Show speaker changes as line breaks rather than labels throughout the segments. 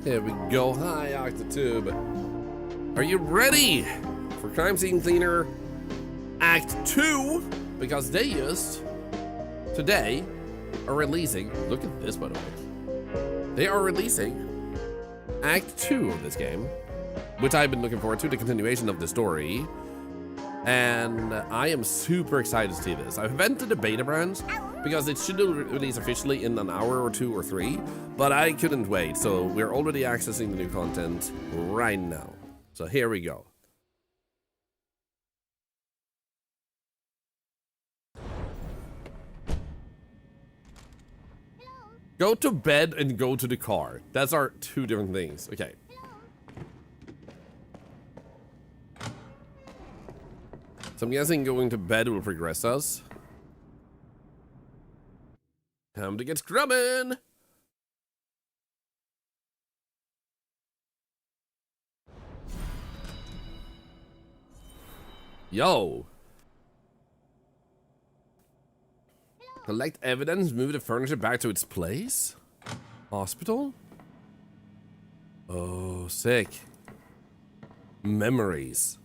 Here we go. Hi, Octotube. Are you ready for Crime Scene Cleaner Act 2? Because they just today are releasing. Look at this, by the way. They are releasing Act 2 of this game, which I've been looking forward to, the continuation of the story. And I am super excited to see this. I've vented the beta branch because it should release officially in an hour or 2 or 3, but I couldn't wait. So we're already accessing the new content right now. So here we go. Go to bed and go to the car. That's our two different things. Okay. So I'm guessing going to bed will progress us. Time to get scrubbing! Yo! Collect evidence, move the furniture back to its place? Hospital? Oh, sick. Memories.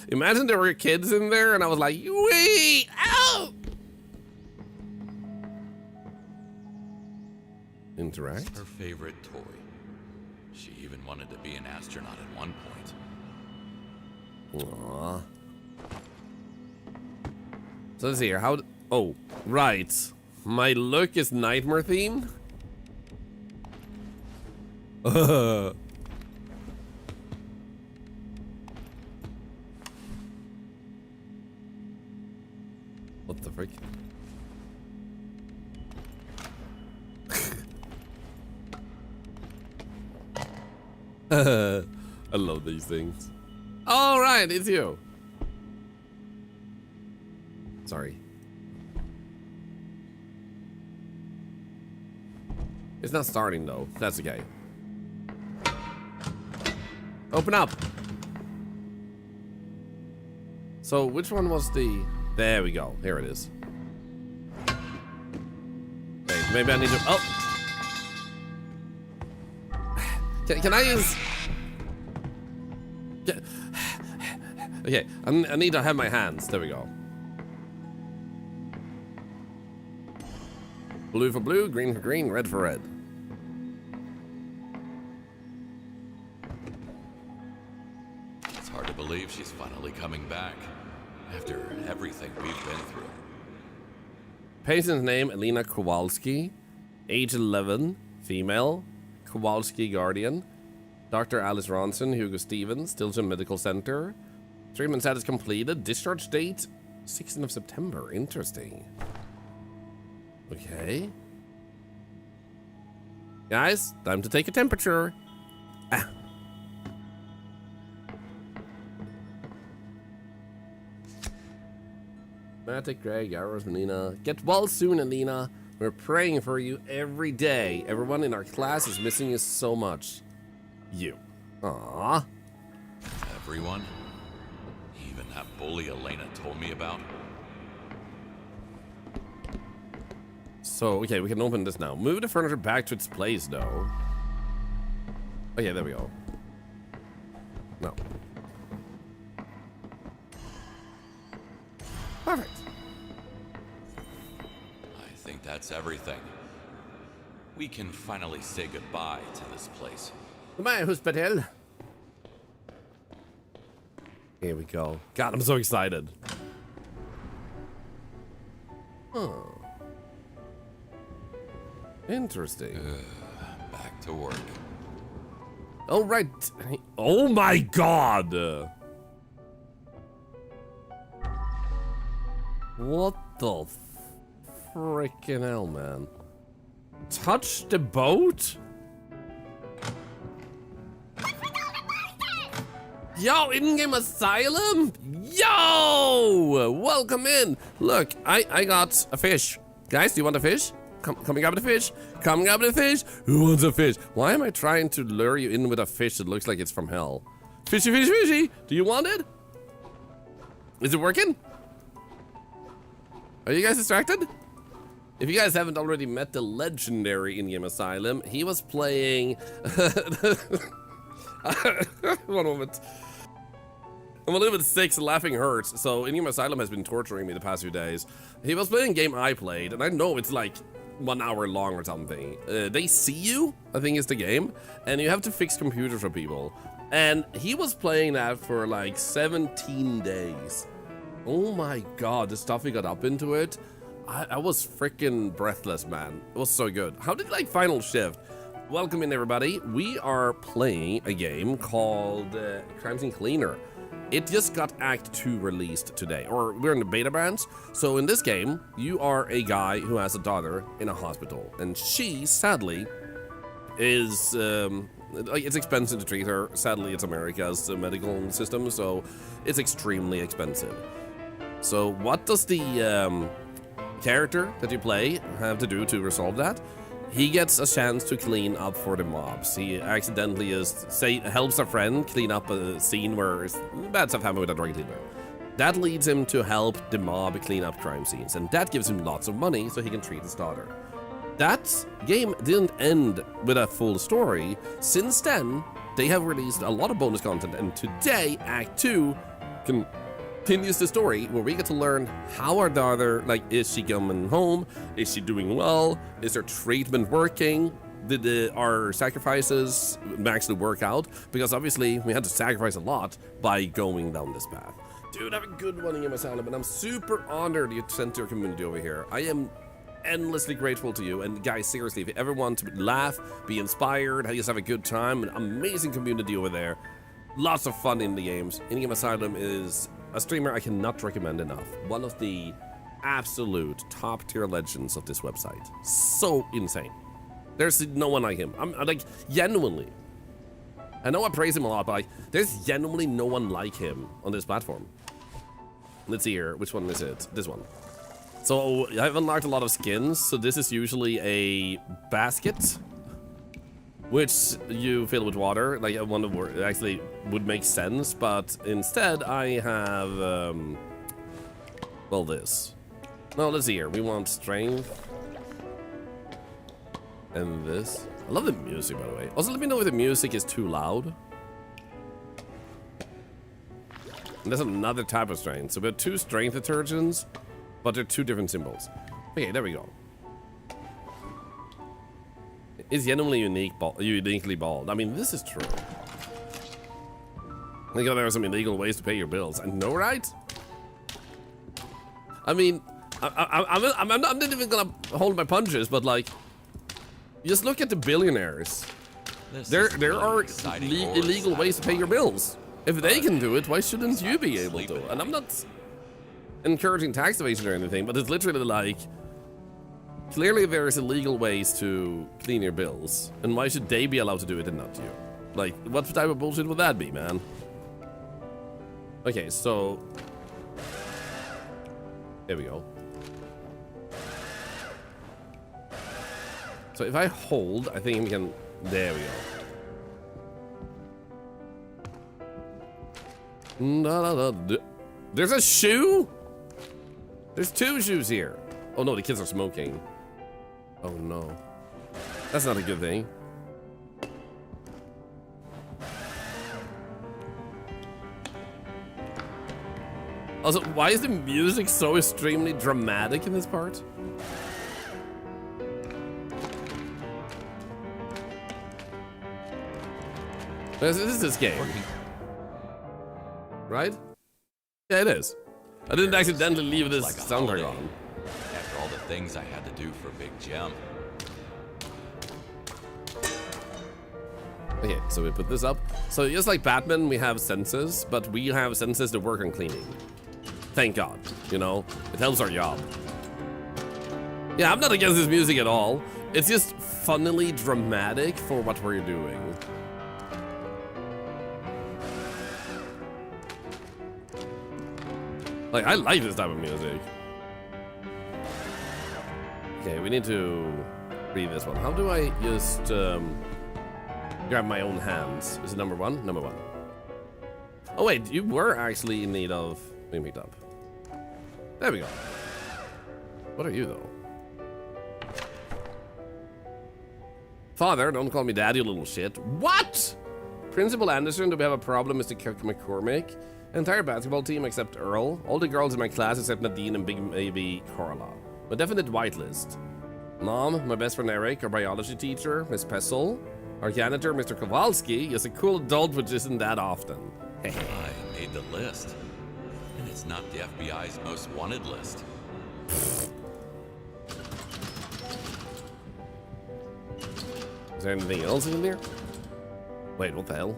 Imagine there were kids in there and I was like, wait! Ow! Interact?
Her favorite toy. She even wanted to be an astronaut at one point.
Aww. So let's see here. How? Oh, right. My look is nightmare themed. What the frick? I love these things. All right, it's you. Sorry. It's not starting though. That's okay. Open up. So which one was the... There we go. Here it is. Okay, maybe I need to... Oh! Can I use... Okay, I need to have my hands. There we go. Blue for blue, green for green, red for red.
It's hard to believe she's finally coming back after everything we've been through.
Patient's name, Elena Kowalski. Age 11, female. Kowalski guardian. Dr. Alice Ronson, Hugo Stevens, Stilton Medical Center. Treatment status completed. Discharge date, 16th of September. Interesting. Okay. Guys, time to take a temperature. Ah. Matic, Greg, Yaros, Melina. Get well soon, Alina. We're praying for you every day. Everyone in our class is missing you so much. You. Aww.
Everyone? Even that bully Elena told me about?
So, okay, we can open this now. Move the furniture back to its place, though. Okay, there we go. No. Perfect.
I think that's everything. We can finally say goodbye to this place.
Goodbye, hospital. Here we go. God, I'm so excited. Oh. Interesting.
Back to work.
Oh, right. Oh my god. What the frickin' hell, man? Touch the boat? Yo, in-game asylum? Yo! Welcome in. Look, I got a fish. Guys, do you want a fish? Come and grab the fish. Come and grab the fish. Who wants a fish? Why am I trying to lure you in with a fish that looks like it's from hell? Fishy, fishy, fishy. Do you want it? Is it working? Are you guys distracted? If you guys haven't already met the legendary in-game Asylum, he was playing... One moment. I'm a little bit sick, so laughing hurts. So in-game Asylum has been torturing me the past few days. He was playing a game I played, and I know it's like 1 hour long or something. They see you, I think is the game, and you have to fix computers for people. And he was playing that for like 17 days. Oh my god, the stuff he got up into it. I was freaking breathless, man. It was so good. How did like Final Shift? Welcome in, everybody. We are playing a game called Crime Scene Cleaner. It just got Act 2 released today, or we're in the beta branch. So in this game, you are a guy who has a daughter in a hospital, and she, sadly, is, like, it's expensive to treat her. Sadly, it's America's medical system, so it's extremely expensive. So what does the character that you play have to do to resolve that? He gets a chance to clean up for the mobs. He accidentally helps a friend clean up a scene where bad stuff happened with a drug dealer. That leads him to help the mob clean up crime scenes, and that gives him lots of money so he can treat his daughter. That game didn't end with a full story. Since then, they have released a lot of bonus content, and today, Act 2 continues the story where we get to learn how our daughter, like, is she coming home? Is she doing well? Is her treatment working? Did our sacrifices actually work out? Because obviously we had to sacrifice a lot by going down this path. Dude, I have a good one in Asylum, and I'm super honored you sent your community over here. I am endlessly grateful to you. And guys, seriously, if you ever want to laugh, be inspired, just have a good time, an amazing community over there. Lots of fun in the games. In-game Asylum is a streamer I cannot recommend enough. One of the absolute top tier legends of this website. So insane. There's no one like him. I'm like, genuinely. I know I praise him a lot, but like, there's genuinely no one like him on this platform. Let's see here. Which one is it? This one. So I've unlocked a lot of skins. So this is usually a basket, which you fill with water. Like one that actually would make sense, but instead I have, well, this. No, let's see here. We want strength. And this. I love the music, by the way. Also, let me know if the music is too loud. And there's another type of strength. So we have 2 strength detergents, but they're 2 different symbols. Okay, there we go. It's genuinely uniquely bald. I mean, this is true. I think there are some illegal ways to pay your bills. I know, right? I mean, I'm not even gonna hold my punches, but like, just look at the billionaires. There are illegal ways to pay your bills. If they can do it, why shouldn't you be able to? And I'm not encouraging tax evasion or anything, but it's literally like, clearly there's illegal ways to clean your bills, and why should they be allowed to do it and not you? Like, what type of bullshit would that be, man? Okay, so here we go. So if I hold, I think we can, there we go. There's a shoe? There's 2 shoes here. Oh no, the kids are smoking. Oh no. That's not a good thing. Also, why is the music so extremely dramatic in this part? This is this game. Right? Yeah, it is. I didn't accidentally leave this
like
soundtrack on.
After all the things I had to do for Big Jim.
Okay, so we put this up. So just like Batman, we have senses, but we have senses that work on cleaning. Thank God, you know? It helps our job. Yeah, I'm not against this music at all. It's just funnily dramatic for what we're doing. Like, I like this type of music. Okay, we need to read this one. How do I just grab my own hands? Is it number 1? Number 1. Oh wait, you were actually in need of being picked up. There we go. What are you though? Father, don't call me daddy, you little shit. What? Principal Anderson, do we have a problem, Mr. McCormick? Entire basketball team except Earl. All the girls in my class except Nadine and Big Baby Carla. A definite whitelist. Mom, my best friend Eric, our biology teacher, Miss Pessel. Our janitor, Mr. Kowalski, is a cool adult which isn't that often.
I made the list. And it's not the FBI's most wanted list.
Is there anything else in there? Wait, what the hell?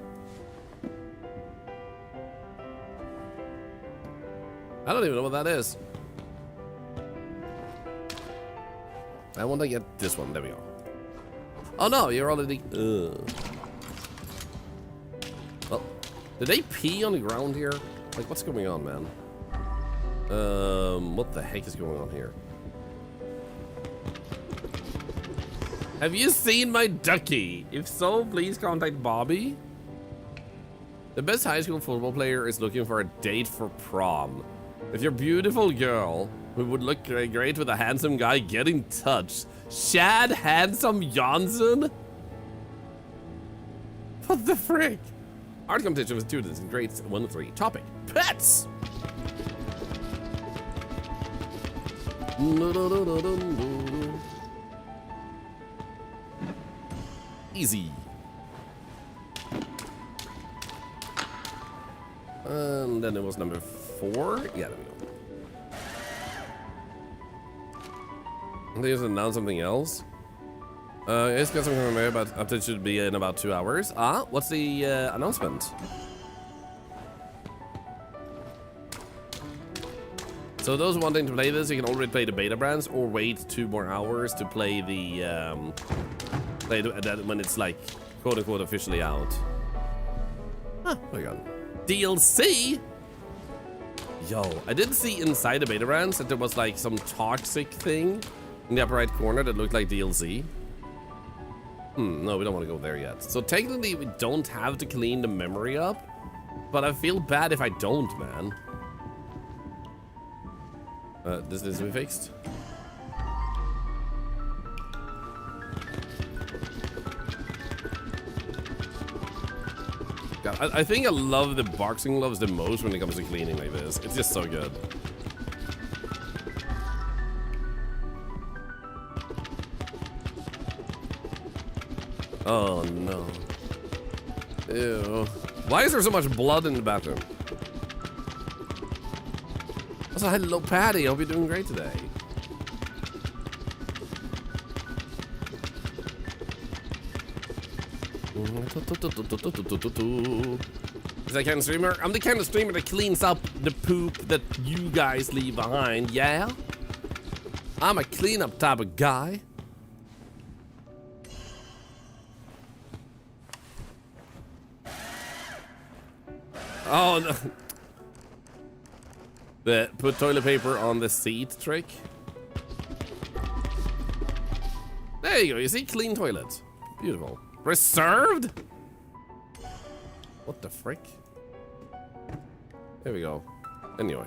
I don't even know what that is. I want to get this one. There we go. Oh no, you're already... Well, did they pee on the ground here? Like, what's going on, man? What the heck is going on here? Have you seen my ducky? If so, please contact Bobby. The best high school football player is looking for a date for prom. If you're a beautiful girl who would look great with a handsome guy, get in touch. Shad Handsome Johnson? What the frick? Art competition with students in grades 1 to 3. Topic: pets. Easy. And then it was number 4. Yeah, there we go. They just announced something else. It's got something from there, but update should be in about 2 hours. Ah, what's the announcement? So those wanting to play this, you can already play the beta brands or wait 2 more hours to play the when it's like quote unquote officially out. Huh, there we go. DLC? Yo, I didn't see inside the beta brands that there was like some toxic thing in the upper right corner that looked like DLC. No, we don't want to go there yet. So technically we don't have to clean the memory up, but I feel bad if I don't, man. This needs to be fixed. God, I think I love the boxing gloves the most when it comes to cleaning like this. It's just so good. Oh no. Ew. Why is there so much blood in the bathroom? Also, hello Patty, I hope you're doing great today. Is that kind of streamer? I'm the kind of streamer that cleans up the poop that you guys leave behind, yeah? I'm a cleanup type of guy. Oh no. The put toilet paper on the seat trick. There you go, you see, clean toilet. Beautiful. Reserved? What the frick? There we go. Anyway.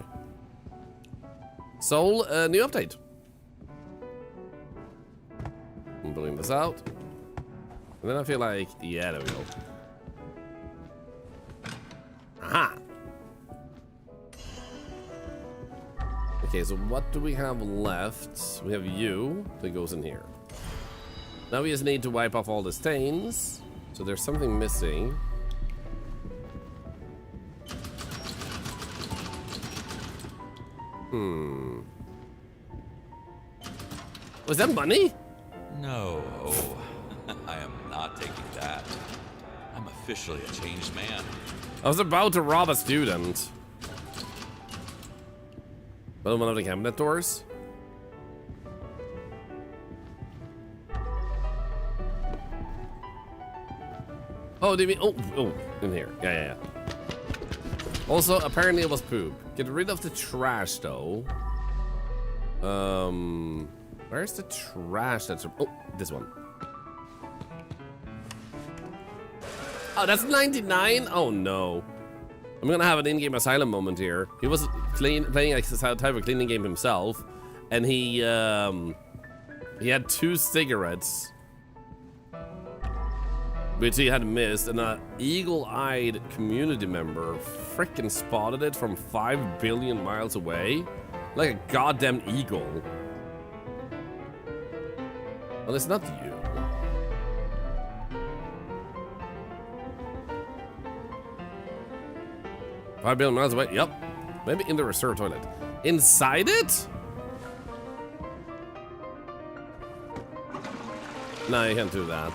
Soul, new update. I'm pulling this out. And then I feel like, yeah, there we go. Aha! Okay, so what do we have left? We have you that goes in here. Now we just need to wipe off all the stains. So there's something missing. Was that money?
No, I am not taking that. I'm officially a changed man.
I was about to rob a student. But one of the cabinet doors. Oh, do you mean? Oh, in here. Yeah. Also, apparently it was poop. Get rid of the trash, though. Where's the trash? That's oh, this one. Oh, that's 99. Oh no, I'm gonna have an in-game asylum moment here. He was playing a type of cleaning game himself, and he had 2 cigarettes. which he had missed, and an eagle-eyed community member frickin' spotted it from 5 billion miles away. Like a goddamn eagle. Well, it's not you. $5 billion miles away? Yep. Maybe in the reserve toilet. Inside it? No, you can't do that.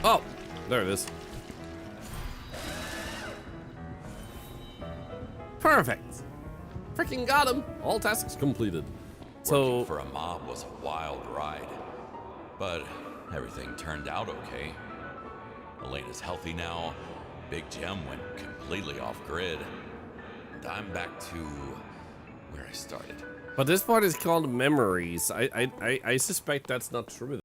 Oh, there it is. Perfect. Freaking got him. All tasks completed.
Working for a mob was a wild ride, but everything turned out okay. Elena's healthy now. Big Gem went completely off grid, and I'm back to where I started.
But this part is called memories. I suspect that's not true.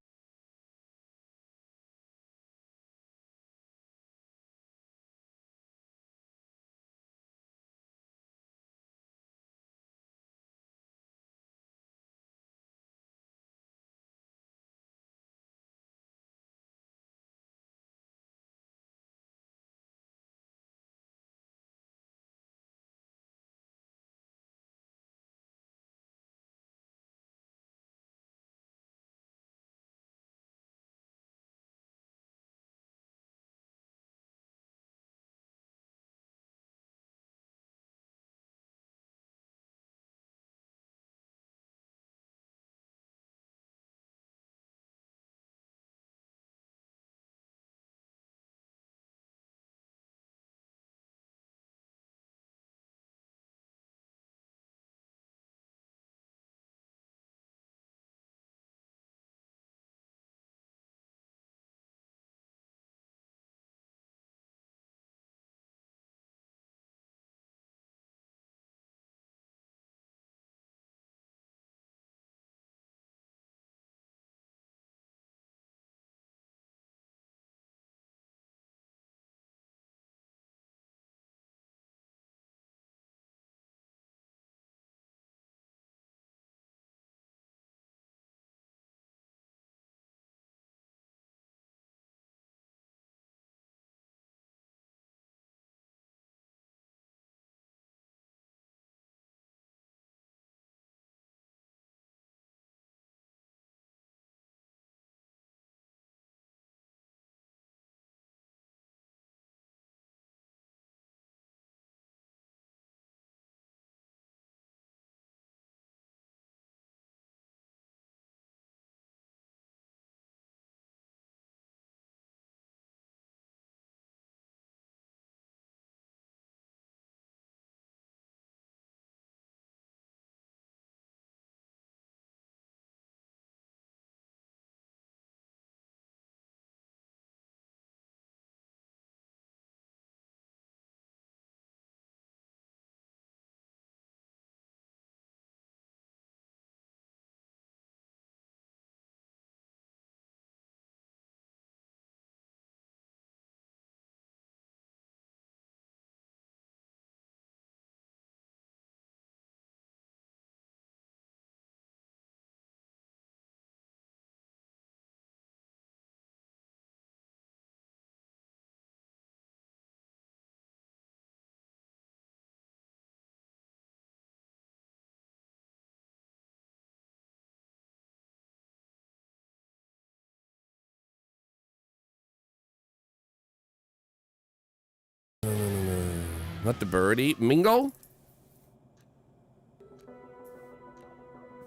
Not the birdie. Mingo?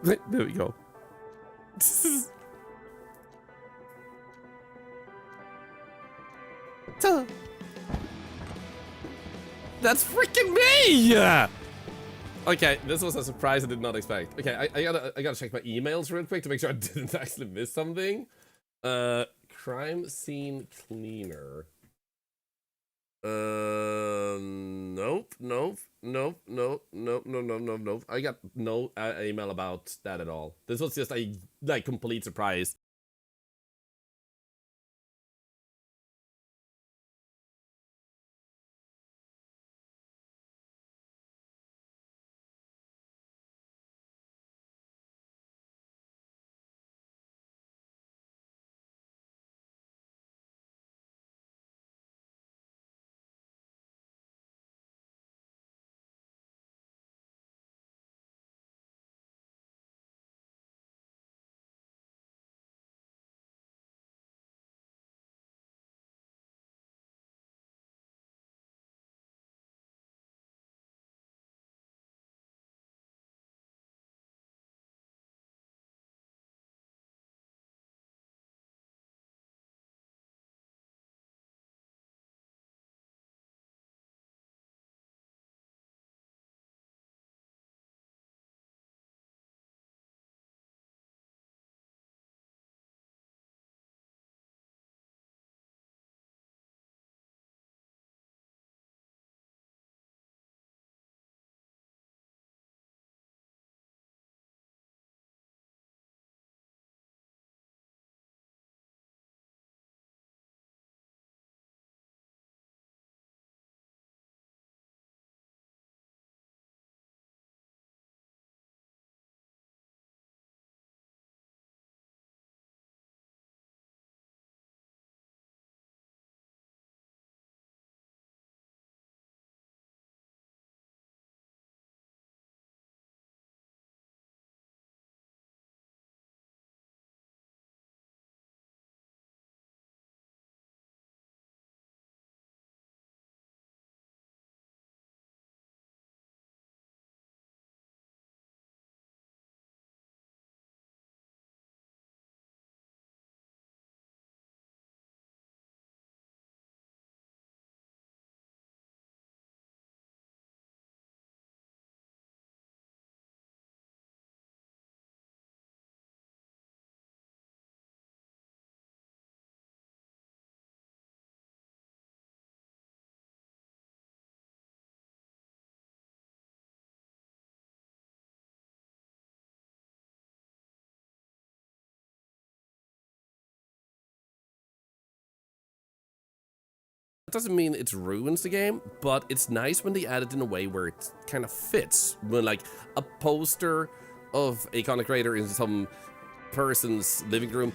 There we go. That's freaking me! Okay, this was a surprise I did not expect. Okay, I gotta check my emails real quick to make sure I didn't actually miss something. Crime scene cleaner. Nope. I got no email about that at all. This was just a complete surprise. That doesn't mean it ruins the game, but it's nice when they add it in a way where it kind of fits. When like a poster of a content creator in some person's living room.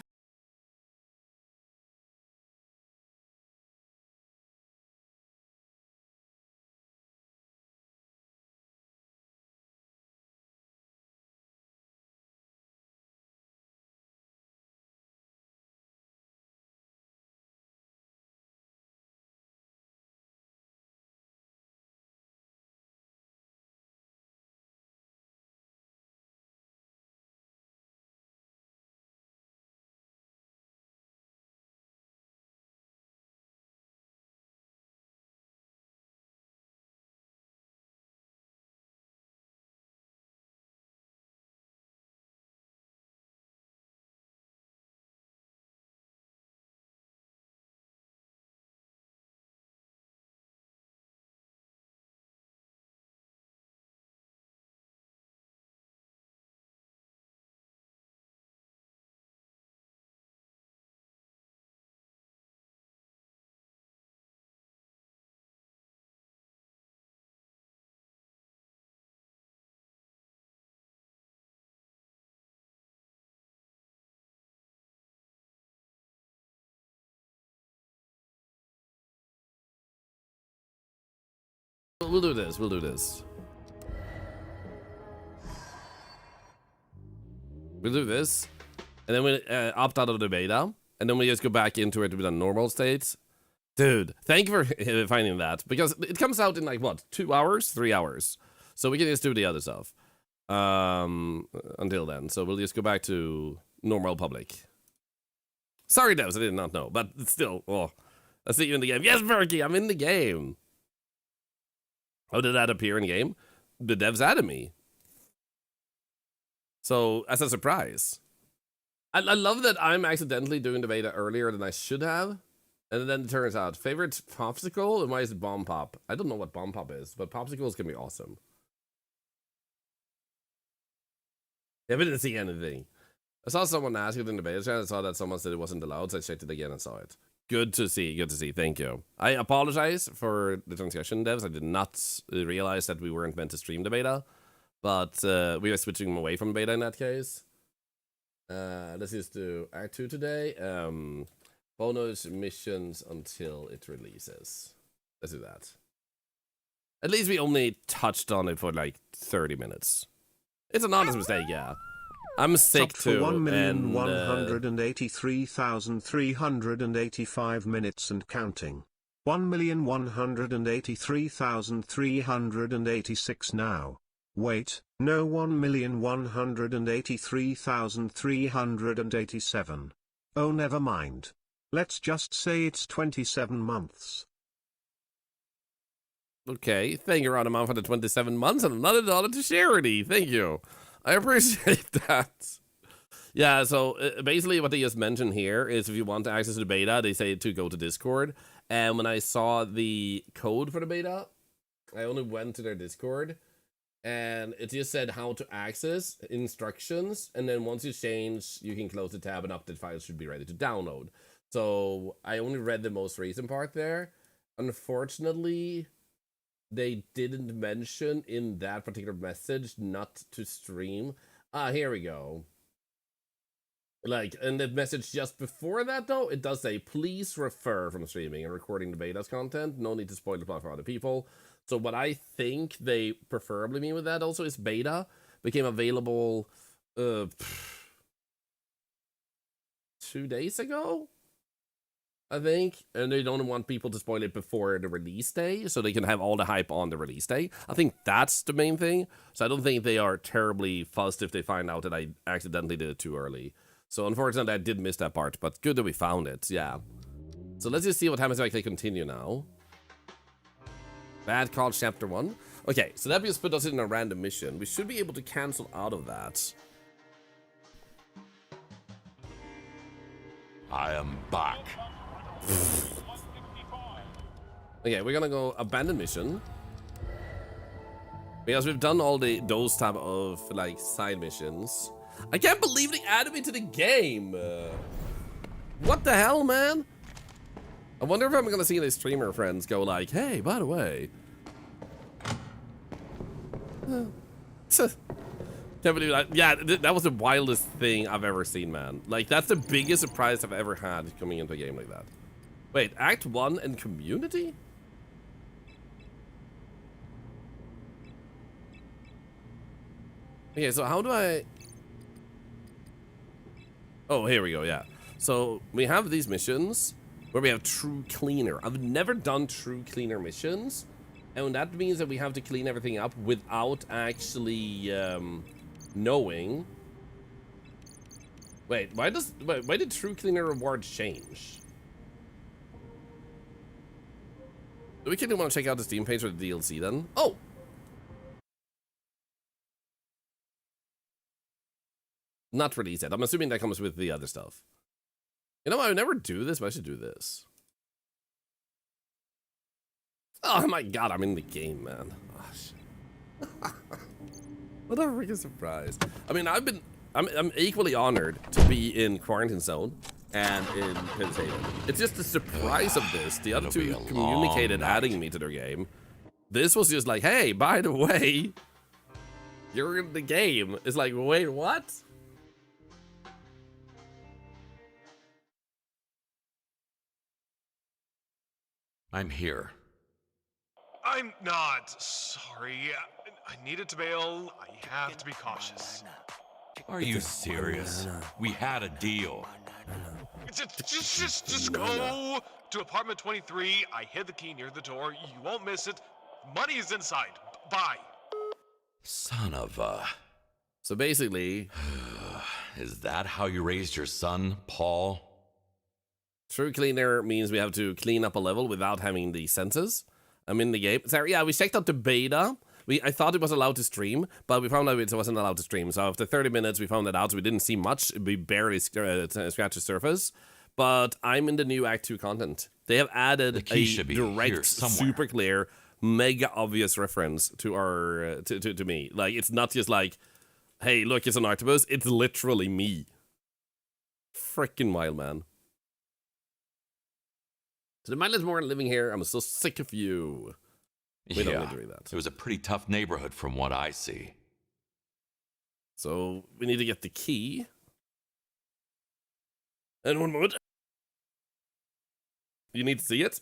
We'll do this. We'll do this. We'll do this, and then we opt out of the beta, and then we just go back into it with a normal state. Dude, thank you for finding that, because it comes out in like what, 2 hours, 3 hours, so we can just do the other stuff until then. So we'll just go back to normal public. Sorry, devs, I did not know, but still, oh, I see you in the game. Yes, Berkey, I'm in the game. How did that appear in game? The devs added me. So, as a surprise. I love that I'm accidentally doing the beta earlier than I should have. And then it turns out, favorite popsicle? And why is it Bomb Pop? I don't know what Bomb Pop is, but popsicles can be awesome. Yeah, we didn't see anything. I saw someone ask it in the beta chat. I saw that someone said it wasn't allowed, so I checked it again and saw it. Good to see, good to see. Thank you. I apologize for the transgression, devs. I did not realize that we weren't meant to stream the beta. But we are switching away from beta in that case. Let's just do Act 2 today. Bonus missions until it releases. Let's do that. At least we only touched on it for like 30 minutes. It's an honest mistake, yeah. I'm sick too.
1,183,385 minutes and counting. 1,183,386 now. Wait, no, 1,183,387. Oh, never mind. Let's just say it's 27 months.
Okay, thank you, Rodamon, for the 27 months and another $1 to charity. Thank you. I appreciate that. Yeah, so basically what they just mentioned here is if you want to access the beta, they say to go to Discord. And when I saw the code for the beta, I only went to their Discord. And it just said how to access, instructions, and then once you change, you can close the tab and update files should be ready to download. So I only read the most recent part there. Unfortunately, they didn't mention in that particular message not to stream. Here we go. Like, in the message just before that, though, it does say, please refer from streaming and recording the beta's content. No need to spoil the plot for other people. So what I think they preferably mean with that also is beta became available 2 days ago, I think. And they don't want people to spoil it before the release day, so they can have all the hype on the release day. I think that's the main thing. So I don't think they are terribly fussed if they find out that I accidentally did it too early. So unfortunately, I did miss that part, but good that we found it, yeah. So let's just see what happens if I continue now. Bad call chapter 1. Okay, so that just put us in a random mission. We should be able to cancel out of that.
I am back.
Okay, we're gonna go abandon mission. Because we've done all those type of like side missions. I can't believe they added me to the game. What the hell, man? I wonder if I'm gonna see the streamer friends go like, hey, by the way. Can't believe that. Yeah, that was the wildest thing I've ever seen, man. Like, that's the biggest surprise I've ever had coming into a game like that. Wait, Act 1 and Community? Okay, so how do I... Oh, here we go, yeah. So, we have these missions where we have True Cleaner. I've never done True Cleaner missions. And that means that we have to clean everything up without actually knowing. Wait, why did True Cleaner rewards change? Do we kind of want to check out the Steam page for the DLC then? Oh! Not released yet. I'm assuming that comes with the other stuff. You know, I would never do this, but I should do this. Oh my god, I'm in the game, man. Oh, shit. What a freaking surprise. I mean, I'm equally honored to be in Quarantine Zone and in Pins Haven. It's just the surprise of this. The other two communicated adding me to their game. This was just like, hey, by the way, you're in the game. It's like, wait, what?
I'm here.
I'm not sorry. I needed to bail. I have to be cautious.
Are you serious? We had a deal.
Just go to apartment 23. I hid the key near the door. You won't miss it. Money is inside. Bye.
Son of a...
So basically...
Is that how you raised your son, Paul?
True Cleaner means we have to clean up a level without having the senses. I'm in the game. Sorry, yeah, we checked out the beta. I thought it was allowed to stream, but we found out it wasn't allowed to stream. So after 30 minutes, we found that out. So we didn't see much. We barely scratched the surface. But I'm in the new Act 2 content. They have added a direct, super clear, mega obvious reference to our to me. Like, it's not just like, hey, look, it's an octopus. It's literally me. Freaking wild, man. So the mindless more living here. I'm so sick of you. We don't need to read that.
It was a pretty tough neighborhood from what I see.
So we need to get the key. And one moment. You need to see it.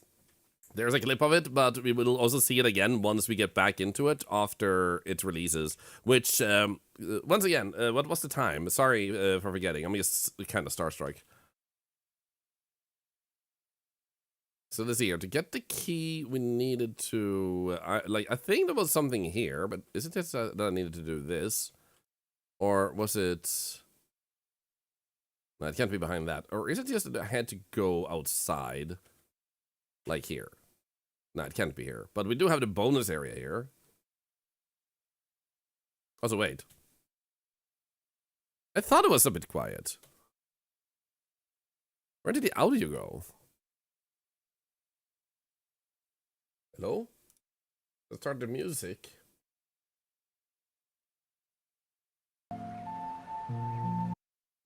There's a clip of it, but we will also see it again once we get back into it after it releases. Which, once again, what was the time? Sorry for forgetting. I'm just kind of starstruck. So let's see here. To get the key, we needed to... I think there was something here, but is it just that I needed to do this? Or was it... No, it can't be behind that. Or is it just that I had to go outside? Like here. No, it can't be here. But we do have the bonus area here. Also, wait. I thought it was a bit quiet. Where did the audio go? Hello? Let's start the music. So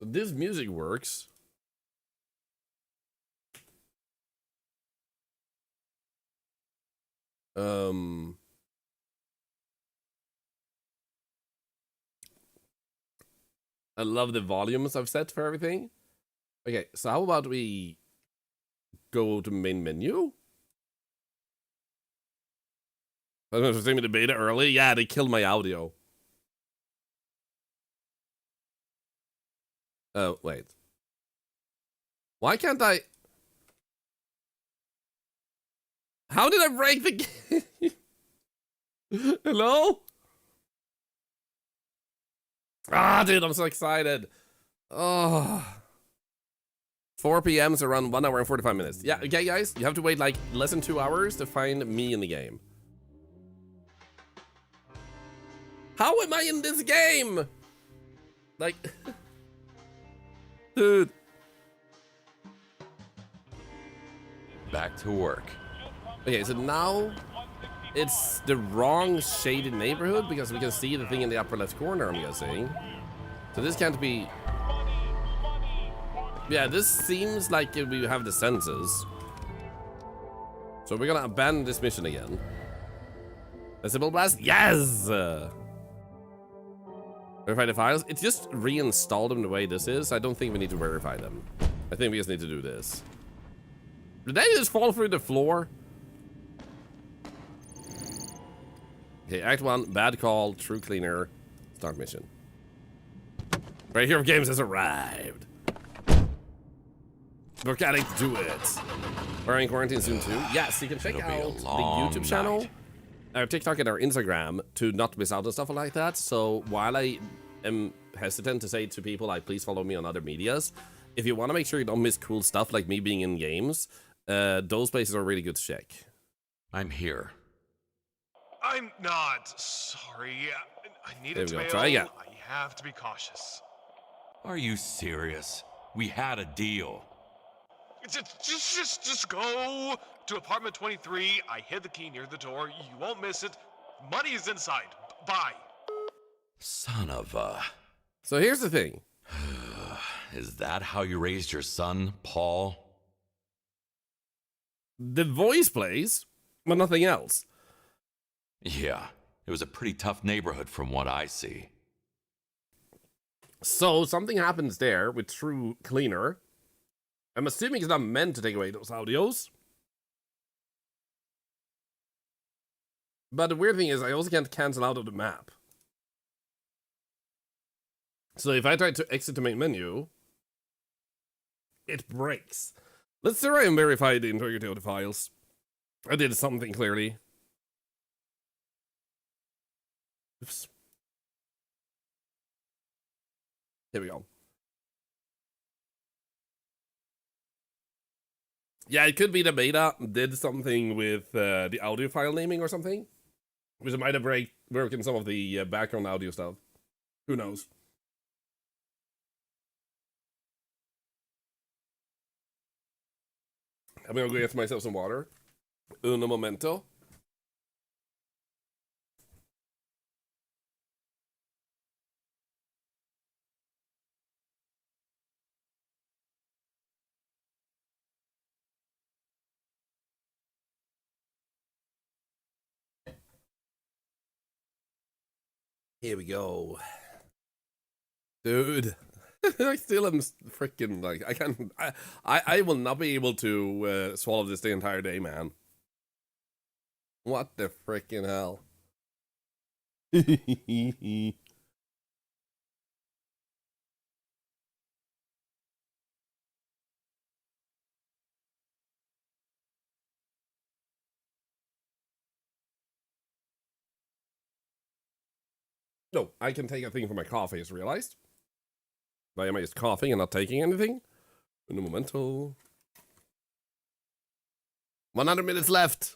this music works. I love the volumes I've set for everything. Okay, so how about we go to main menu? I was going to the beta early. Yeah, they killed my audio. Oh, wait. Why can't I... How did I break the game? Hello? Ah, dude, I'm so excited. Oh. 4 p.m. is around 1 hour and 45 minutes. Yeah, okay, guys. You have to wait like less than 2 hours to find me in the game. How am I in this game? Like... Dude.
Back to work.
Okay, so now it's the wrong shaded neighborhood because we can see the thing in the upper left corner, I'm guessing. So this can't be... Yeah, this seems like we have the senses. So we're gonna abandon this mission again. A simple blast? Yes! Verify the files. It just reinstalled them the way this is. I don't think we need to verify them. I think we just need to do this. Did they just fall through the floor? Okay, Act 1, bad call, true cleaner, start mission. Right here, games has arrived. We're gonna do it. We're in quarantine soon too. Yes, you can check out the YouTube channel, our TikTok, and our Instagram to not miss out on stuff like that. So while I am hesitant to say to people like, please follow me on other medias, if you want to make sure you don't miss cool stuff like me being in games, those places are really good to check.
I'm here.
I'm not sorry. I need
There
a
we go.
tail.
Try again.
I have to be cautious.
Are you serious? We had a deal.
Just go to apartment 23. I hid the key near the door. You won't miss it. Money is inside. Bye.
Son of a...
So here's the thing.
Is that how you raised your son, Paul?
The voice plays, but nothing else.
Yeah, it was a pretty tough neighborhood from what I see.
So something happens there with True Cleaner. I'm assuming it's not meant to take away those audios. But the weird thing is I also can't cancel out of the map. So if I try to exit the main menu, it breaks. Let's try and verify the integrity of the files. I did something clearly. Oops. Here we go. Yeah, it could be the beta did something with the audio file naming or something. Which might have broken some of the background audio stuff. Who knows? I'm gonna go get myself some water. Uno momento. Here we go. Dude. I still am freaking like I will not be able to swallow this the entire day, man. What the freaking hell? No, I can take a thing for my coffee, I just realized. Why am I just coughing and not taking anything? Un momento. 100 minutes left.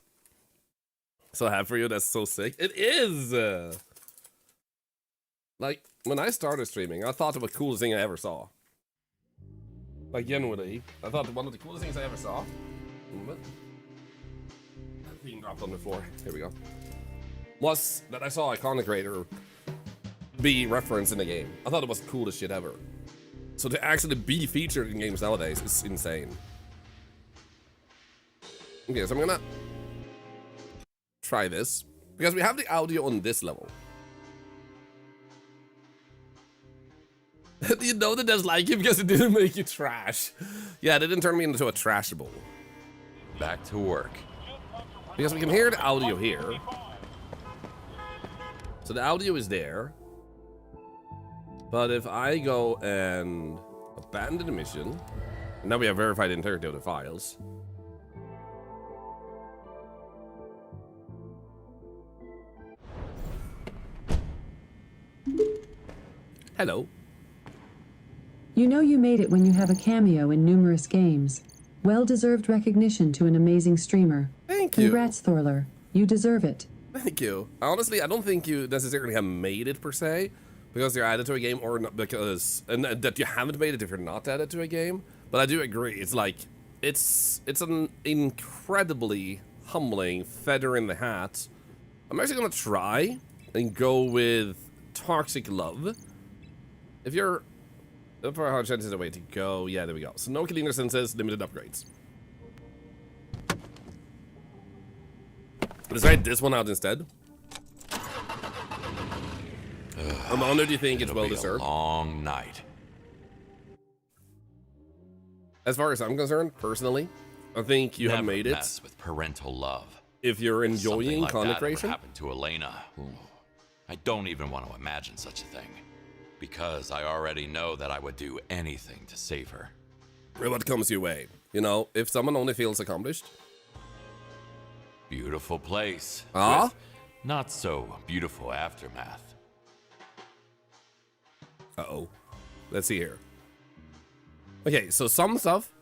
So happy for you, that's so sick. It is! Like, when I started streaming, I thought it was the coolest thing I ever saw. Like, genuinely. I thought one of the coolest things I ever saw. Being dropped on the floor. Here we go. Was that I saw Iconic Raider be referenced in the game. I thought it was the coolest shit ever. So to actually be featured in games nowadays is insane. Okay, so I'm gonna try this. Because we have the audio on this level. You know that that's like it because it didn't make you trash. Yeah, it didn't turn me into a trashable.
Back to work.
Because we can hear the audio here. So the audio is there. But if I go and abandon the mission, and now we have verified the integrity of the files. Hello.
You know you made it when you have a cameo in numerous games. Well-deserved recognition to an amazing streamer.
Thank you.
Congrats, Thorlar. You deserve it.
Thank you. Honestly, I don't think you necessarily have made it per se, because you're added to a game, or not because, and that you haven't made it if you're not added to a game. But I do agree. It's like, it's an incredibly humbling feather in the hat. I'm actually gonna try and go with Toxic Love. If you're up for a hard chance is the way to go. Yeah, there we go. So no cleaner senses, limited upgrades. Let's try this one out instead. Manor, do you think it's
It'll
well
be
deserved?
a long night.
As far as I'm concerned, personally, I think you have made it.
Mess with parental love.
If you're enjoying
Something like
content
that ever
creation,
happened to Elena. I don't even want to imagine such a thing, because I already know that I would do anything to save her.
what comes your way? You know, if someone only feels accomplished.
Beautiful place.
Ah?
With not so beautiful aftermath.
Uh-oh. Let's see here. Okay, so some stuff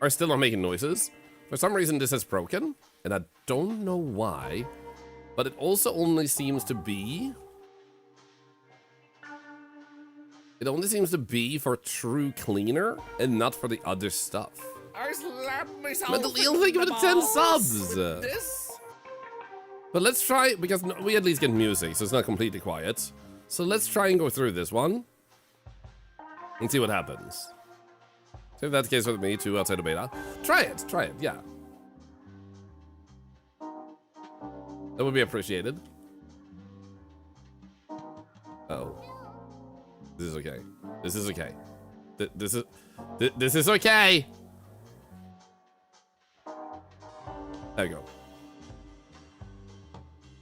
are still not making noises. For some reason, this is broken, and I don't know why. But it also only seems to be... It only seems to be for True Cleaner, and not for the other stuff.
I slapped myself.
Mental Eel, thank you for the 10 subs! But let's try, because we at least get music, so it's not completely quiet. So let's try and go through this one. And see what happens. So if that's the case with me too outside of beta. Try it, yeah. That would be appreciated. Oh. This is okay. This is okay. This is okay! There you go.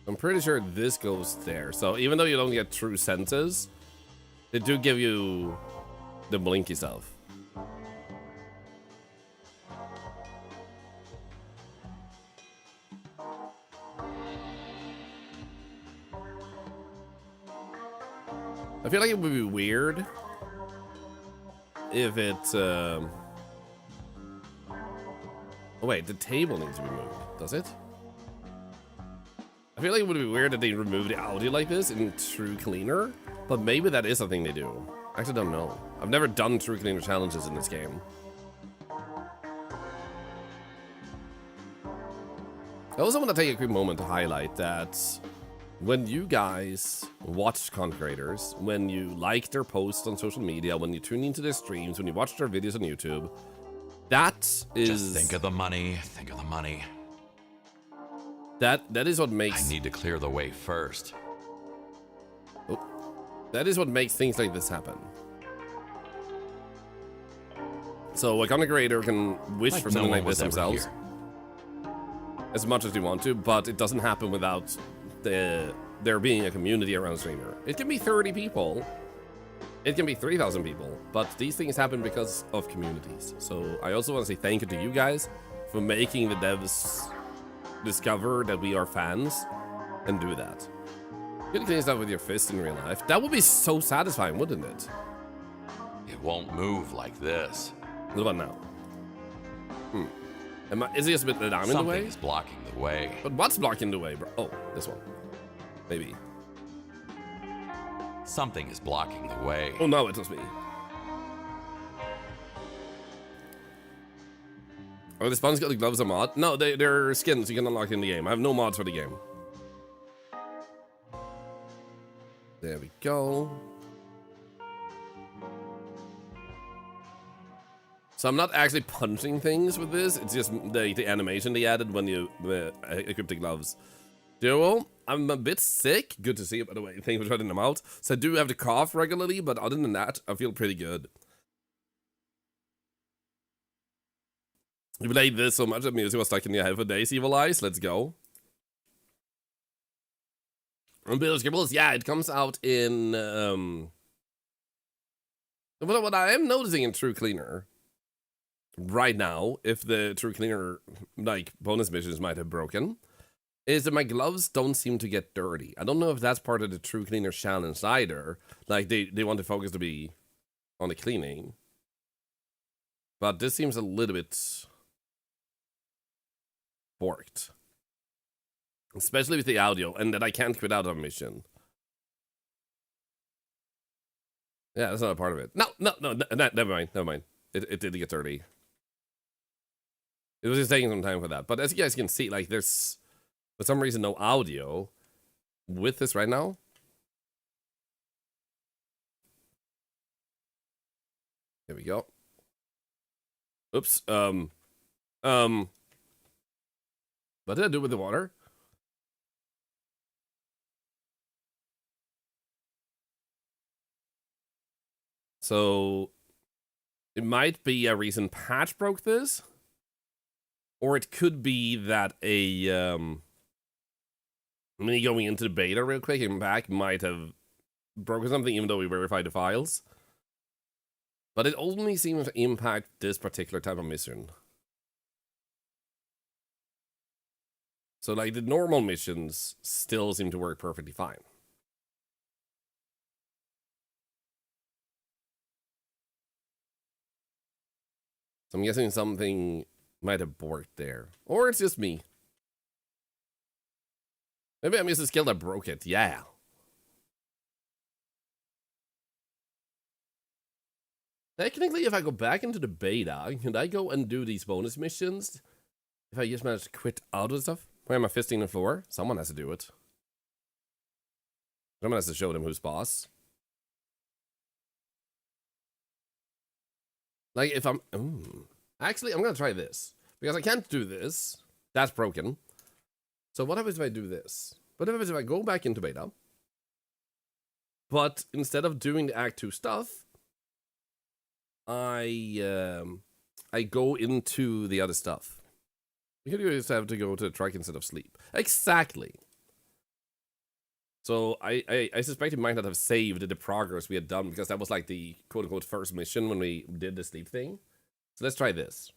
I'm pretty sure this goes there. So even though you don't get true senses, they do give you the blinky stuff. I feel like it would be weird if it, oh wait, the table needs to be moved, does it? I feel like it would be weird if they remove the audio like this in True Cleaner, but maybe that is a thing they do. I actually don't know. I've never done True Cleaner challenges in this game. I also want to take a quick moment to highlight that when you guys watch content creators, when you like their posts on social media, when you tune into their streams, when you watch their videos on YouTube, that is...
Just think of the money, think of the money.
That is what makes...
I need to clear the way first.
Oh, that is what makes things like this happen. So a content creator can wish for something like this themselves as much as they want to, but it doesn't happen without there being a community around a streamer. It can be 30 people. It can be 3,000 people, but these things happen because of communities. So I also want to say thank you to you guys for making the devs discover that we are fans and do that. You can clean stuff with your fist in real life. That would be so satisfying, wouldn't it?
It won't move like this.
What about now? Is it just a bit that I'm in the way?
Something is blocking the way.
But what's blocking the way, bro? Oh, this one. Maybe.
Something is blocking the way.
Oh no, it was me. Are the Spawns got the gloves a mod? No, they're skins you can unlock in the game. I have no mods for the game. There we go. So I'm not actually punching things with this. It's just the animation they added when you equip the gloves. Duo, I'm a bit sick. Good to see you, by the way. Thank you for trying them out. So I do have to cough regularly, but other than that, I feel pretty good. You played this so much that music was stuck in your head for days, Evil Eyes. Let's go. Unbuild Scribbles, yeah, it comes out in what I am noticing in True Cleaner right now, if the True Cleaner like bonus missions might have broken, is that my gloves don't seem to get dirty. I don't know if that's part of the True Cleaner challenge either. Like they want the focus to be on the cleaning. But this seems a little bit forked. Especially with the audio, and that I can't quit out on mission. Yeah, that's not a part of it. No, never mind. It did get dirty. It was just taking some time for that. But as you guys can see, like, there's, for some reason, no audio with this right now. Here we go. Oops. What did I do with the water? So it might be a recent patch broke this, or it could be that me going into the beta real quick and back might have broken something, even though we verified the files. But it only seems to impact this particular type of mission. So, like, the normal missions still seem to work perfectly fine. So I'm guessing something might have worked there. Or it's just me. Maybe I missed a skill that broke it, yeah. Technically, if I go back into the beta, can I go and do these bonus missions? If I just manage to quit out of stuff? Why am I fisting the floor? Someone has to do it. Someone has to show them who's boss. Like, if I'm... Actually, I'm going to try this. Because I can't do this. That's broken. So what happens if I do this? What happens if I go back into beta? But instead of doing the Act 2 stuff, I go into the other stuff. You could just have to go to the track instead of sleep. Exactly. So I suspect it might not have saved the progress we had done, because that was like the quote-unquote first mission when we did the sleep thing. So let's try this.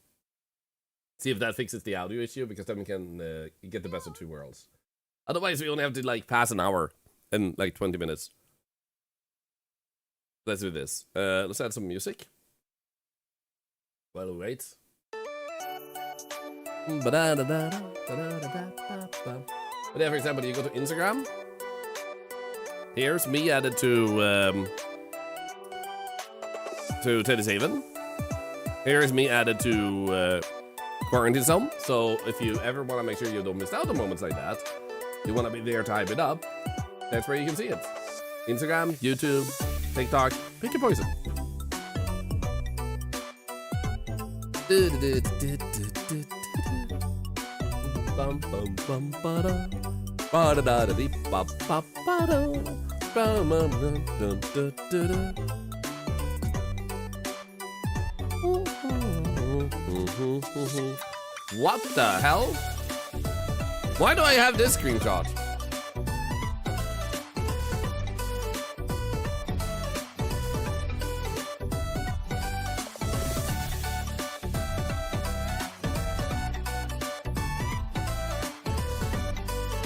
See if that fixes the audio issue, because then we can get the best of two worlds. Otherwise, we only have to like pass an hour in like 20 minutes. Let's do this. Let's add some music. While we wait. But yeah, for example, you go to Instagram. Here's me added to Teddy's Haven. Here's me added to Quarantine Zone. So if you ever want to make sure you don't miss out on moments like that, you want to be there to hype it up, that's where you can see it. Instagram, YouTube, TikTok, pick your poison. What the hell? Why do I have this screenshot?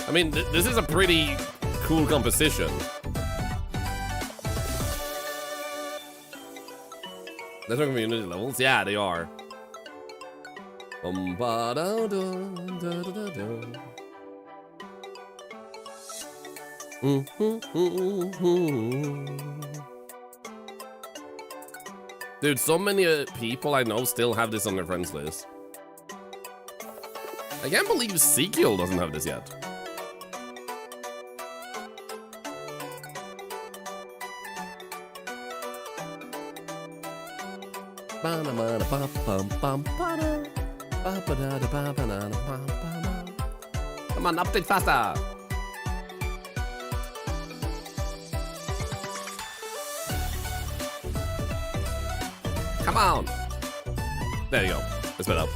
I mean, this is a pretty cool composition. Those are community levels? Yeah, they are. Dude, so many people I know still have this on their friends list. I can't believe Sequel doesn't have this yet. Come on, update faster. Come on. There you go. Let's spin up.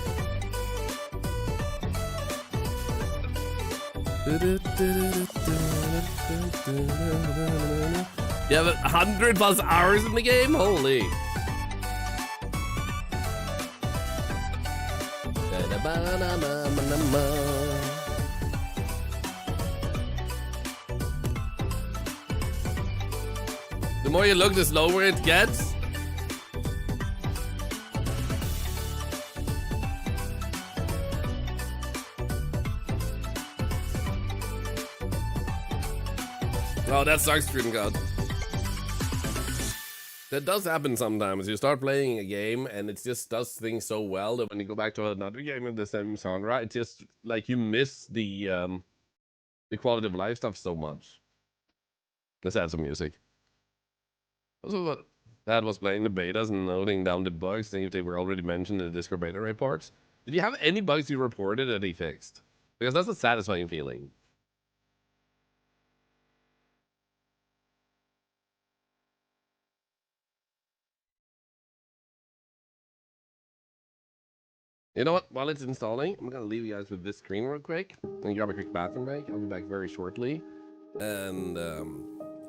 You have 100+ hours in the game? Holy. The more you look, the slower it gets. Oh, that sucks, Screen God. That does happen sometimes. You start playing a game and it just does things so well that when you go back to another game in the same genre, it's just like you miss the quality of life stuff so much. Let's add some music. Also, what Dad was playing the betas and noting down the bugs, seeing if they were already mentioned in the Discord beta reports. Did you have any bugs you reported that he fixed? Because that's a satisfying feeling. You know what? While it's installing, I'm gonna leave you guys with this screen real quick and grab a quick bathroom break. I'll be back very shortly. And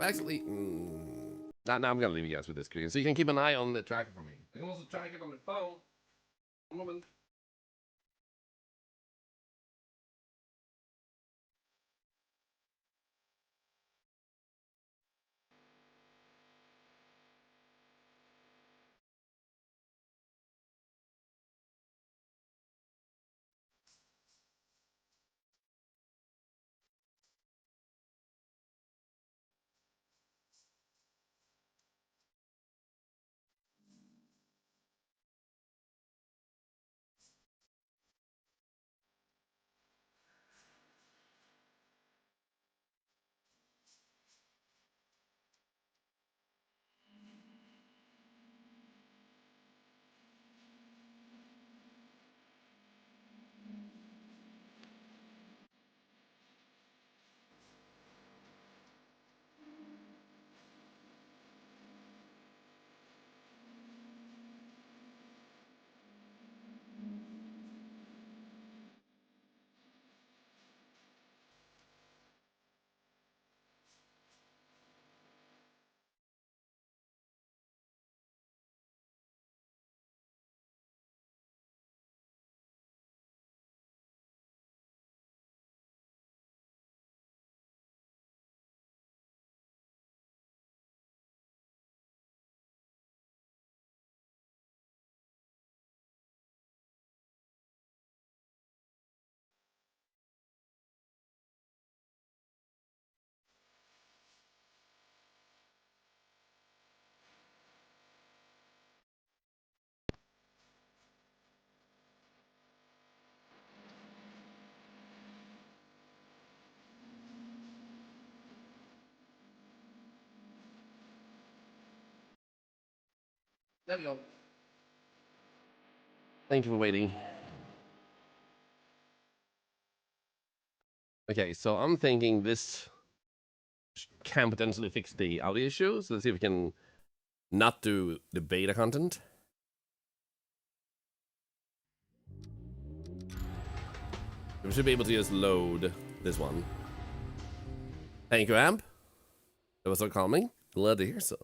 actually, now I'm gonna leave you guys with this screen so you can keep an eye on the tracker for me. I can also track it on the phone. One moment. There we go. Thank you for waiting. Okay, so I'm thinking this can potentially fix the audio issue. So let's see if we can not do the beta content. We should be able to just load this one. Thank you, Amp. That was so calming. Glad to hear so.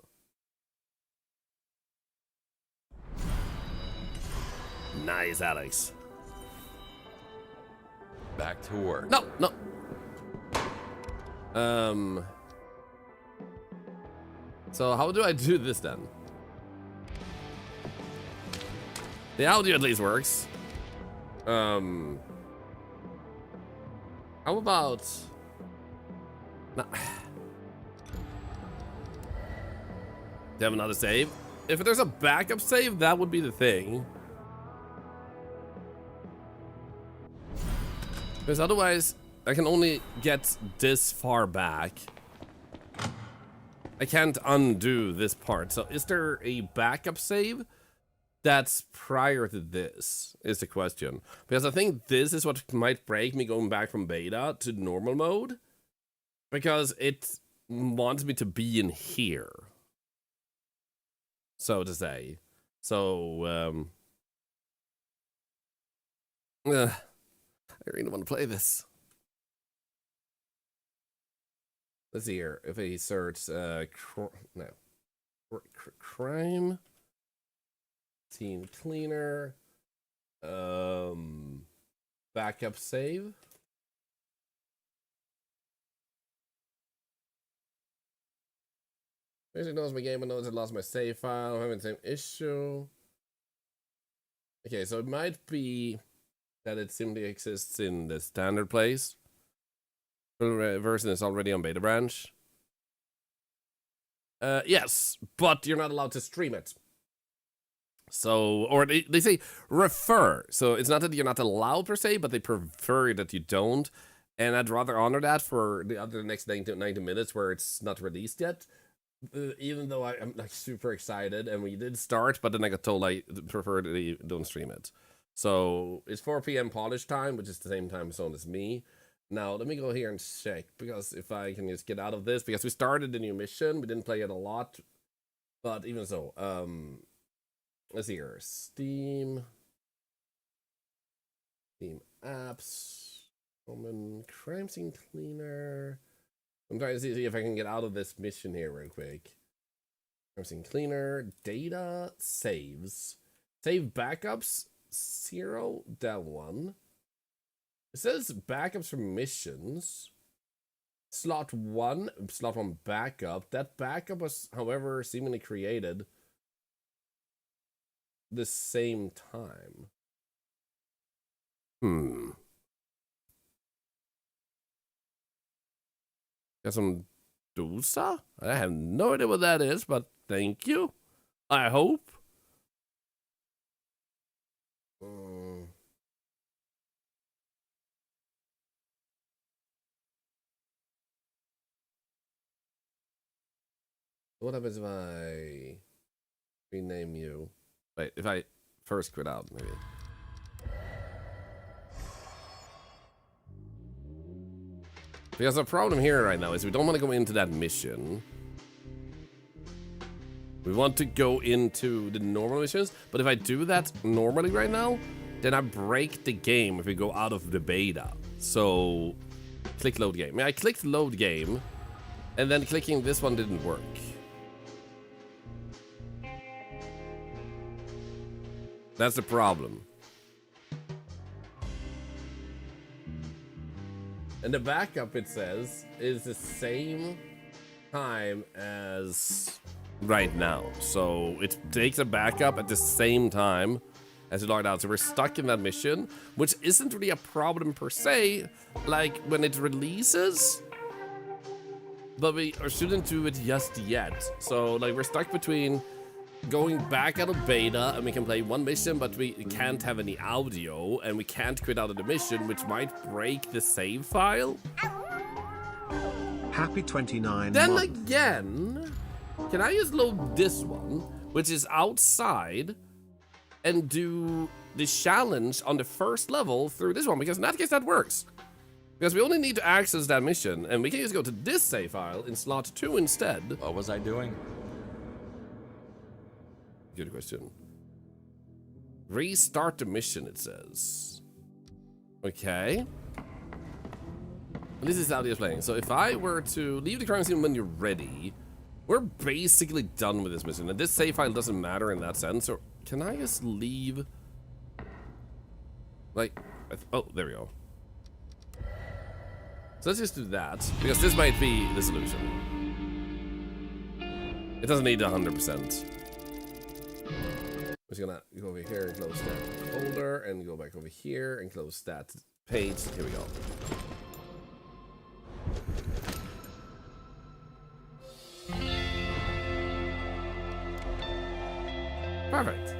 Nice, Alex.
Back to work.
No. So how do I do this then? The audio at least works. How about... No. Do you have another save? If there's a backup save, that would be the thing. Because otherwise, I can only get this far back. I can't undo this part. So is there a backup save that's prior to this, is the question. Because I think this is what might break me going back from beta to normal mode. Because it wants me to be in here, so to say. So, I really want to play this. Let's see here. If I search, crime, team cleaner, backup save. Basically knows my game, but knows I lost my save file. I'm having the same issue. Okay, so it might be that it simply exists in the standard place. The version is already on beta branch. Yes, but you're not allowed to stream it. So, or they say refer. So it's not that you're not allowed per se, but they prefer that you don't. And I'd rather honor that for the next 90 minutes where it's not released yet. Even though I'm like super excited and we did start, but then I got told I prefer that don't stream it. So it's 4 p.m. Polish time, which is the same time zone as me. Now let me go here and check, because if I can just get out of this, because we started the new mission, we didn't play it a lot, but even so, let's see here, Steam. Team apps. Common crime scene cleaner. I'm trying to see if I can get out of this mission here real quick. Crime scene cleaner. Data saves. Save backups. 0. That one. It says backups from missions. Slot 1. Slot 1 backup. That backup was, however, seemingly created the same time. Got some dosa? I have no idea what that is, but thank you. I hope. What happens if I rename you? Wait, if I first quit out, maybe. Because the problem here right now is we don't want to go into that mission. We want to go into the normal missions, but if I do that normally right now, then I break the game if we go out of the beta. So, click load game. I clicked load game, and then clicking this one didn't work. That's the problem. And the backup, it says, is the same time as right now. So it takes a backup at the same time as you logged out. So we're stuck in that mission, which isn't really a problem per se, like when it releases. But we shouldn't do it just yet. So like we're stuck between going back out of beta and we can play one mission, but we can't have any audio and we can't quit out of the mission, which might break the save file.
Happy 29
Then
month.
again, can I just load this one, which is outside, and do the challenge on the first level through this one? Because in that case, that works. Because we only need to access that mission, and we can just go to this save file in slot 2 instead.
What was I doing?
Good question. Restart the mission, it says. Okay. This is how it's playing. So if I were to leave the crime scene when you're ready, we're basically done with this mission. And this save file doesn't matter in that sense. So can I just leave? Like, oh, there we go. So let's just do that, because this might be the solution. It doesn't need 100%. I'm just gonna go over here and close that folder and go back over here and close that page. Here we go. Perfect.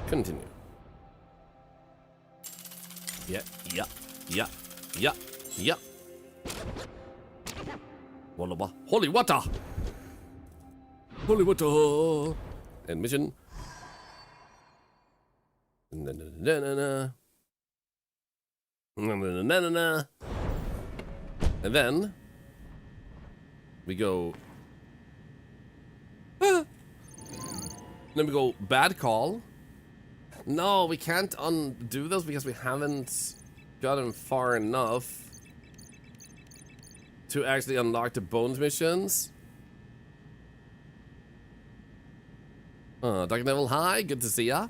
Continue. Yeah. Holy water! Holy water! And mission. Na-na-na-na-na. Na-na-na-na-na. And then we go. Then we go bad call. No, we can't undo those because we haven't gotten far enough to actually unlock the bonus missions. Dark Devil, hi, good to see ya.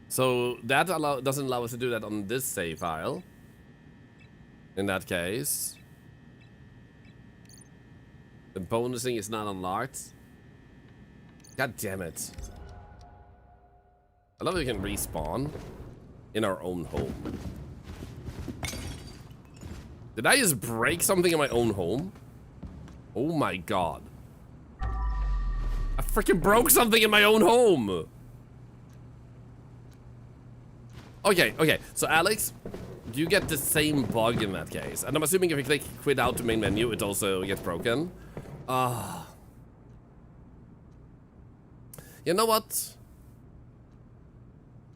So that doesn't allow us to do that on this save file. In that case, the bonusing is not unlocked. God damn it. I love that we can respawn in our own home. Did I just break something in my own home? Oh my god. I freaking broke something in my own home. Okay, so Alex, you get the same bug in that case. And I'm assuming if you click quit out the main menu, it also gets broken. You know what?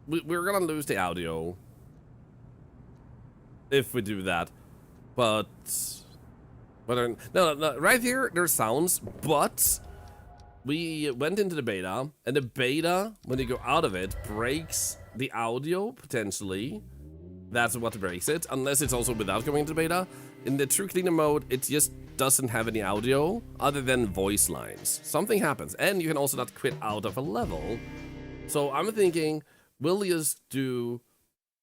We're gonna lose the audio if we do that. But No, right here, there's sounds, but we went into the beta, and the beta, when you go out of it, breaks the audio, potentially. That's what breaks it, unless it's also without going into beta. In the true cleaner mode, it just doesn't have any audio, other than voice lines. Something happens, and you can also not quit out of a level. So I'm thinking, we'll just do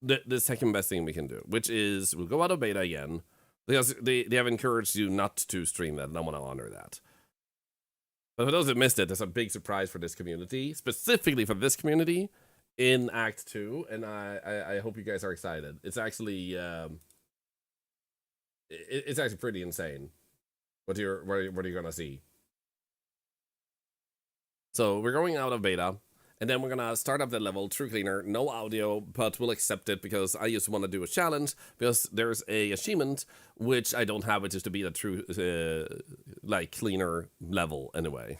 the second best thing we can do, which is we'll go out of beta again, because they have encouraged you not to stream that, and I want to honor that. But for those that missed it, there's a big surprise for this community, specifically for this community, in Act 2, and I hope you guys are excited. It's actually it's actually pretty insane what you're gonna see. So we're going out of beta, and then we're gonna start up the level, True Cleaner, no audio, but we'll accept it because I just want to do a challenge, because there's a achievement which I don't have, which is to be the true like cleaner level anyway.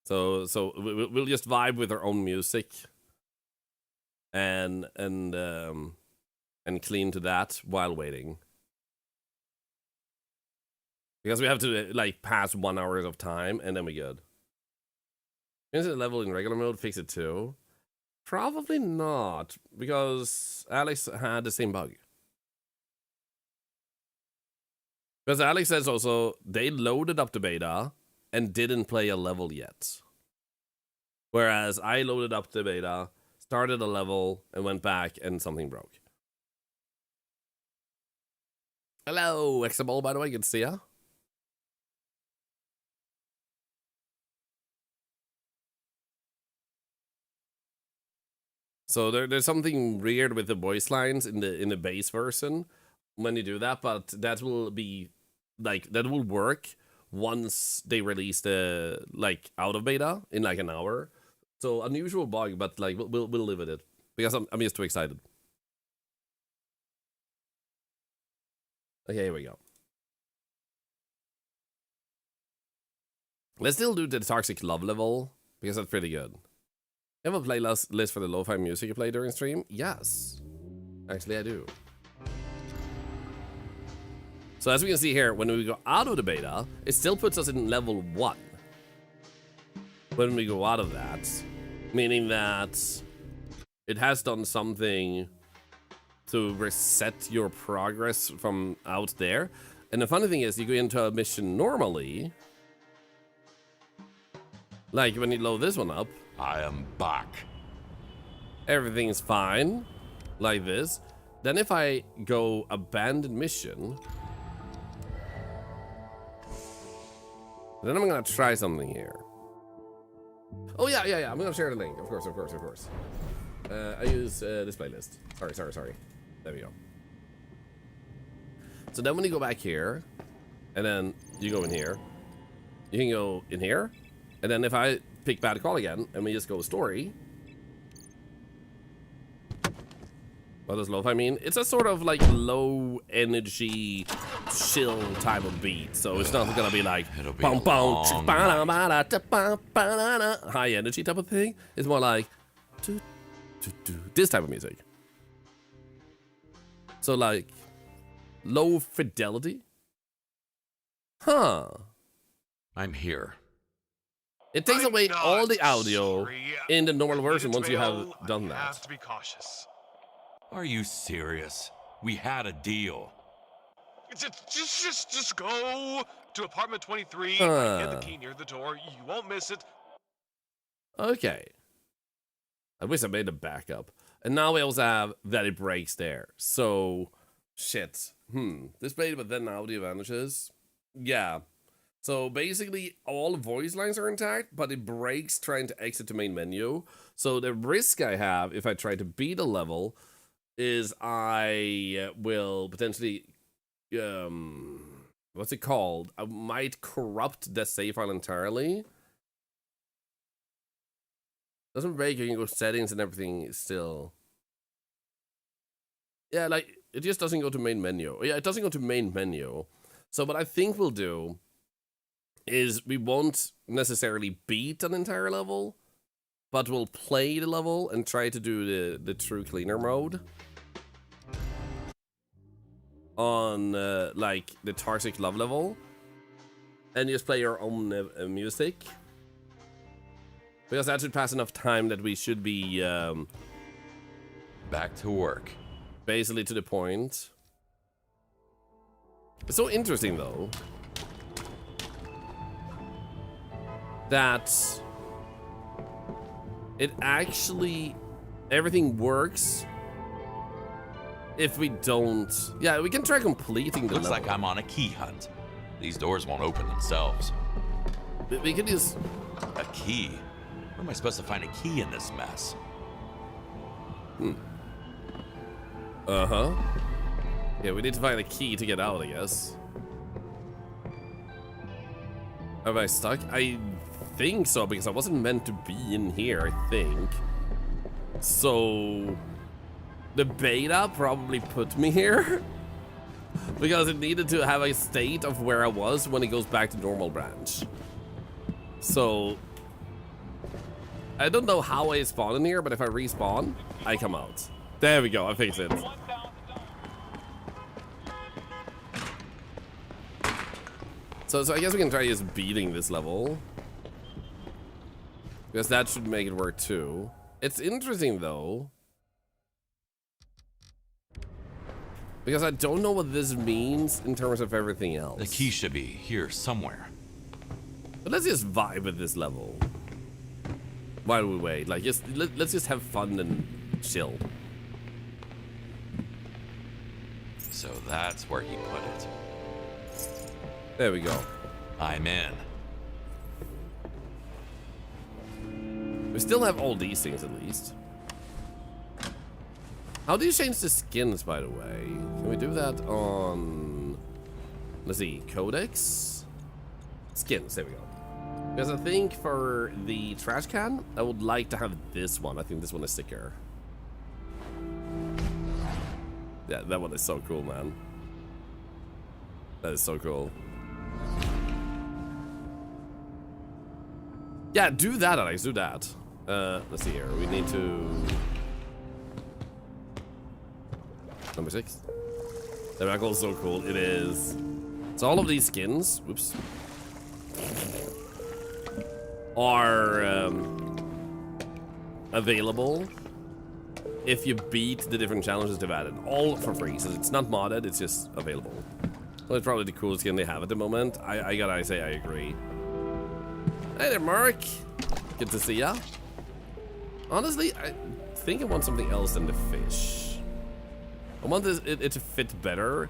So we'll just vibe with our own music and clean to that while waiting. Because we have to like pass 1 hour of time and then we're good. Is it level in regular mode? Fix it too? Probably not, because Alex had the same bug. Because Alex says also they loaded up the beta and didn't play a level yet. Whereas I loaded up the beta, started a level, and went back, and something broke. Hello, Exaball, by the way, good to see ya. So there's something weird with the voice lines in the base version when you do that, but that will be like that will work once they release the like out of beta in like an hour. So unusual bug, but like we'll live with it because I'm just too excited. Okay, here we go. Let's still do the Toxic Love level because that's pretty good. You have a playlist for the lo-fi music you play during stream? Yes. Actually, I do. So as we can see here, when we go out of the beta, it still puts us in level 1. When we go out of that, meaning that it has done something to reset your progress from out there. And the funny thing is, you go into a mission normally, like when you load this one up,
I am back.
everything's fine, like this. Then if I go abandoned mission, then I'm gonna try something here. Oh yeah, I'm gonna share the link, of course. I use this playlist. Sorry. There we go. So then when you go back here, and then you go in here, you can go in here, and then if I pick Bad Call again, and we just go story. What does lo-fi mean? It's a sort of like low energy, chill type of beat. So it's not gonna be like high energy type of thing. It's more like this type of music. So like low fidelity. Huh.
I'm here.
It takes away all the audio in the normal version once you have done that.
Have to be cautious.
Are you serious? We had a deal.
Just go to apartment 23.
Huh.
Get the key near the door. You won't miss it.
Okay. I wish I made a backup. And now we also have that it breaks there. So, shit. This played, but then audio vanishes. Yeah. So basically, all voice lines are intact, but it breaks trying to exit to main menu. So the risk I have if I try to beat a level is I will potentially, what's it called? I might corrupt the save file entirely. Doesn't break, you can go settings and everything still. Yeah, like, it just doesn't go to main menu. Yeah, it doesn't go to main menu. So what I think we'll do is we won't necessarily beat an entire level, but we'll play the level and try to do the true cleaner mode. on like the Toxic Love level and just play your own music. Because that should pass enough time that we should be
Back to work.
basically to the point. It's so interesting though that it actually everything works if we don't. Yeah, we can try completing the
Looks
level.
like I'm on a key hunt. These doors won't open themselves.
We can just
A key? Where am I supposed to find a key in this mess?
Yeah, we need to find a key to get out, I guess. Am I stuck? I think so, because I wasn't meant to be in here, I think. So the beta probably put me here because it needed to have a state of where I was when it goes back to normal branch. So I don't know how I spawn in here, but if I respawn, I come out. There we go, I fixed it. So I guess we can try just beating this level. Because that should make it work too. It's interesting though. Because I don't know what this means in terms of everything else.
The key should be here somewhere.
But let's just vibe with this level. While we wait, like let's just have fun and chill.
So that's where he put it.
There we go.
I'm in.
We still have all these things at least. How do you change the skins, by the way? Can we do that on... Let's see, Codex? Skins, there we go. Because I think for the trash can, I would like to have this one. I think this one is sicker. Yeah, that one is so cool, man. That is so cool. Yeah, do that, Alex, do that. Let's see here. We need to... Number 6. The backle is so cool. It is. So all of these skins, whoops, are available if you beat the different challenges they've added. All for free. So it's not modded, it's just available. Well, it's probably the coolest skin they have at the moment. I gotta say I agree. Hey there, Mark. Good to see ya. Honestly, I think I want something else than the fish. I want it to fit better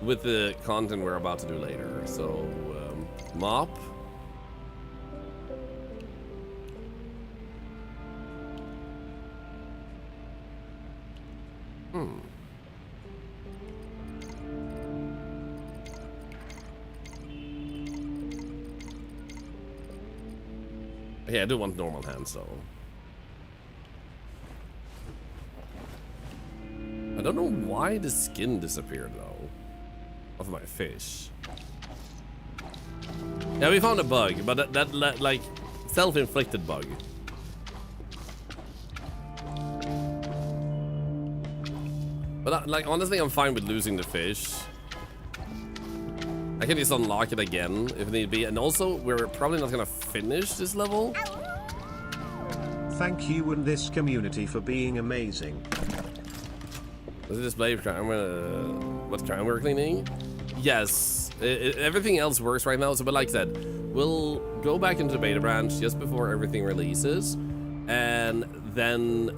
with the content we're about to do later. So, mop. Yeah, I do want normal hands though. I don't know why the skin disappeared though of my fish. Yeah, we found a bug, but that like self-inflicted bug. But like honestly, I'm fine with losing the fish. I can just unlock it again if need be, and also we're probably not gonna finish this level.
Thank you and this community for being amazing.
Does it display crime? What crime we're cleaning? Yes, everything else works right now. So, but like I said, we'll go back into the beta branch just before everything releases, and then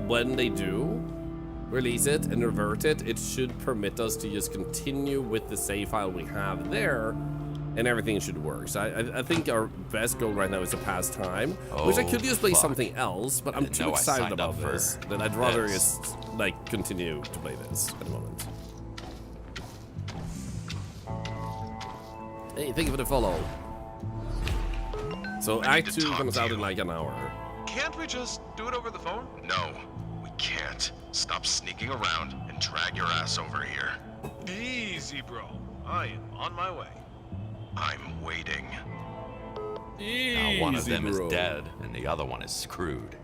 when they do release it and revert it, it should permit us to just continue with the save file we have there, and everything should work. So I think our best goal right now is to pass time, which I could just play something else, but I'm too excited about this that I'd rather just like continue to play this at the moment. Hey, thank you for the follow. So Act 2 comes out in like an hour.
Can't we just do it over the phone?
No, we can't. Stop sneaking around and drag your ass over here.
Easy, bro. I am on my way.
I'm waiting.
Now one of them is dead and the other one is screwed.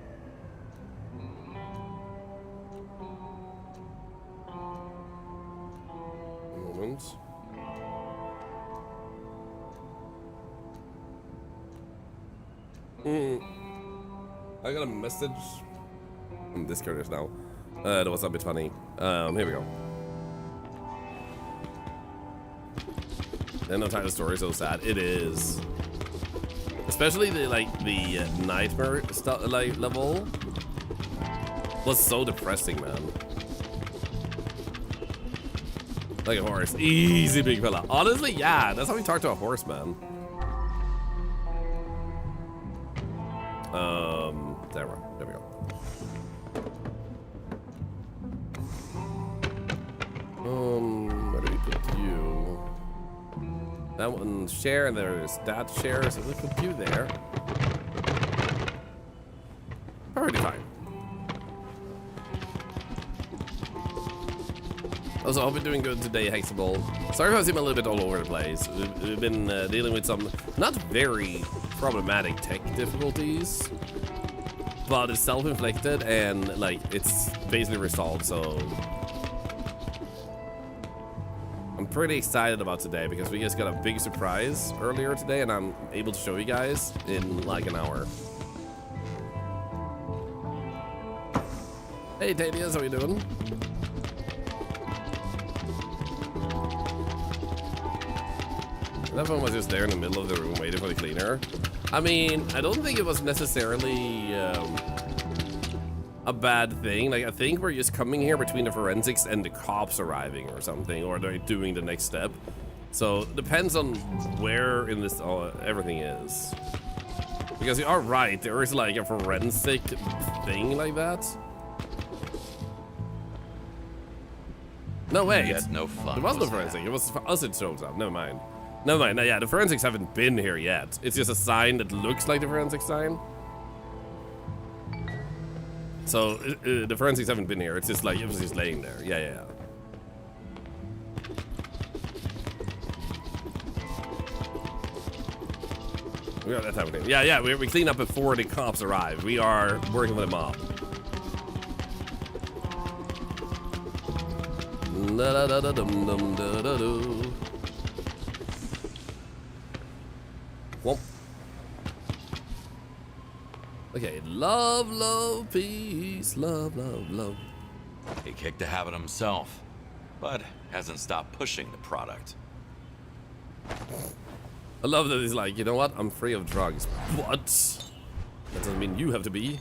moment. I got a message on Discord just now. That was a bit funny. Here we go. And no time the story so sad. It is. Especially the nightmare level was so depressing, man. Like a horse. Easy, big fella. Honestly, yeah, that's how we talk to a horse, man. There we go. Where do we put you? That one share, and there's that share, so we put you there. Already fine. Also, I hope you're doing good today, Hexable. Sorry if I seem a little bit all over the place. We've been dealing with some not very problematic tech difficulties, but it's self-inflicted and like it's basically resolved. So I'm pretty excited about today because we just got a big surprise earlier today, and I'm able to show you guys in like an hour. Hey, Tadius, how you doing? That one was just there in the middle of the room waiting for the cleaner. I mean, I don't think it was necessarily a bad thing. Like, I think we're just coming here between the forensics and the cops arriving or something, or they're doing the next step. So, it depends on where in this everything is. Because you are right, there is like a forensic thing like that. No, wait.
Yet no fun
There was no forensic. It was for us it shows up. Never mind. Never mind. No, yeah, the forensics haven't been here yet. It's just a sign that looks like the forensic sign. So the forensics haven't been here. It's just like it was just laying there. Yeah. We got that type of thing. Yeah. We clean up before the cops arrive. We are working with a mob. Da-da-da-da-dum-dum-da-da-doo. Whoop. Okay, love, peace, love.
He kicked the habit himself, but hasn't stopped pushing the product.
I love that he's like, you know what? I'm free of drugs. What? That doesn't mean you have to be.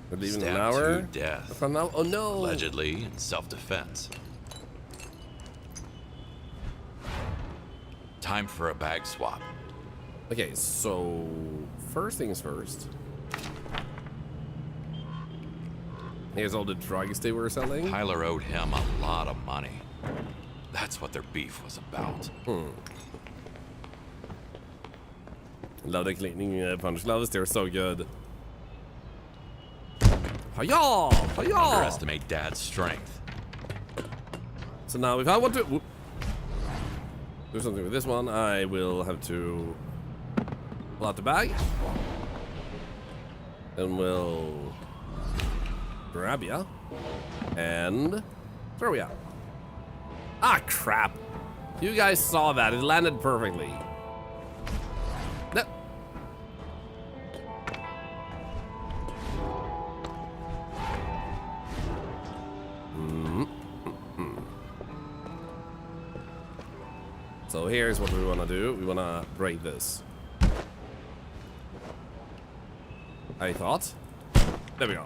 We're leaving in an hour.
To death.
From now? Oh no!
Allegedly in self-defense. Time for a bag swap.
Okay, so first things first. Here's all the drugs they were selling.
Tyler owed him a lot of money. That's what their beef was about.
Love the cleaning punch gloves. They're so good. Hiya!
Underestimate Dad's strength.
So now if I want to do something with this one, I will have to pull out the bag. And we'll grab ya and throw ya. Ah, crap. You guys saw that. It landed perfectly. No. So here's what we want to do. We want to break this. I thought. There we go.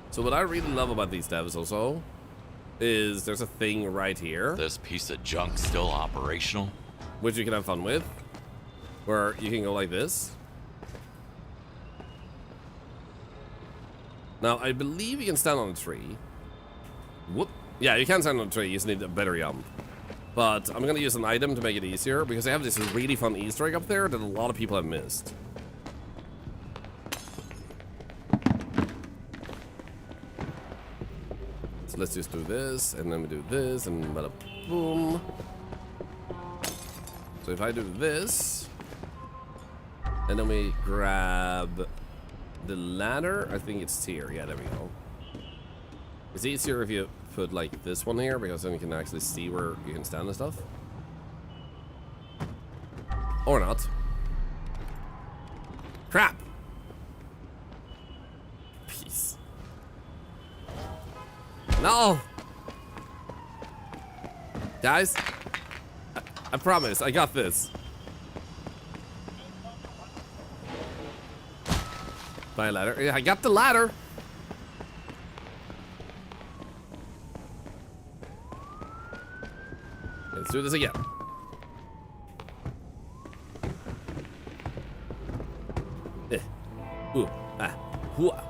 So what I really love about these devs also is there's a thing right here.
This piece of junk still operational?
Which you can have fun with. Where you can go like this. Now, I believe you can stand on a tree. Whoop. Yeah, you can stand on a tree. You just need a better jump. But I'm going to use an item to make it easier because they have this really fun Easter egg up there that a lot of people have missed. So let's just do this, and then we do this, and bada boom. So if I do this, and then we grab the ladder, I think it's here. Yeah, there we go. It's easier if you put like this one here because then you can actually see where you can stand and stuff. Or not. Crap! Peace. No! Guys, I promise, I got this. Buy a ladder. Yeah, I got the ladder. Let's do this again. Ooh. Ah. Hooah.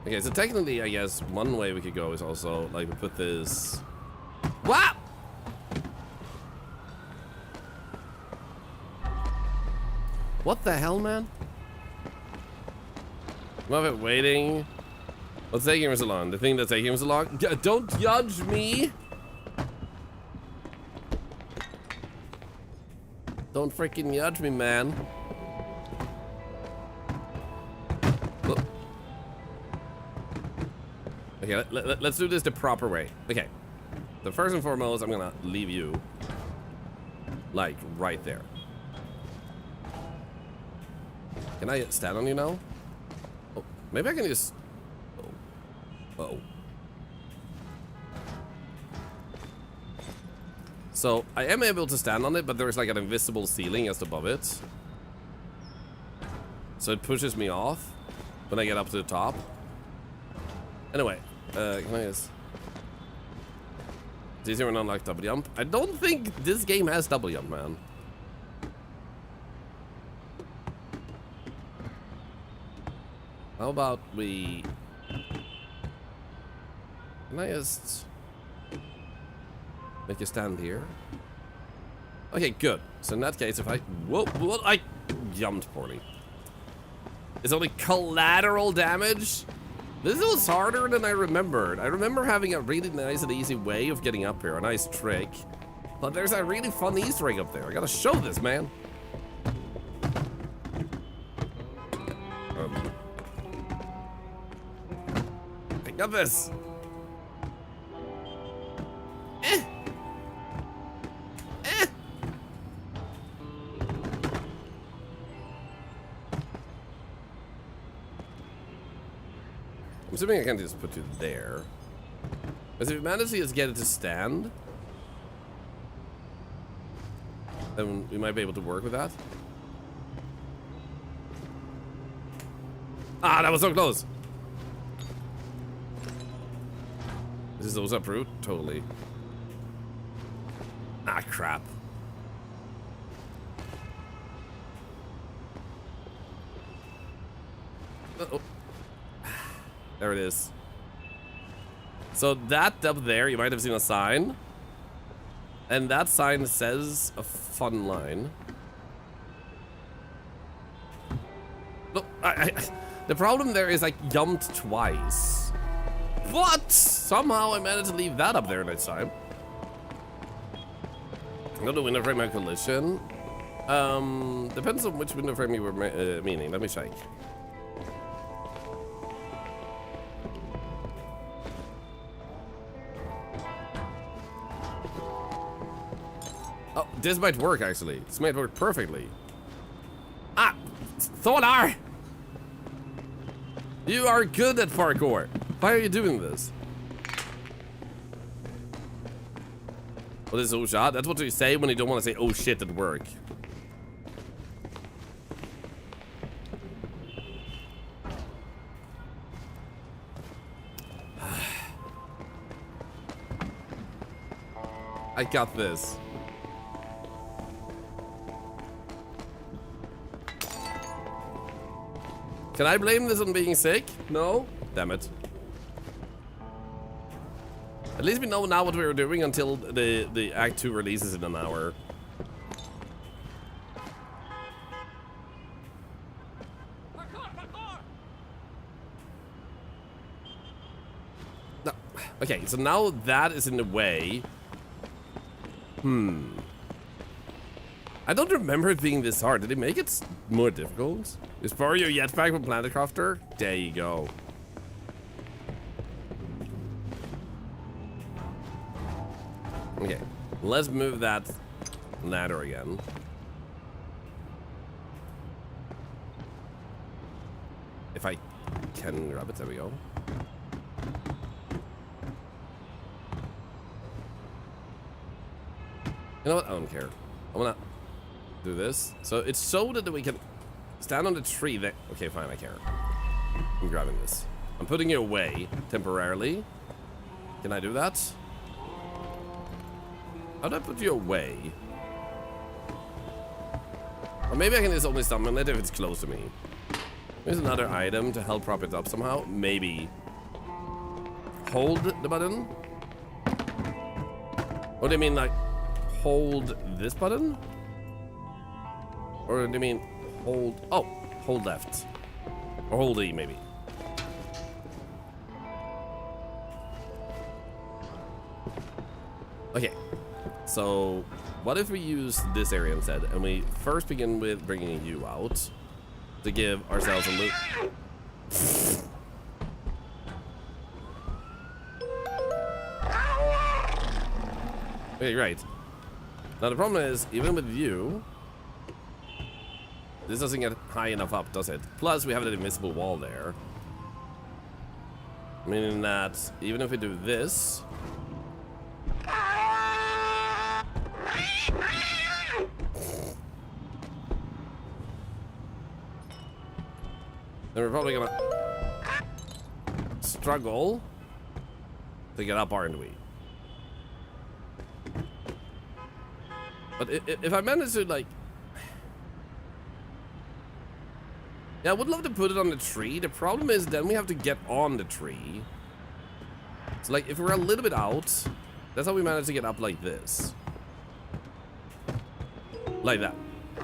Okay, so technically, I guess one way we could go is also like we put this. What? What the hell, man? Love it waiting. What's taking him so long? The thing that's taking him so long? Don't judge me. Don't freaking judge me, man. Look. Okay, let's do this the proper way. Okay. So first and foremost, I'm gonna leave you like right there. Can I stand on you now? Oh, maybe I can just. Oh. Uh-oh. So I am able to stand on it, but there's like an invisible ceiling just above it. So it pushes me off when I get up to the top. Anyway, can I just. It's easier when I unlock double jump. I don't think this game has double jump, man. How about we... Can I just... make a stand here? Okay, good. So in that case, if I... Whoa, what? I jumped poorly. It's only collateral damage? This was harder than I remembered. I remember having a really nice and easy way of getting up here. A nice trick. But there's a really fun Easter egg up there. I gotta show this, man. I got this. I'm assuming I can just put you there. Because if you manage to just get it to stand, then we might be able to work with that. Ah, that was so close. Is this those uproot? Totally. Ah, crap. Uh-oh. There it is. So that up there, you might have seen a sign. And that sign says a fun line. Look, the problem there is I jumped twice. What? Somehow I managed to leave that up there next time. Go to window frame and collision. Depends on which window frame you were meaning. Let me check. Oh, this might work actually. This might work perfectly. Ah, Thorlar! You are good at parkour. Why are you doing this? What is oh shot? That's what you say when you don't want to say oh shit at work. I got this. Can I blame this on being sick? No? Damn it. At least we know now what we were doing until the Act 2 releases in an hour. No. Okay, so now that is in the way. I don't remember it being this hard. Did they make it more difficult? Just borrow your jetpack from Planet Crafter? There you go. Okay, let's move that ladder again. If I can grab it, there we go. You know what? I don't care. I wanna do this. So it's so that we can stand on the tree that... Okay, fine, I care. I'm grabbing this. I'm putting it away temporarily. Can I do that? How do I put you away? Or maybe I can just only summon it if it's close to me. There's another item to help prop it up somehow. Maybe. Hold the button? Or do you mean like hold this button? Or do you mean hold... Oh, hold left. Or hold E maybe. Okay. So, what if we use this area instead, and we first begin with bringing you out to give ourselves a loot. Okay, right. Now the problem is, even with you, this doesn't get high enough up, does it? Plus, we have an invisible wall there. Meaning that, even if we do this... then we're probably gonna struggle to get up, aren't we? But if I manage to, like... Yeah, I would love to put it on the tree. The problem is then we have to get on the tree. So, like, if we're a little bit out, that's how we manage to get up like this. Like that.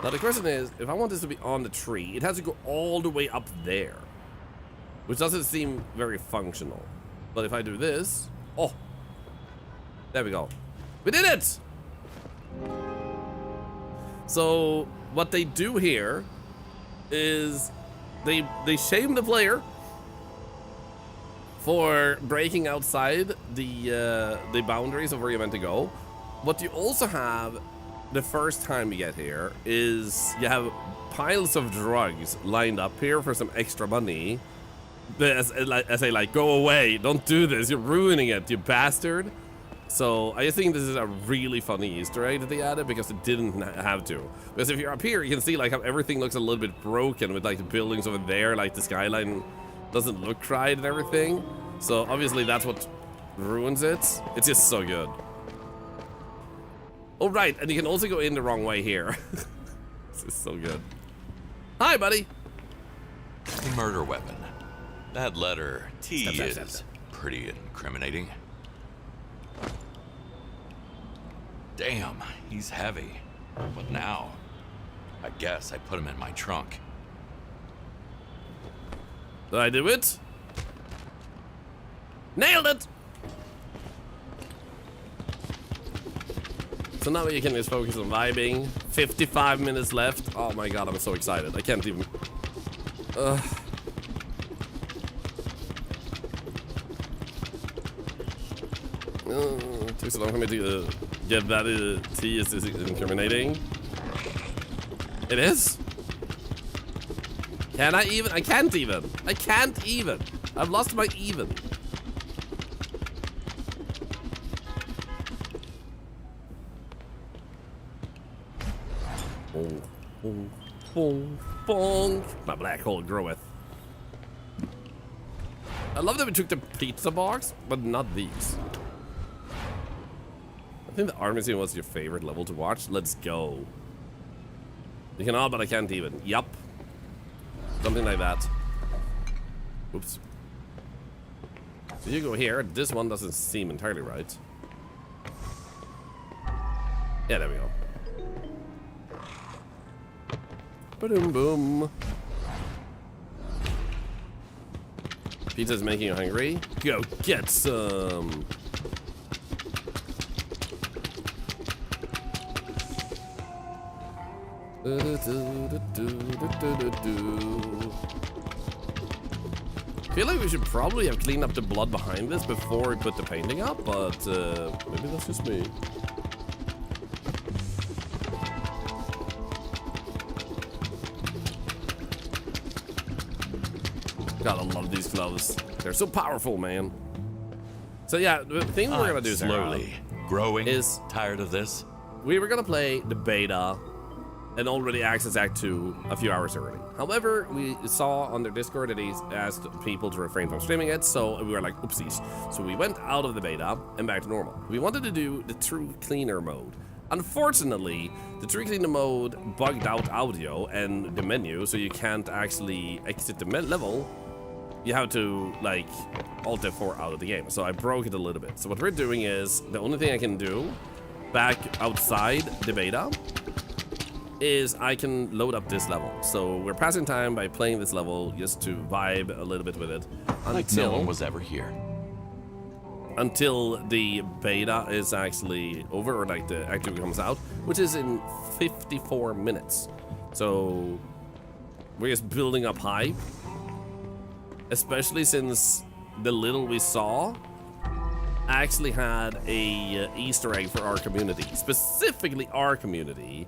Now, the question is, if I want this to be on the tree, it has to go all the way up there. Which doesn't seem very functional. But if I do this... Oh! There we go. We did it! So, what they do here is they shame the player for breaking outside the boundaries of where you're meant to go. What you also have the first time you get here is you have piles of drugs lined up here for some extra money. As I like, go away, don't do this, you're ruining it, you bastard. So I think this is a really funny Easter egg that they added because it didn't have to. Because if you're up here, you can see like how everything looks a little bit broken with like the buildings over there, like the skyline doesn't look right and everything. So obviously that's what ruins it. It's just so good. Oh right, and you can also go in the wrong way here. This is so good. Hi, buddy.
A murder weapon. That letter T is pretty incriminating. Damn, he's heavy. What now? I guess I put him in my trunk.
Did I do it? Nailed it! So now you can just focus on vibing. 55 minutes left. Oh my god, I'm so excited. I can't even... It took so long for me to get that T is incriminating. It is? Can I even? I can't even. I can't even. I've lost my even. Bong, bong, bong, bong. My black hole groweth. I love that we took the pizza box, but not these. I think the army scene was your favorite level to watch. Let's go. You can all, but I can't even. Yup. Something like that. Oops. So you go here. This one doesn't seem entirely right. Yeah, there we go. Boom, boom. Pizza's making you hungry. Go get some. I feel like we should probably have cleaned up the blood behind this before we put the painting up, but maybe that's just me. Gotta love these gloves. They're so powerful, man. So yeah, the thing we're gonna do
slowly growing.
is
Tired of this?
we were gonna play the beta and already access Act 2 a few hours early. However, we saw on their Discord that he's asked people to refrain from streaming it, so we were like, oopsies. So we went out of the beta and back to normal. We wanted to do the True Cleaner mode. Unfortunately, the True Cleaner mode bugged out audio and the menu, so you can't actually exit the level. You have to, like, Alt F4 out of the game. So I broke it a little bit. So what we're doing is, the only thing I can do back outside the beta is I can load up this level. So we're passing time by playing this level just to vibe a little bit with it
Like no one was ever here.
until the beta is actually over, or like the Act 2 comes out, which is in 54 minutes. So we're just building up hype, especially since the little we saw actually had a Easter egg for our community, specifically our community,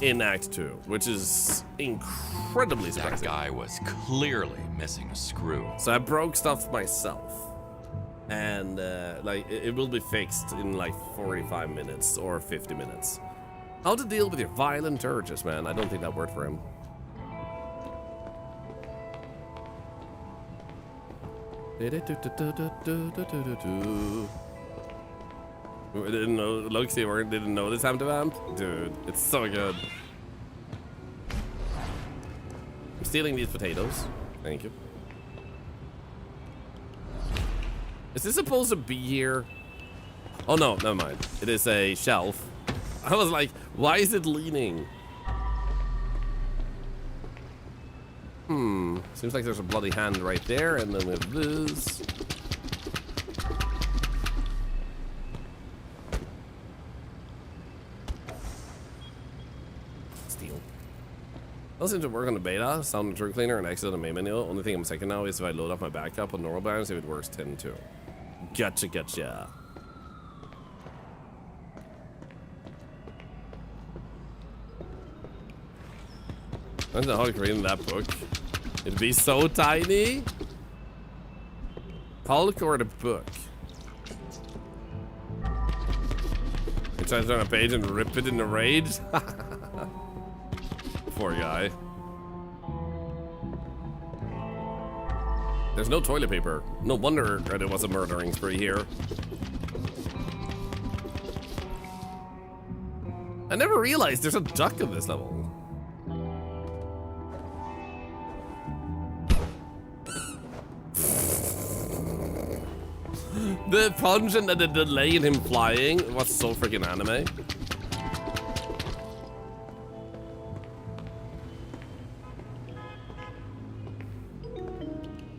in Act 2, which is incredibly
That
surprising.
guy was clearly missing a screw.
So I broke stuff myself, and like it will be fixed in like 45 minutes or 50 minutes. How to deal with your violent urges, man? I don't think that worked for him. Didn't know, Luxy or didn't know this time to vamp? Dude, it's so good. I'm stealing these potatoes. Thank you. Is this supposed to be here? Oh no, never mind. It is a shelf. I was like, why is it leaning? Seems like there's a bloody hand right there, and then we have this. Steal. I'll seem to work on the beta, sound the True Cleaner, and exit on the main menu. Only thing I'm checking now is if I load up my backup on normal balance, if it works 10-2. Gotcha, gotcha. I don't know how to read in that book. It'd be so tiny. Hulk or the book? You try to turn a page and rip it in a rage? Poor guy. There's no toilet paper. No wonder there was a murdering spree here. I never realized there's a duck in this level. The punch and the delay in him flying was so freaking anime.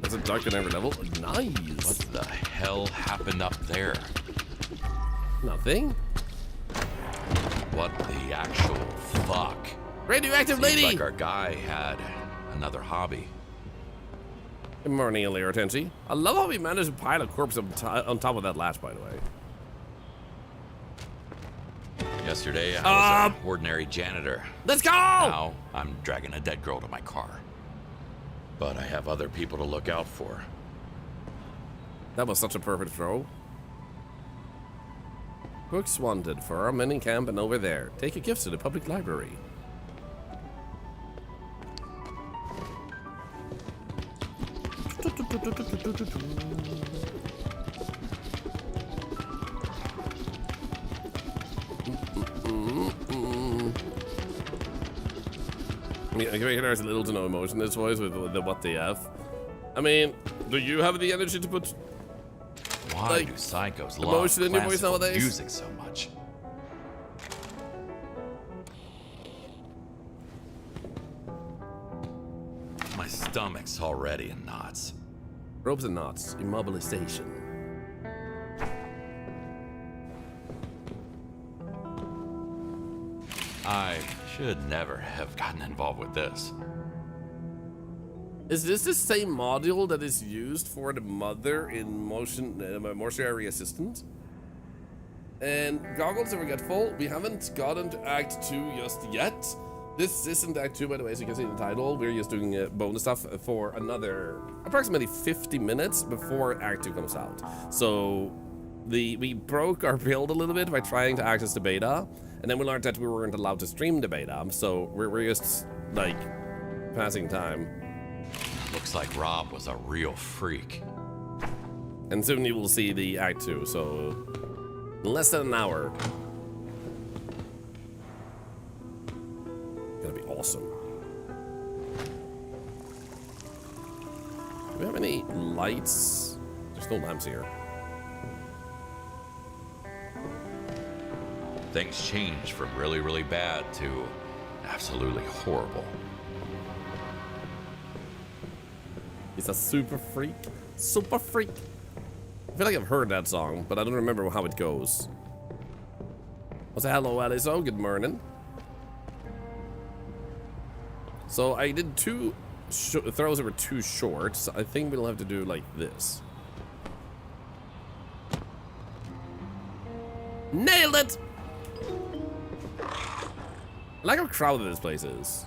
There's a duck in every level. Nice.
What the hell happened up there?
Nothing.
What the actual fuck?
Radioactive
Seems
lady.
like our guy had another hobby.
Good morning, Illyr Tenchi. I love how we managed to pile a corpse on top of that latch, by the way.
Yesterday, I was an ordinary janitor.
Let's go!
Now, I'm dragging a dead girl to my car. But I have other people to look out for.
That was such a perfect throw. Books wanted for our men in camp and over there. Take your gifts to the public library. I mean, I can hear there's little to no emotion in this voice with the what the F. I mean, do you have the energy to put
Why
like,
do psychos
emotion
love
in your voice
classical
nowadays?
music so much? My stomach's already in knots.
Ropes and knots, immobilization.
I should never have gotten involved with this.
Is this the same module that is used for the mother in Mortuary Assistant? And Goggles and Forgetful, we haven't gotten to Act 2 just yet. This isn't Act 2, by the way, as you can see in the title. We're just doing bonus stuff for another approximately 50 minutes before Act 2 comes out. So we broke our build a little bit by trying to access the beta, and then we learned that we weren't allowed to stream the beta, so we're just, like, passing time.
Looks like Rob was a real freak.
And soon you will see the Act 2, so less than an hour. Gonna be awesome. Do we have any lights? There's no lamps here.
Things changed from really, really bad to absolutely horrible.
He's a super freak. Super freak. I feel like I've heard that song, but I don't remember how it goes. I'll say hello, Aliso. Good morning. So I did two throws that were too short. So I think we'll have to do like this. Nailed it! I like how crowded this place is.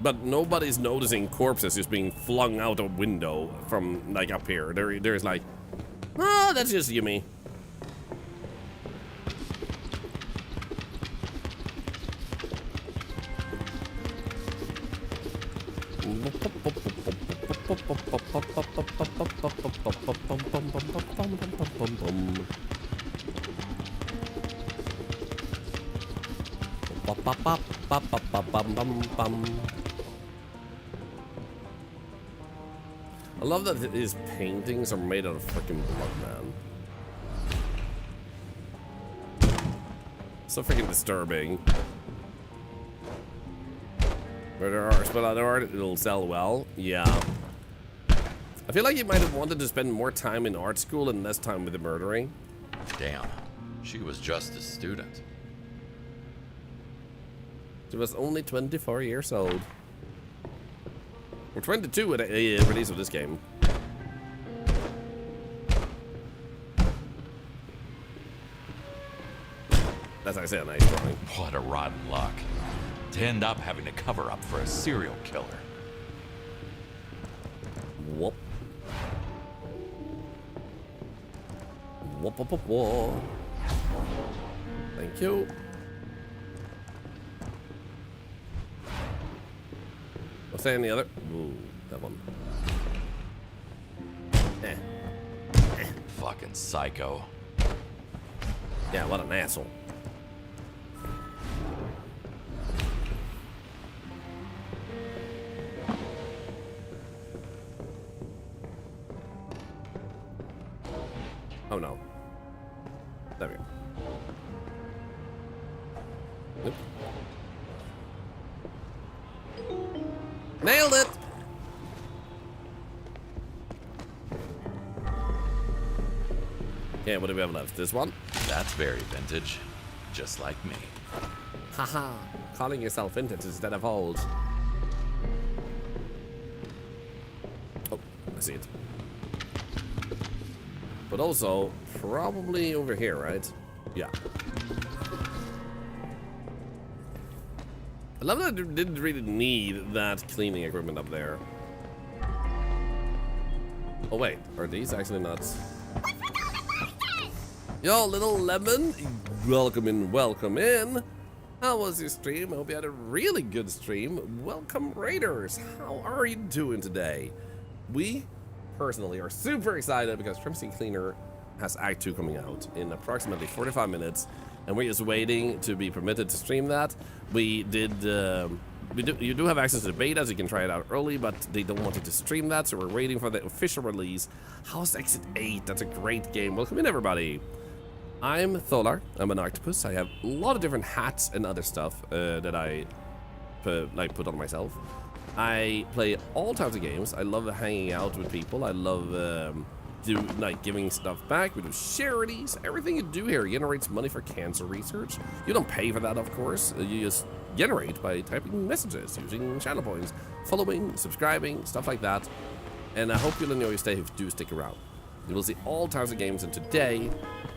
But nobody's noticing corpses just being flung out a window from, like, up here. There's like, oh, that's just Yumi. I love that his paintings are made out of freaking blood, man. So freaking disturbing. Murder art, but other art, it'll sell well. Yeah. I feel like you might have wanted to spend more time in art school and less time with the murdering.
Damn, she was just a student.
She was only 24 years old. We're 22 at the release of this game. That's how I say a nice drawing.
What a rotten luck. To end up having to cover up for a serial killer.
Whoop. Whoop, whoop, whoop, whoop. Thank you. What's that in the other? Ooh, that one. Eh.
Fucking psycho.
Yeah, what an asshole. Oh no. There we go. Nope. Nailed it! Yeah, what do we have left? This one?
That's very vintage. Just like me.
Haha. Calling yourself vintage instead of old. Oh, I see it. But also, probably over here, right? Yeah. I love that I didn't really need that cleaning equipment up there. Oh wait, are these actually not? Yo, little lemon, welcome in, welcome in. How was your stream? I hope you had a really good stream. Welcome, Raiders. How are you doing today? We personally are super excited because Crimson Cleaner has Act 2 coming out in approximately 45 minutes, and we're just waiting to be permitted to stream that. We did, you do have access to the beta, so you can try it out early, but they don't want you to stream that, so we're waiting for the official release. How's Exit 8? That's a great game. Welcome in, everybody. I'm Thorlar. I'm an octopus. I have a lot of different hats and other stuff that I put on myself. I play all types of games. I love hanging out with people. I love do like giving stuff back. We do charities. Everything you do here generates money for cancer research. You don't pay for that, of course. You just generate by typing messages, using channel points, following, subscribing, stuff like that. And I hope you'll enjoy your stay if you do stick around. You will see all types of games, and today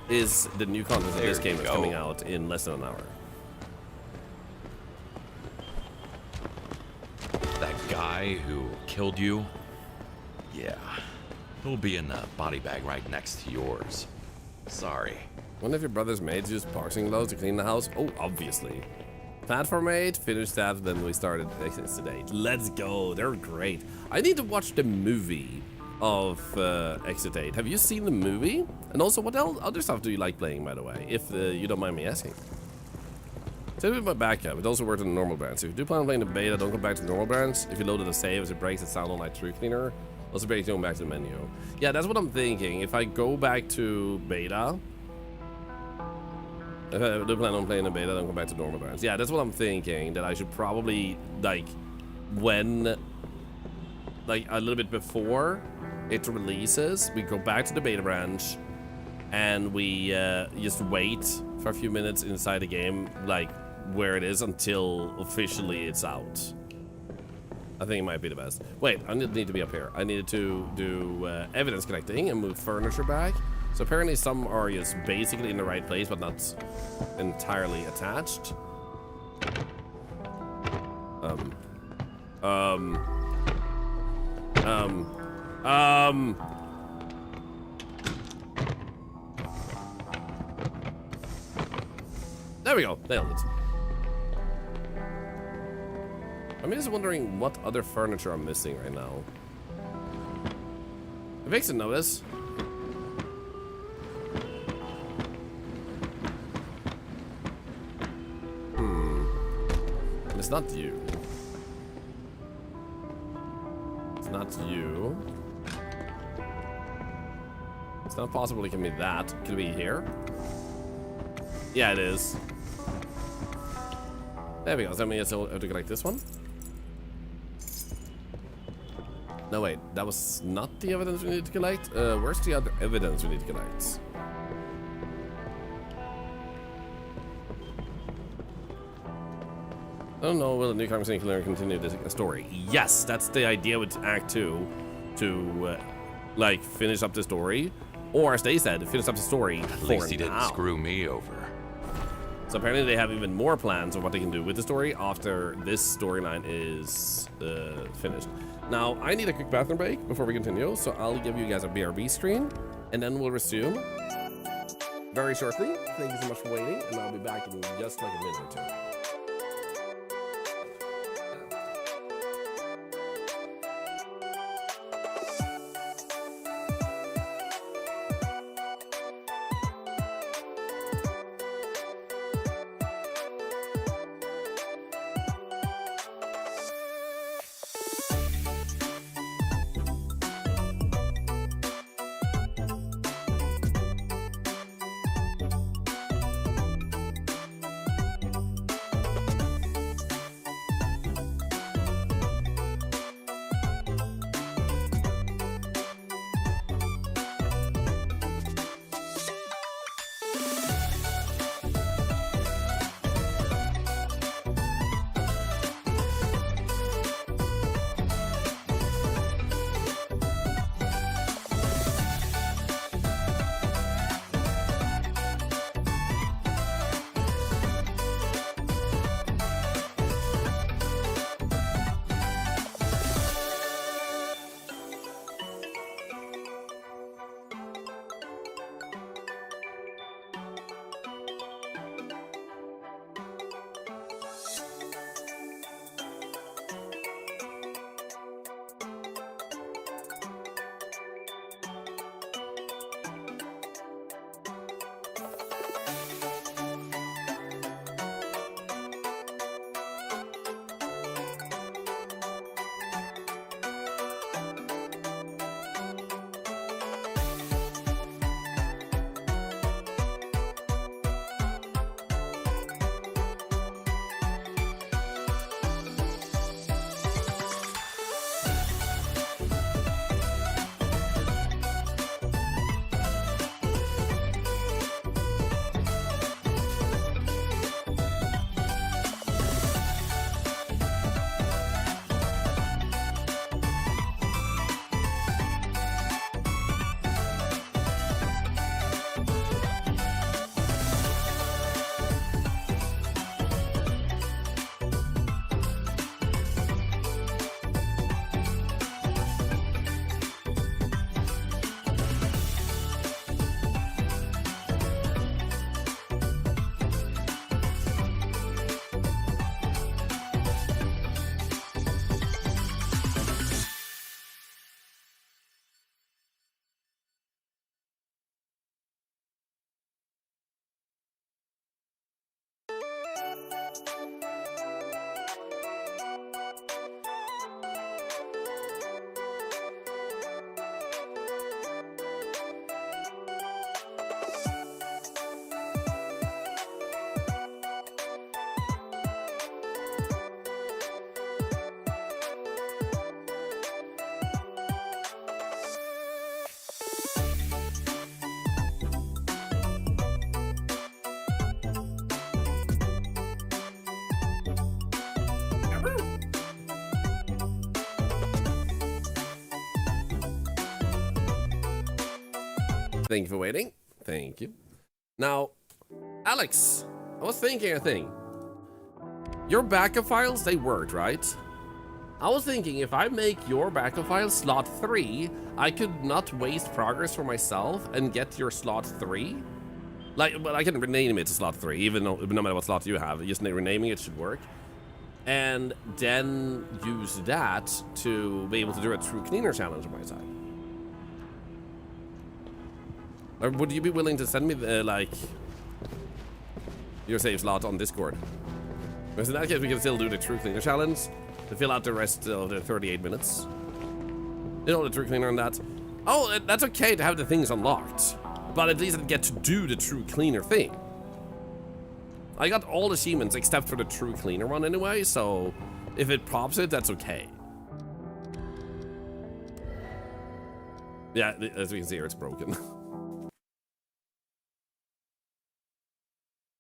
is the new content of this game is coming out in less than an hour.
That guy who killed you? Yeah. He'll be in the body bag right next to yours. Sorry.
One of your brother's maids used boxing gloves to clean the house? Oh, obviously. Platform 8, finished that, then we started Exit 8. Let's go, they're great. I need to watch the movie of Exit 8. Have you seen the movie? And also, what other stuff do you like playing, by the way, if you don't mind me asking? Same with my backup, it also works on the normal branch. So if you do plan on playing the beta, don't go back to the normal branch. If you loaded a save, as it breaks, it sounds like True Cleaner. Also breaks going back to the menu. Yeah, that's what I'm thinking. If I go back to beta, if I do plan on playing the beta, don't go back to normal branch. Yeah, that's what I'm thinking. That I should probably, like, when, like, a little bit before it releases, we go back to the beta branch and we just wait for a few minutes inside the game, like, where it is until officially it's out. I think it might be the best. Wait, I need to be up here. I needed to do evidence collecting and move furniture back. So apparently some are just basically in the right place, but not entirely attached. There we go, nailed it. I'm just wondering what other furniture I'm missing right now. It makes a notice. It's not you. It's not you. It's not possible it can be that. Could it be here? Yeah, it is. There we go. So let me just have to collect this one. No, wait. That was not the evidence we need to collect. Where's the other evidence we need to collect? I don't know, will the new conversation learn continue this story? Yes, that's the idea with Act 2, to, like, finish up the story. Or, as they said, finish up the story
At least he didn't screw me over.
So apparently they have even more plans of what they can do with the story after this storyline is finished. Now, I need a quick bathroom break before we continue, so I'll give you guys a BRB screen, and then we'll resume very shortly. Thank you so much for waiting, and I'll be back in just like a minute or two. Thank you for waiting. Thank you. Now, Alex, I was thinking a thing. Your backup files, they worked, right? I was thinking if I make your backup file slot 3, I could not waste progress for myself and get your slot 3. Like, well, I can rename it to slot 3, even though no matter what slot you have, just renaming it should work. And then use that to be able to do a true cleaner challenge on my side. Or would you be willing to send me the, like, your save slot on Discord? Because in that case, we can still do the true cleaner challenge to fill out the rest of the 38 minutes. You know, the true cleaner on that. Oh, that's okay to have the things unlocked, but at least I get to do the true cleaner thing. I got all achievements except for the true cleaner one anyway, so if it pops it, that's okay. Yeah, as we can see here, it's broken.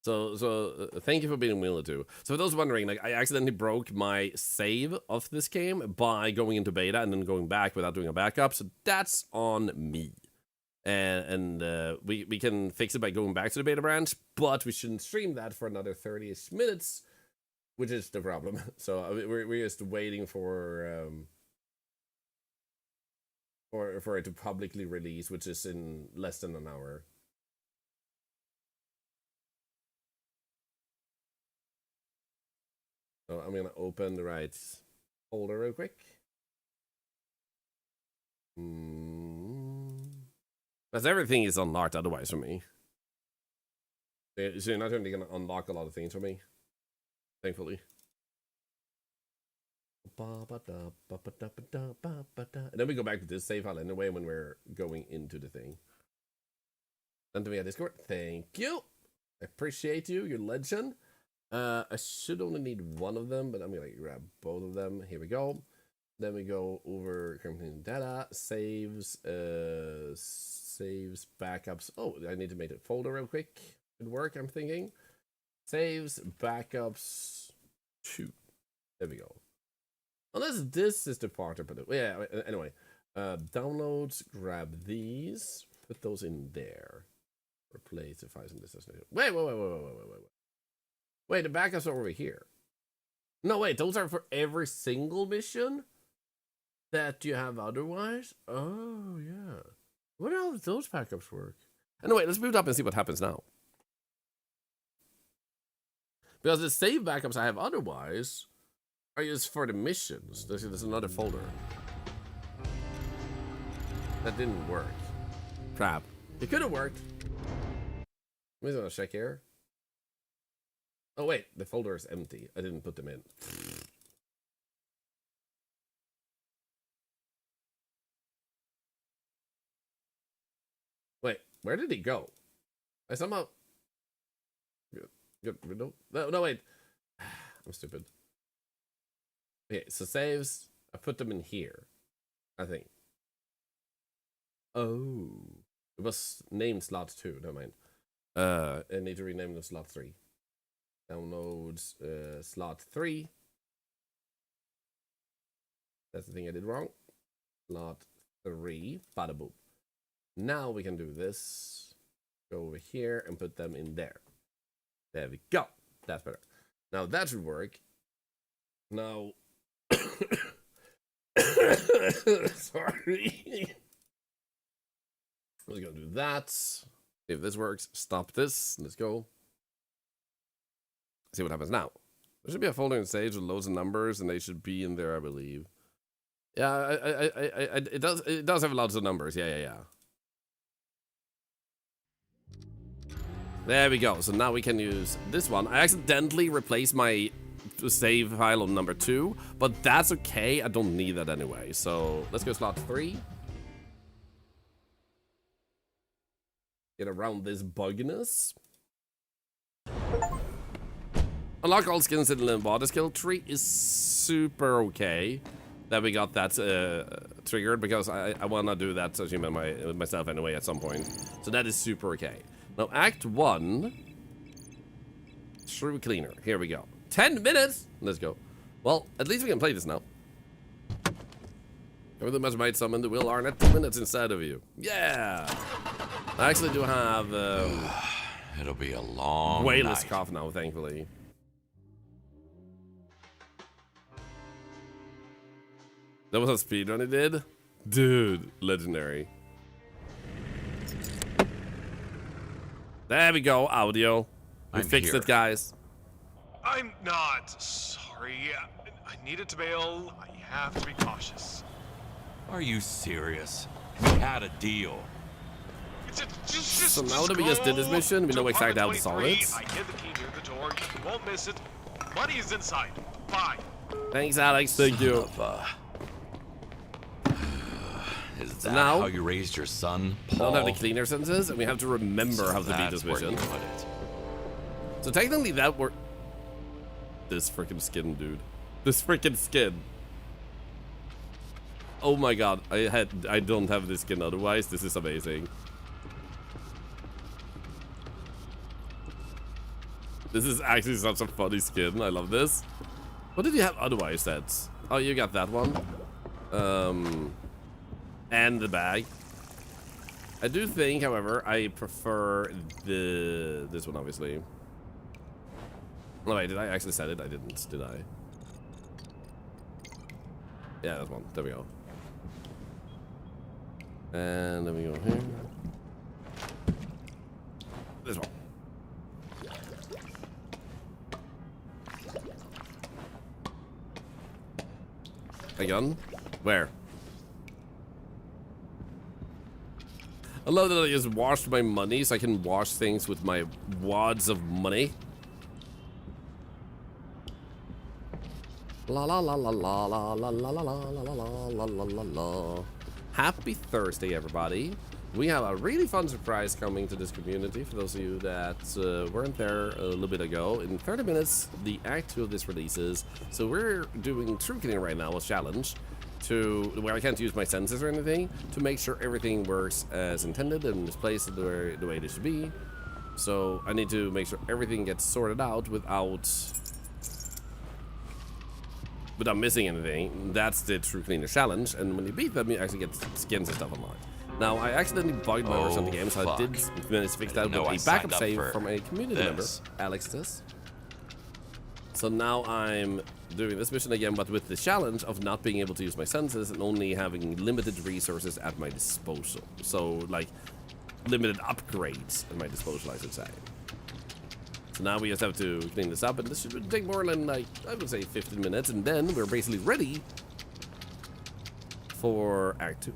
So thank you for being willing to. So for those wondering, like, I accidentally broke my save of this game by going into beta and then going back without doing a backup. So that's on me. And we can fix it by going back to the beta branch, but we shouldn't stream that for another 30-ish minutes, which is the problem. So we're just waiting for it to publicly release, which is in less than an hour. So I'm gonna open the right folder real quick. Because everything is unlocked otherwise for me. So you're not really gonna unlock a lot of things for me, thankfully. And then we go back to this save file anyway when we're going into the thing. Send to me at Discord. Thank you. I appreciate you. You're legend. I should only need one of them, but I'm gonna grab both of them. Here we go. Then we go over current data, saves, backups. Oh, I need to make a folder real quick. Should work, I'm thinking. Saves, backups, 2. There we go. Unless this is the part of it. Yeah, anyway. Downloads, grab these, put those in there. Replace the files in this destination. Wait. Wait, the backups are over here. No, wait, those are for every single mission that you have otherwise? Oh, yeah. What else does those backups work? Anyway, let's boot up and see what happens now. Because the save backups I have otherwise are used for the missions. There's another folder. That didn't work. Crap. It could have worked. I'm just gonna check here. Oh wait, the folder is empty. I didn't put them in. Wait, where did he go? I somehow... No, wait. I'm stupid. Okay, so saves. I put them in here, I think. Oh. It was named slot 2, never mind. I need to rename them slot 3. Downloads slot 3. That's the thing I did wrong. Slot 3. Bada boop. Now we can do this. Go over here and put them in there. There we go. That's better. Now that should work. Now. Sorry. We're gonna do that. If this works, stop this. Let's go. See what happens now. There should be a folder in Sage with loads of numbers, and they should be in there, I believe. Yeah, it does have lots of numbers. Yeah. There we go. So now we can use this one. I accidentally replaced my save file on number 2, but that's okay. I don't need that anyway. So let's go slot 3. Get around this bugginess. Unlock all skins in the water skill tree is super okay that we got that triggered, because I want to do that achievement myself anyway at some point. So that is super okay. Now Act 1, True Cleaner. Here we go. 10 minutes. Let's go. Well, at least we can play this now. Everything much might summon the will Arnett 2 minutes inside of you. Yeah! I actually do have
It'll be a long
way less
night.
cough now, thankfully. That was a speedrun it did? Dude, legendary. There we go, audio. We
I'm
fixed
here.
it, guys.
I'm not sorry. I needed to bail. I have to be cautious.
Are you serious? We had a deal.
So now that we just did this mission, we know exactly how to solve it.
I hid the key near the door. You won't miss it. Money is inside. Bye.
Thanks, Alex. Thank you.
Is that
now-
how you raised your son,
I
Paul?
don't have the cleaner sentences, and we have to remember how to beat
That's
this
where you
mission.
put it.
So technically that were this freaking skin, dude. This freaking skin. Oh my god, I don't have this skin otherwise. This is amazing. This is actually such a funny skin. I love this. What did you have otherwise, that's? Oh, you got that one. And the bag. I do think, however, I prefer this one, obviously. Oh wait, did I actually set it? I didn't, did I? Yeah, that one. There we go. And then we go here. This one. A gun? Where? I love that I just washed my money so I can wash things with my wads of money. La la la la la la la la la la la la la la la. Happy Thursday, everybody. We have a really fun surprise coming to this community for those of you that weren't there a little bit ago. In 30 minutes, the Act 2 of this releases. So we're doing Troubleshooting right now, a challenge to where I can't use my senses or anything to make sure everything works as intended and is placed the way it should be. So I need to make sure everything gets sorted out without missing anything. That's the True Cleaner challenge, and when you beat them, you actually get skins and stuff unlocked. Now, I accidentally bugged my version of the game, so I did manage to fix that with a backup save from a community member, Alex does. So now I'm doing this mission again, but with the challenge of not being able to use my senses and only having limited resources at my disposal. So, like, limited upgrades at my disposal, I should say. So now we just have to clean this up, and this should take more than, like, I would say 15 minutes, and then we're basically ready for Act 2.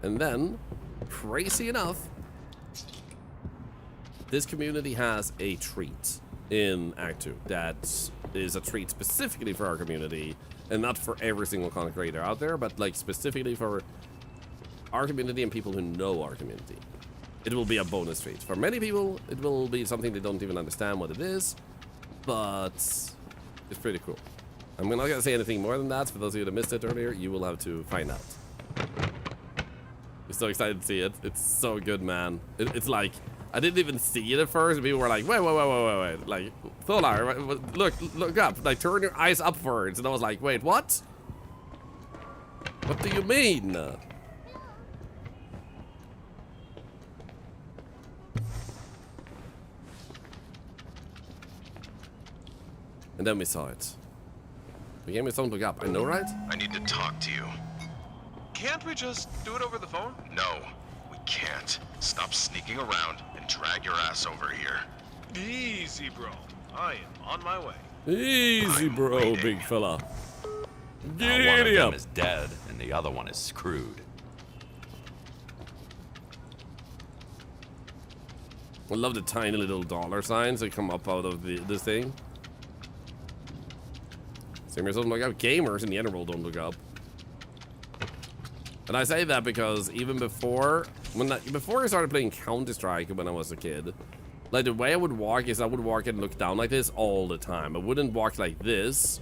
And then, crazy enough, this community has a treat in Act 2 that is a treat specifically for our community, and not for every single content creator out there, but like specifically for our community and people who know our community. It will be a bonus treat. For many people, it will be something they don't even understand what it is, but it's pretty cool. I'm not gonna say anything more than that. For those of you that missed it earlier, you will have to find out. I'm so excited to see it. It's so good, man. It's like, I didn't even see it at first. People were like, wait. Like, Thorlar, look up. Like, turn your eyes upwards. And I was like, wait, what? What do you mean? And then we saw it. The game is something to look up. I know, right?
I need to talk to you.
Can't we just do it over the phone?
No, we can't. Stop sneaking around and drag your ass over here.
Easy, bro. I am on my way.
Easy, bro,
waiting.
big fella.
Now one of
Giddy
them
up.
is dead, and the other one is screwed.
I love the tiny little dollar signs that come up out of this thing. Same yourself look up. Gamers in the end world don't look up. And I say that because even before I started playing Counter-Strike when I was a kid, like the way I would walk is I would walk and look down like this all the time. I wouldn't walk like this.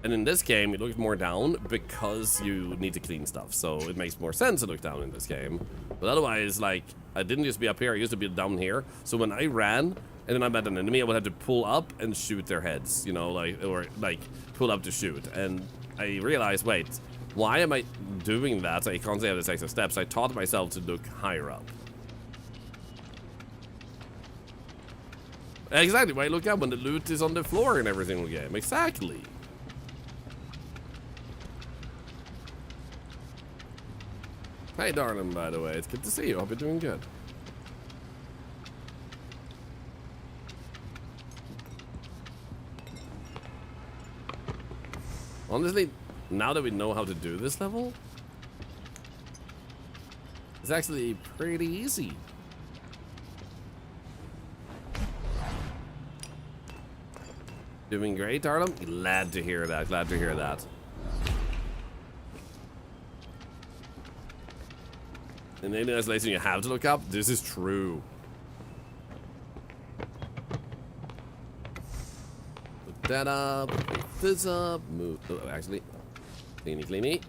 And in this game, it looks more down because you need to clean stuff. So it makes more sense to look down in this game. But otherwise, like, I didn't used to be up here. I used to be down here. So when I ran, and then I met an enemy, I would have to pull up and shoot their heads, you know, like, or like pull up to shoot. And I realized, wait, why am I doing that? I constantly have this extra steps. I taught myself to look higher up. Exactly, why look up when the loot is on the floor in every single game. Exactly. Hey, darling, by the way, it's good to see you. Hope you're doing good. Honestly, now that we know how to do this level, it's actually pretty easy. Doing great, Artem. Glad to hear that. Glad to hear that. In any isolation, you have to look up. This is true. Put that up. Put this up. Move. Oh, actually, cleany, cleany.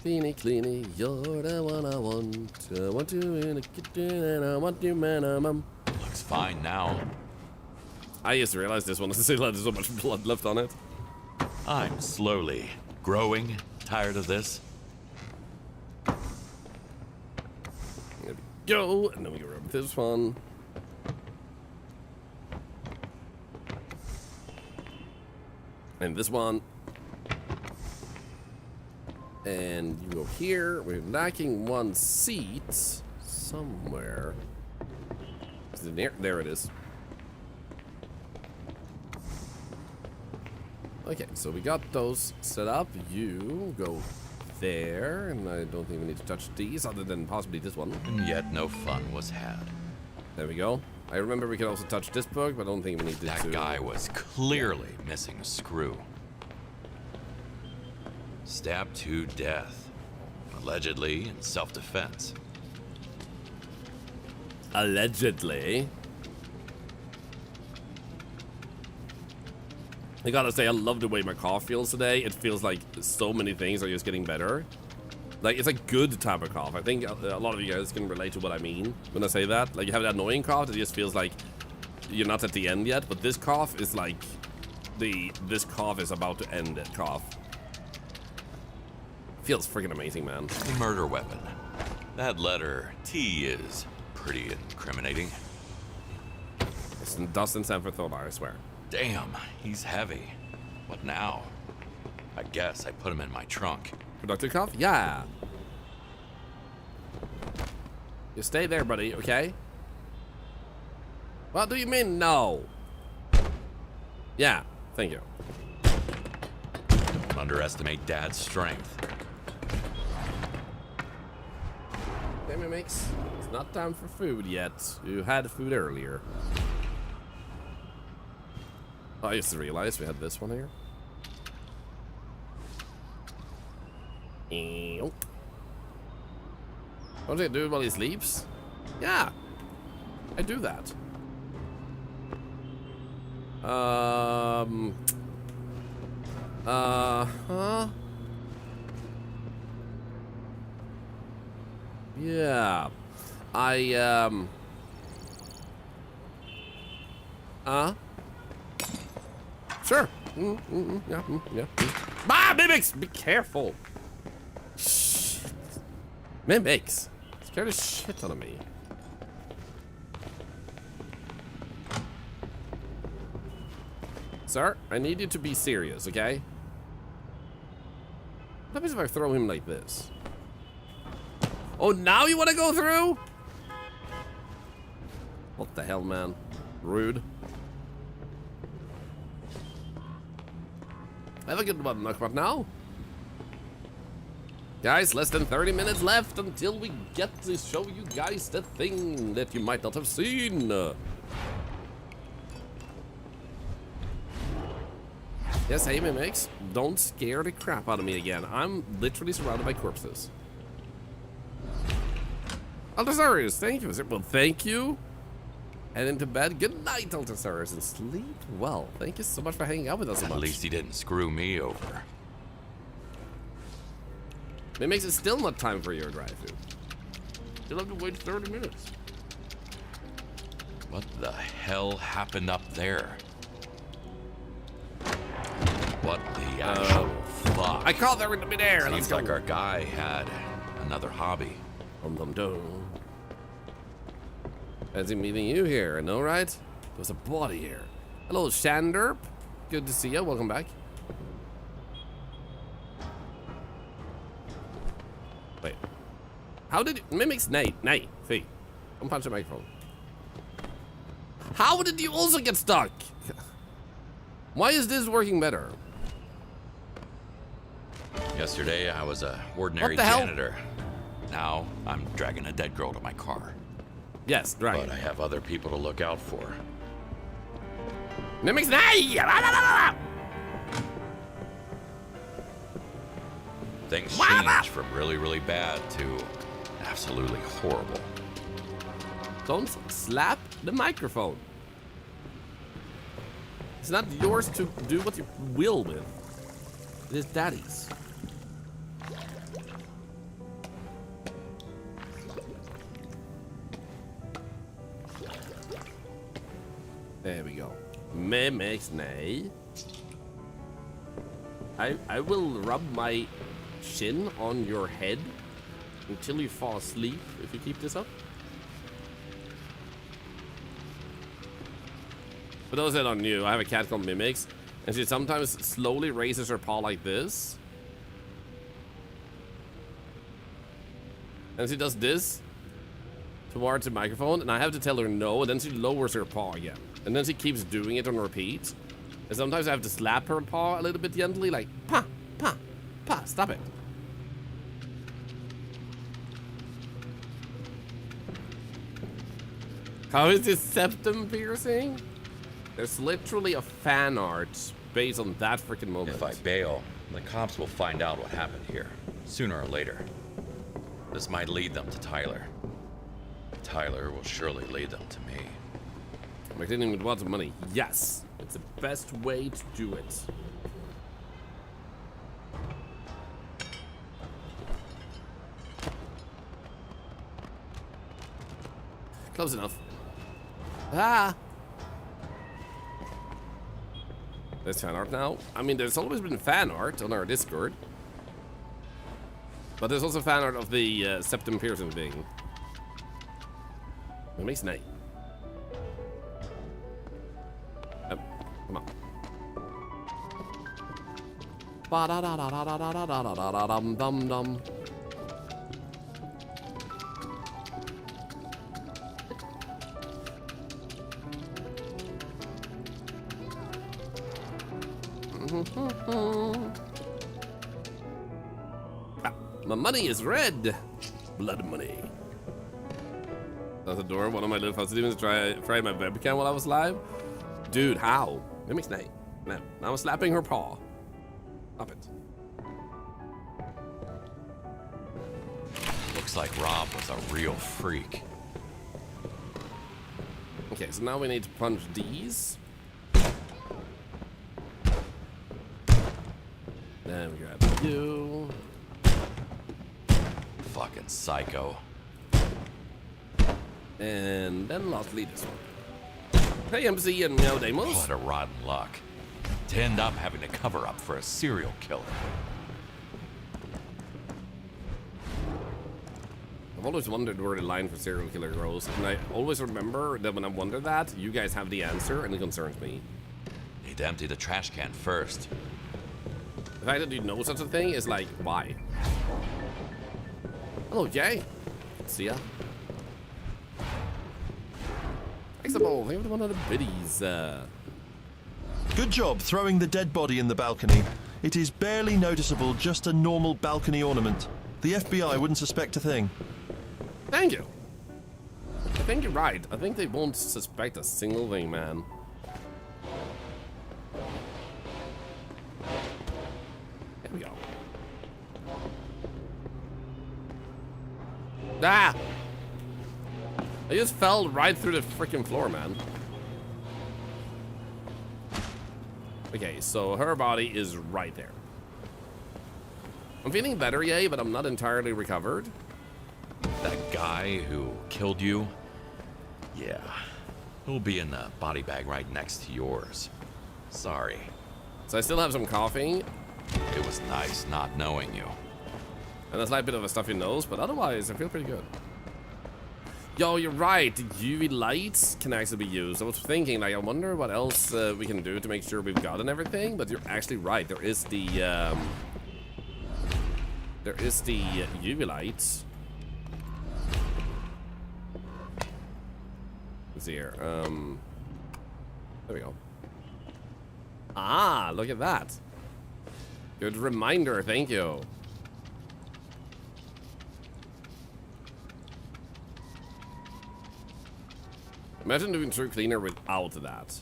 Cleany, cleany. You're the one I want. I want you in the kitchen, and I want you, man.
Looks fine now.
I used to realize this one still had so much blood left on it.
I'm slowly growing tired of this.
There we go, and then we go grab this one. And this one. And you go here. We're lacking one seat somewhere. Is it near? There it is. Okay, so we got those set up. You go there, and I don't think we need to touch these other than possibly this one.
And yet no fun was had.
There we go. I remember we could also touch this book, but I don't think we need to.
That guy was clearly missing a screw. Stabbed to death, allegedly in self-defense.
Allegedly. I gotta say, I love the way my cough feels today. It feels like so many things are just getting better. Like, it's a good type of cough. I think a lot of you guys can relate to what I mean when I say that. Like, you have that annoying cough that just feels like you're not at the end yet, but this cough is like this cough is about to end it cough. Feels freaking amazing, man.
The murder weapon. That letter T is pretty incriminating.
It's Dustin sent for Thorlar, I swear.
Damn, he's heavy. What now? I guess I put him in my trunk.
Productive cough? Yeah. You stay there, buddy, okay? What do you mean, no? Yeah, thank you.
Don't underestimate Dad's strength.
Damn it, Mix. It's not time for food yet. You had food earlier. Oh, I used to realize we had this one here. Don't you do it while he sleeps? Yeah, I do that. Yeah, sure. Yeah. Ah, Mimics! Be careful. Shit. Mimics. Scared the shit out of me. Sir, I need you to be serious, okay? What happens if I throw him like this? Oh, now you want to go through? What the hell, man? Rude. Have a good one, Knockbot, now. Guys, less than 30 minutes left until we get to show you guys the thing that you might not have seen. Yes, hey, Mimics, don't scare the crap out of me again. I'm literally surrounded by corpses. Altasaurus, thank you. Well, thank you. Head into bed. Good night, Altasaurus, and sleep well. Thank you so much for hanging out with us so much.
At least he didn't screw me over.
It makes it still not time for your drive-thru. You'll have to wait 30 minutes.
What the hell happened up there? What the actual fuck?
I caught her in the midair.
Seems like our guy had another hobby.
Dum. Fancy meeting you here, I know, right? There's a body here. Hello, Shanderp. Good to see you. Welcome back. Wait. How did Mimics Nate, Fee. Don't punch the microphone. How did you also get stuck? Why is this working better?
Yesterday, I was a ordinary
What the hell?
janitor. Now, I'm dragging a dead girl to my car.
Yes, right.
But I have other people to look out for.
Mimics Nate!
Things change from really, really bad to absolutely horrible.
Don't slap the microphone. It's not yours to do what you will with. It is Daddy's. There we go. Mimics Nay. I will rub my chin on your head until you fall asleep if you keep this up. For those that don't know, I have a cat called Mimics, and she sometimes slowly raises her paw like this. And she does this towards the microphone, and I have to tell her no, and then she lowers her paw again. And then she keeps doing it on repeat. And sometimes I have to slap her paw a little bit gently, like, pa, pa, pa, stop it. How is this septum piercing? There's literally a fan art based on that freaking moment.
If I bail, the cops will find out what happened here, sooner or later. This might lead them to Tyler. Tyler will surely lead them to me.
I'm cleaning with lots of money. Yes, it's the best way to do it. Close enough. Ah! There's fan art now. I mean, there's always been fan art on our Discord. But there's also fan art of the septum piercing thing. It makes night. Come on. Ba da da da da da da da da da da dum dum dum. My money is red. Blood money. That's the door. One of my little fast demons fried my webcam while I was live. Dude, how? It makes night. No, I'm slapping her paw. Stop it.
Looks like Rob was a real freak.
Okay, so now we need to punch these. Then we grab you.
Fucking psycho.
And then lastly this one. Hey MC and Meow Demos.
What a rotten luck. To end up having to cover up for a serial killer.
I've always wondered where the line for serial killer goes, and I always remember that when I wonder that, you guys have the answer, and it concerns me.
Need to empty the trash can first.
The fact that you know such a thing is like, why? Hello, Jay. See ya. Thanks, Thank you for one of the biddies.
Good job throwing the dead body in the balcony. It is barely noticeable, just a normal balcony ornament. The FBI wouldn't suspect a thing.
Thank you. I think you're right. I think they won't suspect a single thing, man. There we go. Ah! I just fell right through the freaking floor, man. Okay, so her body is right there. I'm feeling better, yay, but I'm not entirely recovered.
That guy who killed you? Yeah. He'll be in the body bag right next to yours. Sorry.
So I still have some coffee.
It was nice not knowing you.
And a slight bit of a stuffy nose, but otherwise I feel pretty good. Yo, you're right. The UV lights can actually be used. I was thinking, like, I wonder what else we can do to make sure we've gotten everything. But you're actually right. There is the UV lights. Let's see here. There we go. Ah, look at that. Good reminder. Thank you. Imagine doing True Cleaner without that.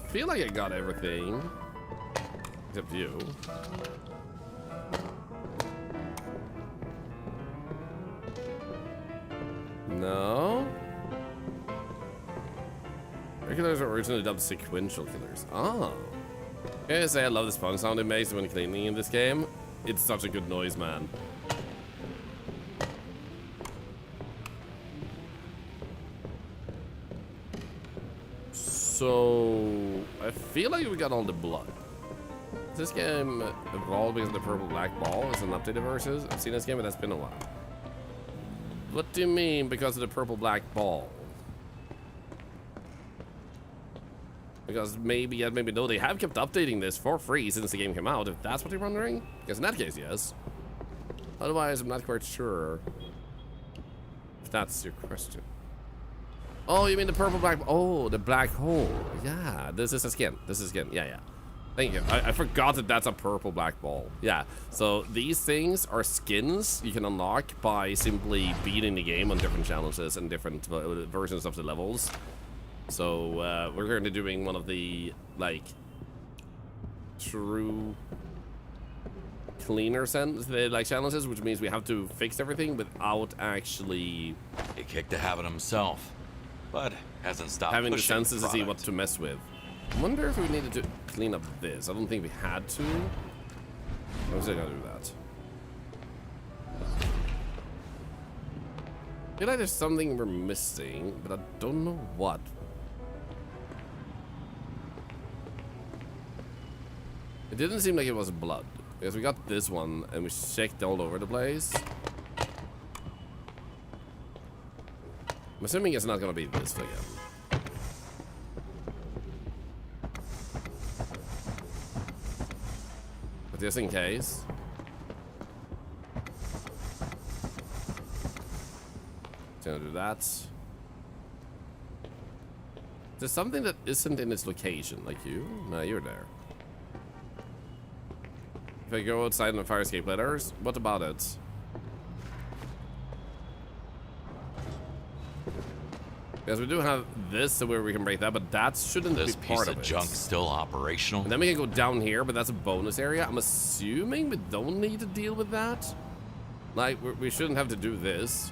Feel like I got everything. Except you. No. Killers are originally dubbed sequential killers. Oh. I gotta say I love the spawn sound it makes when cleaning in this game. It's such a good noise, man. So I feel like we got all the blood. Is this game evolved because of the purple black ball? Is an updated version? I've seen this game, but that's been a while. What do you mean because of the purple black ball? Because maybe, yeah, maybe no, they have kept updating this for free since the game came out, if that's what you're wondering. Because in that case, yes. Otherwise, I'm not quite sure if that's your question. Oh, you mean the purple black, oh, the black hole. Yeah, this is a skin. This is a skin, yeah. Thank you. I forgot that that's a purple black ball. Yeah, so these things are skins you can unlock by simply beating the game on different challenges and different versions of the levels. So we're currently doing one of the, like, true cleaner challenges, which means we have to fix everything without actually...
He kicked the habit himself, but hasn't stopped
having the
pushing
senses to see what to mess with. I wonder if we needed to clean up this. I don't think we had to. I'm still gonna do that. I feel like there's something we're missing, but I don't know what. It didn't seem like it was blood, because we got this one and we checked all over the place. I'm assuming it's not gonna be this again. But just in case. Gonna do that. There's something that isn't in its location, like you? No, you're there. If I go outside on the fire escape ladders, what about it? Because we do have this so where we can break that, but that shouldn't be part of it.
This piece of junk still operational?
And then we can go down here, but that's a bonus area. I'm assuming we don't need to deal with that. Like, we shouldn't have to do this.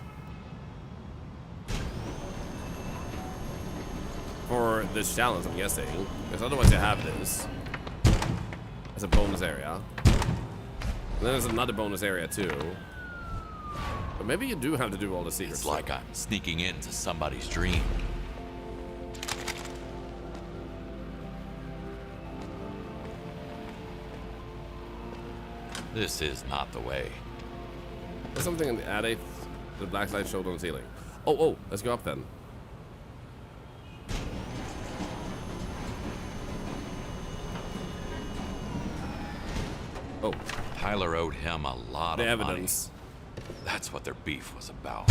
For this challenge, I'm guessing. Because otherwise you have this as a bonus area. And then there's another bonus area too. But maybe you do have to do all the secrets.
It's like I'm sneaking into somebody's dream. This is not the way.
There's something in the attic. The black light showed on the ceiling. Oh, let's go up then. Oh.
Tyler owed him a lot of
evidence.
money. That's what their beef was about.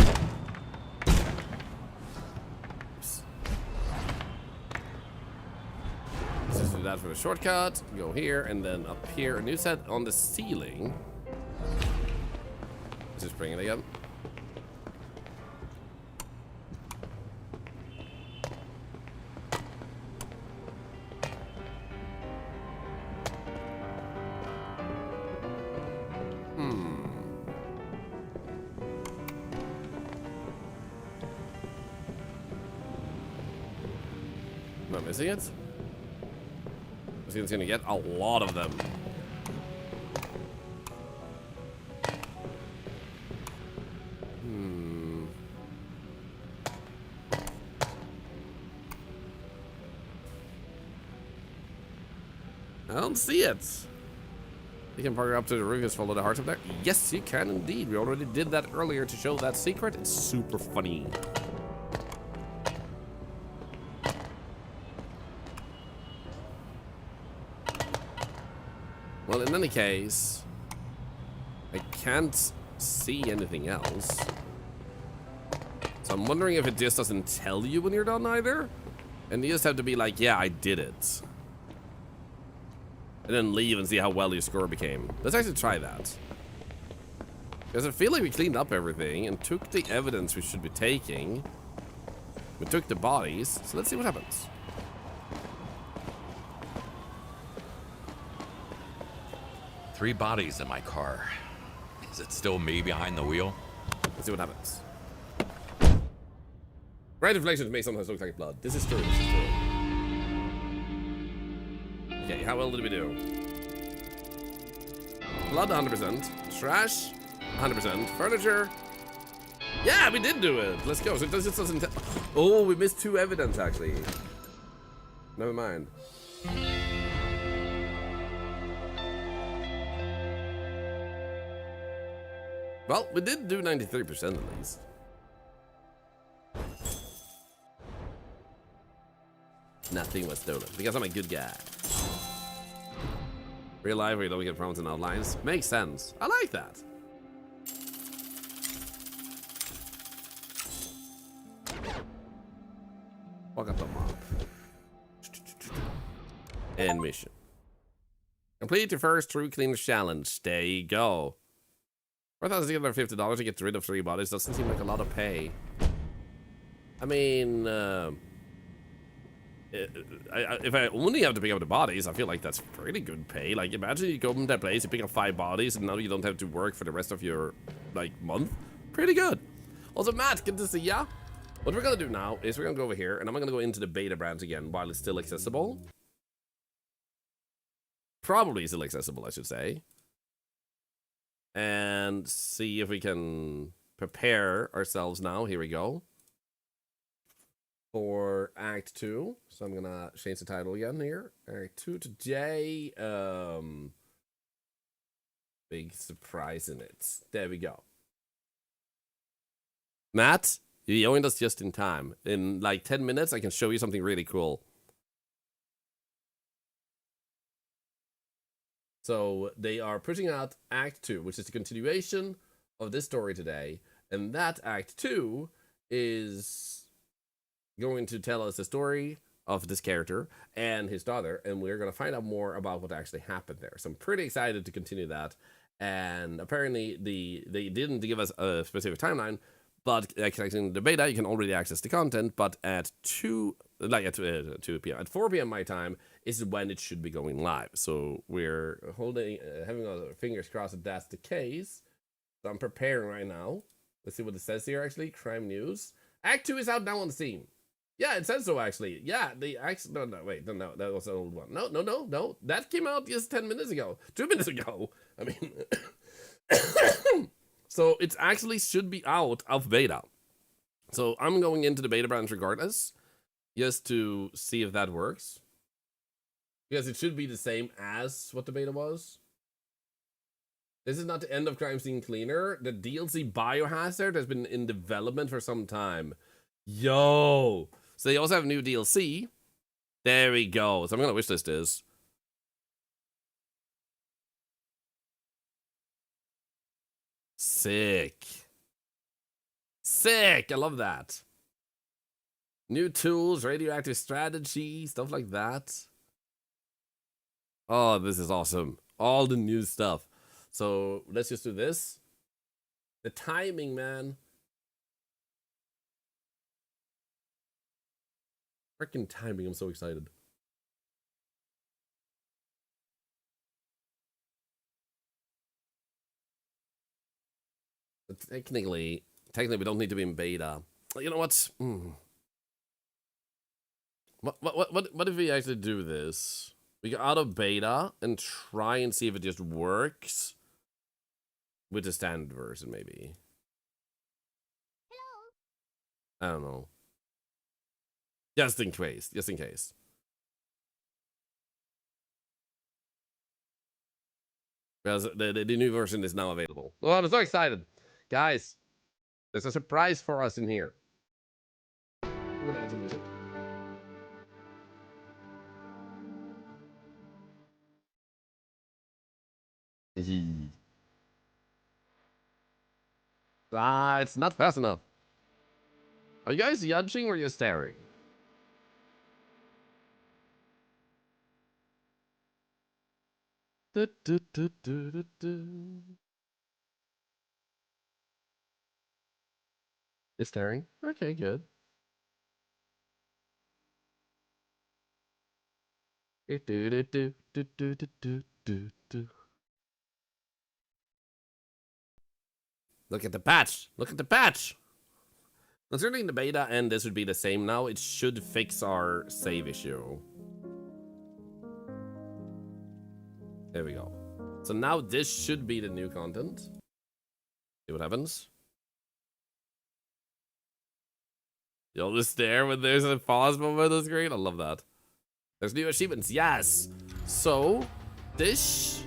Let's just do that for the shortcut. Go here and then up here. A new set on the ceiling. Let's just bring it again. Am I missing it? I think it's gonna get a lot of them. I don't see it. You can park up to the roof and follow the heart up there. Yes, you can indeed. We already did that earlier to show that secret. It's super funny. Well, in any case, I can't see anything else. So I'm wondering if it just doesn't tell you when you're done either. And you just have to be like, yeah, I did it. And then leave and see how well your score became. Let's actually try that. Because I feel like we cleaned up everything and took the evidence we should be taking. We took the bodies, so let's see what happens.
Three bodies in my car. Is it still me behind the wheel?
Let's see what happens. Right reflections may sometimes look like blood. This is true, this is true. Okay, how well did we do? Blood, 100%. Trash, 100%. Furniture. Yeah, we did do it. Let's go. So it just doesn't. Oh, we missed 2 evidence actually. Never mind. Well, we did do 93% at least. Nothing was stolen because I'm a good guy. Real life where you don't get problems and outlines. Makes sense. I like that. Walk up the mob. End mission. Complete your first true cleaner challenge. There you go. $4,650 to get rid of 3 bodies doesn't seem like a lot of pay. I mean, if I only have to pick up the bodies, I feel like that's pretty good pay. Like, imagine you go to that place, you pick up 5 bodies, and now you don't have to work for the rest of your, like, month. Pretty good. Also, Matt, good to see ya. What we're gonna do now is we're gonna go over here, and I'm gonna go into the beta branch again while it's still accessible. Probably still accessible, I should say. And see if we can prepare ourselves now. Here we go. For Act 2. So I'm gonna change the title again here. Act 2 today. Big surprise in it. There we go. Matt, you joined us just in time. In like 10 minutes, I can show you something really cool. So they are pushing out Act 2, which is the continuation of this story today. And that Act 2 is going to tell us the story of this character and his daughter. And we're going to find out more about what actually happened there. So I'm pretty excited to continue that. And apparently they didn't give us a specific timeline. But accessing the beta, you can already access the content. But at 2 p.m. At 4 p.m. my time is when it should be going live. So we're having our fingers crossed that that's the case. So I'm preparing right now. Let's see what it says here, actually. Crime news. Act 2 is out now on Steam. Yeah, it says so, actually. Yeah, no, that was an old one. No. That came out just 10 minutes ago. 2 minutes ago. I mean... So it actually should be out of beta. So I'm going into the beta branch regardless, just to see if that works. Because it should be the same as what the beta was. This is not the end of Crime Scene Cleaner. The DLC Biohazard has been in development for some time. Yo! So they also have new DLC. There we go. So I'm going to wishlist this. Sick. Sick! I love that. New tools, radioactive strategy, stuff like that. Oh, this is awesome. All the new stuff. So let's just do this. The timing, man. Freaking timing, I'm so excited. But technically, we don't need to be in beta. You know what? What if we actually do this? We go out of beta and try and see if it just works with the standard version, maybe. I don't know. Just in case. Just in case. Because the new version is now available. Oh, I'm so excited. Guys, there's a surprise for us in here. It's not fast enough. Are you guys judging or are you staring? It's staring? Okay, good. Look at the patch! Look at the patch! Considering the beta and this would be the same now, it should fix our save issue. There we go. So now this should be the new content. See what happens. You'll just stare when there's a pause moment on the screen. I love that. There's new achievements, yes! So, this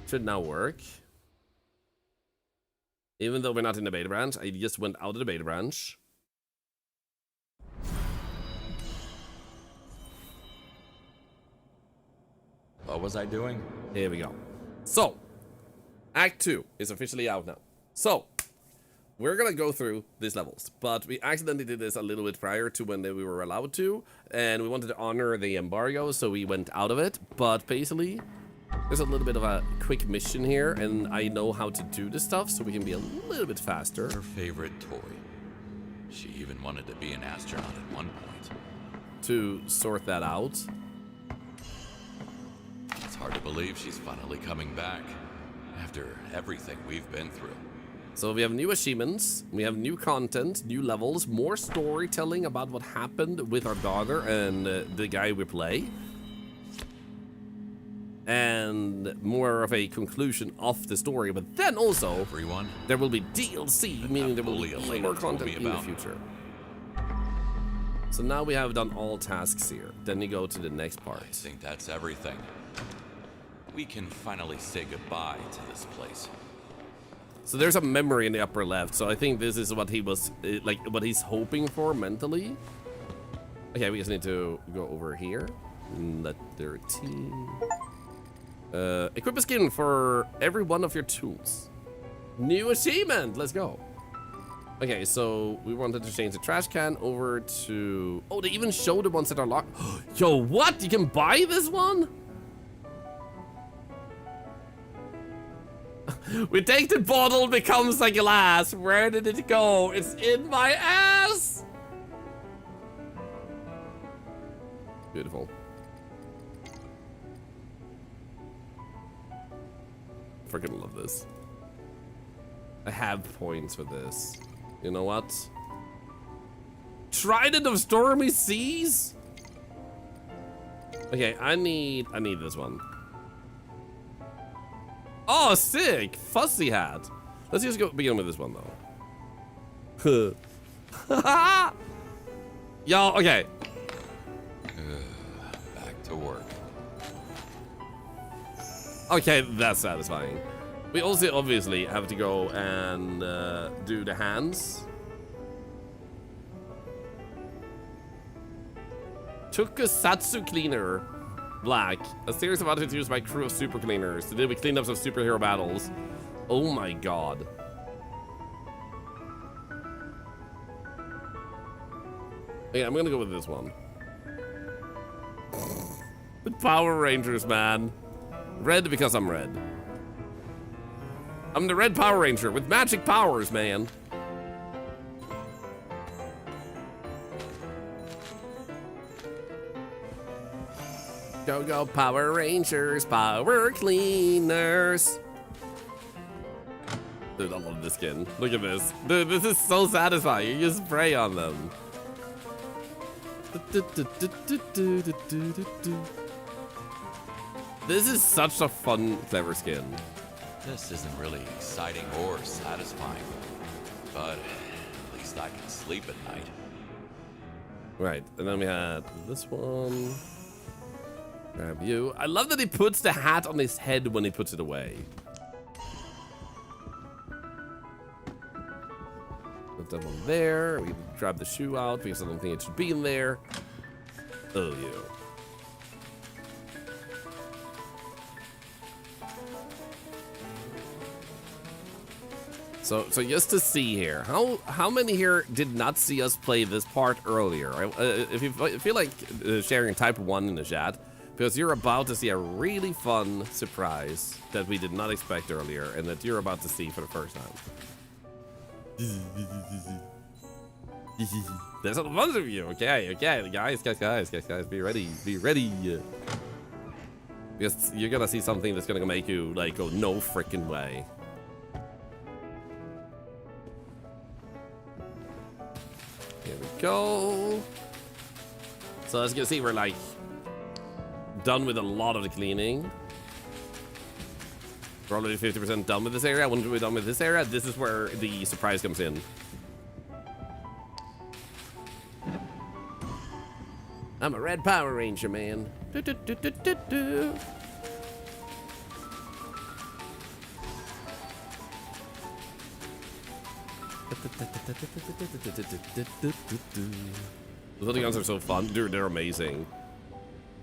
should now work. Even though we're not in the beta branch, I just went out of the beta branch.
What was I doing?
Here we go. So, Act 2 is officially out now. So, we're gonna go through these levels, but we accidentally did this a little bit prior to when we were allowed to, and we wanted to honor the embargo, so we went out of it. But basically, there's a little bit of a quick mission here, and I know how to do this stuff, so we can be a little bit faster.
Her favorite toy. She even wanted to be an astronaut at one point.
To sort that out.
It's hard to believe she's finally coming back after everything we've been through.
So we have new achievements, we have new content, new levels, more storytelling about what happened with our daughter and the guy we play. And more of a conclusion of the story, but then also
Everyone,
there will be DLC, meaning there will be
Elena
more
told
content
me
in the
about.
future. So now we have done all tasks here. Then you go to the next part.
I think that's everything. We can finally say goodbye to this place.
So there's a memory in the upper left, so I think this is what he was, like, what he's hoping for mentally. Okay, we just need to go over here. Letter T. Equip a skin for every one of your tools. New achievement, let's go. Okay, so we wanted to change the trash can over to... Oh, they even show the ones that are locked. Yo, what? You can buy this one? We take the bottle, becomes a glass. Where did it go? It's in my ass. Beautiful. Freaking love this. I have points for this. You know what? Trident of Stormy Seas? Okay, I need this one. Oh, sick! Fuzzy hat. Let's just go begin with this one though. Yo, okay.
Back to work.
Okay, that's satisfying. We also obviously have to go and do the hands. Tokusatsu Cleaner. Black. A series of outfits used by crew of super cleaners to deal with cleanups of superhero battles. Oh my god. Yeah, I'm gonna go with this one. The Power Rangers, man. Red because I'm red. I'm the Red Power Ranger with magic powers, man. Go, go, Power Rangers, Power Cleaners. Dude, I love this skin. Look at this. Dude, this is so satisfying. You just spray on them. This is such a fun, clever skin.
This isn't really exciting or satisfying, but at least I can sleep at night.
Right, and then we had this one. Grab you. I love that he puts the hat on his head when he puts it away. Put that one there. We grab the shoe out because I don't think it should be in there. Oh, yeah. So just to see here, how many here did not see us play this part earlier? If you feel like sharing type 1 in the chat, because you're about to see a really fun surprise that we did not expect earlier, and that you're about to see for the first time. There's a bunch of you. Okay, guys, be ready, because you're gonna see something that's gonna make you like go no freaking way. Here we go. So as you can see, we're like done with a lot of the cleaning. We're already 50% done with this area. When we're done with this area, this is where the surprise comes in. I'm a red Power Ranger, man. The little guns are so fun. They're amazing.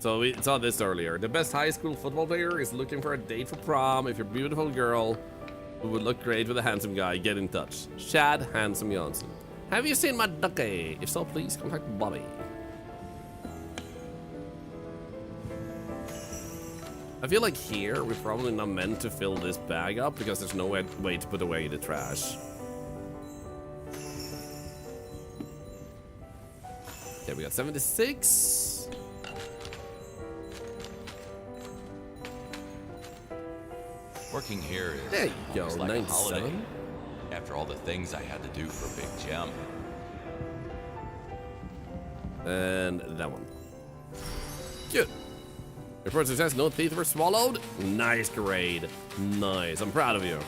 So we saw this earlier. The best high school football player is looking for a date for prom. If you're a beautiful girl who would look great with a handsome guy, get in touch. Chad Handsome Johnson. Have you seen my ducky? If so, please contact Bobby. I feel like here we're probably not meant to fill this bag up because there's no way to put away the trash. Okay, we got 76.
Working here is
There you go,
almost like a
97.
holiday. After all the things I had to do for Big Jim.
And that one. Good. Report success, no teeth were swallowed. Nice grade. Nice, I'm proud of you.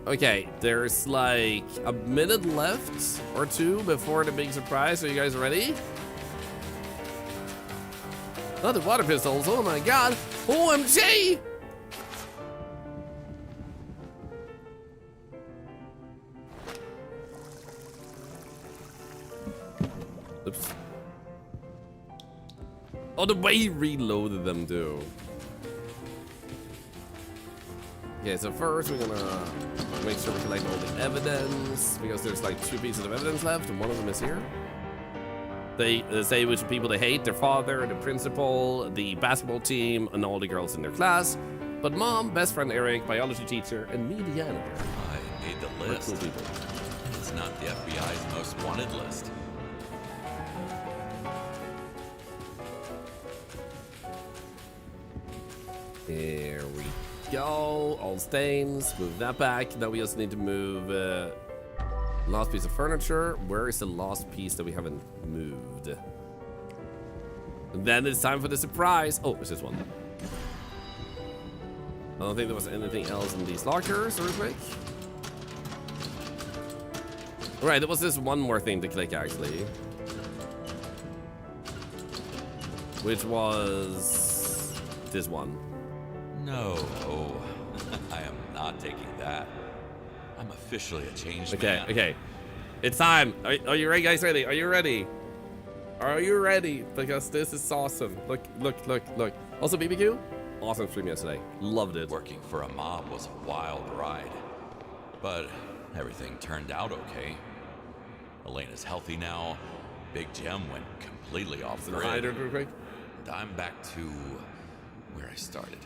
Okay, there's like a minute left or two before the big surprise. Are you guys ready? Not the water pistols, oh my god. OMG! Oops. Oh, the way he reloaded them too. Okay, so first we're gonna make sure we collect all the evidence, because there's like 2 pieces of evidence left, and one of them is here. They say which people they hate: their father, the principal, the basketball team, and all the girls in their class. But mom, best friend Eric, biology teacher, and me, the janitor.
I made the
We're
list.
cool people.
It's not the FBI's most wanted list.
There we go. All stains. Move that back. Now we just need to move last piece of furniture. Where is the last piece that we haven't moved? And then it's time for the surprise. Oh, it's this one. I don't think there was anything else in these lockers real quick. All right, there was this one more thing to click actually, which was this one.
No, I am not taking that. I'm officially a changed
Okay,
man.
okay. It's time. Are you ready, guys? Ready? Are you ready? Are you ready? Because this is awesome. Look. Also, BBQ, awesome stream yesterday. Loved it.
Working for a mob was a wild ride, but everything turned out okay. Elena's healthy now. Big Jim went completely off the
Hide
grid.
her real quick.
And I'm back to where I started.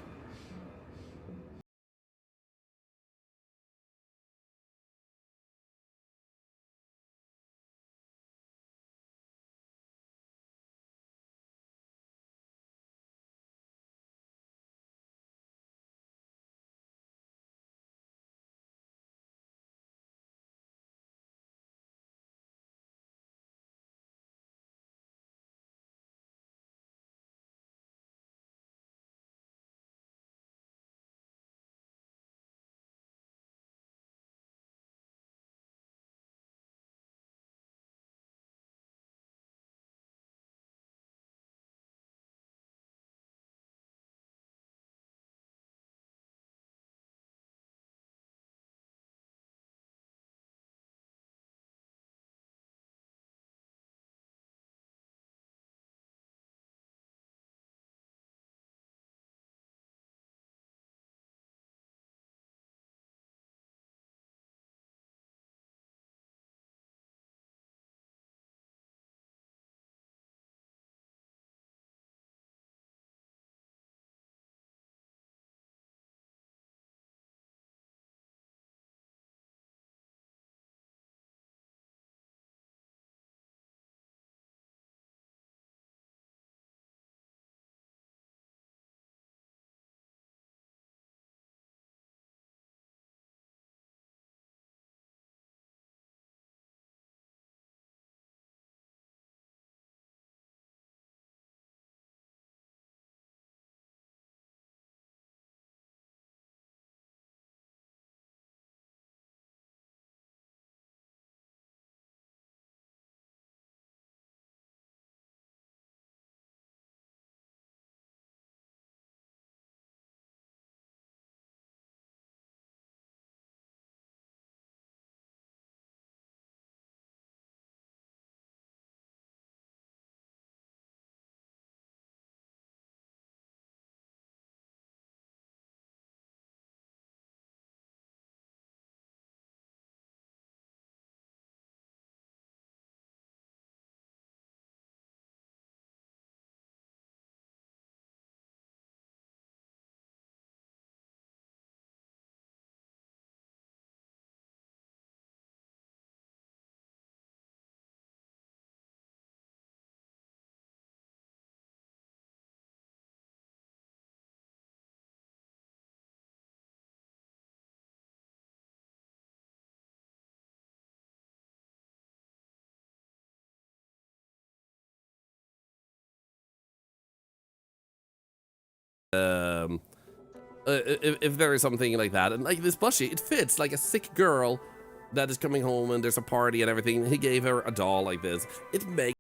if there is something like that. And like this plushie, it fits like a sick girl that is coming home and there's a party and everything. He gave her a doll like this. It makes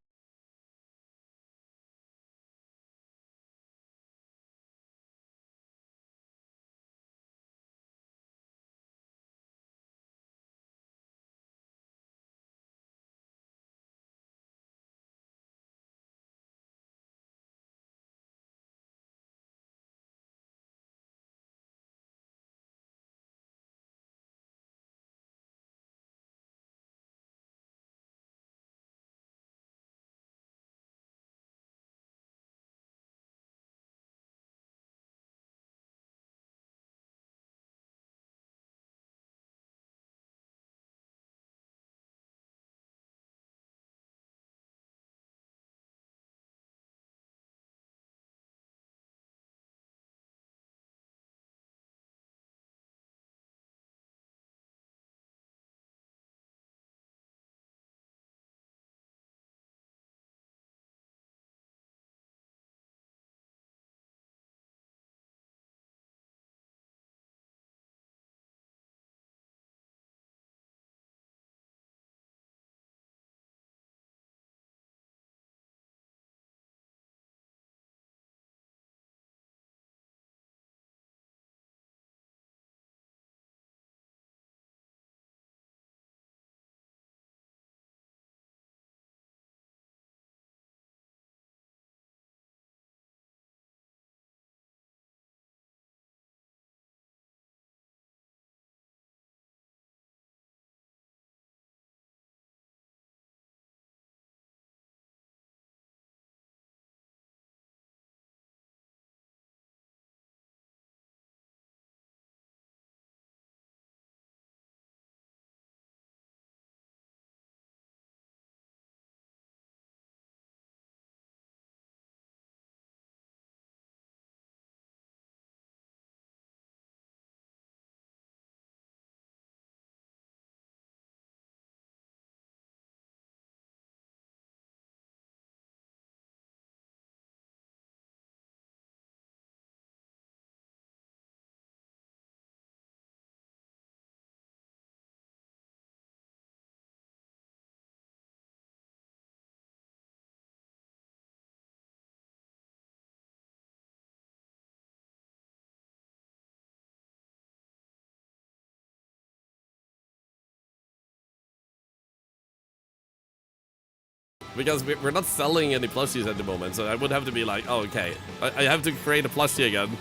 because we're not selling any plushies at the moment, so I would have to be like, oh, okay, I have to create a plushie again.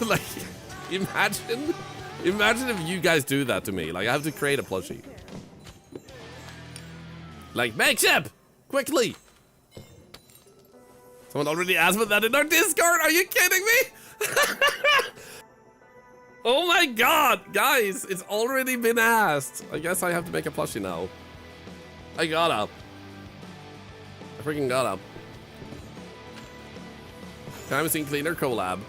Like, imagine if you guys do that to me. Like, I have to create a plushie. Like, make ship! Quickly! Someone already asked for that in our Discord. Are you kidding me? Oh my god, guys, it's already been asked. I guess I have to make a plushie now. I gotta. I freaking gotta. Crime Scene Cleaner collab.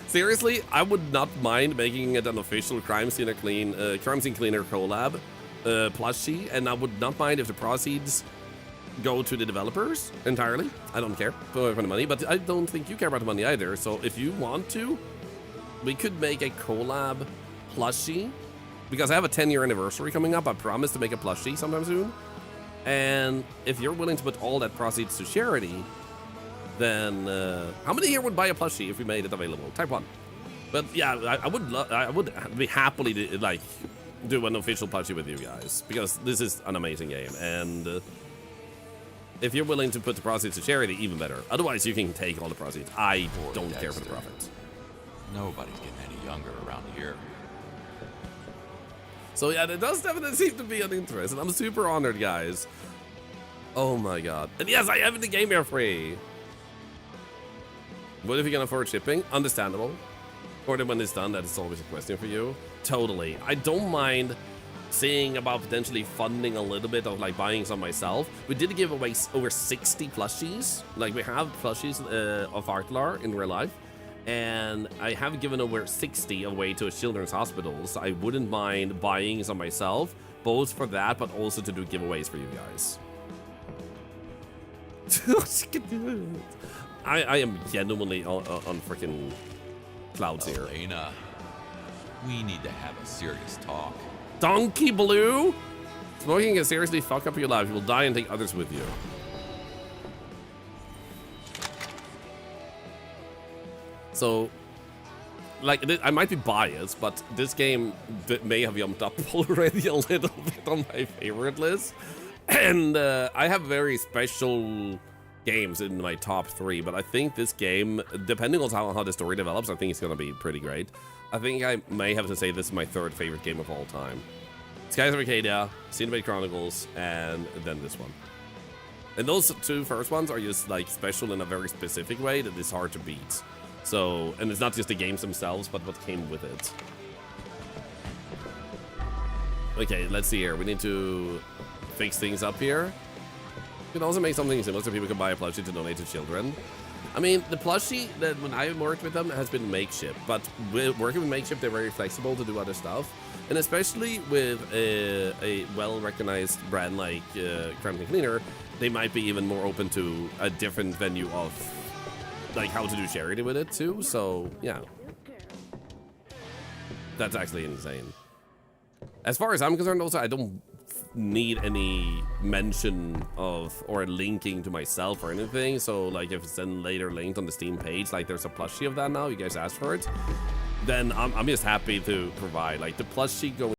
Seriously, I would not mind making it an official Crime Scene Cleaner collab plushie, and I would not mind if the proceeds go to the developers entirely. I don't care for the money, but I don't think you care about the money either. So if you want to, we could make a collab plushie, because I have a 10-year anniversary coming up. I promise to make a plushie sometime soon. And if you're willing to put all that proceeds to charity, then how many here would buy a plushie if we made it available? Type 1. But yeah, I would be happily to, like, do an official plushie with you guys, because this is an amazing game. And if you're willing to put the proceeds to charity, even better. Otherwise, you can take all the proceeds. I don't care for the profits.
Nobody's getting any younger around here.
So yeah, there does definitely seem to be an interest, and I'm super honored, guys. Oh my god. And yes, I have the game here free. What if you can afford shipping? Understandable. Or then when it's done, that is always a question for you. Totally. I don't mind seeing about potentially funding a little bit of like buying some myself. We did give away over 60 plushies. Like, we have plushies of Thorlar in real life. And I have given over 60 away to a children's hospital, so I wouldn't mind buying some myself, both for that, but also to do giveaways for you guys. I am genuinely on freaking clouds here.
Elena, we need to have a serious talk.
Donkey Blue? Smoking can seriously fuck up your life. You will die and take others with you. So, like, I might be biased, but this game may have jumped up already a little bit on my favorite list. And I have very special games in my top 3, but I think this game, depending on how the story develops, I think it's going to be pretty great. I think I may have to say this is my 3rd favorite game of all time. Skies of Arcadia, Xenoblade Chronicles, and then this one. And those 2 first ones are just like special in a very specific way that is hard to beat. So, and it's not just the games themselves, but what came with it. Okay, let's see here. We need to fix things up here. You can also make something similar so people can buy a plushie to donate to children. I mean, the plushie that when I worked with them has been makeshift, but working with makeshift, they're very flexible to do other stuff. And especially with a well-recognized brand like Crimson Cleaner, they might be even more open to a different venue of like how to do charity with it too. So yeah, that's actually insane. As far as I'm concerned, also, I don't need any mention of or linking to myself or anything. So like if it's then later linked on the Steam page, like there's a plushie of that now, you guys asked for it, then I'm just happy to provide like the plushie going.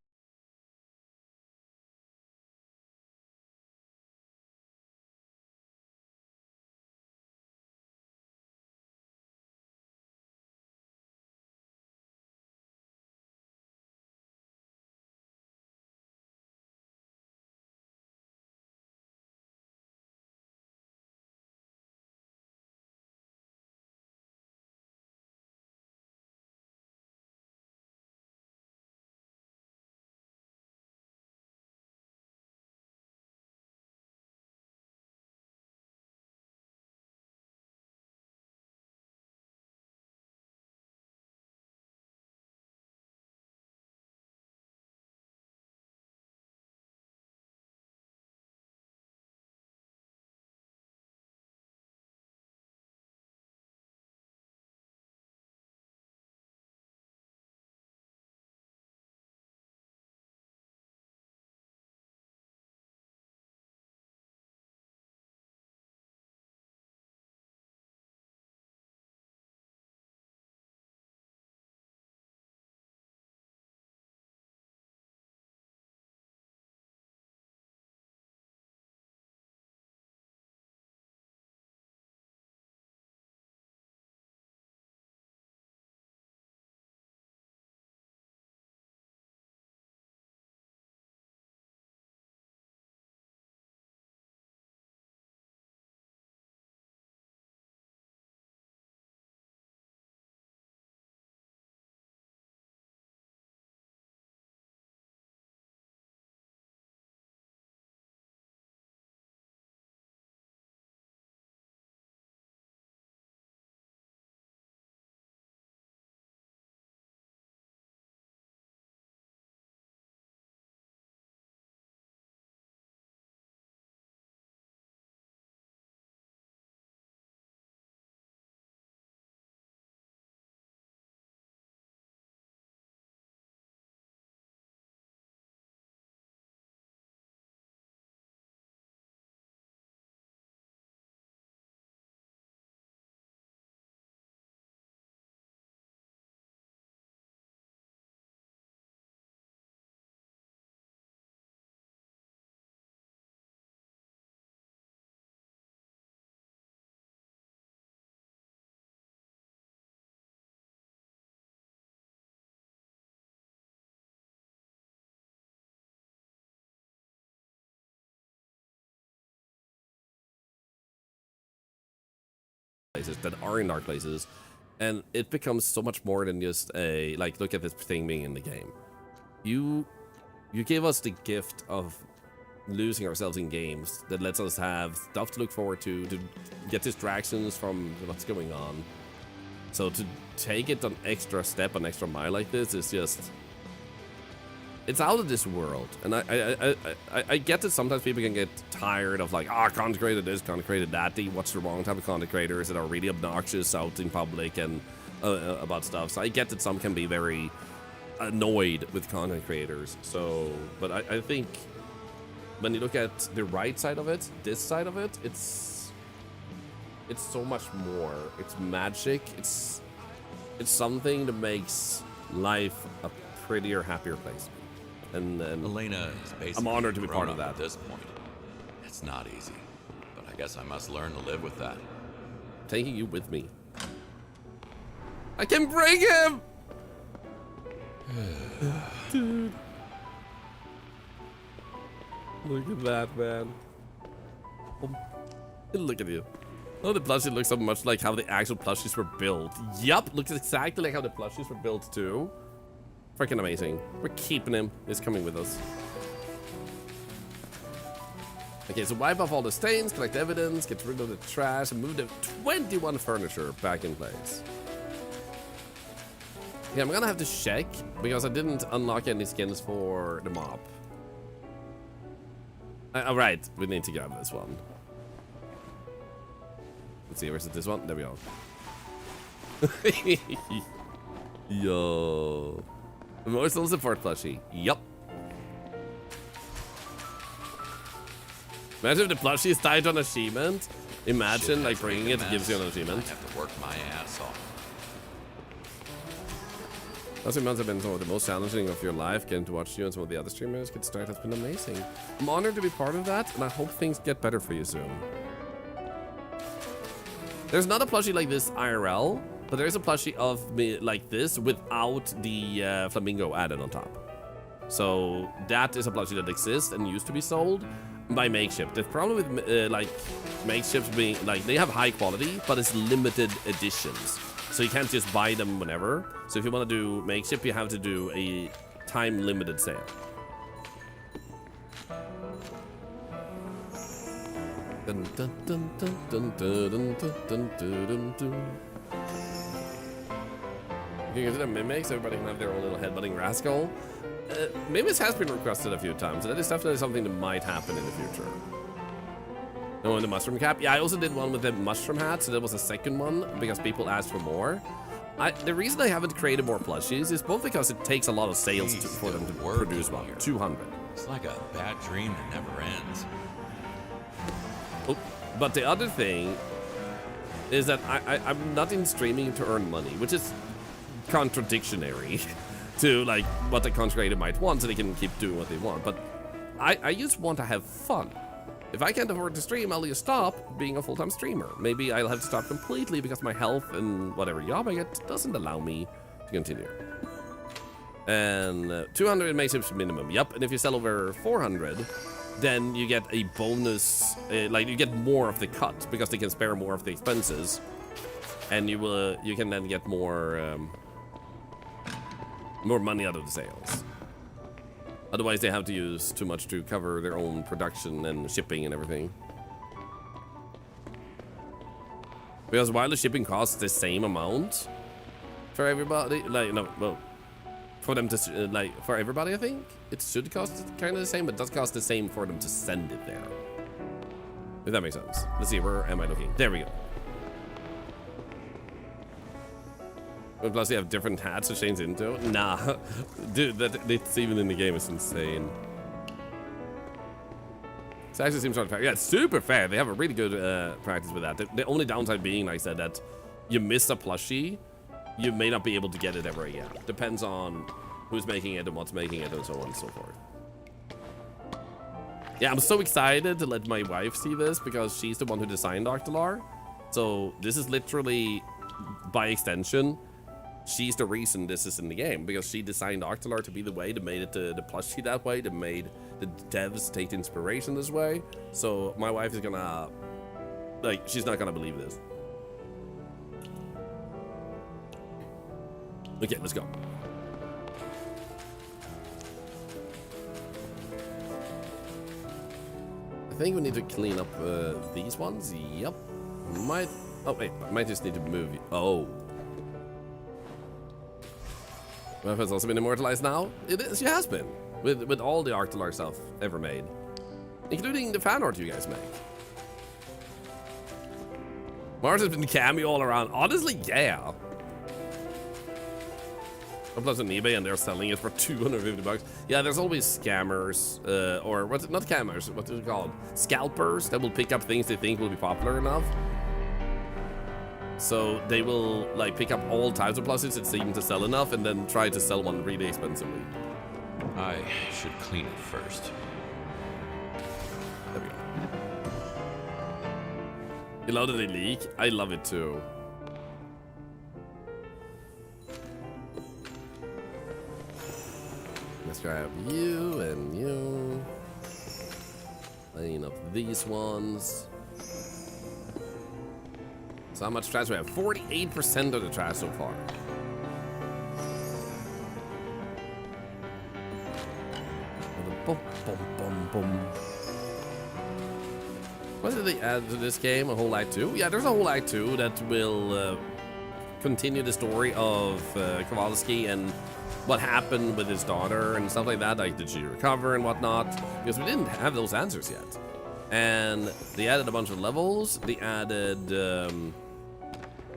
Places that are in dark places, and it becomes so much more than just a like look at this thing being in the game. You gave us the gift of losing ourselves in games that lets us have stuff to look forward to get distractions from what's going on. So to take it an extra step, an extra mile like this is just, it's out of this world. And I get that sometimes people can get tired of like, content creator this, content creator that. They watch the wrong type of content creators that are really obnoxious out in public and about stuff. So I get that some can be very annoyed with content creators. So, but I think when you look at the right side of it, this side of it, it's so much more. It's magic. It's something that makes life a prettier, happier place. And
Elena is basically
I'm honored to be part of
grown
that.
up at this point. It's not easy, but I guess I must learn to live with that.
Taking you with me. I can bring him! Dude. Look at that, man. Look at you. Oh, the plushie looks so much like how the actual plushies were built. Yup, looks exactly like how the plushies were built too. Freaking amazing. We're keeping him. He's coming with us. Okay, so wipe off all the stains, collect evidence, get rid of the trash, and move the 21 furniture back in place. Yeah, I'm gonna have to check because I didn't unlock any skins for the mob. Alright, we need to grab this one. Let's see, where's it? This one? There we go. Yo. Emotional support plushie. Yup. Imagine if the plushie is tied to an achievement. Imagine like bringing it gives you an achievement.
I have to work my ass off.
Last few months have been some of the most challenging of your life. Getting to watch you and some of the other streamers get started has been amazing. I'm honored to be part of that, and I hope things get better for you soon. There's not a plushie like this IRL, but there is a plushie of me like this without the flamingo added on top. So that is a plushie that exists and used to be sold by Makeshift. The problem with like Makeshift being like they have high quality, but it's limited editions. So you can't just buy them whenever. So if you want to do Makeshift, you have to do a time-limited sale. Dun, dun, dun, dun, dun, dun, dun, dun, dun, dun. You can consider mimics. Everybody can have their own little headbutting rascal. Mimics has been requested a few times, and that is definitely something that might happen in the future. The one with the mushroom cap. Yeah, I also did one with the mushroom hat, so that was a second one because people asked for more. The reason I haven't created more plushies is both because it takes a lot of sales for them to produce one. 200.
It's like a bad dream that never ends.
Oh, but the other thing is that I'm not in streaming to earn money, which is contradictory to like what the content creator might want, so they can keep doing what they want. But I just want to have fun. If I can't afford to stream, I'll just stop being a full-time streamer. Maybe I'll have to stop completely because my health and whatever job I get doesn't allow me to continue. And 200 makeshift minimum. Yep. And if you sell over 400, then you get a bonus. Like you get more of the cut because they can spare more of the expenses, and you can then get more money out of the sales. Otherwise, they have to use too much to cover their own production and shipping and everything. Because while the shipping costs the same amount for everybody, like no, well, for them to like for everybody, I think it should cost kind of the same, but it does cost the same for them to send it there. If that makes sense. Let's see, where am I looking? There we go. Plus, you have different hats to change into. Nah, dude, it's even in the game. It's insane. It actually seems sort of fair. Yeah, it's super fair. They have a really good practice with that. The only downside being, like I said, that you miss a plushie, you may not be able to get it ever again. Depends on who's making it and what's making it and so on and so forth. Yeah, I'm so excited to let my wife see this because she's the one who designed Thorlar. So this is literally, by extension, she's the reason this is in the game because she designed Thorlar to be the way that made it the plushie that way, that made the devs take inspiration this way. So my wife is gonna, like, she's not gonna believe this. Okay, let's go. I think we need to clean up these ones. Yep. Might. Oh wait, might just need to move. Oh. My has also been immortalized now. It is. She has been with all the Thorlar stuff ever made, including the fan art you guys make. Mars has been cameo all around. Honestly, yeah. Plus on eBay, and they're selling it for 250 bucks. Yeah, there's always scammers, or what's it? Not scammers. What is it called? Scalpers that will pick up things they think will be popular enough. So they will like pick up all types of plushies that seem to sell enough, and then try to sell one really expensively.
I should clean it first.
There we go. You love that they leak? I love it too. Let's grab you and you. Clean up these ones. So how much trash we have? 48% of the trash so far. Boom, boom, boom, boom. What did they add to this game? A whole act 2? Yeah, there's a whole act 2 that will continue the story of Kowalski and what happened with his daughter and stuff like that. Like, did she recover and whatnot? Because we didn't have those answers yet. And they added a bunch of levels. They added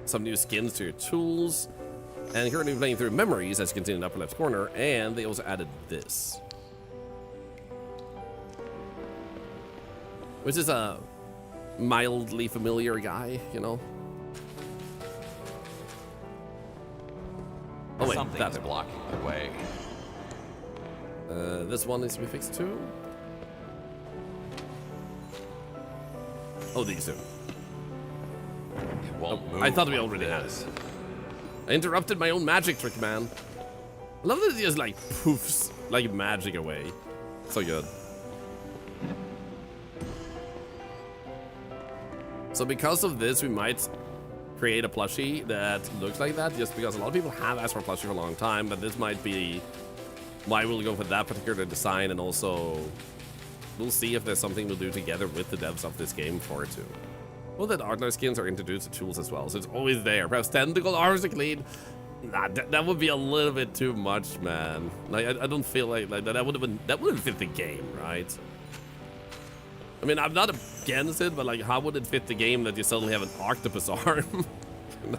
some new skins to your tools. And currently playing through memories, as you can see in the upper left corner. And they also added this, which is a mildly familiar guy, you know? Oh wait,
Something's
that's
blocking the way.
this one needs to be fixed too. Oh, these two.
It won't move
I thought we
like
already had
this.
it. I interrupted my own magic trick, man. I love that it just like poofs like magic away. So good. So because of this, we might create a plushie that looks like that, just because a lot of people have asked for a plushie for a long time, but this might be why we'll go for that particular design, and also we'll see if there's something we'll do together with the devs of this game for it too. Well, that Artner skins are introduced to tools as well, so it's always there. Perhaps tentacle arms are clean. Nah, that would be a little bit too much, man. Like I don't feel like that wouldn't fit the game, right? I mean, I'm not against it, but like, how would it fit the game that you suddenly have an octopus arm? No.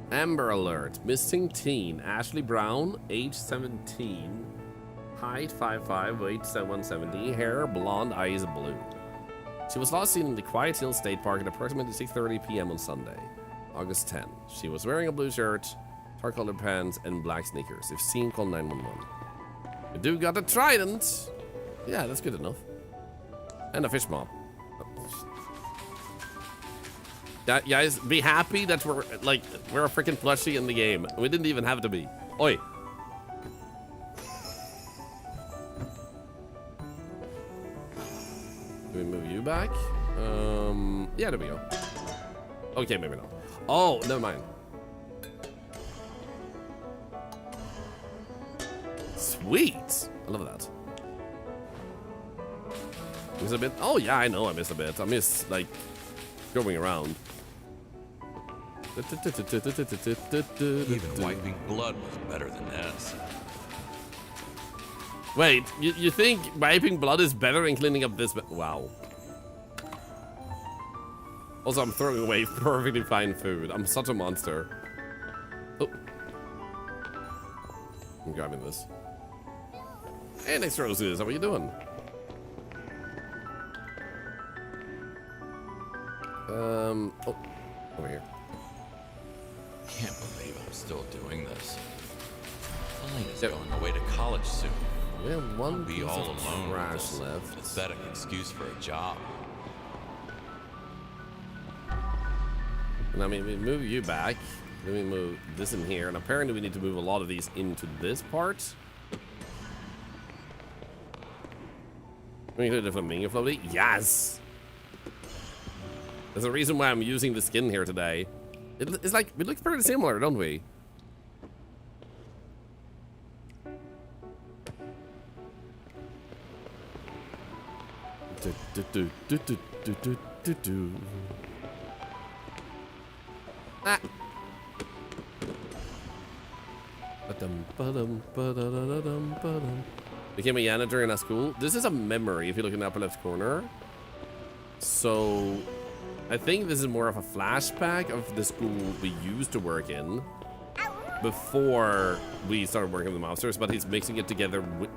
Amber alert. Missing teen. Ashley Brown, age 17. Height 5'5", weight 170. Hair blonde, eyes blue. She was last seen in the Quiet Hill State Park at approximately 6:30 p.m. on Sunday, August 10. She was wearing a blue shirt, tar-colored pants, and black sneakers. If seen, call 911. You do got a trident. Yeah, that's good enough. And a fish mob. Guys, be happy that we're a freaking plushie in the game. We didn't even have to be. Oi. Do we move you back? Yeah, there we go. Okay, maybe not. Oh, never mind. Sweet. I love that. Miss a bit? Oh yeah, I know I miss a bit. I miss like going around.
Even wiping blood was better than this.
Wait, you think wiping blood is better than cleaning up this? Wow. Also, I'm throwing away perfectly fine food. I'm such a monster. Oh. I'm grabbing this. Hey, next roses, how are you doing? Oh, over here.
Can't believe I'm still doing this. Elena's going away to college soon.
We have one
I'll be
piece
all
of
alone with
trash
this
left.
pathetic excuse for a job.
And I mean, we move you back. Then we move this in here, and apparently we need to move a lot of these into this part. We include the flamingo floaty. Yes. There's a reason why I'm using the skin here today. It's like we look pretty similar, don't we? Ah. Became a janitor in a school. This is a memory if you look in the upper left corner. So I think this is more of a flashback of the school we used to work in before we started working with the mobsters, but he's mixing it together with...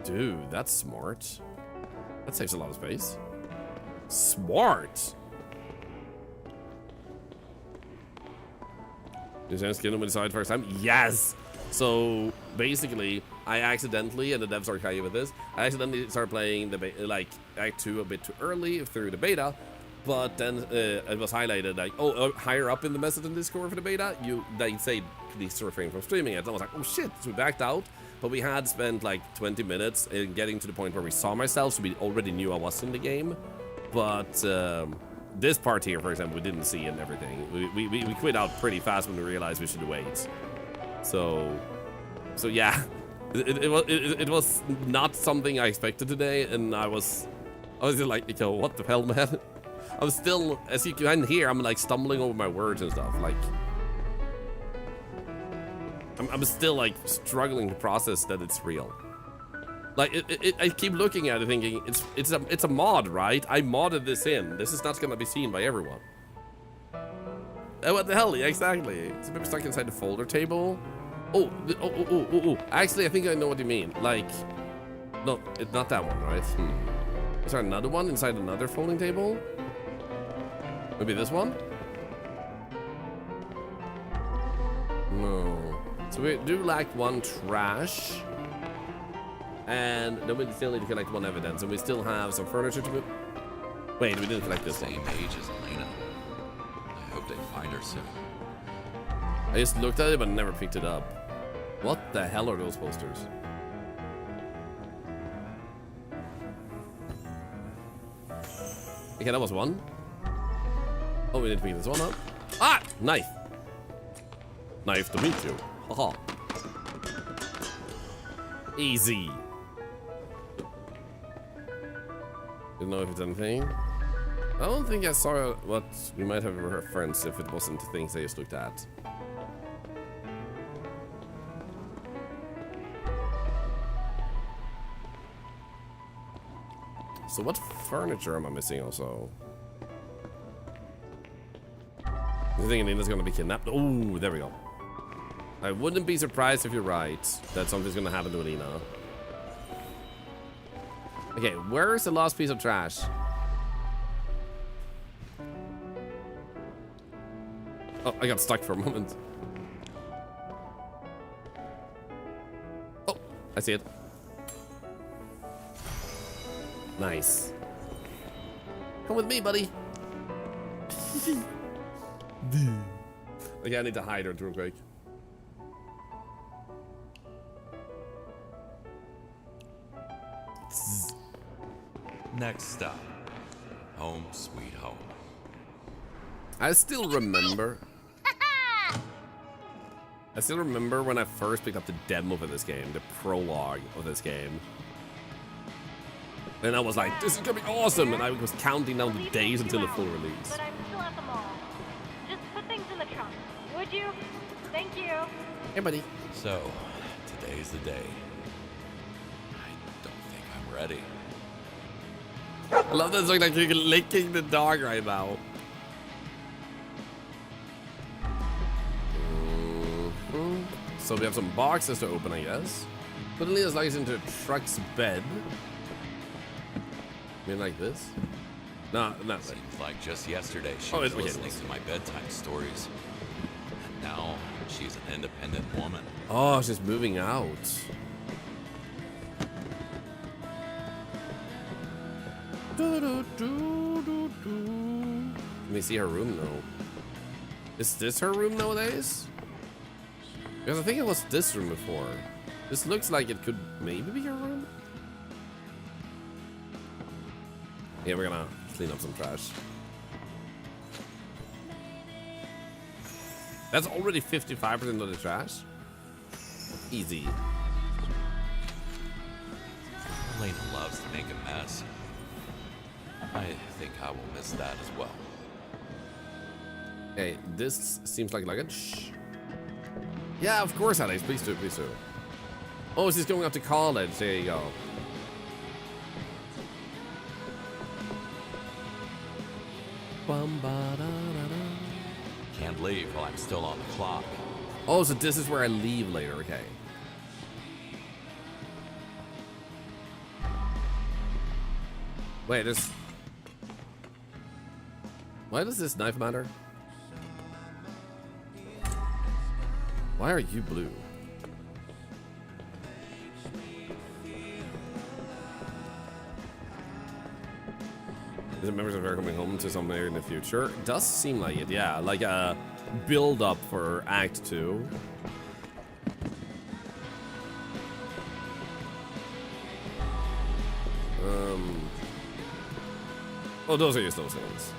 Dude, that's smart. That saves a lot of space. Smart! Did you skin him when he saw it first time? Yes! So, basically, I accidentally, and the devs are okay with this, I accidentally started playing the Act 2 a bit too early through the beta, but then it was highlighted like, oh, higher up in the message in Discord for the beta, they say please refrain from streaming it. And I was like, oh shit, so we backed out, but we had spent like 20 minutes in getting to the point where we saw myself, so we already knew I was in the game, but this part here, for example, we didn't see and everything. We quit out pretty fast when we realized we should wait. So yeah, it was not something I expected today, and I was just like, yo, what the hell, man? I'm still, as you can hear, I'm like stumbling over my words and stuff. Like, I'm still like struggling to process that it's real. Like, I keep looking at it thinking it's a mod, right? I modded this in. This is not gonna be seen by everyone. What the hell? Yeah, exactly. It's a bit stuck inside the folder table. Oh. Actually, I think I know what you mean. Like, no, it's not that one, right? Is there another one inside another folding table? Maybe this one? No. So we do lack one trash. And then we still need to collect one evidence. And we still have some furniture to move. Wait, we didn't collect this one.
Same age as Elena. I hope they find her soon.
I just looked at it but never picked it up. What the hell are those posters? Okay, that was one. Oh, we need to pick this one up. Ah! Knife! Knife to meet you. Haha. Easy. Don't know if it's anything. I don't think I saw what we might have referenced if it wasn't things I just looked at. So what furniture am I missing also? You think Nina's gonna be kidnapped? Oh, there we go. I wouldn't be surprised if you're right that something's gonna happen to Alina. Okay, where's the last piece of trash? Oh, I got stuck for a moment. Oh, I see it. Nice. Come with me, buddy. Okay, I need to hide her real quick.
Next stop, home sweet home.
I still remember when I first picked up the demo for this game, the prologue of this game. And I was like, this is gonna be awesome! And I was counting down the days until the full release.
But I'm still at the mall. Just put things in the trunk, would you? Thank you.
Hey, buddy.
So, today's the day. I don't think I'm ready.
I love that it's like you're licking the dog right now. So we have some boxes to open, I guess. Put Alina's luggage into a truck's bed. I mean, like this? No, not
Seems like just yesterday she
Oh,
was
okay.
listening to my bedtime stories. And now she's an independent woman.
Oh, she's moving out. Let me see her room now. Is this her room nowadays? Because I think it was this room before. This looks like it could maybe be her room. Yeah, we're gonna clean up some trash. That's already 55% of the trash. Easy.
Elena loves to make a mess. I think I will miss that as well.
Okay, this seems like luggage. Yeah, of course, Alex. Please do, please do. Oh, she's going up to college. There you go.
Can't leave while I'm still on the clock.
Oh, so this is where I leave later, okay. Wait, this... Why does this knife matter? Why are you blue? Is it members of our coming home to somewhere in the future? It does seem like it, yeah. Like a build up for Act 2. Oh, those are just those things.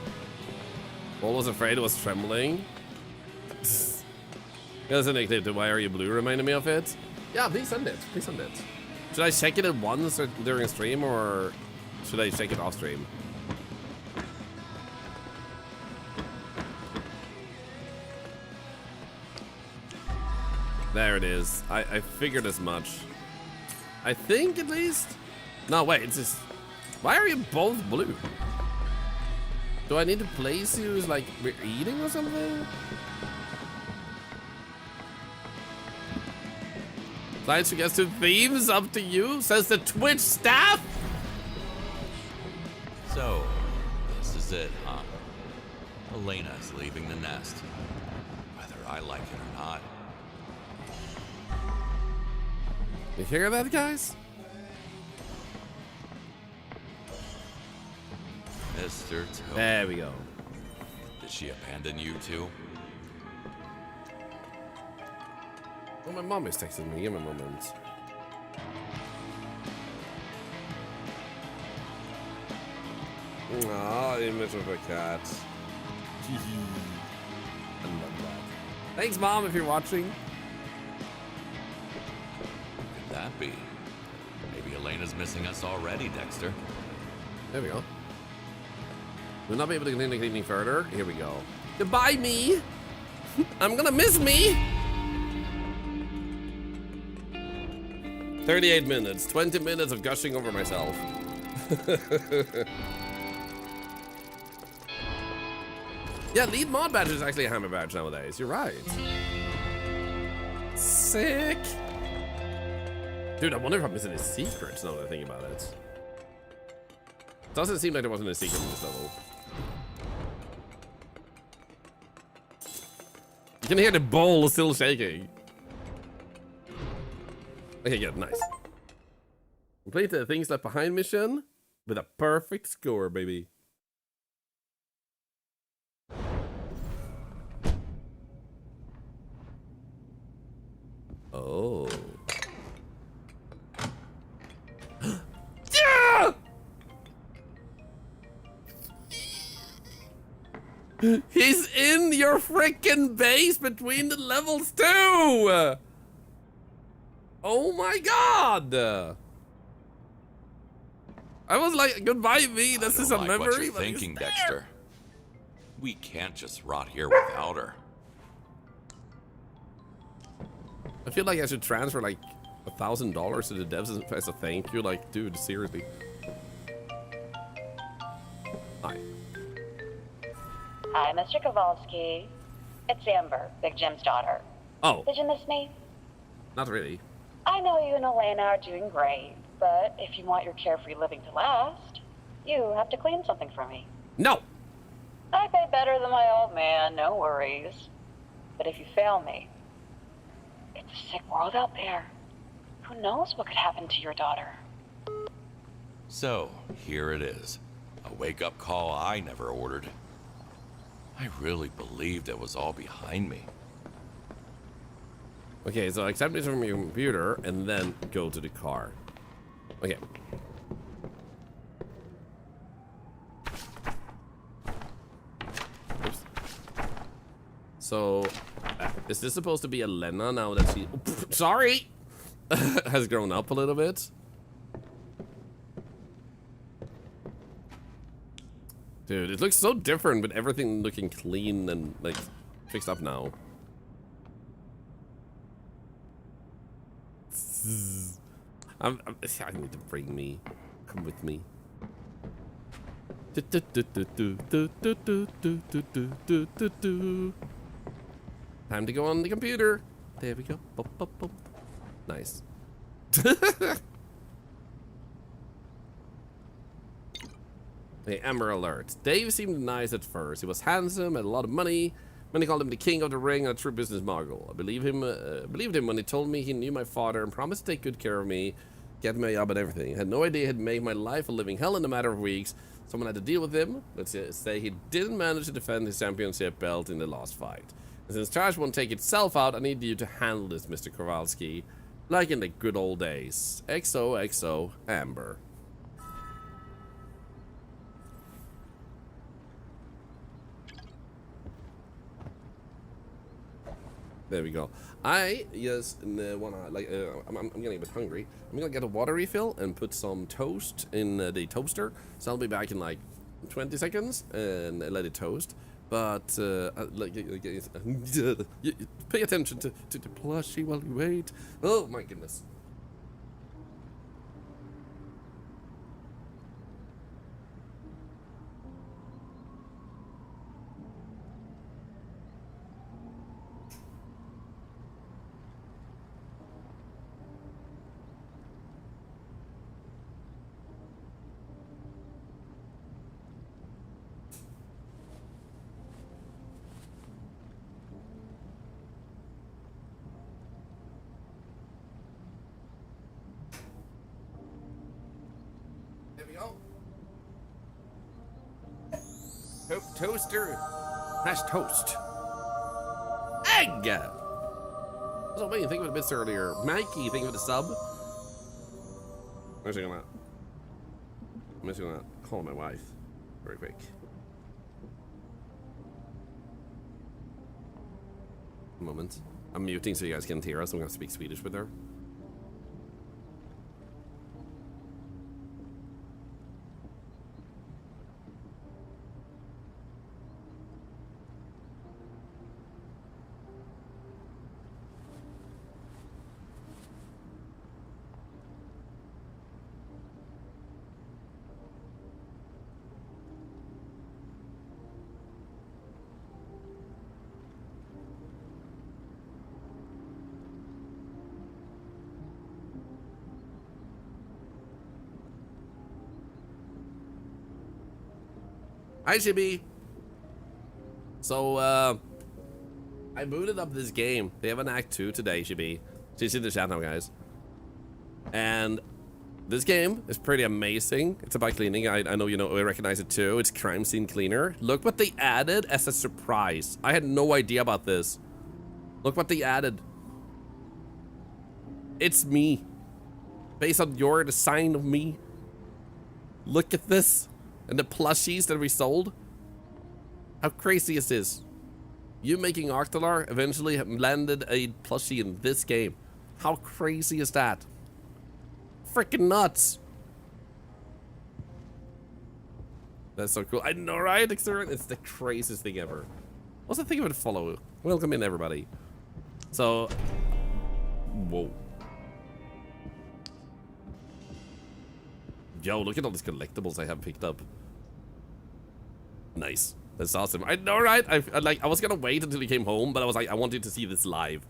Paul was afraid it was trembling. That's a nickname. Why are you blue? Reminded me of it. Yeah, please send it. Please send it. Should I check it at once or during stream, or should I check it off stream? There it is. I figured as much. I think, at least. No, wait. It's just. Why are you both blue? Do I need to place you as like we're eating or something? Client suggested themes, up to you, says the Twitch staff.
So, this is it, huh? Elena's leaving the nest. Whether I like it or not.
You hear that, guys?
Mr. Toad.
There we go.
Did she abandon you too?
Oh, my mom is texting me. Give me a moment. Aw, image of a cat. I love that. Thanks, Mom, if you're watching.
Could that be? Maybe Elena's missing us already, Dexter.
There we go. We'll not be able to continue cleaning further. Here we go. Goodbye, me. I'm gonna miss me. 38 minutes. 20 minutes of gushing over myself. Yeah, lead mod badge is actually a hammer badge nowadays. You're right. Sick. Dude, I wonder if I'm missing any secrets now that I think about it. Doesn't seem like there wasn't a secret in this level. You can hear the bowl still shaking. Okay, good, nice. Complete the things left behind mission with a perfect score, baby. Oh. Yeah! He's in your freaking base between the levels too! Oh my god! I was like, goodbye me, this is a memory.
What you're thinking, Dexter. We can't just rot here without her.
I feel like I should transfer like $1,000 to the devs as a thank you. Like, dude, seriously. Hi.
Hi, Mr. Kowalski. It's Amber, Big Jim's daughter.
Oh.
Did you miss me?
Not really.
I know you and Elena are doing great, but if you want your carefree living to last, you have to clean something for me.
No.
I pay better than my old man, no worries. But if you fail me, it's a sick world out there. Who knows what could happen to your daughter?
So, here it is. A wake-up call I never ordered. I really believed it was all behind me.
Okay, so accept it from your computer and then go to the car. Okay. Oops. So, is this supposed to be Elena now that she... sorry! has grown up a little bit? Dude, it looks so different with everything looking clean and, like, fixed up now. I need to bring me. Come with me. Time to go on the computer. There we go. Boop, boop, boop. Nice. Hey, Amber alert. Dave seemed nice at first. He was handsome, had a lot of money. Many called him the king of the ring and a true business mogul. I believed him when he told me he knew my father and promised to take good care of me, get me a job and everything. I had no idea he'd make my life a living hell in a matter of weeks. Someone had to deal with him. Let's say he didn't manage to defend his championship belt in the last fight. And since charge won't take itself out, I need you to handle this, Mr. Kowalski. Like in the good old days. XOXO Amber. There we go. I just wanna like I'm getting a bit hungry. I'm gonna get a water refill and put some toast in the toaster. So I'll be back in like 20 seconds and let it toast. But like pay attention to the plushie while you wait. Oh my goodness. Toaster hash toast. Egg! So what do you think of it bits earlier? Mikey, you think of the sub? I'm just gonna call my wife very quick. A moment. I'm muting so you guys can't hear us. I'm gonna speak Swedish with her. Hi, Chibi. So, I booted up this game. They have an Act 2 today, Chibi. She's in the chat now, guys. And this game is pretty amazing. It's about cleaning. I know you know, we recognize it too. It's Crime Scene Cleaner. Look what they added as a surprise. I had no idea about this. Look what they added. It's me. Based on your design of me. Look at this. And the plushies that we sold. How crazy is this? You making Thorlar eventually landed a plushie in this game. How crazy is that? Freaking nuts. That's so cool. I know, right? It's the craziest thing ever. What's the thing about follow? Welcome in, everybody. So, whoa. Yo, look at all these collectibles I have picked up. Nice. That's awesome. I know, right? I was gonna wait until he came home, but I was like, I wanted to see this live.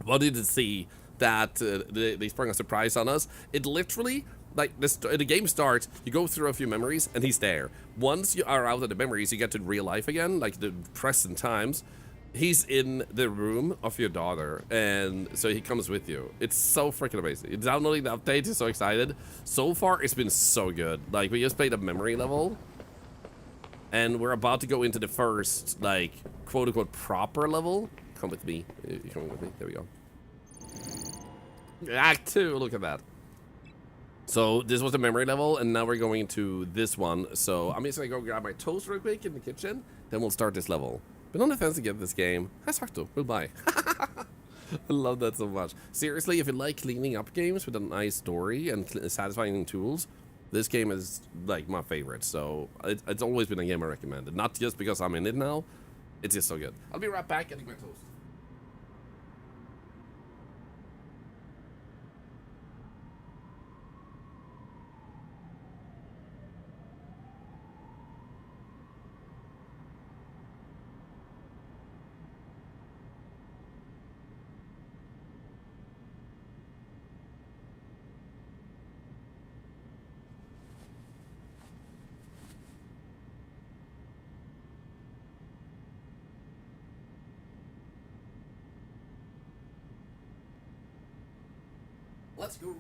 I wanted to see that they sprung a surprise on us. It literally, like, the game starts, you go through a few memories, and he's there. Once you are out of the memories, you get to real life again, like the present times. He's in the room of your daughter, and so he comes with you. It's so freaking amazing. It's downloading the update, he's so excited. So far, it's been so good. Like, we just played a memory level, and we're about to go into the first, like, quote-unquote proper level. Come with me. You're coming with me. There we go. Act 2, look at that. So this was the memory level, and now we're going to this one. So I'm just gonna go grab my toast real quick in the kitchen, then we'll start this level. Been on the fence to get this game. Has talked to. Goodbye. I love that so much. Seriously, if you like cleaning up games with a nice story and satisfying tools, this game is like my favorite. So it's always been a game I recommended. Not just because I'm in it now. It's just so good. I'll be right back getting my toast. Let's go.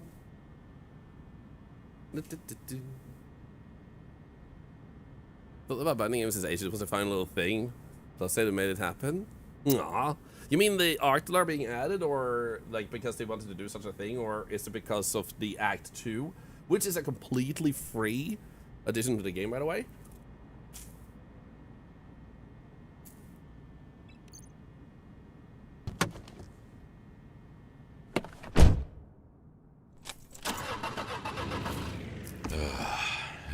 But about Bunny Games' Ages was a fine little thing. So I'll say they made it happen. Aww. You mean the Thorlar being added, or like because they wanted to do such a thing, or is it because of the Act 2, which is a completely free addition to the game, by the way?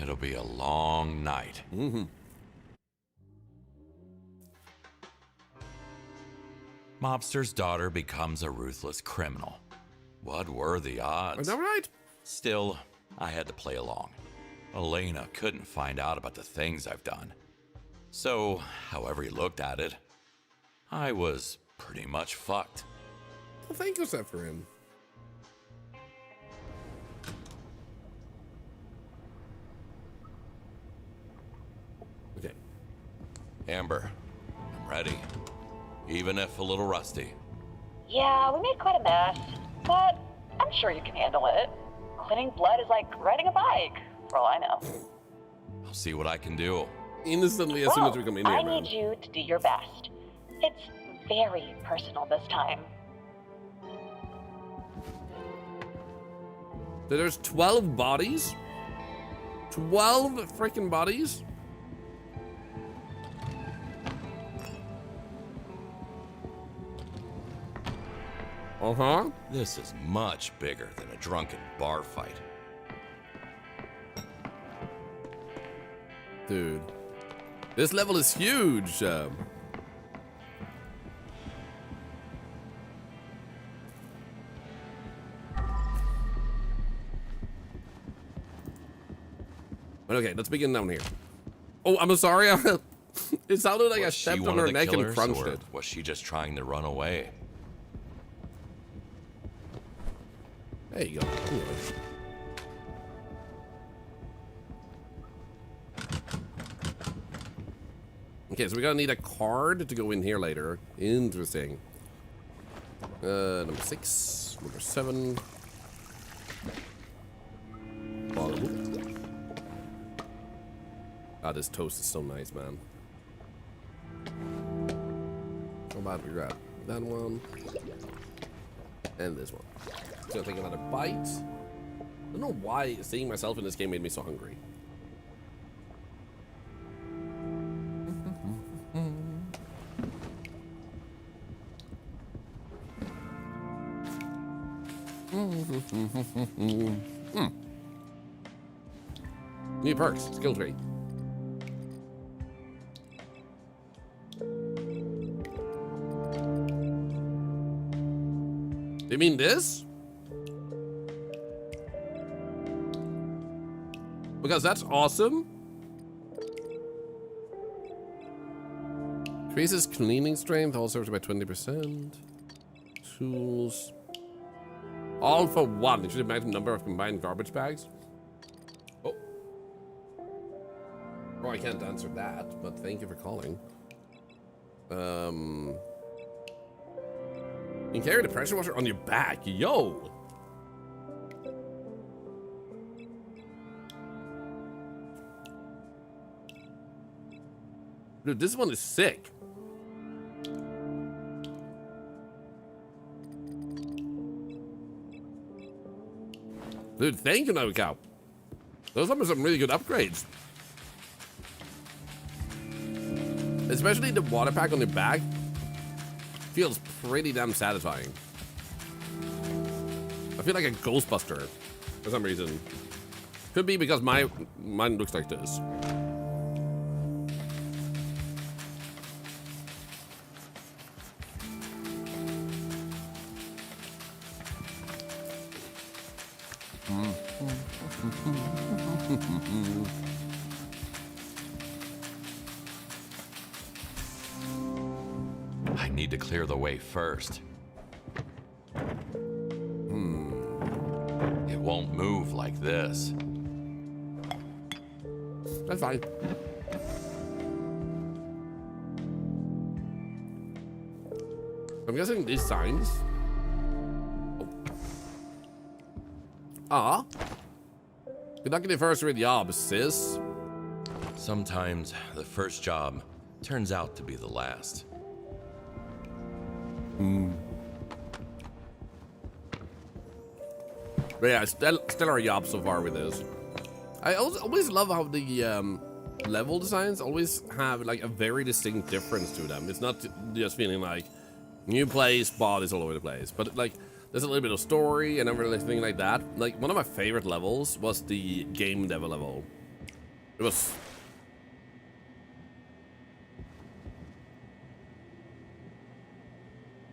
It'll be a long night. Mobster's daughter becomes a ruthless criminal. What were the odds?
Is that right?
Still, I had to play along. Elena couldn't find out about the things I've done. So, however you looked at it, I was pretty much fucked.
Well, thank you, Zephyrin. Okay.
Amber, I'm ready. Even if a little rusty.
Yeah, we made quite a mess, but I'm sure you can handle it. Cleaning blood is like riding a bike, for all I know.
I'll see what I can do.
Instantly, as soon as we come in here,
I
man.
need you to do your best. It's very personal this time.
So there's 12 bodies? 12 freaking bodies? Uh-huh.
This is much bigger than a drunken bar fight.
Dude. This level is huge. But okay, let's begin down here. Oh, I'm sorry. It sounded like I stepped on her neck and crunched it.
Was she just trying to run away?
There you go. Anyway. Okay, so we're gonna need a card to go in here later. Interesting. Number 6, number 7. Ah, this toast is so nice, man. How about we grab that one and this one? So I'll take another bite. I don't know why seeing myself in this game made me so hungry. New perks, skill tree. You mean this? Because that's awesome. Increases cleaning strength, all serves by 20%. Tools. All for one. It should imagine the number of combined garbage bags. Oh. Oh, I can't answer that, but thank you for calling. You can carry the pressure washer on your back. Yo! Dude, this one is sick. Dude, thank you, Navikao. Those are some really good upgrades. Especially the water pack on the back. Feels pretty damn satisfying. I feel like a Ghostbuster for some reason. Could be because mine looks like this.
I need to clear the way first. It won't move like this.
That's fine. I'm guessing these signs. Oh. Ah. Good luck in your first read job, sis.
Sometimes the first job turns out to be the last.
But yeah, stellar job so far with this. I always love how the level designs always have like a very distinct difference to them. It's not just feeling like new place, bodies all over the place, but like there's a little bit of story and everything like that. Like one of my favorite levels was the game dev level. It was.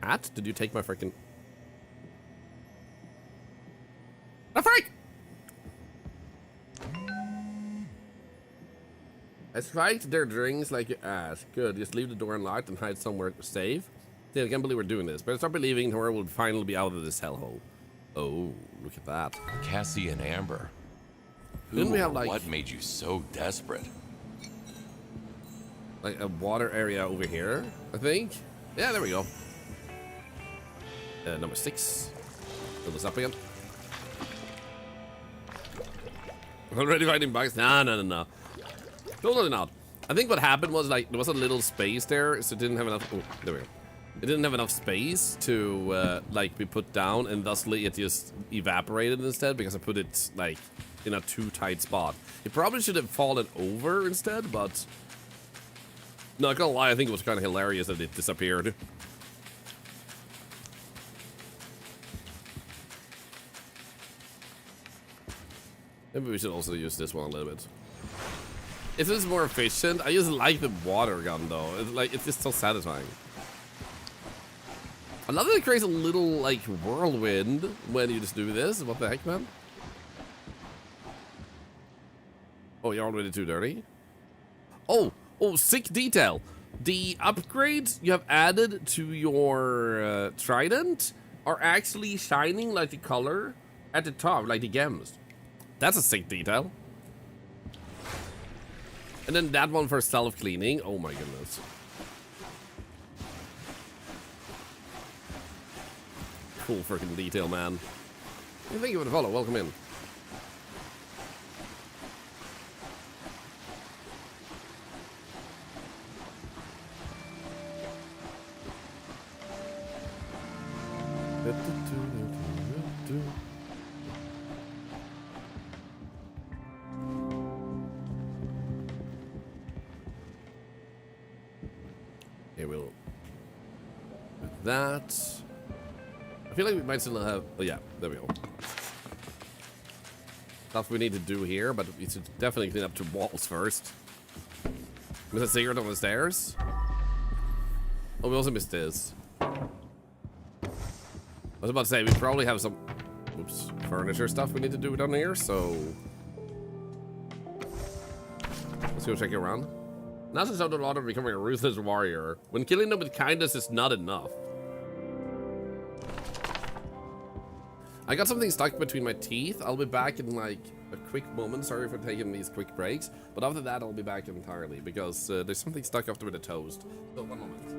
Hat? Did you take my freaking? A freak! I spiked their drinks like you asked. Good, just leave the door unlocked and hide somewhere safe. See, I can't believe we're doing this, but I start believing Thor will finally be out of this hellhole. Oh, look at that.
Cassie and Amber.
Didn't we have like
what made you so desperate?
like a water area over here? I think. Yeah, there we go. Number 6. Fill this up again. Already fighting bugs? No. Totally not. I think what happened was like there was a little space there, so it didn't have enough. Oh, there we go. It didn't have enough space to like be put down, and thusly it just evaporated instead because I put it like in a too tight spot. It probably should have fallen over instead, but not gonna lie, I think it was kind of hilarious that it disappeared. Maybe we should also use this one a little bit. If this is more efficient, I just like the water gun though. It's just so satisfying. I love that it creates a little like whirlwind when you just do this. What the heck, man? Oh, you're already too dirty. Oh, sick detail. The upgrades you have added to your trident are actually shining like the color at the top, like the gems. That's a sick detail. And then that one for self-cleaning. Oh my goodness. Cool freaking detail, man. Thank you for the follow. Welcome in. Okay, we'll do that. I feel like we might still have. Oh yeah, there we go. Stuff we need to do here, but we should definitely clean up 2 walls first. Miss a cigarette on the stairs. Oh, we also missed this. I was about to say we probably have some, oops, furniture stuff we need to do down here. So let's go check it around. Now since I've done a lot of becoming a ruthless warrior, when killing them with kindness is not enough. I got something stuck between my teeth. I'll be back in like a quick moment. Sorry for taking these quick breaks. But after that, I'll be back entirely because there's something stuck after with the toast. So 1 moment.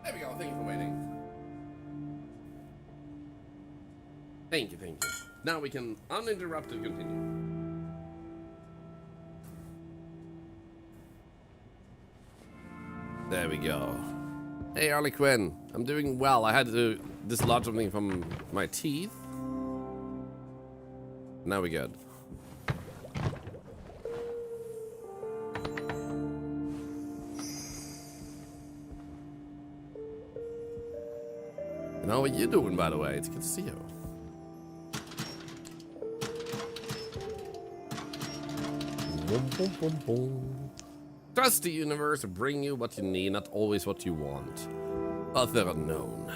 There we go. Thank you for waiting. Thank you, thank you. Now we can uninterrupted continue. There we go. Hey, Harley Quinn. I'm doing well. I had to dislodge something from my teeth. Now we're good. And how are you doing, by the way? It's good to see you. Boom, boom, boom, boom. Trust the universe to bring you what you need, not always what you want. Other unknown.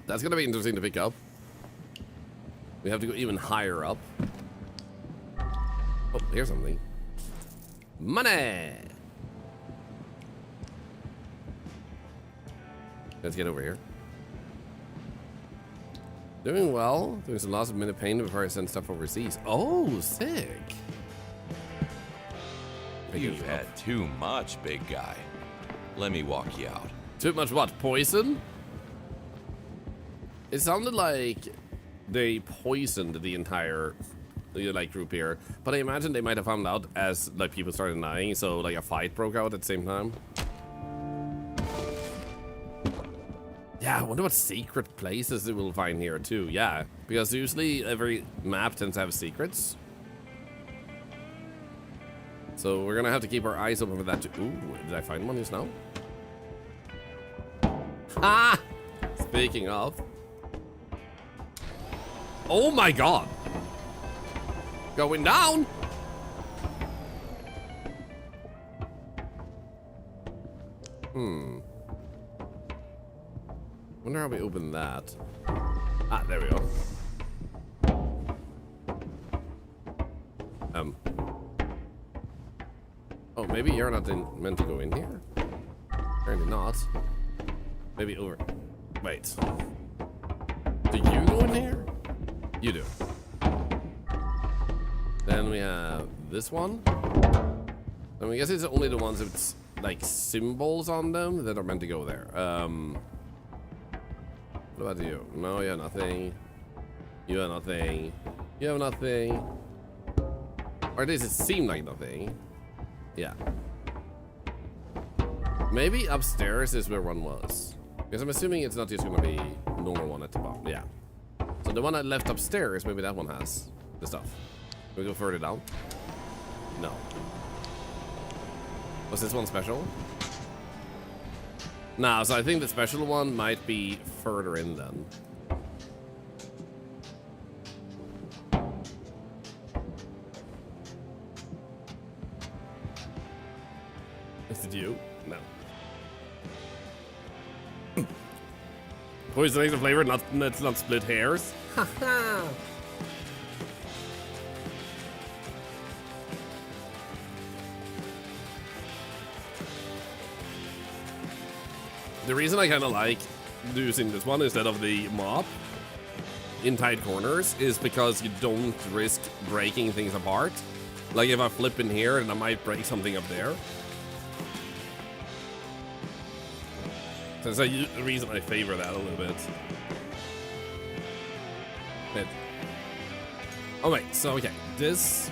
That's gonna be interesting to pick up. We have to go even higher up. Oh, here's something. Money! Let's get over here. Doing well. There's a lots of minute pain before I send stuff overseas. Oh, sick.
You've had too much, big guy. Let me walk you out.
Too much what? Poison? It sounded like they poisoned the entire like group here, but I imagine they might have found out as like people started dying, so like a fight broke out at the same time. Yeah, I wonder what secret places they will find here too. Yeah, because usually every map tends to have secrets. So we're gonna have to keep our eyes open for that too. Ooh, did I find one just now? Ah! Speaking of. Oh my god! Going down! Wonder how we open that. Ah, there we go. Oh, maybe you're not meant to go in here? Apparently not. Maybe over. Wait. Do you go in here? You do. Then we have this one. And I guess it's only the ones with like symbols on them that are meant to go there. What about you? No, you have nothing. You have nothing. You have nothing. Or does it seem like nothing? Yeah. Maybe upstairs is where one was. Because I'm assuming it's not just gonna be normal one at the bottom. Yeah. So the one I left upstairs, maybe that one has the stuff. Can we go further down? No. Was this one special? Nah, so I think the special one might be further in then. Is it you? No. Poisoning the flavor, let's not split hairs. Haha. The reason I kind of like using this one instead of the mop in tight corners is because you don't risk breaking things apart. Like if I flip in here, then I might break something up there. So that's the reason I favor that a little bit. Oh wait, so okay, this...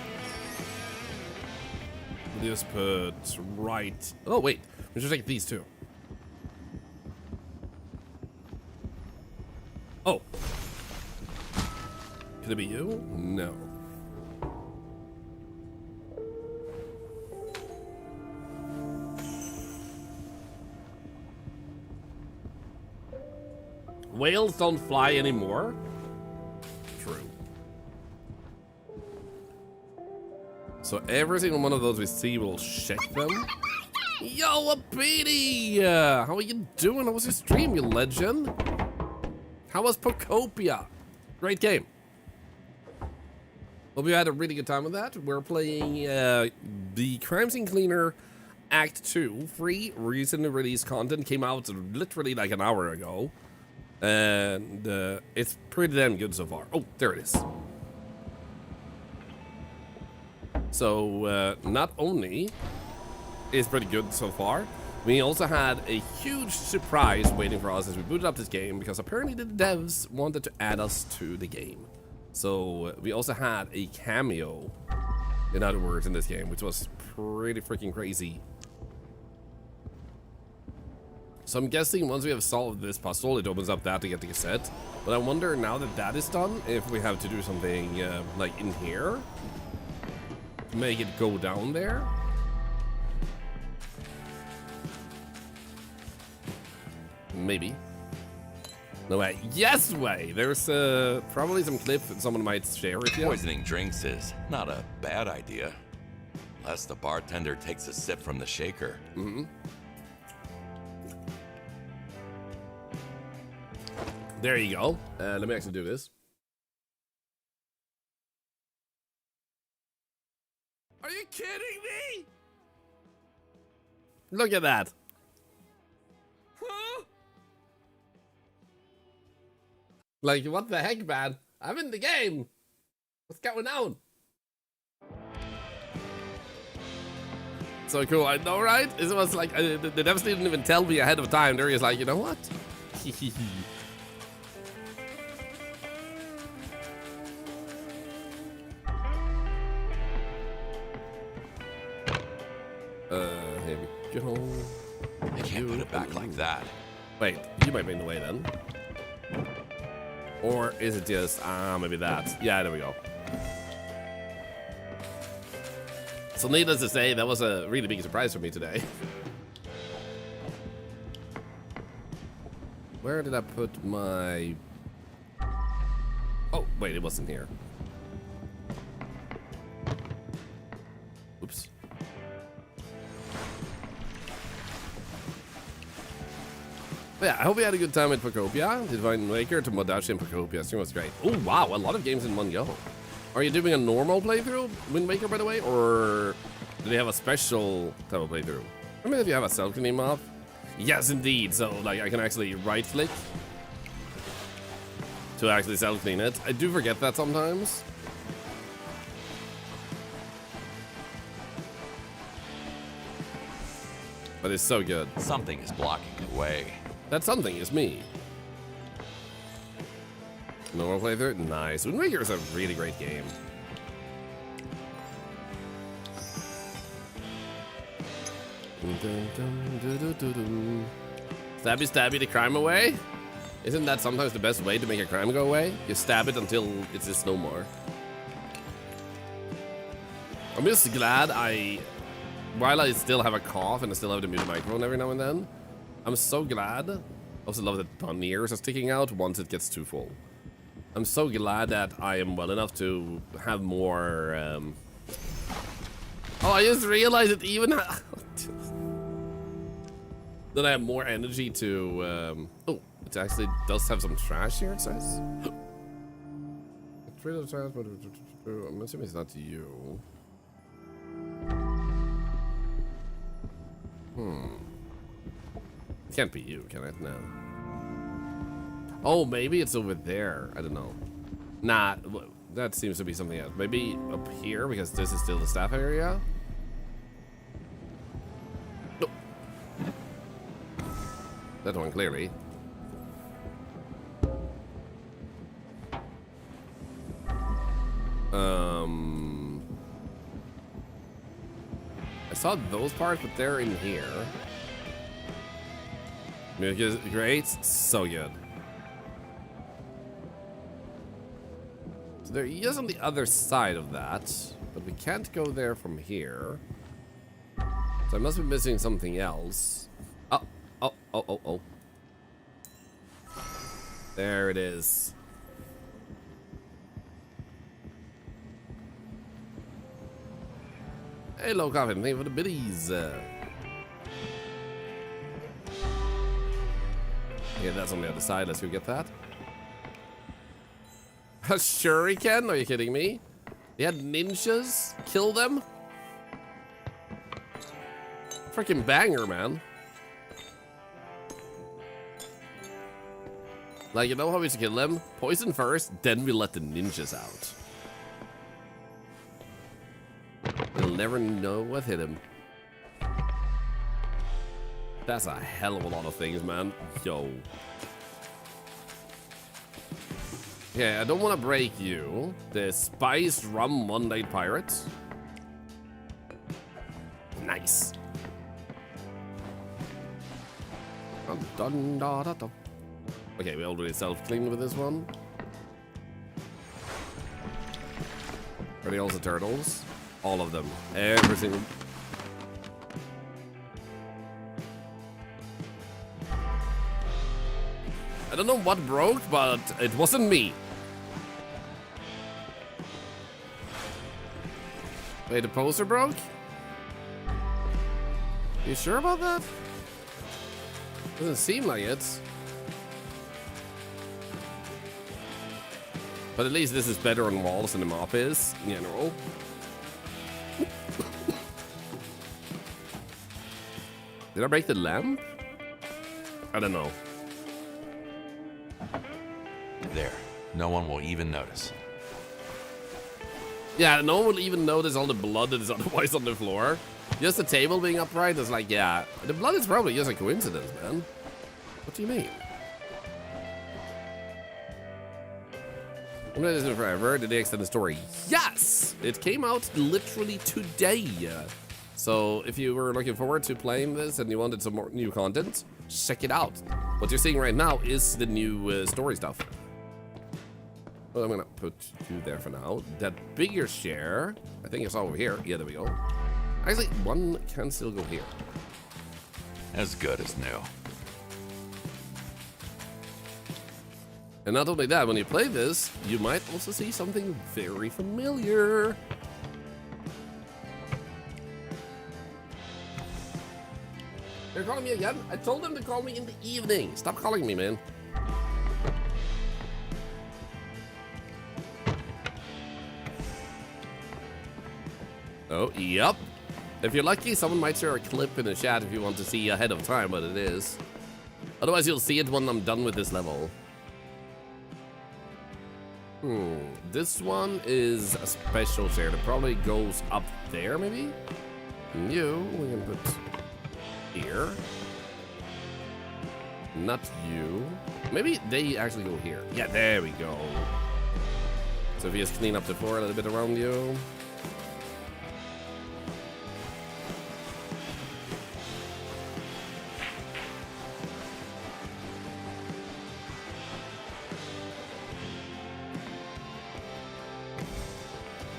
we'll just put right... Oh wait, we should take these two. Oh. Could it be you? No. Whales don't fly anymore? True. So every single one of those we see will shake them. Yo, a Petey! How are you doing? How was your stream, you legend? How was Pocopia? Great game. Hope you had a really good time with that. We're playing the Crime Scene Cleaner Act 2. Free, recently released content. Came out literally like an hour ago. And it's pretty damn good so far. Oh, there it is. So not only is pretty good so far, we also had a huge surprise waiting for us as we booted up this game, because apparently the devs wanted to add us to the game. So we also had a cameo, in other words, in this game, which was pretty freaking crazy. So I'm guessing once we have solved this puzzle, it opens up that to get the cassette. But I wonder, now that that is done, if we have to do something like in here to make it go down there. Maybe. No way. Yes way! There's probably some clip that someone might share with you.
Poisoning drinks is not a bad idea. Unless the bartender takes a sip from the shaker.
Mm-hmm. There you go. Let me actually do this. Are you kidding me? Look at that. Huh? Like, what the heck, man? I'm in the game. What's going on? So cool. I know, right? It was like, the devs didn't even tell me ahead of time. They're just like, you know what? Here we go.
I can't put it back like that.
Wait, you might be in the way then. Or is it just, maybe that. Yeah, there we go. So needless to say, that was a really big surprise for me today. Where did I put my... Oh, wait, it wasn't here. Oops. But yeah, I hope you had a good time at Procopia. Did Wind Waker to Modachi and Procopia. Stream was great. Oh, wow, a lot of games in one go. Are you doing a normal playthrough, Wind Waker, by the way? Or do they have a special type of playthrough? I mean, if you have a self-cleaning map. Yes, indeed. So, like, I can actually right-click to actually self-clean it. I do forget that sometimes. But it's so good.
Something is blocking the way.
That something is me. Normal playthrough? Nice. Wind Waker is a really great game. Stabby stabby the crime away? Isn't that sometimes the best way to make a crime go away? You stab it until it's just no more. I'm just glad while I still have a cough and I still have to mute the microphone every now and then, I'm so glad. I also love that bunny ears are sticking out once it gets too full. I'm so glad that I am well enough to have more, Oh, I just realized it even that I have more energy to, oh, it actually does have some trash here, it says. I'm assuming it's not you. It can't be you, can it? No. Oh, maybe it's over there. I don't know. Nah, that seems to be something else. Maybe up here, because this is still the staff area? No. That one, clearly. I saw those parts, but they're in here. Music is great. So good. So there is on the other side of that, but we can't go there from here. So I must be missing something else. Oh. There it is. Hey, low coffin, thank you for the biddies. Yeah, that's on the other side. Let's go get that. A shuriken? Are you kidding me? They had ninjas? Kill them? Freaking banger, man. Like, you know how we should kill them? Poison first, then we let the ninjas out. You'll never know what hit him. That's a hell of a lot of things, man. Yo. Okay, I don't want to break you. The Spiced Rum One-Night Pirates. Nice. Dun, da, da, da. Okay, we already self-cleaned with this one. Are they also turtles? All of them. Every single... I don't know what broke, but it wasn't me. Wait, the poster broke? You sure about that? Doesn't seem like it. But at least this is better on walls than the mop is, in general. Did I break the lamp? I don't know.
There. No one will even notice.
Yeah, no one will even notice all the blood that is otherwise on the floor. Just the table being upright is like, yeah. The blood is probably just a coincidence, man. What do you mean? I'm gonna do this forever. Did they extend the story? Yes! It came out literally today. So if you were looking forward to playing this and you wanted some more new content, check it out. What you're seeing right now is the new story stuff. Well, I'm gonna put you there for now. That bigger share, I think it's over here. Yeah, there we go. Actually, one can still go here.
As good as new.
And not only that, when you play this, you might also see something very familiar. They're calling me again? I told them to call me in the evening. Stop calling me, man. Oh, yep. If you're lucky, someone might share a clip in the chat if you want to see ahead of time what it is. Otherwise, you'll see it when I'm done with this level. This one is a special share that probably goes up there, maybe? You, we can put here. Not you. Maybe they actually go here. Yeah, there we go. So if you just clean up the floor a little bit around you.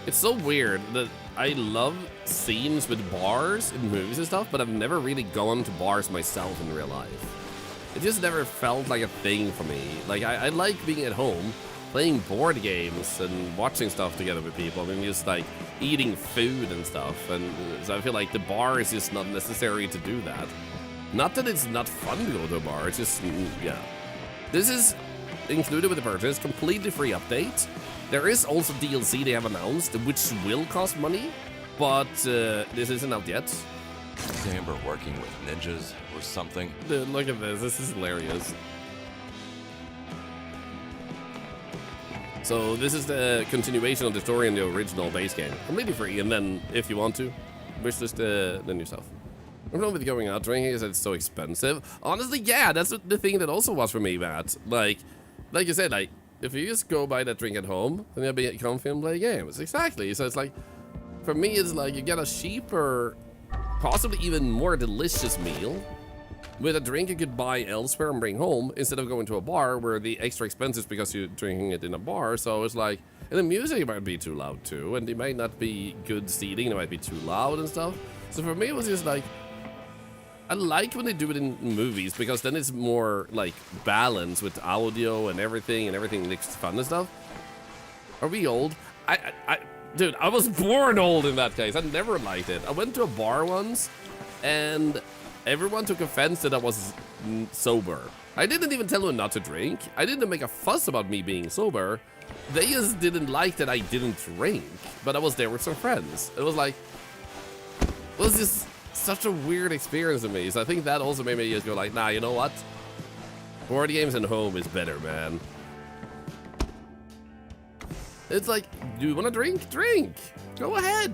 It's so weird that I love scenes with bars in movies and stuff, but I've never really gone to bars myself in real life. It just never felt like a thing for me. Like, I like being at home, playing board games and watching stuff together with people and just like eating food and stuff. And so I feel like the bar is just not necessary to do that. Not that it's not fun to go to a bar, it's just, yeah. This is included with the purchase, completely free update. There is also DLC they have announced, which will cost money, but this isn't out yet.
Is Amber working with ninjas or something?
Dude, look at this. This is hilarious. So this is the continuation of the story in the original base game. Completely free, and then, if you want to, wishlist the new stuff. I'm not with going out drinking is it's so expensive. Honestly, yeah, that's the thing that also was for me, Matt. Like you said, like, if you just go buy that drink at home, then you'll be comfy and play games. Exactly. So it's like, for me, it's like you get a cheaper, possibly even more delicious meal with a drink you could buy elsewhere and bring home instead of going to a bar where the extra expense is because you're drinking it in a bar. So it's like, and the music might be too loud too, and it might not be good seating, it might be too loud and stuff. So for me, it was just like, I like when they do it in movies because then it's more like balanced with audio and everything looks fun and stuff. Are we old? Dude, I was born old in that case. I never liked it. I went to a bar once and everyone took offense that I was sober. I didn't even tell them not to drink. I didn't make a fuss about me being sober. They just didn't like that I didn't drink, but I was there with some friends. It was like, it was just such a weird experience to me. So I think that also made me just go like, nah, you know what? Board games at home is better, man. It's like, do you want to drink? Drink. Go ahead.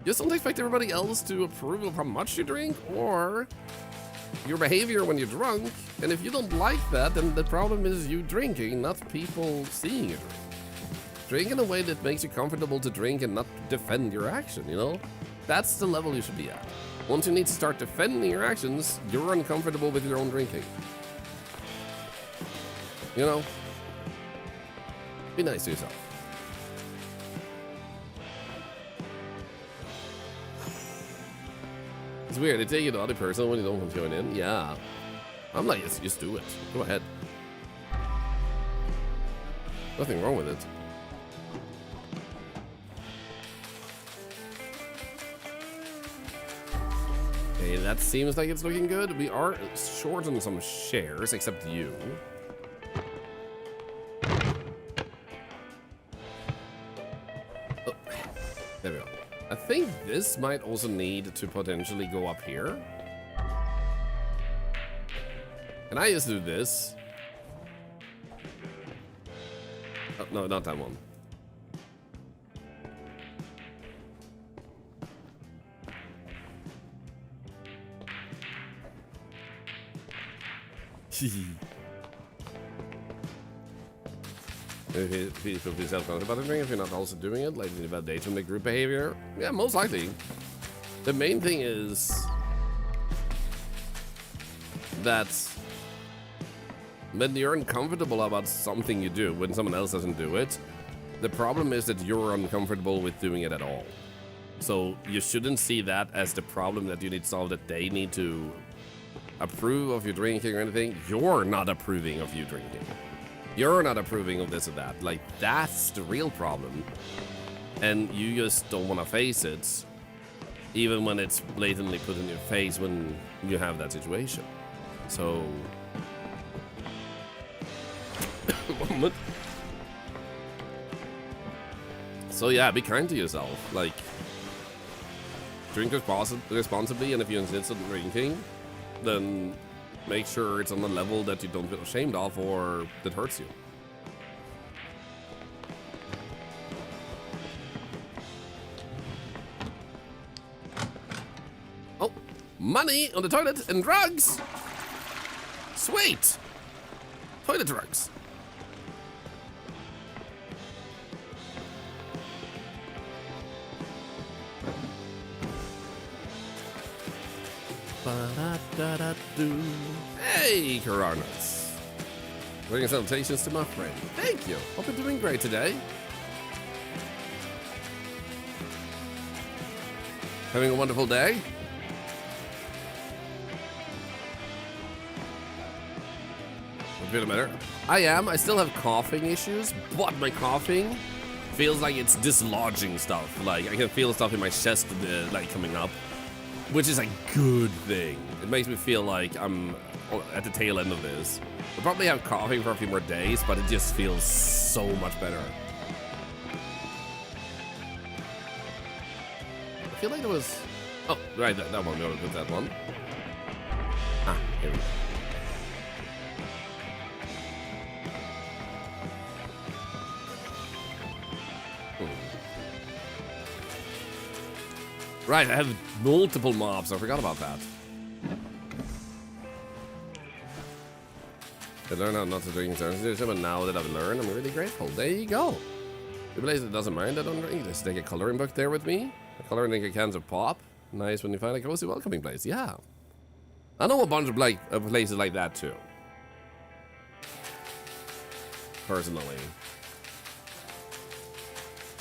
Just don't expect everybody else to approve of how much you drink or your behavior when you're drunk. And if you don't like that, then the problem is you drinking, not people seeing you drink. Drink in a way that makes you comfortable to drink and not defend your action, you know? That's the level you should be at. Once you need to start defending your actions, you're uncomfortable with your own drinking. You know? Be nice to yourself. It's weird, they take you to the other person when you don't want to join in. Yeah. I'm like, just do it. Go ahead. Nothing wrong with it. Okay, that seems like it's looking good. We are short on some shares, except you. Oh, there we go. I think this might also need to potentially go up here. Can I just do this? Oh, no, not that one. If you feel self-conscious about it, if you're not also doing it, like the validation, the group behavior, yeah, most likely. The main thing is that when you're uncomfortable about something you do, when someone else doesn't do it, the problem is that you're uncomfortable with doing it at all. So you shouldn't see that as the problem that you need to solve, that they need to approve of your drinking or anything. You're not approving of you drinking. You're not approving of this or that. Like, that's the real problem. And you just don't want to face it, even when it's blatantly put in your face when you have that situation. So... moment. So yeah, be kind to yourself. Like, drink responsibly, and if you insist on drinking, then make sure it's on a level that you don't feel ashamed of or that hurts you. Oh, money on the toilet and drugs. Sweet. Toilet drugs. Hey, Coronas. Bringing salutations to my friend. Thank you. Hope you're doing great today. Having a wonderful day. I'm feeling better. I am. I still have coughing issues, but my coughing feels like it's dislodging stuff. Like, I can feel stuff in my chest, like, coming up. Which is a good thing. It makes me feel like I'm at the tail end of this. I'll probably have coughing for a few more days, but it just feels so much better. I feel like there was... Oh, right, that one. We're gonna put that one. Ah, here we go. Right, I have multiple mobs. I forgot about that. I learned how not to drink in but now that I've learned, I'm really grateful. There you go. The place that doesn't mind I don't drink. Just take a coloring book there with me. A coloring book, cans of pop. Nice when you find a cozy welcoming place. Yeah. I know a bunch of places like that too. Personally.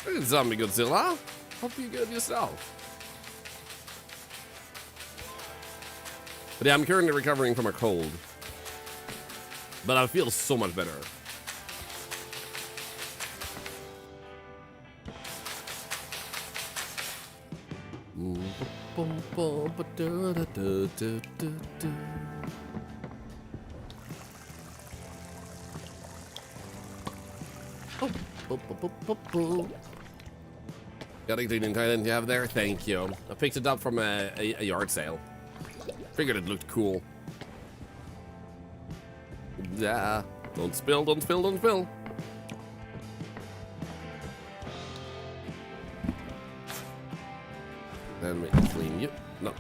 Hey, Zombie Godzilla. Hope you're good yourself. But yeah, I'm currently recovering from a cold. But I feel so much better. Got a cleaning Thailand you have there? Thank you. I picked it up from a yard sale. Figured it looked cool. Yeah. Don't spill, don't spill, don't spill. Then we clean you. No.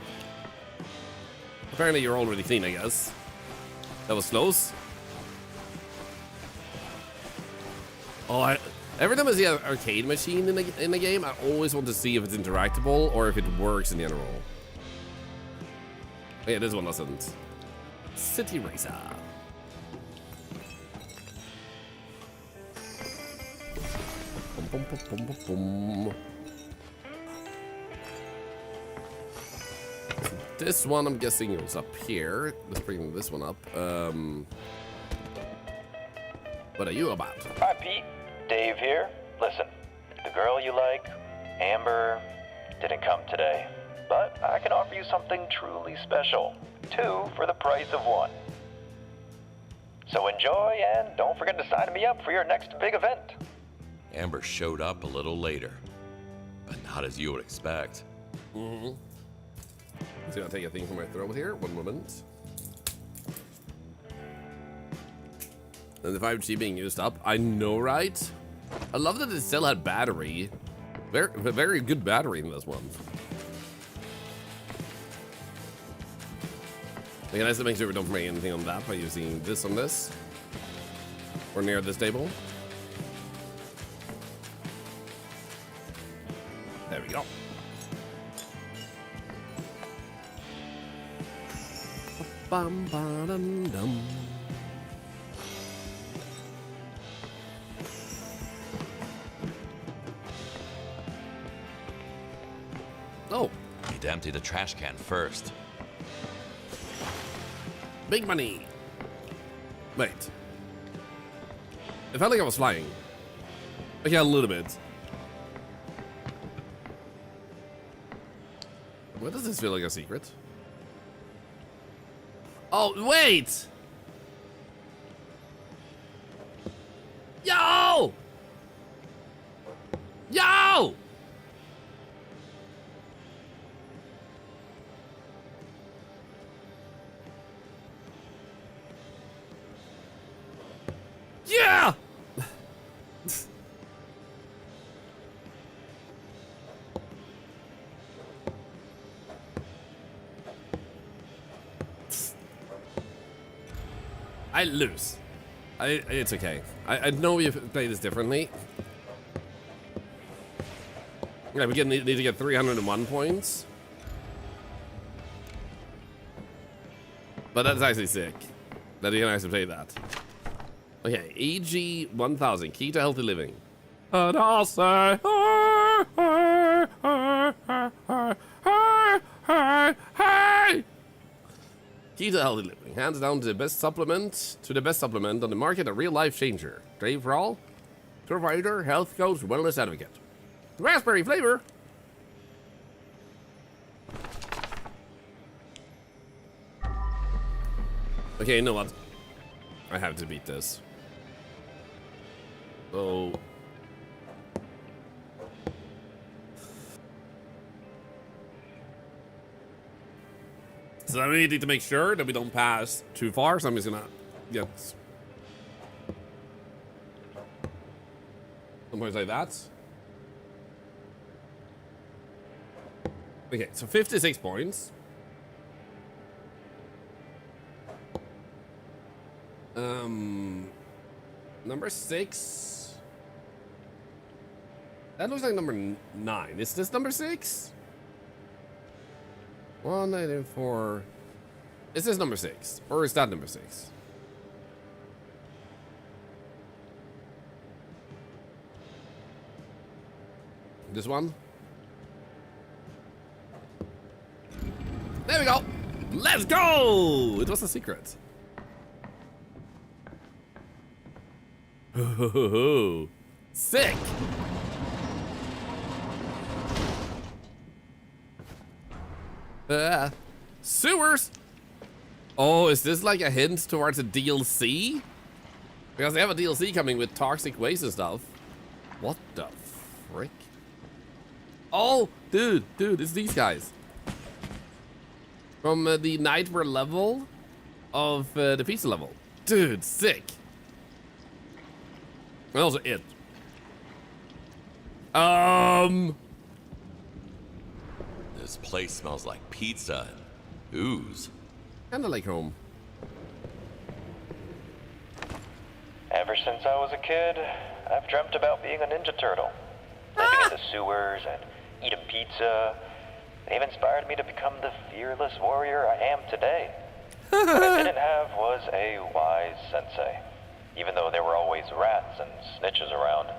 Apparently you're already clean, I guess. That was close. Oh, every time I see an arcade machine in the game, I always want to see if it's interactable or if it works in general. Yeah, this one doesn't. City Racer. Boom, boom, boom, boom, boom, boom. This one, I'm guessing, was up here. Let's bring this one up. What are you about?
Hi, Pete. Dave here. Listen, the girl you like, Amber, didn't come today. But I can offer you something truly special. 2 for the price of 1. So enjoy, and don't forget to sign me up for your next big event.
Amber showed up a little later, but not as you would expect.
Mm-hmm. So I'll take a thing from my throat here. One moment. And the 5G being used up. I know, right? I love that it still had battery. Very good battery in this one. Okay, nice to make sure we don't break anything on that by using this on this. Or near this table. There we go. Bum, ba, dum, dum. Oh.
Need to empty the trash can first.
Big money. Wait. It felt like I was flying. Okay, a little bit. Why does this feel like a secret? Oh, wait! Yo! Yo! Yeah! I lose. It's okay. I know you play this differently. Yeah, we need to get 301 points. But that's actually sick. That you can actually play that. Okay, AG 1000, key to healthy living. And I'll say, hey! Key to healthy living, hands down to the best supplement on the market, a real life changer. Dave for all, provider, health coach, wellness advocate. Raspberry flavor. Okay, you know what? I have to beat this. Oh. So I really need to make sure that we don't pass too far, so I'm just gonna get somewhere like that. Okay, so 56 points. Number 6. That looks like number 9. Is this number 6? 194. Is this number 6? Or is that number 6? This one? There we go! Let's go! It was a secret. Sick! Sewers! Oh, is this like a hint towards a DLC? Because they have a DLC coming with toxic waste and stuff. What the frick? Oh, dude, it's these guys. From the nightmare level of the pizza level. Dude, sick. And also it.
This This place smells like pizza and ooze.
Kinda like home.
Ever since I was a kid, I've dreamt about being a Ninja Turtle. Living in the sewers and eating pizza. They've inspired me to become the fearless warrior I am today. What I didn't have was a wise sensei, even though there were always rats and snitches around.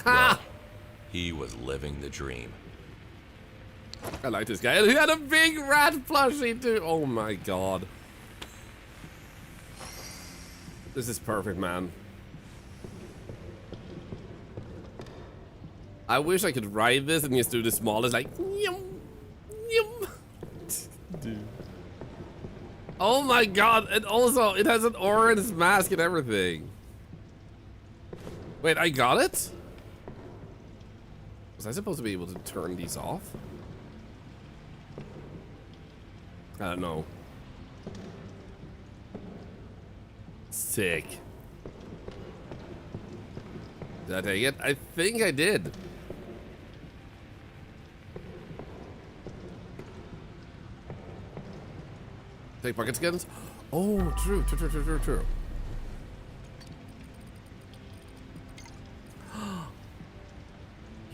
Ha!
He was living the dream.
I like this guy. He had a big rat plushie too. Oh my god. This is perfect, man. I wish I could ride this and just do the smallest, like, yum, yum. Dude. Oh my god, and also, it has an orange mask and everything. Wait, I got it? Was I supposed to be able to turn these off? I don't know. Sick. Did I take it? I think I did. Take pocket skins? Oh, true.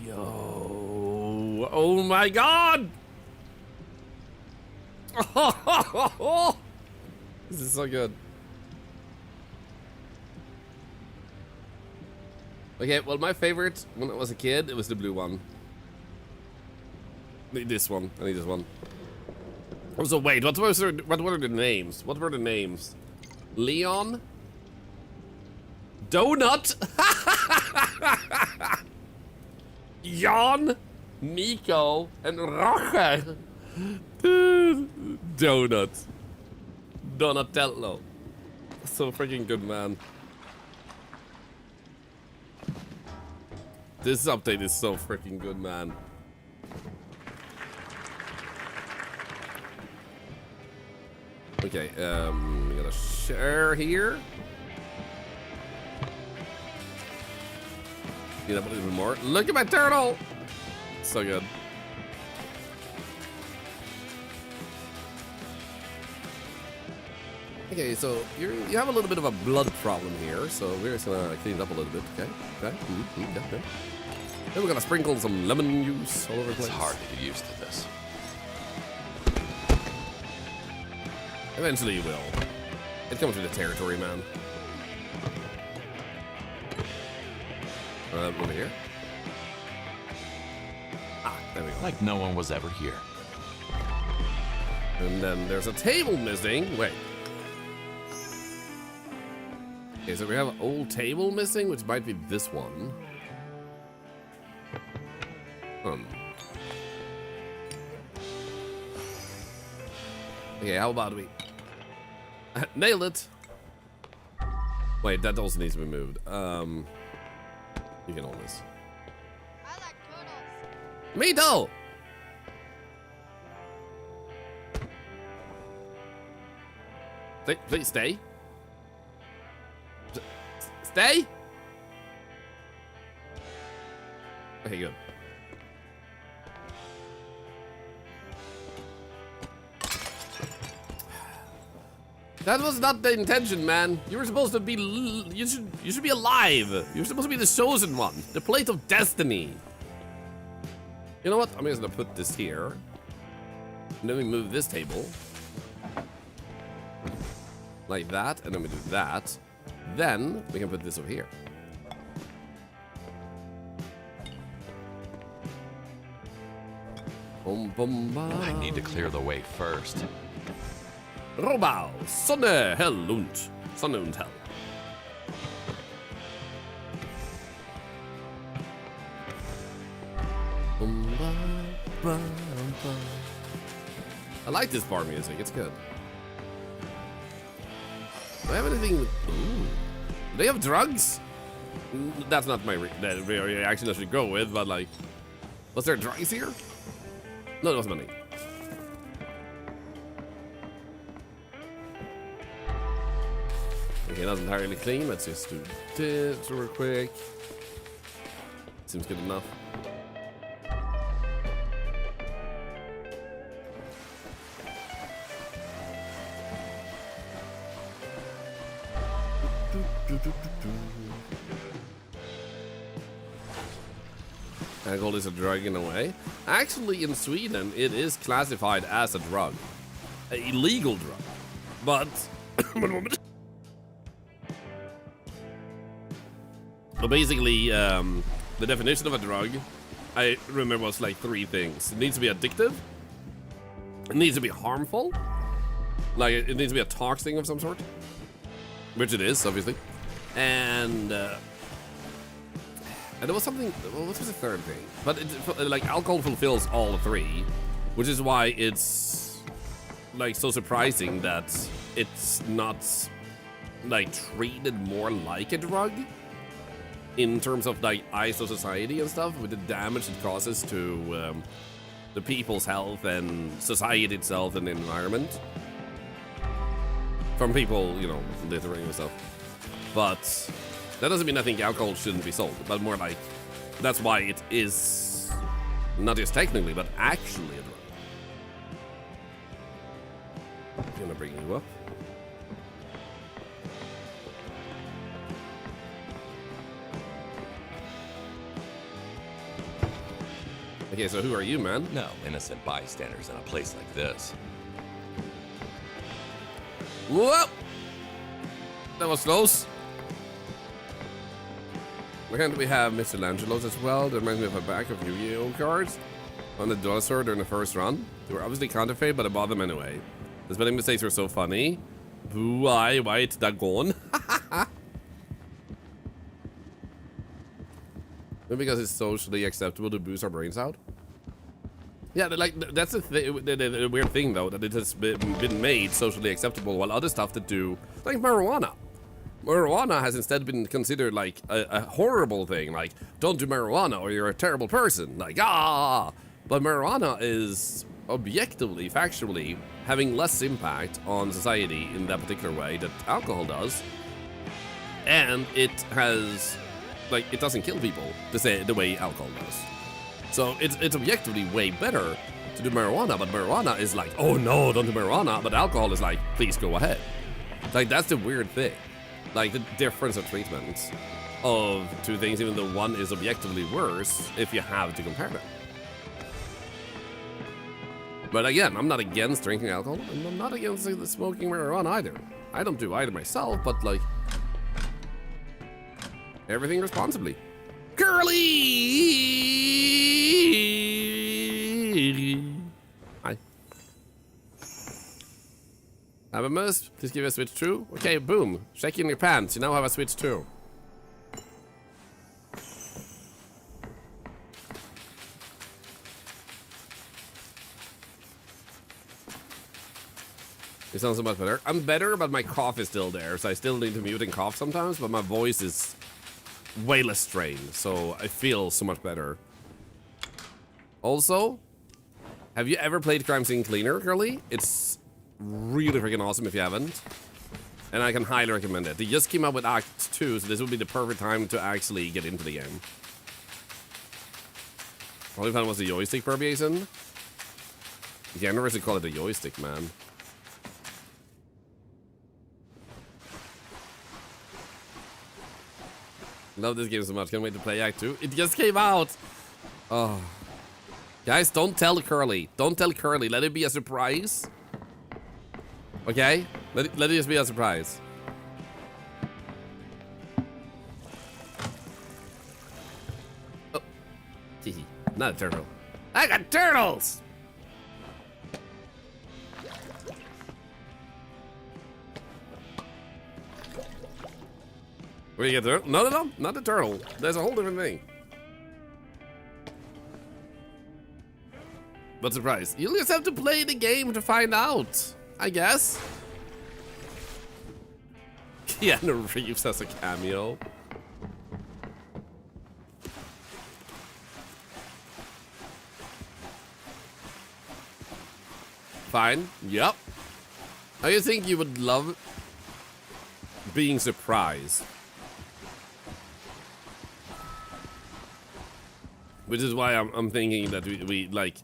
Yo. Oh my god! This is so good. Okay, well, my favorite when I was a kid, it was the blue one. I need this one. I need this one. So wait, what were the names? What were the names? Leon? Donut? Jan? Nico? And Roger? Donut. Donatello. So freaking good, man. This update is so freaking good, man. Okay, we gotta share here. Get up a little bit more. Look at my turtle! So good. Okay, so you have a little bit of a blood problem here, so we're just gonna clean it up a little bit, okay? Okay, yeah. Then we're gonna sprinkle some lemon juice all over the place.
It's hard to get used to this.
Eventually you will. It comes with the territory, man. Over here. Ah, there we go.
Like no one was ever here.
And then there's a table missing. Wait. Okay, so we have an old table missing, which might be this one. Okay, how about we nail it? Wait, that also needs to be moved. You can hold this.
I like turtles.
Me too. Please stay. Stay. Okay, good. That was not the intention, man. You were supposed to be. You should be alive. You're supposed to be the chosen one, the plate of destiny. You know what? I'm just gonna put this here, and then we move this table like that, and then we do that. Then we can put this over here.
I need to clear the way first.
Robau, Sonne, Hell und Sonne und Hell. I like this bar music, it's good. Do I have anything with... Ooh. Do they have drugs? That's not my reaction I should go with, but like... Was there drugs here? No, there was money. Okay, not entirely clean. Let's just do this real quick. Seems good enough. Alcohol is a drug in a way. Actually, in Sweden, it is classified as a drug. An illegal drug. But... But basically, the definition of a drug, I remember, was like 3 things. It needs to be addictive. It needs to be harmful. Like, it needs to be a toxic of some sort. Which it is, obviously. And there was something, what was the 3rd thing? But like, alcohol fulfills all 3, which is why it's like so surprising that it's not like treated more like a drug in terms of like eyes of society and stuff, with the damage it causes to the people's health and society itself and the environment from people, you know, littering and stuff. But that doesn't mean I think alcohol shouldn't be sold, but more like that's why it is not just technically, but actually a drug. I'm gonna bring you up. Okay, so who are you, man?
No innocent bystanders in a place like this.
Whoa! That was close. And we have Mr. Langelos as well. That reminds me of a back of Yu-Gi-Oh cards on the dinosaur during the first run. They were obviously counterfeit, but I bought them anyway. The spelling mistakes were so funny. Why it's that gone? Maybe because it's socially acceptable to boost our brains out. Yeah, like that's the weird thing though, that it has been made socially acceptable, while other stuff that do, like marijuana. Marijuana has instead been considered like a horrible thing, like don't do marijuana or you're a terrible person, like but marijuana is objectively, factually having less impact on society in that particular way that alcohol does, and it has, like, it doesn't kill people the way alcohol does. So it's objectively way better to do marijuana, but marijuana is like, oh no, don't do marijuana, but alcohol is like, please go ahead. Like, that's the weird thing. Like, the difference of treatment of 2 things, even though one is objectively worse if you have to compare them. But again, I'm not against drinking alcohol, and I'm not against smoking marijuana either. I don't do either myself, but like, everything responsibly. Curly! Hi. Have a must. Please give a switch 2. Okay, boom. Check in your pants. You now have a switch 2. It sounds so much better. I'm better, but my cough is still there, so I still need to mute and cough sometimes, but my voice is way less strained, so I feel so much better. Also, have you ever played Crime Scene Cleaner, Curly? It's really freaking awesome if you haven't. And I can highly recommend it. They just came out with Act 2, so this would be the perfect time to actually get into the game. Only fun was the joystick per Jason. Yeah, I never actually call it a joystick, man. Love this game so much. Can't wait to play Act 2. It just came out. Oh. Guys, don't tell Curly. Don't tell Curly. Let it be a surprise. Okay? Let it just be a surprise. Oh. Not a turtle. I got turtles! Where do you get the turtle? No, not the turtle. There's a whole different thing. But surprise. You'll just have to play the game to find out, I guess. Keanu Reeves as a cameo. Fine. Yep. How do you think you would love being surprised? Which is why I'm thinking that we like,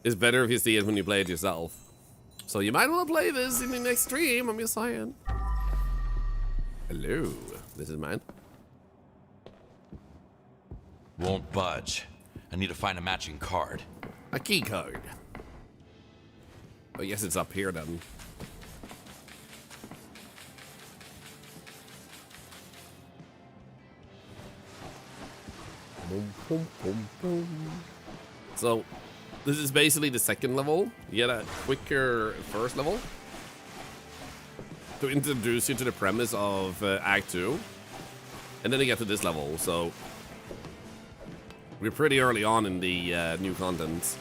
it's better if you see it when you play it yourself. So you might want to play this in the next stream, I'm just saying. Hello. This is mine.
Won't budge. I need to find a matching card.
A key card. I guess it's up here then. Boom, boom, boom, boom. So, this is basically the second level. You get a quicker first level to introduce you to the premise of Act 2. And then you get to this level, so we're pretty early on in the new content.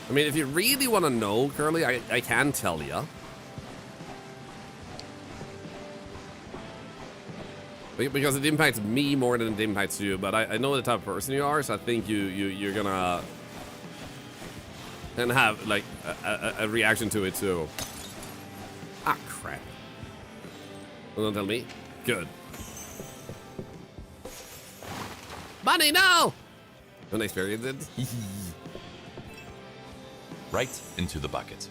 I mean, if you really want to know, Curly, I can tell you. Because it impacts me more than it impacts you, but I know the type of person you are, so I think you're gonna and have like a reaction to it too. Ah, crap! Don't tell me. Good. Money, no! Don't experience it.
Right into the bucket.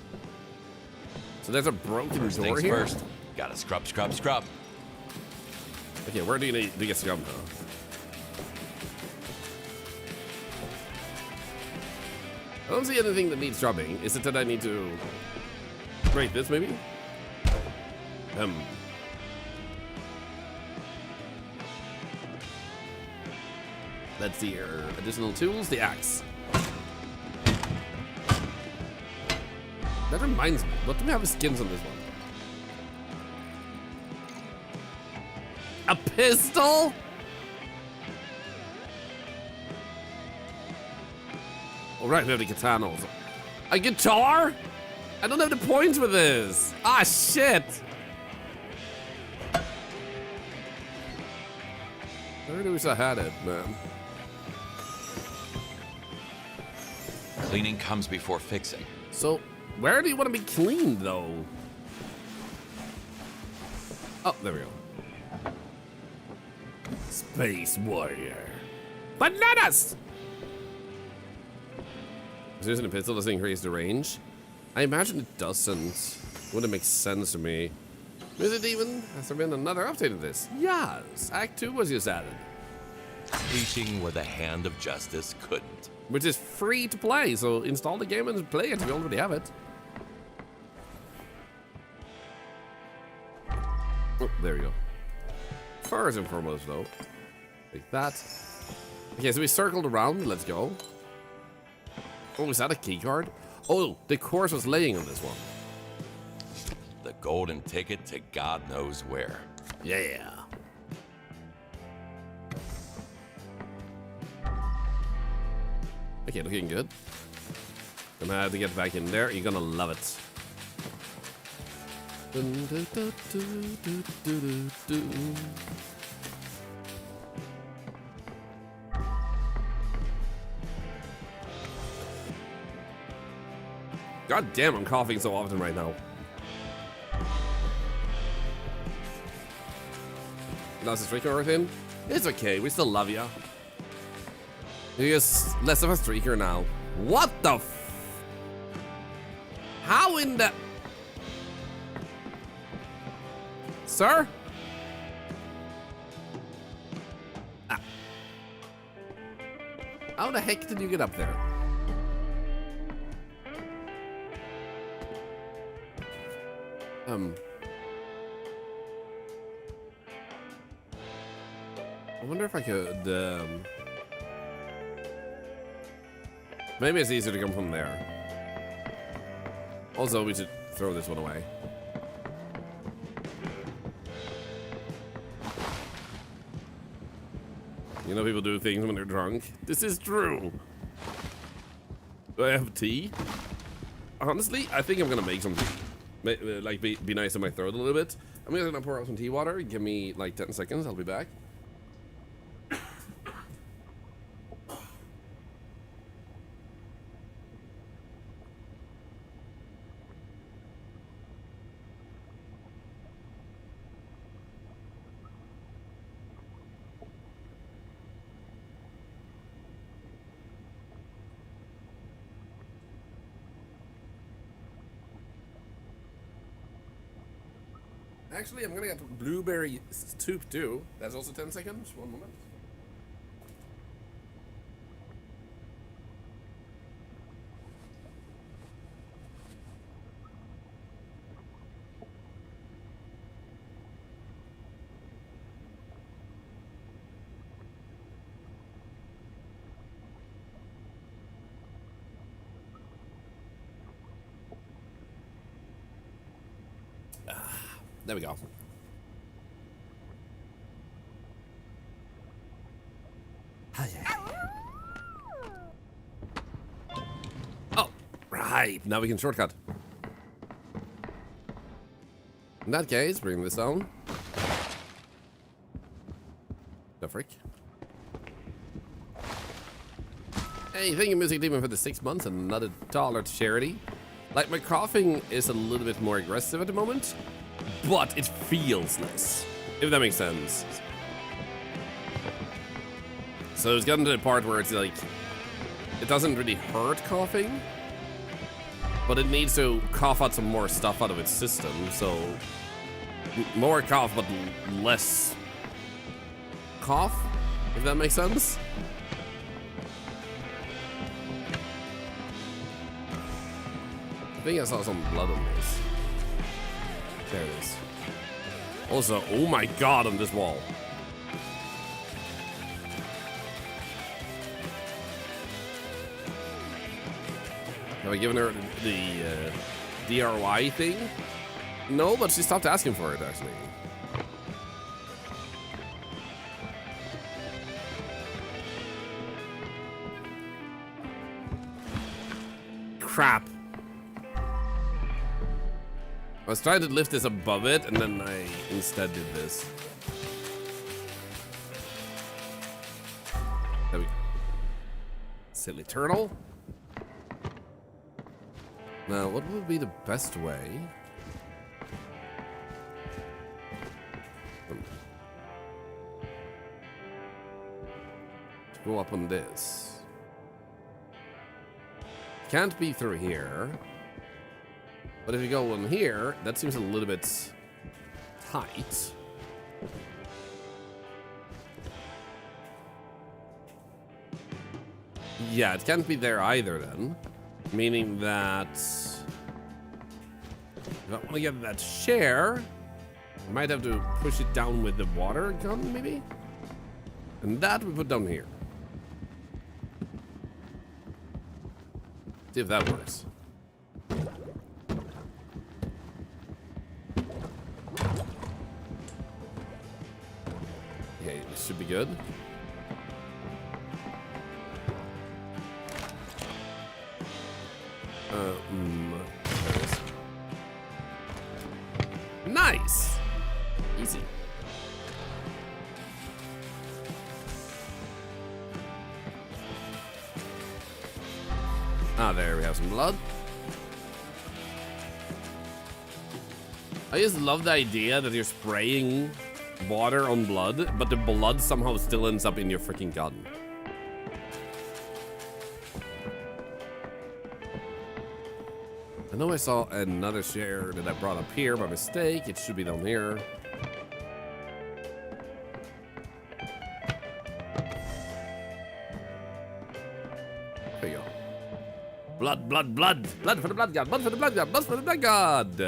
So there's a broken
First
door
things
here.
first. Gotta scrub, scrub, scrub.
Okay, where do you need to get scum now? I don't see anything that needs scrubbing. Is it that I need to break this maybe? Let's see here. Additional tools, the axe. That reminds me, what do we have skins on this one? A pistol? Alright, we have the katana also. A guitar? I don't have the points for this. Ah, shit. Where do we still had it, man?
Cleaning comes before fixing.
So, where do you want to be cleaned, though? Oh, there we go. Space Warrior. Bananas! Is using a pistol doesn't increase the range? I imagine it doesn't. Wouldn't make sense to me. Is it even? Has there been another update of this? Yes. Act 2 was just added.
Reaching where the hand of justice couldn't.
Which is free to play, so install the game and play it if you already have it. Oh, there you go. First and foremost, though. Like that. Okay, so we circled around. Let's go. Oh, is that a key card? Oh, the course was laying on this one.
The golden ticket to God knows where.
Yeah. Okay, looking good. Gonna have to get back in there. You're gonna love it. God damn, I'm coughing so often right now. That's a streaker within? It's okay, we still love ya. You're just less of a streaker now. What the f... How in the... Sir? Ah. How the heck did you get up there? I wonder if I could, maybe it's easier to come from there. Also, we should throw this one away. You know people do things when they're drunk. This is true. Do I have tea? Honestly, I think I'm gonna make some tea. Like, be nice to my throat a little bit. I'm just gonna pour out some tea water. Give me like 10 seconds, I'll be back. Actually, I'm gonna get blueberry soup too. That's also 10 seconds. One moment. There we go. Oh, right. Now we can shortcut. In that case, bring this down. The frick. Hey, thank you, Music Demon, for the 6 months and another $1 to charity. Like, my coughing is a little bit more aggressive at the moment, but it feels nice, if that makes sense. So it's gotten to the part where it's like, it doesn't really hurt coughing, but it needs to cough out some more stuff out of its system, so more cough, but less cough, if that makes sense. I think I saw some blood on this. There it is. Also, oh my god, on this wall. Have I given her the DRY thing? No, but she stopped asking for it, actually. Crap. I was trying to lift this above it, and then I instead did this. There we go. Silly turtle. Now, what would be the best way? To go up on this. Can't be through here. But if you go on here, that seems a little bit tight. Yeah, it can't be there either then. Meaning that if I want to get that share, I might have to push it down with the water gun, maybe? And that we put down here. See if that works. Okay, this should be good. There it is. Nice! Easy. Ah, there we have some blood. I just love the idea that you're spraying water on blood, but the blood somehow still ends up in your freaking gun. I know I saw another share that I brought up here by mistake. It should be down here. There you go. Blood, blood, blood. Blood for the blood god. Blood for the blood god. Blood for the blood god.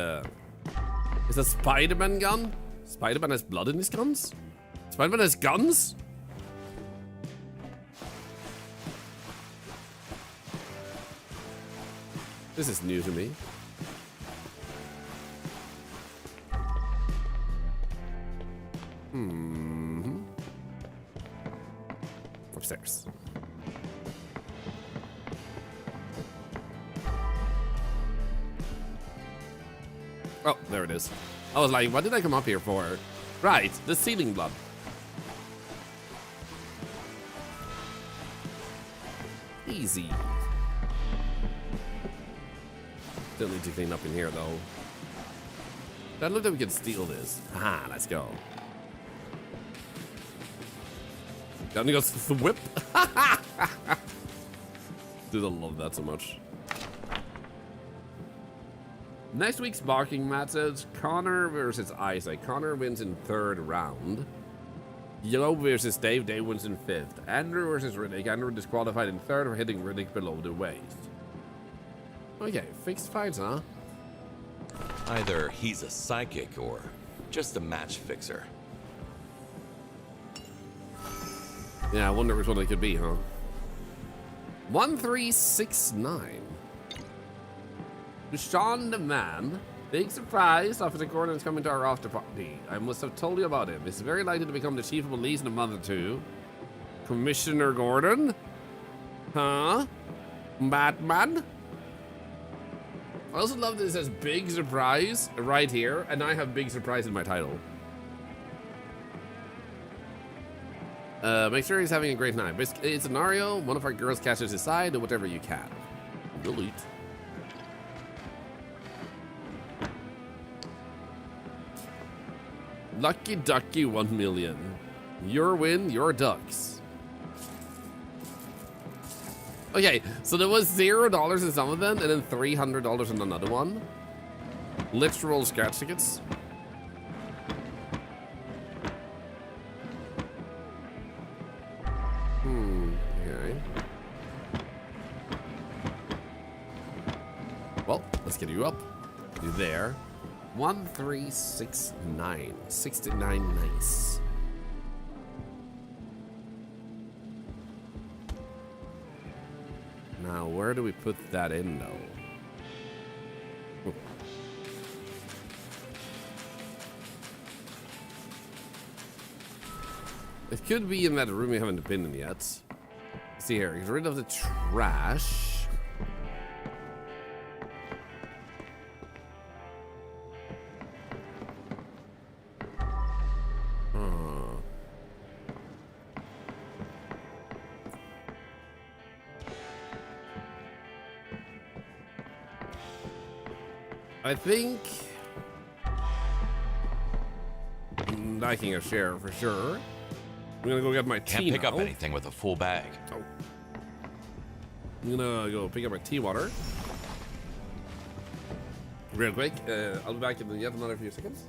Is that Spider-Man gun? Spider-Man has blood in his guns? Spider-Man has guns? This is new to me. Upstairs. Oh, there it is. I was like, what did I come up here for? Right, the ceiling blood. Easy. Still need to clean up in here, though. That looked like we could steal this. Haha, let's go. Down goes the whip. Dude, I love that so much. Next week's barking match says Connor versus Isaac. Connor wins in 3rd round. Yellow versus Dave. Dave wins in 5th. Andrew versus Riddick. Andrew disqualified in 3rd for hitting Riddick below the waist. Okay, fixed fights, huh?
Either he's a psychic or just a match fixer.
Yeah, I wonder which one it could be, huh? 1369. Sean the Man. Big surprise. Officer Gordon is coming to our after party. I must have told you about him. He's very likely to become the chief of police in a month or two. Commissioner Gordon? Huh? Batman? I also love that it says big surprise right here, and I have big surprise in my title. Make sure he's having a great night. It's a scenario. One of our girls catches his side, do whatever you can. Delete. Lucky Ducky 1 million. Your win, your ducks. Okay, so there was $0 in some of them, and then $300 in another one. Literal scratch tickets. Okay. Well, let's get you up. You there. 1369. 69 nice. Now, where do we put that in, though? Oh. It could be in that room we haven't been in yet. Let's see here, get rid of the trash. I think I'm liking a share for sure. I'm gonna go get my tea.
Can't pick
now.
up anything with a full bag.
Oh. I'm gonna go pick up my tea water real quick. I'll be back in yet another few seconds.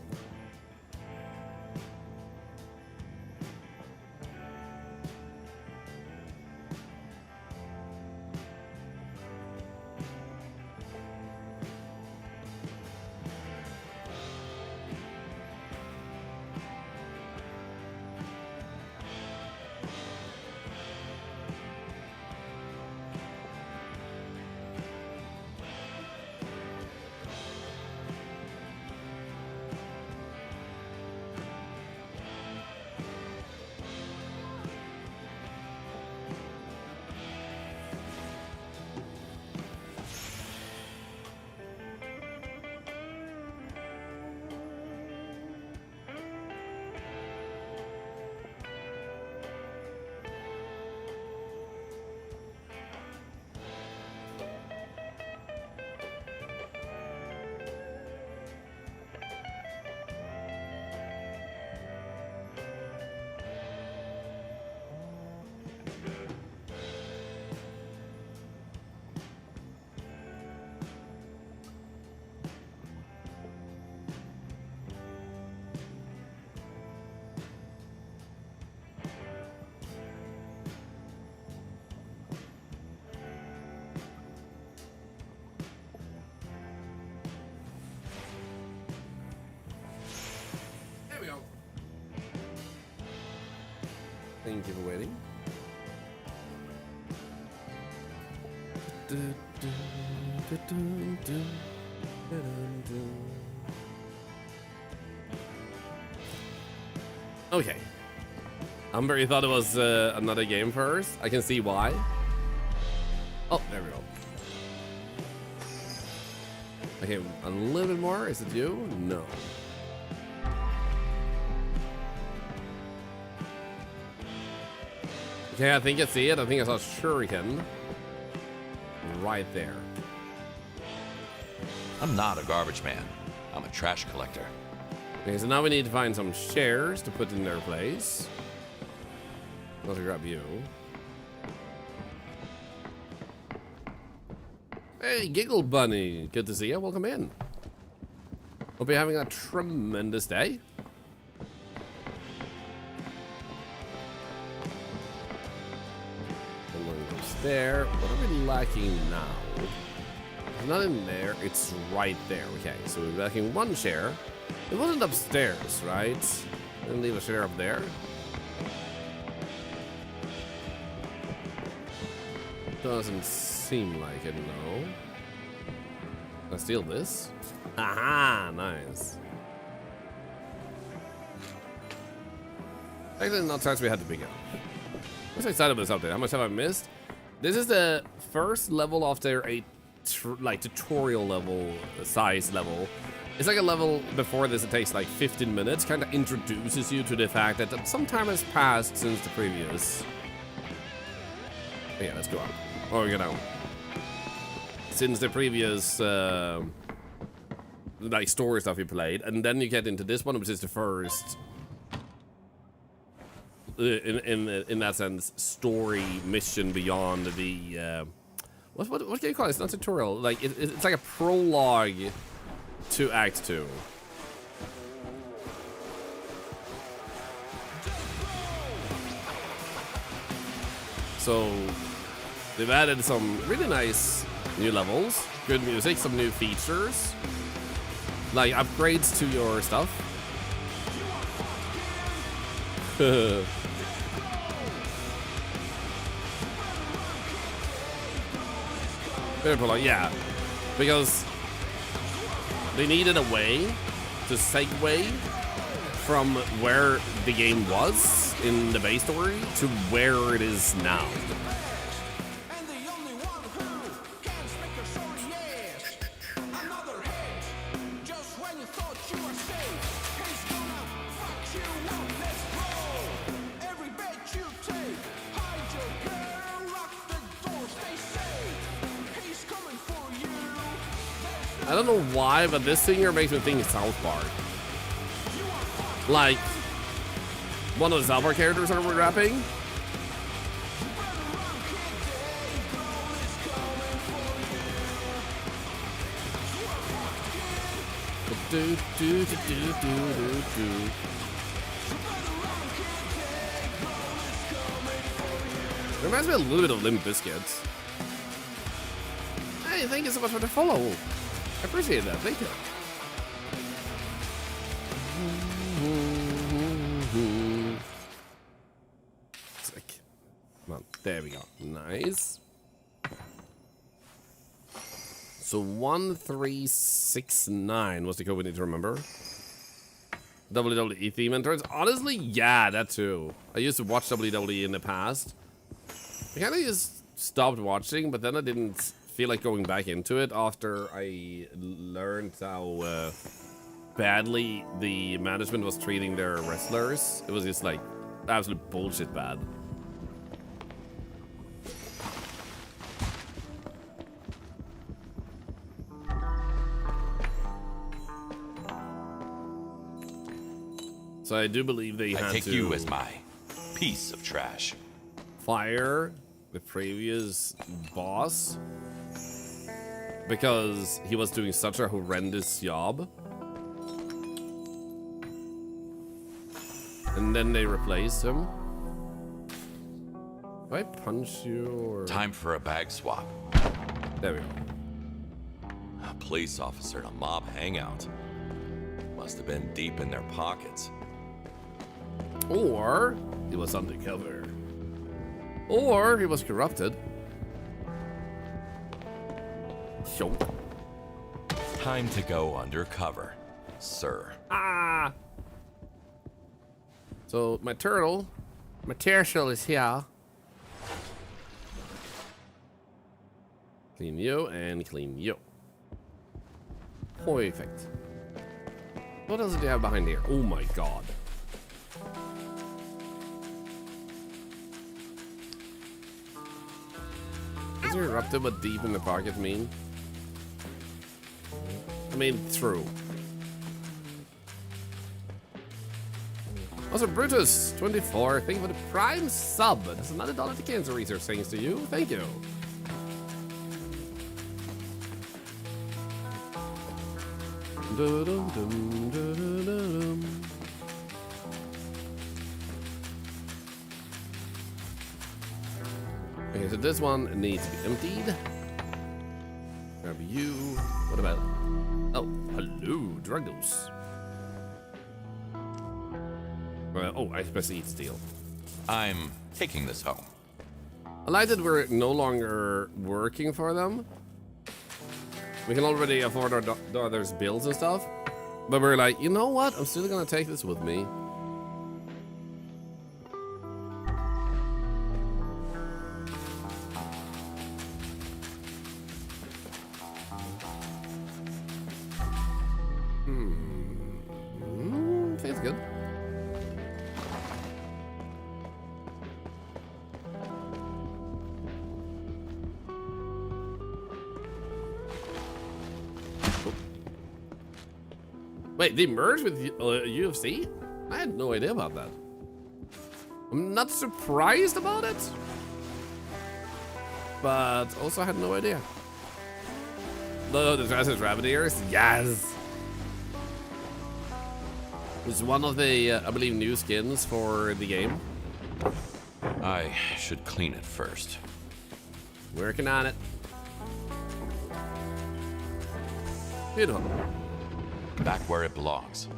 Thank you for waiting. Okay. Amber, you thought it was another game first? I can see why. Oh, there we go. Okay, a little bit more. Is it you? No. Okay, I think I see it. I think I saw Shuriken right there.
I'm not a garbage man. I'm a trash collector.
Okay, so now we need to find some shares to put in their place. Let's grab you. Hey, Giggle Bunny. Good to see you. Welcome in. Hope you're having a tremendous day. Someone goes there. What are we lacking now? It's not in there, it's right there. Okay, so we're lacking one chair. It wasn't upstairs, right? Didn't leave a chair up there. Doesn't seem like it, no. Can I steal this? Aha, nice. Actually, not such we had to begin. I'm so excited about this update. How much have I missed? This is the first level after a like tutorial level, size level. It's like a level before this. It takes like 15 minutes. Kind of introduces you to the fact that some time has passed since the previous. Yeah, let's go out. Oh, you know, since the previous like story stuff you played, and then you get into this one, which is the first. In that sense, story mission beyond the what can you call it? It's not tutorial. Like it's like a prologue to Act 2. So they've added some really nice new levels, good music, some new features, like upgrades to your stuff. Yeah, because they needed a way to segue from where the game was in the base story to where it is now. I don't know why, but this singer makes me think South Park. Like, one of the South Park characters are rapping. It reminds me a little bit of Limp Bizkit. Hey, thank you so much for the follow. I appreciate that. Thank you. Sick. Come on. There we go. Nice. So 1369 was the code we need to remember. WWE theme entrance. Honestly, yeah, that too. I used to watch WWE in the past. I kind of just stopped watching, but then I didn't feel like going back into it after I learned how badly the management was treating their wrestlers. It was just like absolute bullshit bad. So I do believe they had to...
I take you as my piece of trash.
Fire the previous boss because he was doing such a horrendous job. And then they replaced him. Do I punch you or...
Time for a bag swap.
There we go.
A police officer and a mob hangout. Must have been deep in their pockets.
Or he was undercover. Or he was corrupted. Yo.
Time to go undercover, sir.
Ah! So my turtle is here. Clean you and clean you. Perfect. What else do you have behind here? Oh my god. Is there erupted but deep in the pocket mean? I mean, true. Also, Brutus, 24, thank you for the Prime sub. That's another $1 to cancer research, thanks to you. Thank you. Okay, so this one needs to be emptied. Grab you. What about? Oh, hello, Dragos. Oh, I supposed to eat steel.
I'm taking this home.
I like that we're no longer working for them. We can already afford our daughter's bills and stuff. But we're like, you know what? I'm still gonna take this with me. Feels good. Wait, they merged with UFC? I had no idea about that. I'm not surprised about it, but also I had no idea. The dress is rabbit ears? Yes! It's one of the, I believe, new skins for the game.
I should clean it first.
Working on it. Beautiful.
Back where it belongs.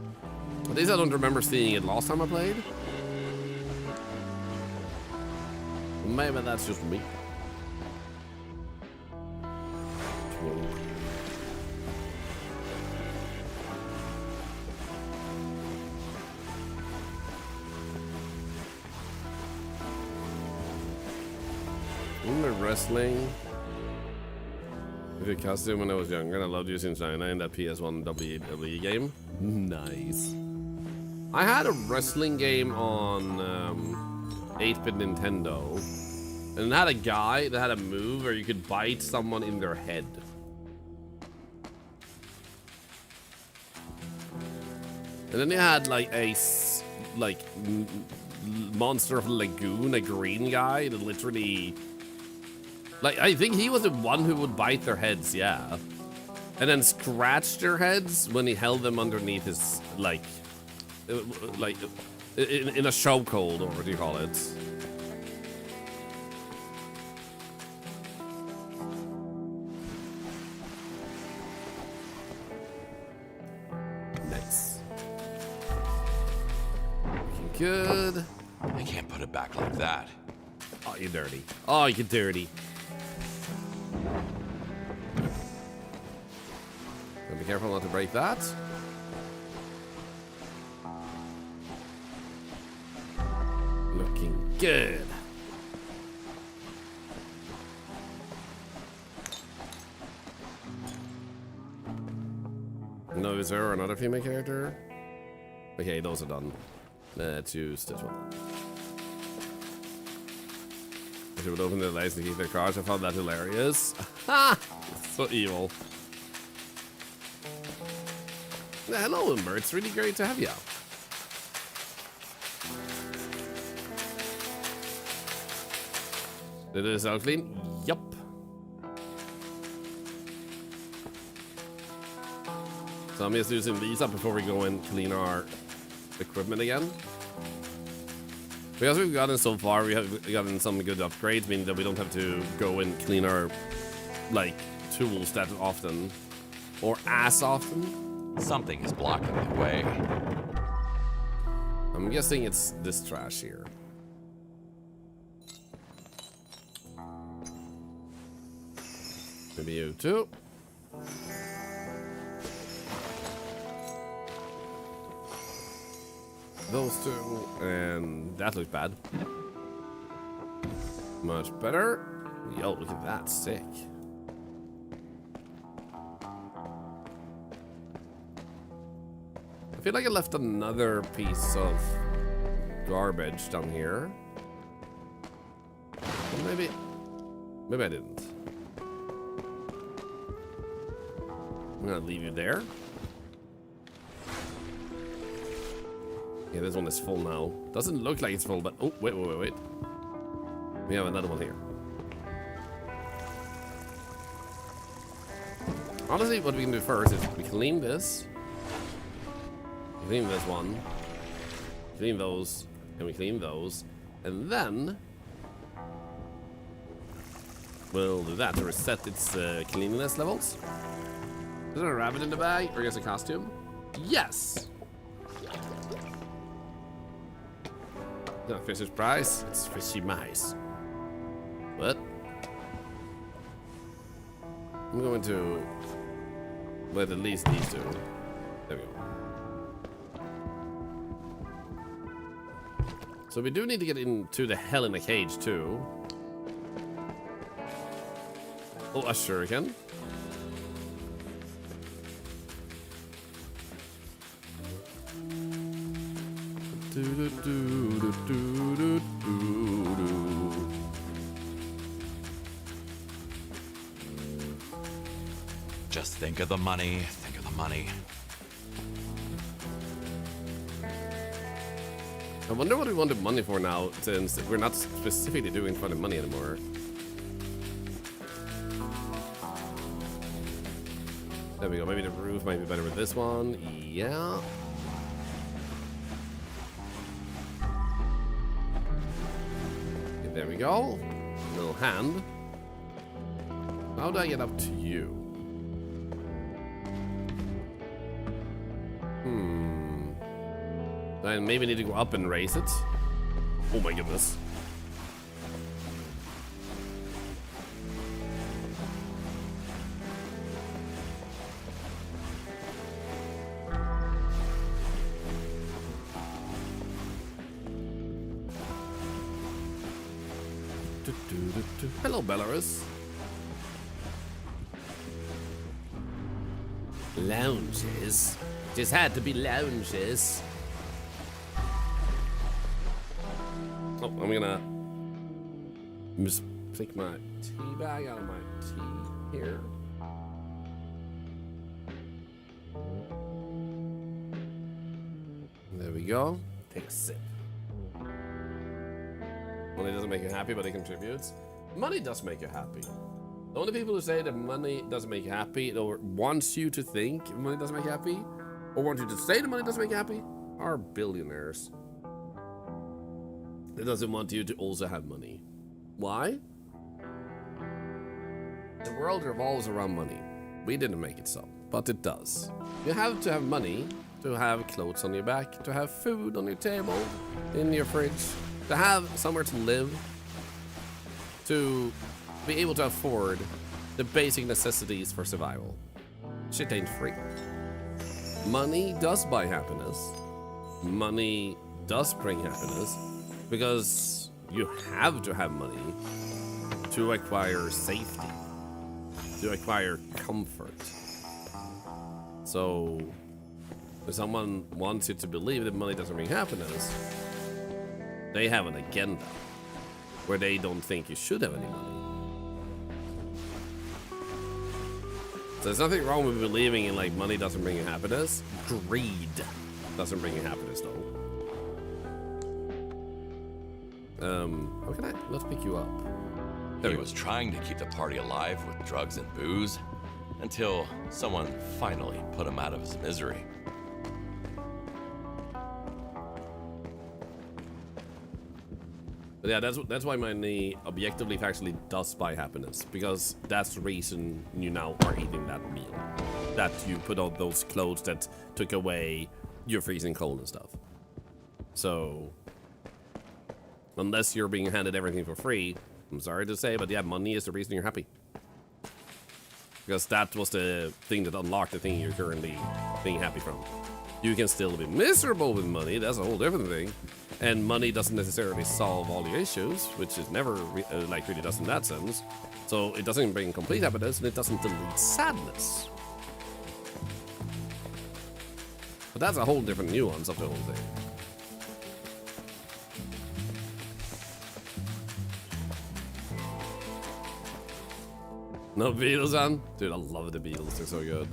At least I don't remember seeing it last time I played. Maybe that's just me. Remember wrestling? I did costume when I was younger, and I loved using China in that PS1 WWE game. Nice. I had a wrestling game on 8-bit Nintendo, and it had a guy that had a move where you could bite someone in their head. And then you had like a monster of lagoon, a green guy that literally. Like, I think he was the one who would bite their heads, yeah. And then scratch their heads when he held them underneath his, like in a chokehold, or what do you call it? Nice. Looking good.
I can't put it back like that.
Oh, you're dirty. Oh, you're dirty. Be careful not to break that. Looking good. No, is there another female character? Okay, those are done. Let's use this one. If you would open the legs to keep their cars, I found that hilarious. Ha! So evil. Hello, Ember. It's really great to have you. Did it all clean? Yup. So I'm just using these up before we go and clean our equipment again. Because we've gotten so far, we have gotten some good upgrades, meaning that we don't have to go and clean our tools that often, or as often.
Something is blocking the way.
I'm guessing it's this trash here. Maybe you too. Those two, and that looks bad. Much better. Yo, look at that, sick. I feel like I left another piece of garbage down here. Well, maybe I didn't. I'm gonna leave you there. Yeah, this one is full now. Doesn't look like it's full, but oh, wait. We have another one here. Honestly, what we can do first is we clean this. Clean this one. Clean those. And we clean those. And then we'll do that to reset its cleanliness levels. Is there a rabbit in the bag? Or is it a costume? Yes! Not Fisher's prize, it's fishy mice. What? I'm going to let at least these two. There we go. So we do need to get into the hell in a cage too. Oh, a shuriken.
Just think of the money, think of the money.
I wonder what we want the money for now, since we're not specifically doing for the money anymore. There we go. Maybe the roof might be better with this one. Yeah. Okay, there we go. Little hand. How do I get up to you? I maybe need to go up and raise it. Oh my goodness. Hello, Belarus. Lounges. Just had to be lounges. Oh, I'm gonna just take my tea bag out of my tea here. There we go. Take a sip. Money doesn't make you happy, but it contributes. Money does make you happy. The only people who say that money doesn't make you happy, or wants you to think money doesn't make you happy, or want you to say that money doesn't make you happy, are billionaires. It doesn't want you to also have money. Why? The world revolves around money. We didn't make it so, but it does. You have to have money to have clothes on your back, to have food on your table, in your fridge, to have somewhere to live, to be able to afford the basic necessities for survival. Shit ain't free. Money does buy happiness. Money does bring happiness. Because you have to have money to acquire safety, to acquire comfort. So, if someone wants you to believe that money doesn't bring happiness, they have an agenda where they don't think you should have any money. So there's nothing wrong with believing in like money doesn't bring you happiness. Greed doesn't bring you happiness though. How can I? Let's pick you up.
He was trying to keep the party alive with drugs and booze until someone finally put him out of his misery.
But yeah, that's why money objectively actually does buy happiness, because that's the reason you now are eating that meal. That you put on those clothes that took away your freezing cold and stuff. So unless you're being handed everything for free, I'm sorry to say, but yeah, money is the reason you're happy. Because that was the thing that unlocked the thing you're currently being happy from. You can still be miserable with money, that's a whole different thing. And money doesn't necessarily solve all your issues, which it never really does in that sense. So it doesn't bring complete happiness, and it doesn't delete sadness. But that's a whole different nuance of the whole thing. No Beatles on? Dude, I love the Beatles, they're so good.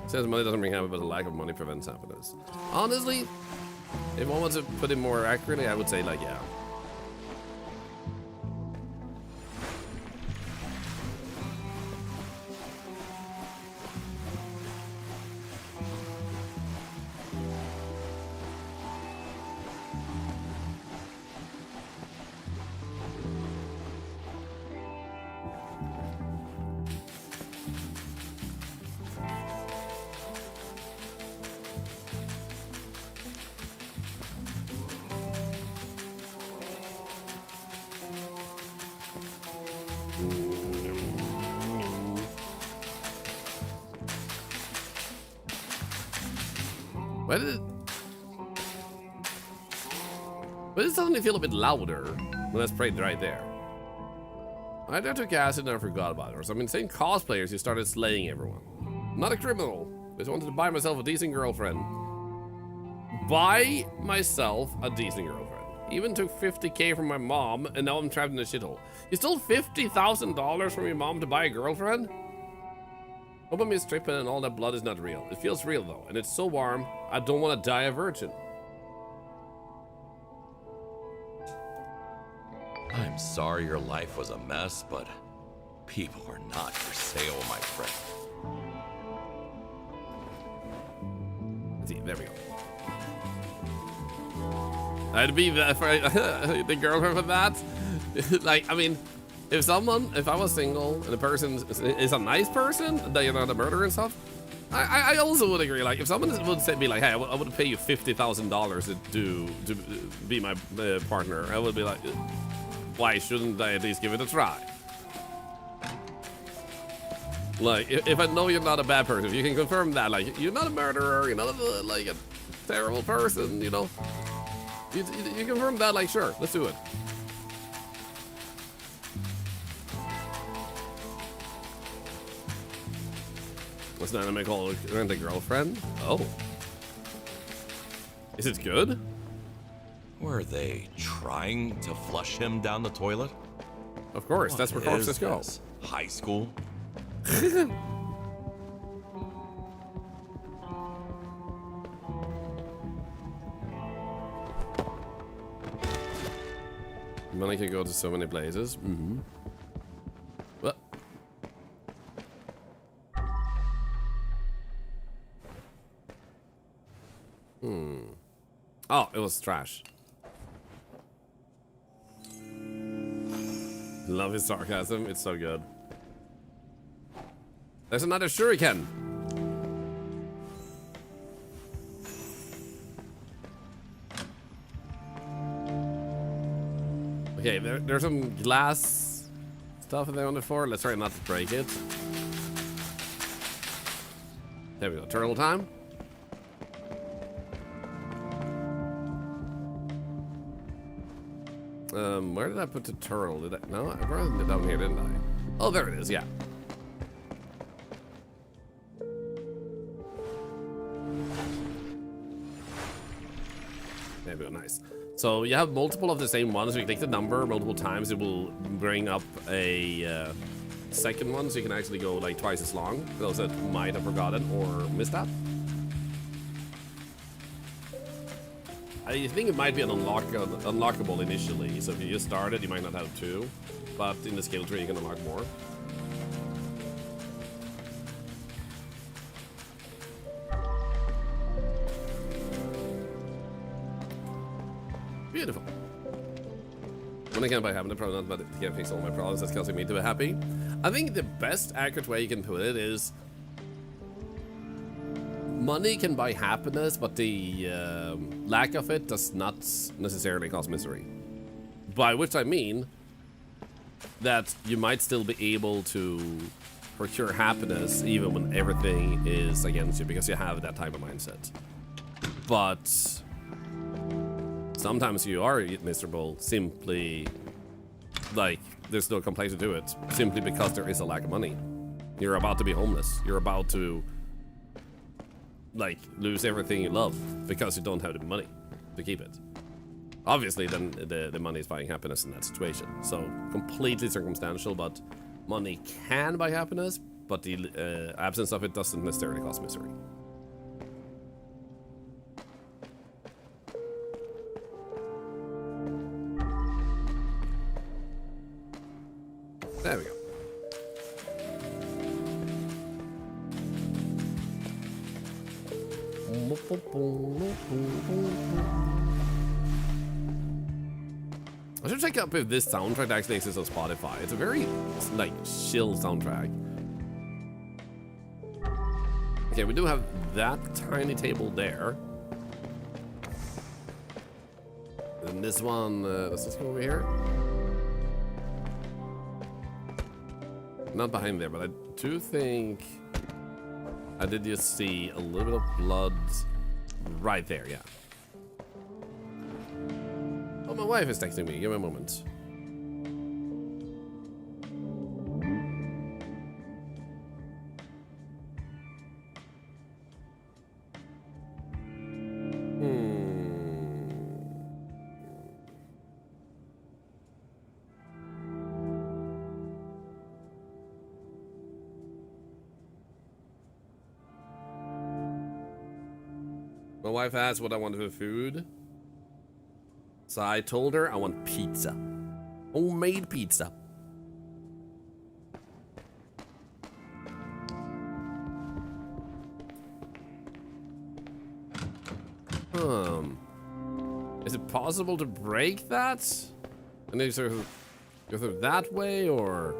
Says money doesn't bring happiness, but the lack of money prevents happiness. Honestly, if one wants to put it more accurately, I would say like, yeah. Why did it... But it suddenly feel a bit louder when I sprayed right there. I took acid and I forgot about it. Or some insane cosplayers who started slaying everyone. I'm not a criminal. Just wanted to buy myself a decent girlfriend. Buy myself a decent girlfriend. Even took 50K from my mom, and now I'm trapped in a shithole. You stole $50,000 from your mom to buy a girlfriend? Hope I'm just tripping and all that blood is not real. It feels real though, and it's so warm, I don't want to die a virgin.
I'm sorry your life was a mess, but people are not for sale, my friend.
Let's see, there we go. I'd be there for the girlfriend for that. Like, I mean, if I was single and the person is a nice person, that you're not a murderer and stuff, I also would agree. Like, if someone would say, be like, hey, I would pay you $50,000 to be my partner, I would be like, why shouldn't I at least give it a try? Like, if I know you're not a bad person, if you can confirm that, like, you're not a murderer, you're not like a terrible person, you know, you confirm that, like, sure, let's do it. What's an anime called Rent a Girlfriend? Oh. Is it good?
Were they trying to flush him down the toilet?
Of course, that's where corpses go.
This? High school?
Money can go to so many places. Mm-hmm. What? Oh, it was trash. Love his sarcasm. It's so good. There's another shuriken. Okay, there's some glass stuff there on the floor. Let's try not to break it. There we go. Turtle time. Where did I put the turtle? Did I? No, I brought it down here, didn't I? Oh, there it is. Yeah. There we go. Nice. So you have multiple of the same ones. So you click the number multiple times, it will bring up a second one, so you can actually go like twice as long. For those that might have forgotten or missed that. I think it might be an unlockable initially. So if you just started, you might not have two, but in the skill tree you can unlock more. Beautiful. When I can't buy happiness, probably not, but it can't fix all my problems. That's causing me to be happy. I think the best accurate way you can put it is money can buy happiness, but the lack of it does not necessarily cause misery. By which I mean that you might still be able to procure happiness even when everything is against you, because you have that type of mindset. But sometimes you are miserable simply, like, there's no complaint to do it, simply because there is a lack of money. You're about to be homeless. You're about to, like, lose everything you love because you don't have the money to keep it. Obviously, then the money is buying happiness in that situation. So, completely circumstantial, but money can buy happiness, but the absence of it doesn't necessarily cause misery. There we go. I should check out if this soundtrack actually exists on Spotify. It's a very, like, chill soundtrack. Okay, we do have that tiny table there. And this one, let's just go over here. Not behind there, but I do think I did just see a little bit of blood right there, yeah. Oh, my wife is texting me. Give me a moment. My wife asked what I wanted for food. So I told her I want pizza. Homemade pizza. Is it possible to break that? And then sort of go through that way, or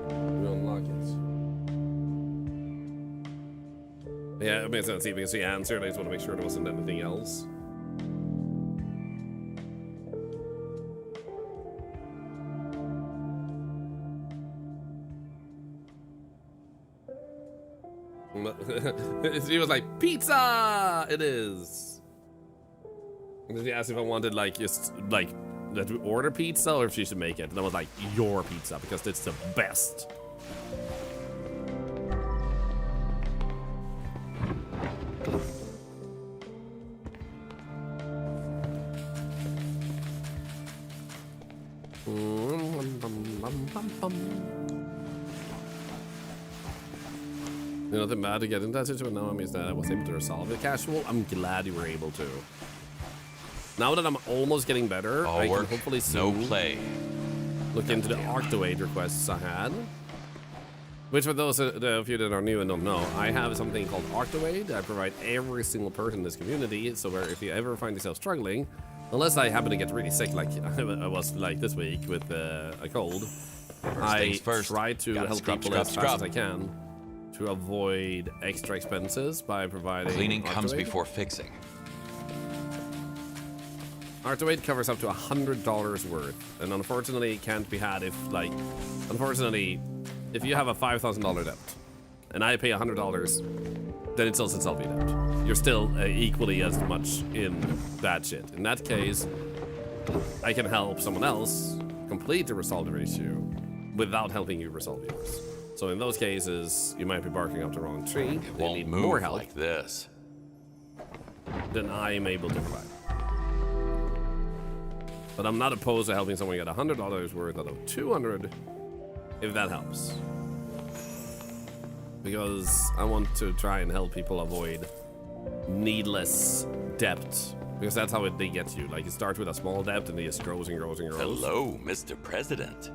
we unlock it? Yeah, it makes sense. See, because she answered, I just want to make sure there wasn't anything else. She was like, pizza! It is. And then she asked if I wanted, like, just, like, that we order pizza or if she should make it. And I was like, your pizza, because it's the best. Nothing bad to get into that situation. No, I mean that I was able to resolve it casual. I'm glad you were able to. Now that I'm almost getting better, I can hopefully soon look into the Octoade requests I had. Which, for those of you that are new and don't know, I have something called Octoade. I provide every single person in this community, so where if you ever find yourself struggling, unless I happen to get really sick like I was like this week with a cold, I try to help people as fast as I can to avoid extra expenses by providing
cleaning comes
Octoade.
before fixing.
Octoade covers up to $100 worth, and unfortunately it can't be had if, like, if you have a $5,000 debt and I pay $100, then it still sits self debt. You're still equally as much in bad shit. In that case, I can help someone else complete the resolve issue without helping you resolve yours. So in those cases, you might be barking up the wrong tree. They need more help
like this
than I am able to provide. But I'm not opposed to helping someone get $100 worth out of $200 if that helps. Because I want to try and help people avoid needless debt. Because that's how they get you. Like, it starts with a small debt and it just grows and grows and grows.
Hello, Mr. President.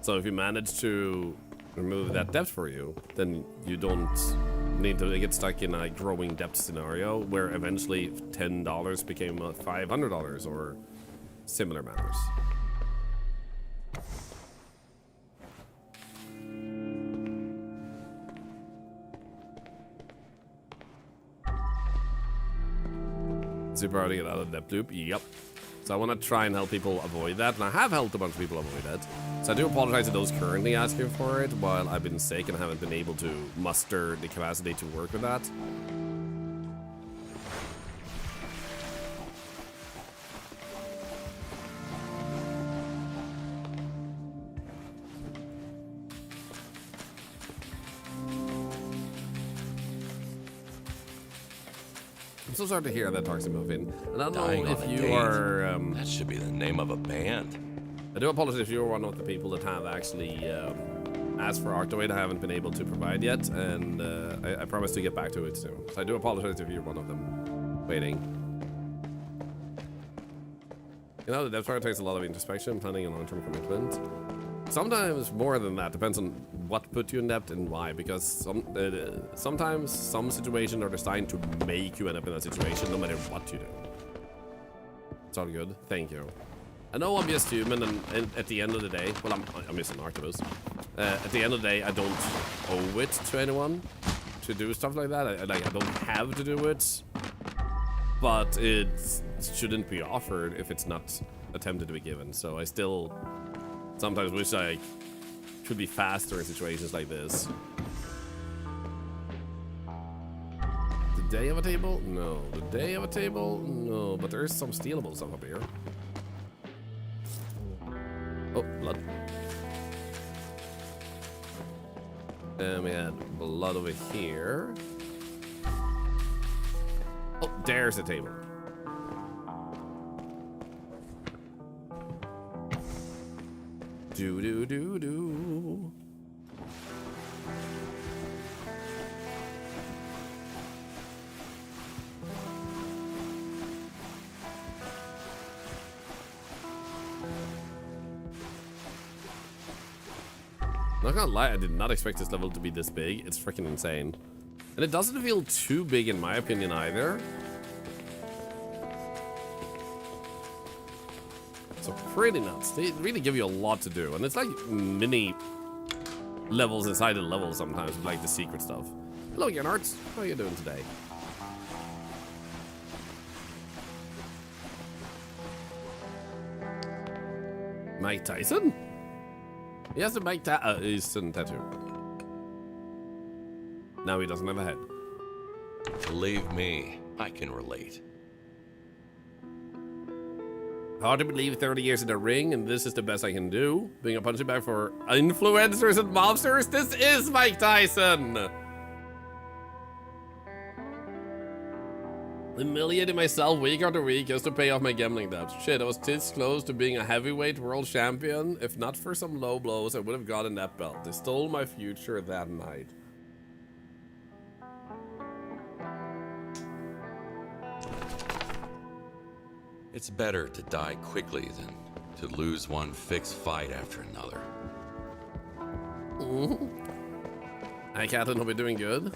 So if you manage to remove that debt for you, then you don't need to get stuck in a growing debt scenario where eventually $10 became $500 or similar matters. Super hard to get out of the debt loop. Yep. So I want to try and help people avoid that, and I have helped a bunch of people avoid it. So I do apologize to those currently asking for it while I've been sick and haven't been able to muster the capacity to work with that. I'm so sorry to hear that, Toxic Muffin. And I don't know if you are...
that should be the name of a band.
I do apologize if you're one of the people that have actually asked for Octoade I haven't been able to provide yet, and I promise to get back to it soon. So I do apologize if you're one of them waiting. You know, the debt part takes a lot of introspection, planning, and long-term commitment. Sometimes more than that, depends on what put you in debt and why, because sometimes some situations are designed to make you end up in that situation no matter what you do. It's all good. Thank you. I know I'm just human, and at the end of the day, well, I'm just an octopus. At the end of the day, I don't owe it to anyone to do stuff like that. I don't have to do it, but it shouldn't be offered if it's not attempted to be given. So I still sometimes wish I could be faster in situations like this. The day of a table? No. The day of a table? No. But there is some stealable stuff up here. Oh, blood. And we had blood over here. Oh, there's the table. Do do do do. Not gonna lie, I did not expect this level to be this big. It's freaking insane. And it doesn't feel too big in my opinion either. So pretty nuts. They really give you a lot to do. And it's like mini levels inside the level sometimes, like the secret stuff. Hello, Gennards. How are you doing today? Mike Tyson? He has a Mike Tyson tattoo. Now he doesn't have a head.
Believe me, I can relate.
Hard to believe 30 years in the ring, and this is the best I can do. Being a punching bag for influencers and mobsters. This is Mike Tyson! Humiliating myself week after week just to pay off my gambling debts. Shit, I was this close to being a heavyweight world champion. If not for some low blows, I would have gotten that belt. They stole my future that night.
It's better to die quickly than to lose one fixed fight after another.
Hi, Catelyn. Hope you're doing good.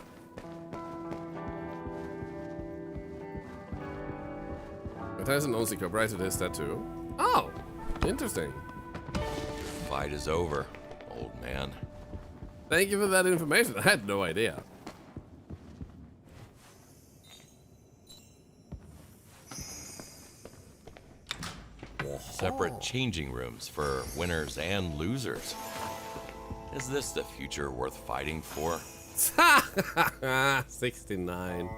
Tyson owns the copyright to this tattoo. Oh, interesting.
Fight is over, old man.
Thank you for that information. I had no idea.
Separate changing rooms for winners and losers. Is this the future worth fighting for?
69.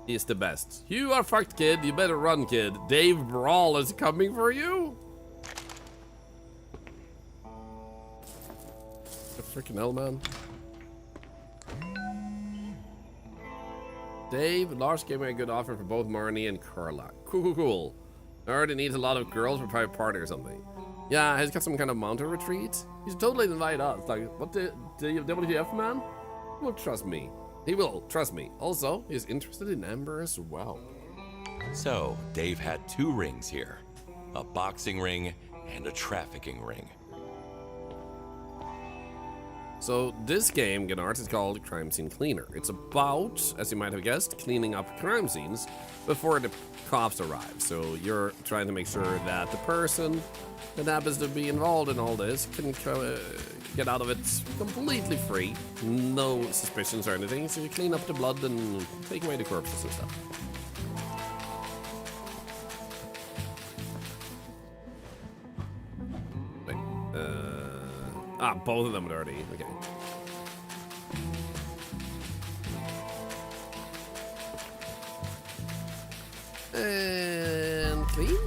He's the best. You are fucked, kid. You better run, kid. Dave Brawl is coming for you. The freaking hell, man. Dave, Lars gave me a good offer for both Marnie and Carla. Cool. I already need a lot of girls for private party or something. Yeah, he's got some kind of mountain retreat. He's totally invite us. Like, what the WTF, man? He will trust me. He will, trust me. Also, he's interested in Amber as well.
So, Dave had 2 rings here. A boxing ring and a trafficking ring.
So this game, Gennards, is called Crime Scene Cleaner. It's about, as you might have guessed, cleaning up crime scenes before the cops arrive. So you're trying to make sure that the person that happens to be involved in all this can get out of it completely free. No suspicions or anything. So you clean up the blood and take away the corpses and stuff. Wait, both of them already. Okay. And clean.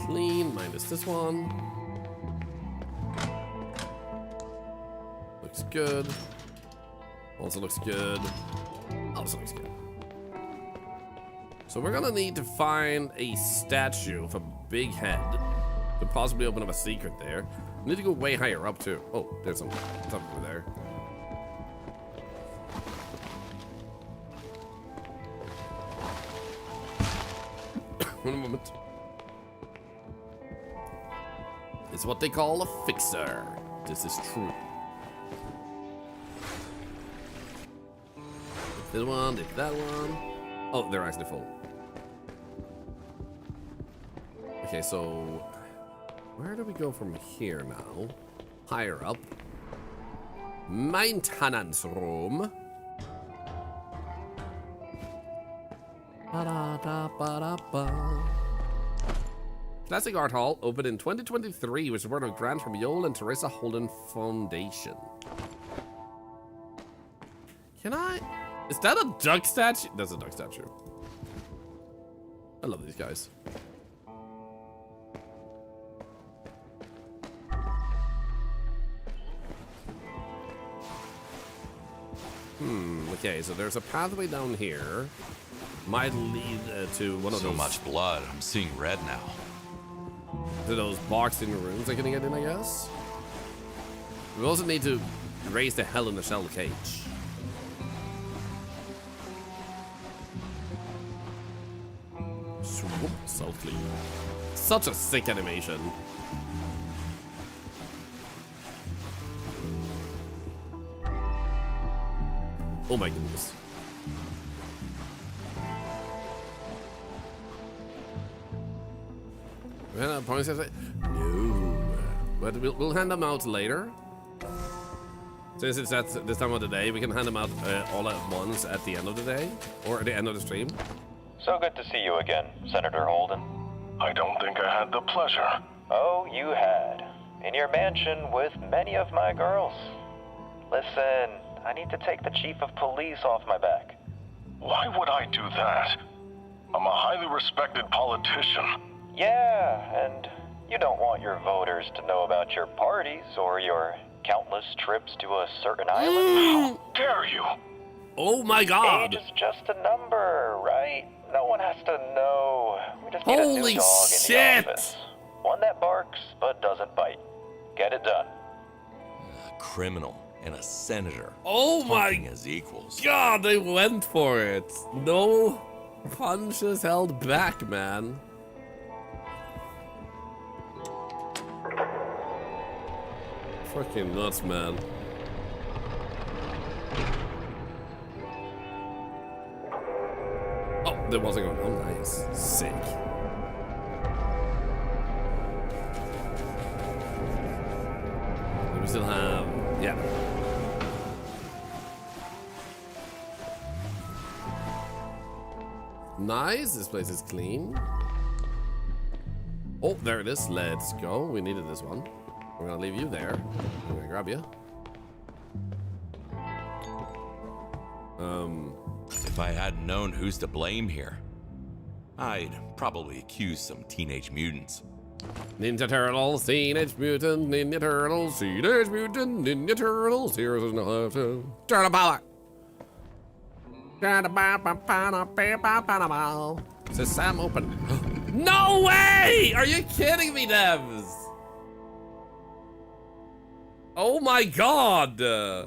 Clean. Minus this one. Looks good. Also looks good. Also looks good. So we're gonna need to find a statue of a big head to possibly open up a secret there. We need to go way higher up too. Oh, there's something over there. One moment. It's what they call a fixer. This is true. Take this one, take that one. Oh, they're actually full. Okay, so where do we go from here now? Higher up. Maintenance room. Ba-da-da-ba-da-ba. Classic Art Hall opened in 2023, which is part of a grant from Joel and Teresa Holden Foundation. Can I? Is that a duck statue? That's a duck statue. I love these guys. Okay, so there's a pathway down here. Might lead to one of those.
So much blood. I'm seeing red now.
To those boxing rooms I can get in, I guess. We also need to raise the Hell in the Shell cage. Swoop, so clean. Such a sick animation. Oh my goodness. Points no, but we'll hand them out later. Since it's at this time of the day, we can hand them out all at once at the end of the day or at the end of the stream.
So good to see you again, Senator Holden.
I don't think I had the pleasure.
Oh, you had. In your mansion with many of my girls. Listen, I need to take the chief of police off my back.
Why would I do that? I'm a highly respected politician.
Yeah, and you don't want your voters to know about your parties or your countless trips to a certain island.
How dare you?
Oh my god!
Age is just a number, right? No one has to know. We just need a
Holy
new dog in
shit!
the office. One that barks but doesn't bite. Get it done.
A criminal and a senator.
Oh my
talking as equals.
god, they went for it. No punches held back, man. Fucking nuts, man. Oh, there wasn't going. Oh, nice. Sick. We still have. Yeah. Nice. This place is clean. Oh, there it is. Let's go. We needed this one. We're gonna leave you there. I'm gonna grab you.
If I hadn't known who's to blame here, I'd probably accuse some teenage mutants.
Ninja Turtles, Teenage Mutant, Ninja Turtles, Teenage Mutant, Ninja Turtles, here's another Turtle Power. Says Sam open. No way! Are you kidding me, devs? Oh my god! This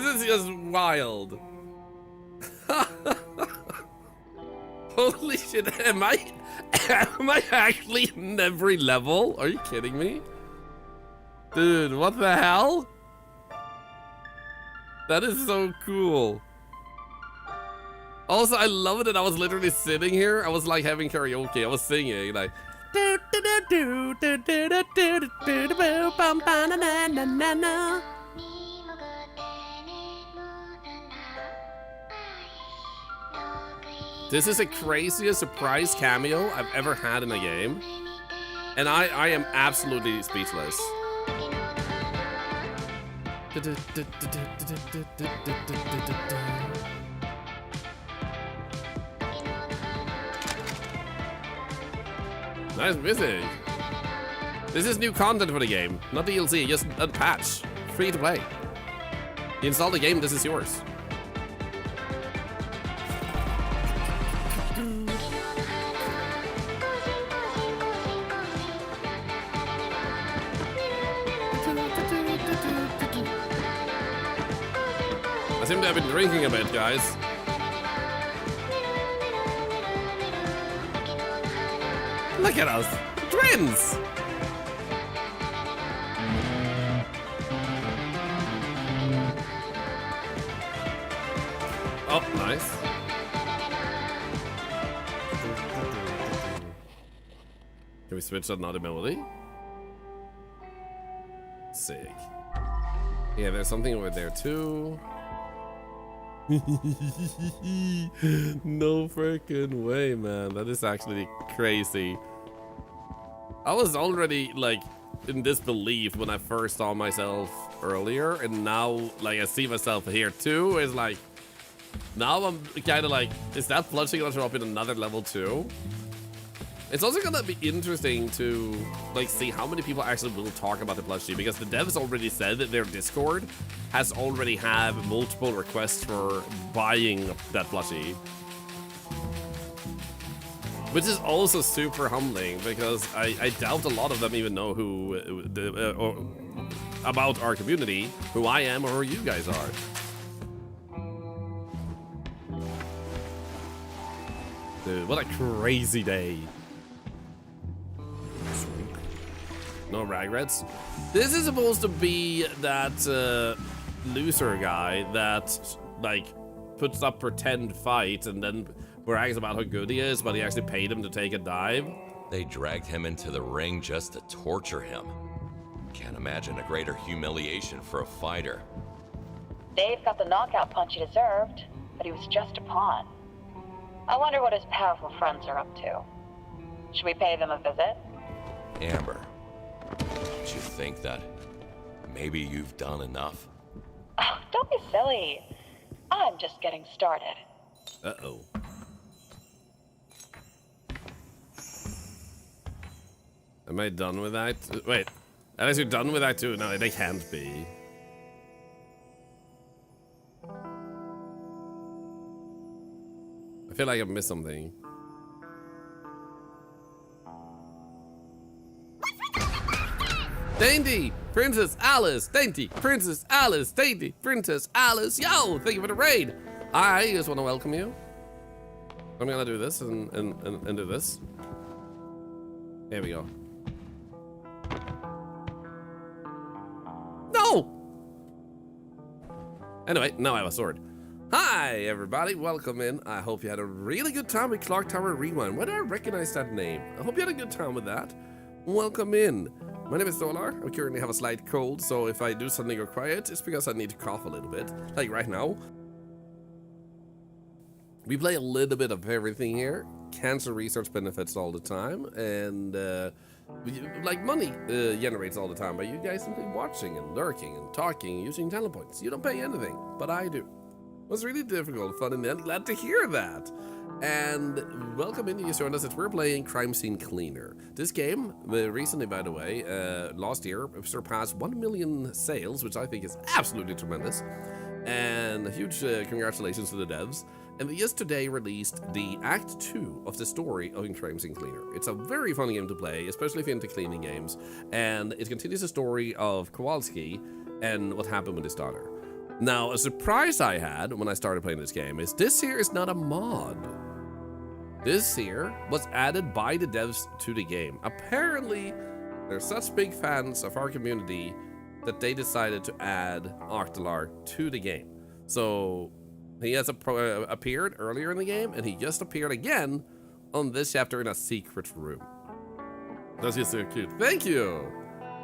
is just wild. Holy shit, am I actually in every level? Are you kidding me? Dude, what the hell? That is so cool. Also, I love it that I was literally sitting here. I was like having karaoke. I was singing like. This is the craziest surprise cameo I've ever had in a game. And I am absolutely speechless. Nice music. This is new content for the game, not DLC, just a patch. Free to play. You install the game, this is yours. I seem to have been drinking a bit, guys. Look at us, twins! Oh, nice. Can we switch to another melody? Sick. Yeah, there's something over there too. No freaking way, man. That is actually crazy. I was already like in disbelief when I first saw myself earlier, and now like I see myself here too. It's like now I'm kind of like, is that plushie gonna show up in another level too? It's also gonna be interesting to like see how many people actually will talk about the plushie, because the devs already said that their Discord has already have multiple requests for buying that plushie, which is also super humbling, because I doubt a lot of them even know who about our community, who I am or who you guys are. Dude, what a crazy day. No regrets. This is supposed to be that loser guy that like puts up pretend fights and then brags about how good he is, but he actually paid him to take a dive.
They dragged him into the ring just to torture him. Can't imagine a greater humiliation for a fighter.
Dave got the knockout punch he deserved, but he was just a pawn. I wonder what his powerful friends are up to. Should we pay them a visit?
Amber, don't you think that maybe you've done enough?
Oh, don't be silly. I'm just getting started.
Uh-oh. Am I done with that? Wait, unless you're done with that too? No, they can't be. I feel like I've missed something. Dainty Princess Alice, Dainty Princess Alice, Dainty Princess Alice. Yo, thank you for the raid. I just want to welcome you. I'm gonna do this and do this. Here we go. No! Anyway, now I have a sword. Hi, everybody. Welcome in. I hope you had a really good time with Clock Tower Rewind. Why do I recognize that name? I hope you had a good time with that. Welcome in. My name is Thorlar. I currently have a slight cold, so if I do suddenly go quiet, it's because I need to cough a little bit, like right now. We play a little bit of everything here. Cancer research benefits all the time, and like money generates all the time by you guys simply watching and lurking and talking, using talent points. You don't pay anything, but I do. It was really difficult, fun, and glad to hear that. And welcome in, you joined us as we're playing Crime Scene Cleaner. This game, recently by the way, last year, surpassed 1 million sales, which I think is absolutely tremendous. And a huge congratulations to the devs. And they just today released the Act 2 of the story of Crime Scene Cleaner. It's a very fun game to play, especially if you're into cleaning games. And it continues the story of Kowalski and what happened with his daughter. Now, a surprise I had when I started playing this game is this here is not a mod. This here was added by the devs to the game. Apparently, they're such big fans of our community that they decided to add Thorlar to the game. So he has appeared earlier in the game, and he just appeared again on this chapter in a secret room. That's just so cute. Thank you.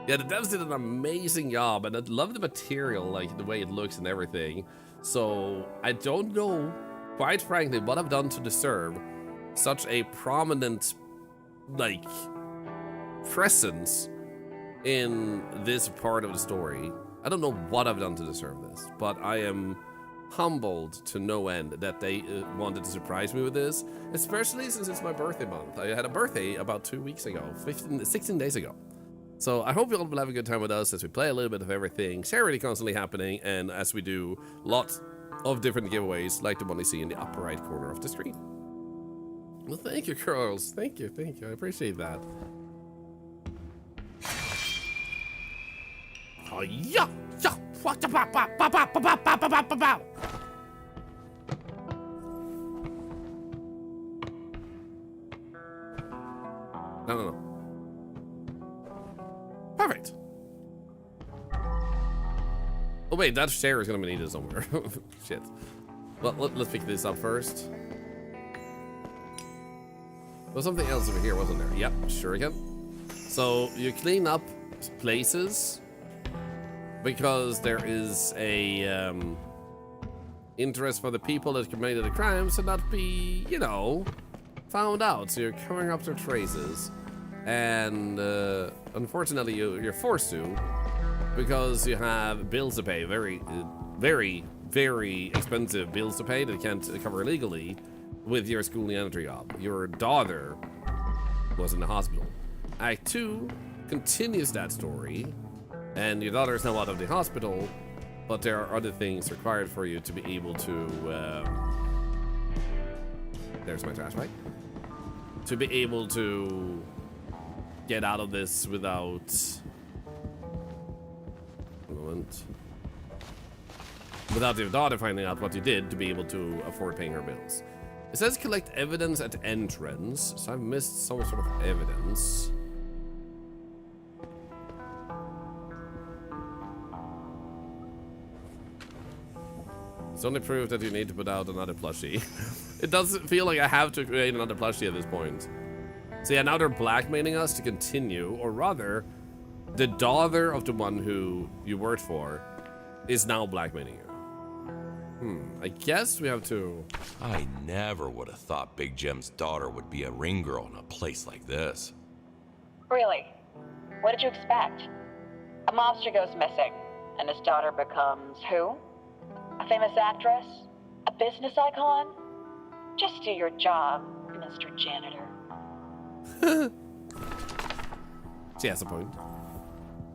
Yeah, the devs did an amazing job, and I love the material, like the way it looks and everything. So I don't know, quite frankly, what I've done to deserve such a prominent, like, presence in this part of the story. I don't know what I've done to deserve this, but I am humbled to no end that they wanted to surprise me with this, especially since it's my birthday month. I had a birthday about 2 weeks ago, 16 days ago. So I hope you all will have a good time with us as we play a little bit of everything, charity constantly happening, and as we do lots of different giveaways like the one you see in the upper right corner of the screen. Well, thank you, girls. Thank you. I appreciate that. Oh, yeah. No. Perfect. Oh, wait, that share is going to be needed somewhere. Shit. Well, let's pick this up first. There's something else over here, wasn't there? Yep, sure again. So you clean up places because there is a interest for the people that committed the crimes to not be, you know, found out. So you're covering up their traces. And unfortunately, you're forced to, because you have bills to pay, very expensive bills to pay that you can't cover legally with your school entry job. Your daughter was in the hospital. Act 2 continues that story, and your daughter is now out of the hospital, but there are other things required for you to be able to, there's my trash bag, to be able to get out of this without, without your daughter finding out what you did to be able to afford paying her bills. It says collect evidence at entrance, so I've missed some sort of evidence. It's only proof that you need to put out another plushie. It doesn't feel like I have to create another plushie at this point. So yeah, now they're blackmailing us to continue, or rather, the daughter of the one who you worked for is now blackmailing you. I guess we have to...
I never would have thought Big Jim's daughter would be a ring girl in a place like this.
Really? What did you expect? A mobster goes missing, and his daughter becomes who? A famous actress? A business icon? Just do your job, Mr. Janitor.
She has a point.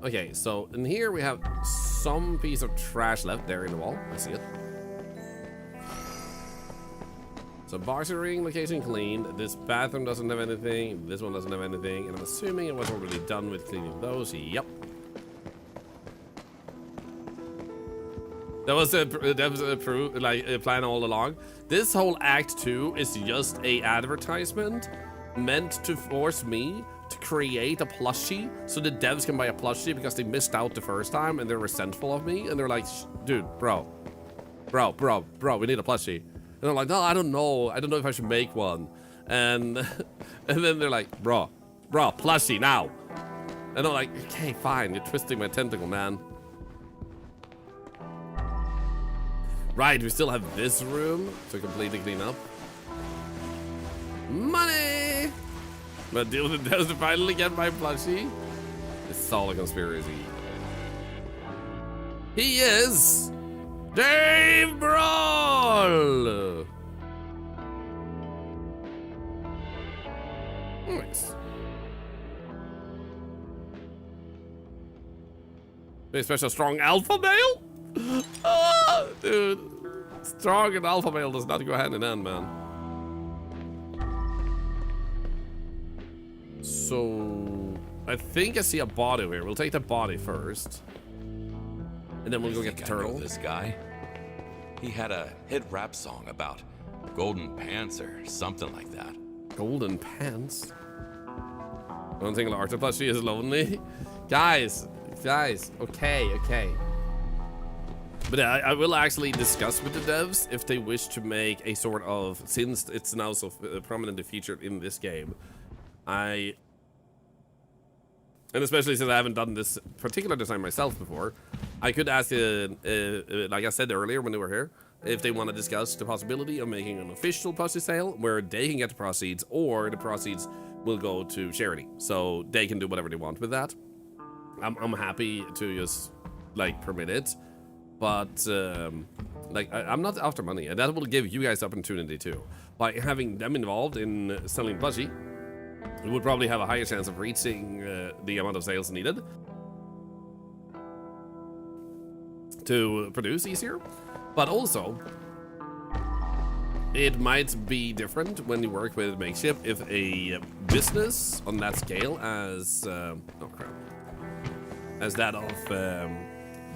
Okay, so in here we have some piece of trash left there in the wall. I see it. So bartering location cleaned. This bathroom doesn't have anything. This one doesn't have anything. And I'm assuming it was already done with cleaning those. Yep. That was a plan all along. This whole Act 2 is just a advertisement meant to force me to create a plushie so the devs can buy a plushie because they missed out the first time and they're resentful of me and they're like, dude, bro, we need a plushie. And I'm like, no, I don't know if I should make one. And then they're like, bro, plushie now. And I'm like, okay, fine, you're twisting my tentacle, man. Right, we still have this room to completely clean up. Money! But deal with the devs to finally get my plushie. It's all a conspiracy. He is Dave Brawl! Nice. Very special strong alpha male? Oh, dude. Strong and alpha male does not go hand in hand, man. So I think I see a body here. We'll take the body first. And then we'll go get the turtle.
I know this guy. He had a hit rap song about golden pants or something like that.
Golden pants? Don't think Larta plushie is lonely. Guys, okay. But I will actually discuss with the devs if they wish to make a sort of, since it's now so prominently featured in this game, and especially since I haven't done this particular design myself before, I could ask, like I said earlier when they were here, if they want to discuss the possibility of making an official plushie sale where they can get the proceeds, or the proceeds will go to charity, so they can do whatever they want with that. I'm happy to just like permit it, but like I'm not after money, and that will give you guys opportunity too. By having them involved in selling plushie, we would probably have a higher chance of reaching the amount of sales needed to produce easier. But also, it might be different when you work with Makeshift if a business on that scale as oh crap, as that of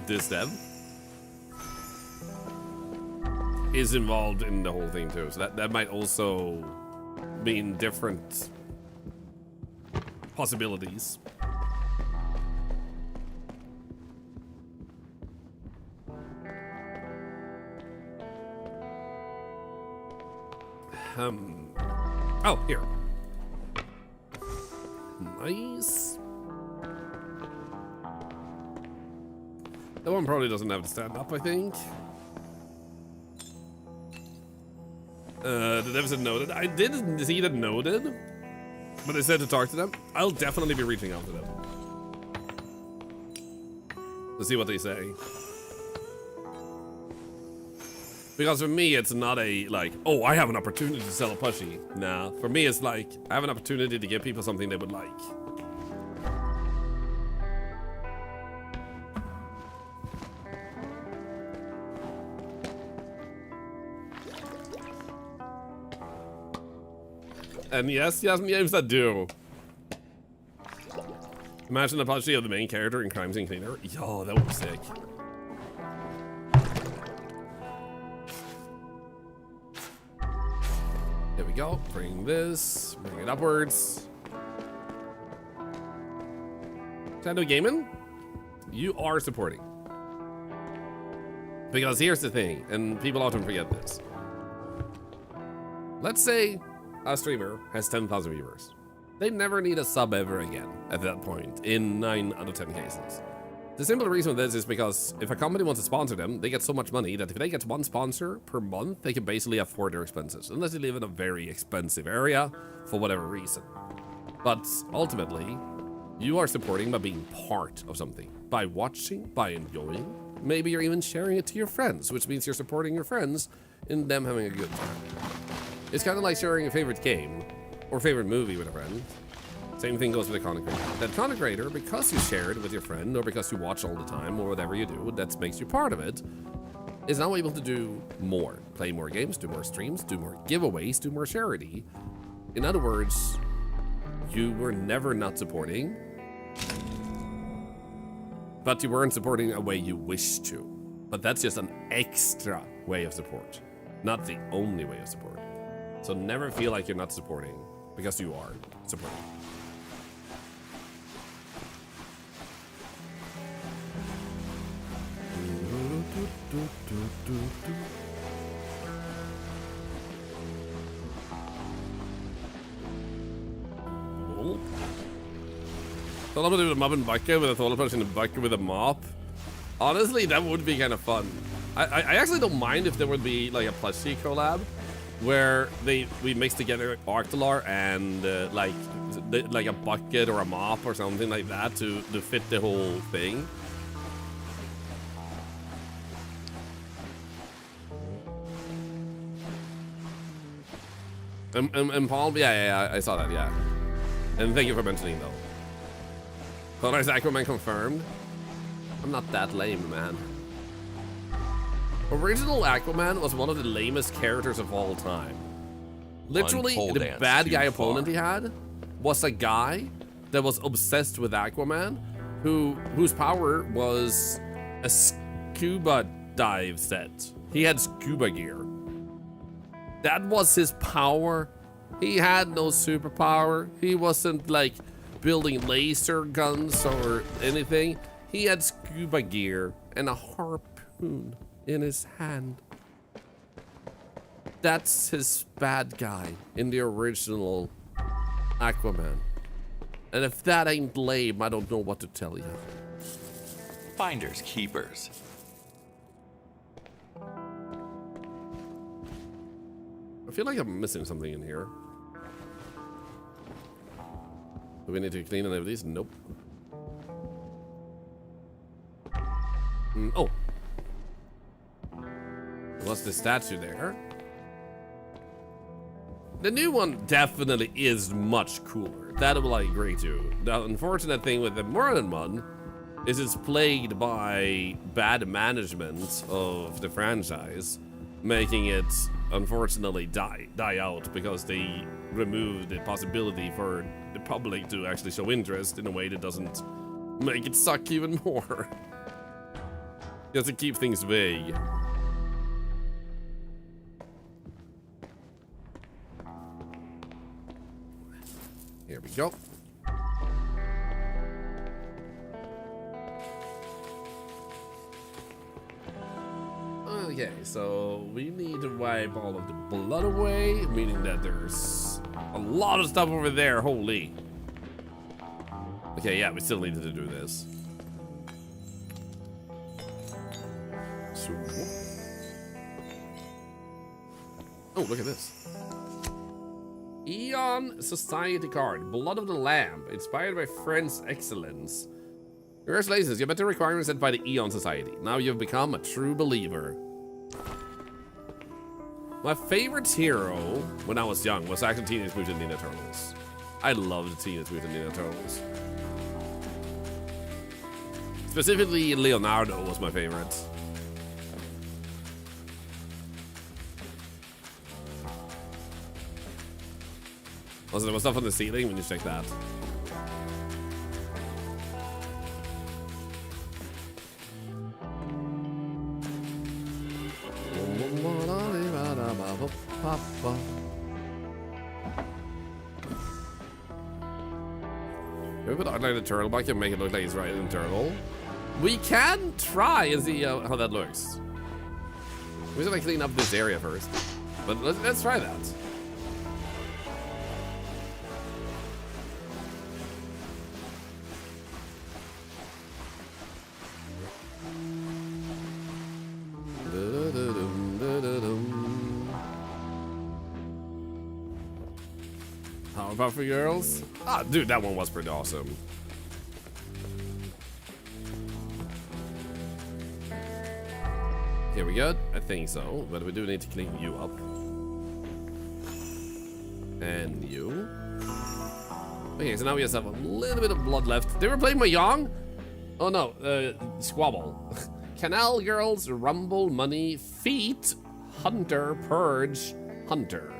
this dev is involved in the whole thing too. So that might also mean different possibilities. Oh, here. Nice. That one probably doesn't have to stand up, I think. The dev said noted. I didn't see the noted, but they said to talk to them. I'll definitely be reaching out to them to see what they say. Because for me, it's not a, like, oh, I have an opportunity to sell a plushie. Nah, for me, it's like, I have an opportunity to give people something they would like. And yes, games that do. Imagine a plushie of the main character in Crime Scene Cleaner. Yo, that would be sick. There we go. Bring this. Bring it upwards. Nintendo Gaming, you are supporting. Because here's the thing, and people often forget this. Let's say a streamer has 10,000 viewers. They never need a sub ever again at that point, in 9 out of 10 cases. The simple reason for this is because if a company wants to sponsor them, they get so much money that if they get one sponsor per month, they can basically afford their expenses, unless they live in a very expensive area for whatever reason. But ultimately, you are supporting by being part of something, by watching, by enjoying. Maybe you're even sharing it to your friends, which means you're supporting your friends in them having a good time. It's kind of like sharing your favorite game or favorite movie with a friend. Same thing goes with a content creator. That content creator, because you share it with your friend or because you watch all the time or whatever you do, that makes you part of it, is now able to do more. Play more games, do more streams, do more giveaways, do more charity. In other words, you were never not supporting, but you weren't supporting a way you wish to. But that's just an extra way of support, not the only way of support. So never feel like you're not supporting, because you are supporting. Thought I'm gonna do a mob and bucket with a Thorlar plushie and a bucket with a mop. Honestly, that would be kind of fun. I actually don't mind if there would be like a plushie collab where we mix together Thorlar and like a bucket or a mop or something like that to fit the whole thing. And Paul, yeah, I saw that, yeah. And thank you for mentioning though. Thorlar's Aquaman confirmed. I'm not that lame, man. Original Aquaman was one of the lamest characters of all time. Literally, the bad guy opponent he had was a guy that was obsessed with Aquaman, whose power was a scuba dive set. He had scuba gear. That was his power. He had no superpower. He wasn't like building laser guns or anything. He had scuba gear and a harpoon in his hand. That's his bad guy in the original Aquaman. And if that ain't lame, I don't know what to tell you.
Finders keepers.
I feel like I'm missing something in here. Do we need to clean any of these? Nope. Oh. What's the statue there? The new one definitely is much cooler. That will I agree to. The unfortunate thing with the modern one is it's plagued by bad management of the franchise, making it unfortunately die out because they removed the possibility for the public to actually show interest in a way that doesn't make it suck even more. Just to keep things vague. Here we go. Okay, so we need to wipe all of the blood away, meaning that there's a lot of stuff over there, holy. Okay, yeah, we still needed to do this. So, Oh, look at this. Eon Society card. Blood of the Lamb. Inspired by Friends' excellence. Congratulations, you met the requirements set by the Eon Society. Now you've become a true believer. My favorite hero when I was young was actually Teenage Mutant Ninja Turtles. I loved Teenage Mutant Ninja Turtles. Specifically, Leonardo was my favorite. Also, there was stuff on the ceiling when you check that. Maybe put outline the turtle back and make it look like he's riding a turtle. We can try and see how that looks. We should like clean up this area first. But let's try that. Powerpuff Girls? Ah, dude, that one was pretty awesome. Here we go. I think so, but we do need to clean you up. And you. Okay, so now we just have a little bit of blood left. They were playing Mahjong? Oh no, Squabble. Canal Girls, Rumble, Money, Feet, Hunter, Purge, Hunter.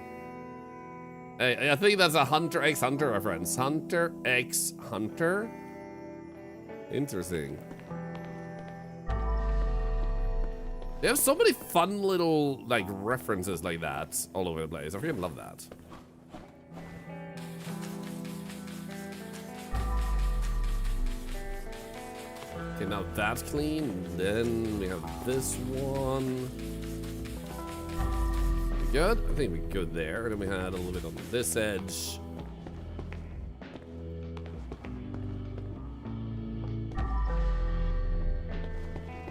I think that's a Hunter x Hunter reference. Hunter x Hunter? Interesting. They have so many fun little, like, references like that all over the place. I freaking love that. Okay, now that's clean. Then we have this one. Good. I think we're good there. Then we had a little bit on this edge.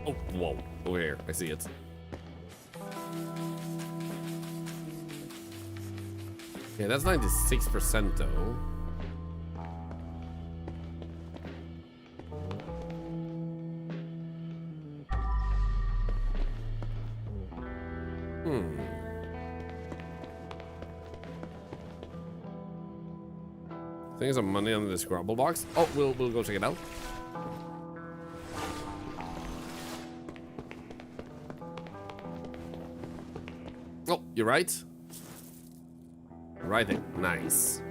Oh, whoa. Over here. I see it. Okay, that's 96% though. I think there's some money under the Scrabble box. Oh, we'll go check it out. Oh, you're right. Right there. Nice.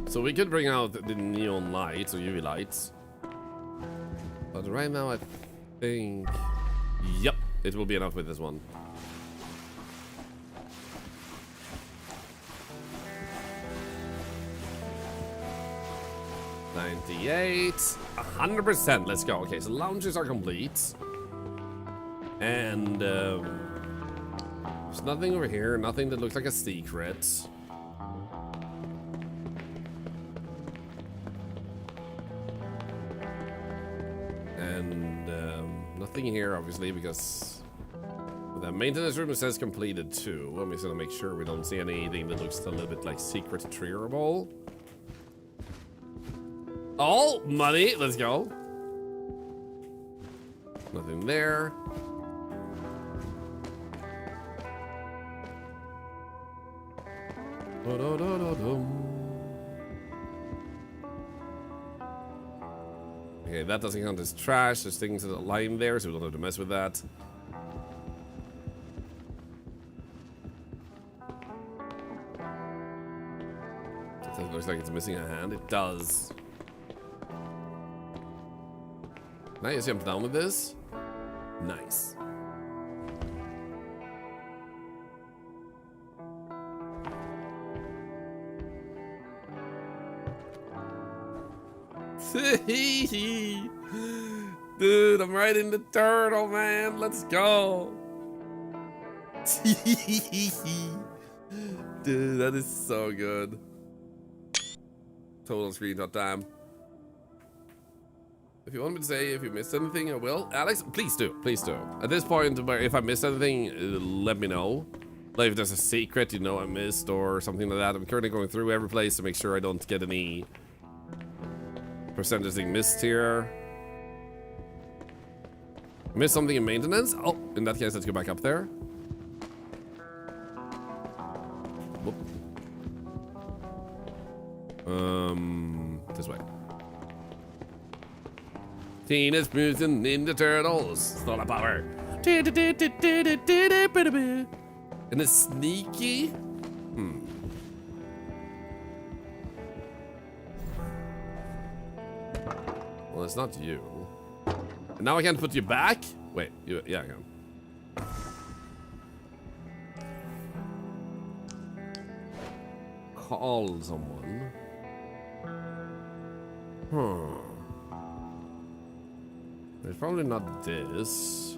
So we could bring out the neon lights or UV lights. But right now I think... Yep, it will be enough with this one. $98, 100%. Let's go. Okay, so lounges are complete, and there's nothing over here. Nothing that looks like a secret. And nothing here, obviously, because the maintenance room says completed too. I'm just gonna make sure we don't see anything that looks a little bit like secret treatable. Oh, money. Let's go. Nothing there. Okay, that doesn't count as trash. There's things that are lying there, so we don't have to mess with that. It looks like it's missing a hand. It does. Can I just jump down with this? Nice. Dude, I'm riding the turtle, man. Let's go. Dude, that is so good. Total screenshot time. If you want me to say if you missed anything, I will. Alex, please do. Please do. At this point, if I missed anything, let me know. Like if there's a secret, you know, I missed or something like that. I'm currently going through every place to make sure I don't get any percentage thing missed here. Missed something in maintenance? Oh, in that case, let's go back up there. Whoop. This way. Teenage Mutant Ninja Turtles. Thorlar power. And it's sneaky. Well, it's not you. And now I can't put you back? Wait, yeah, I can. Call someone. It's probably not this.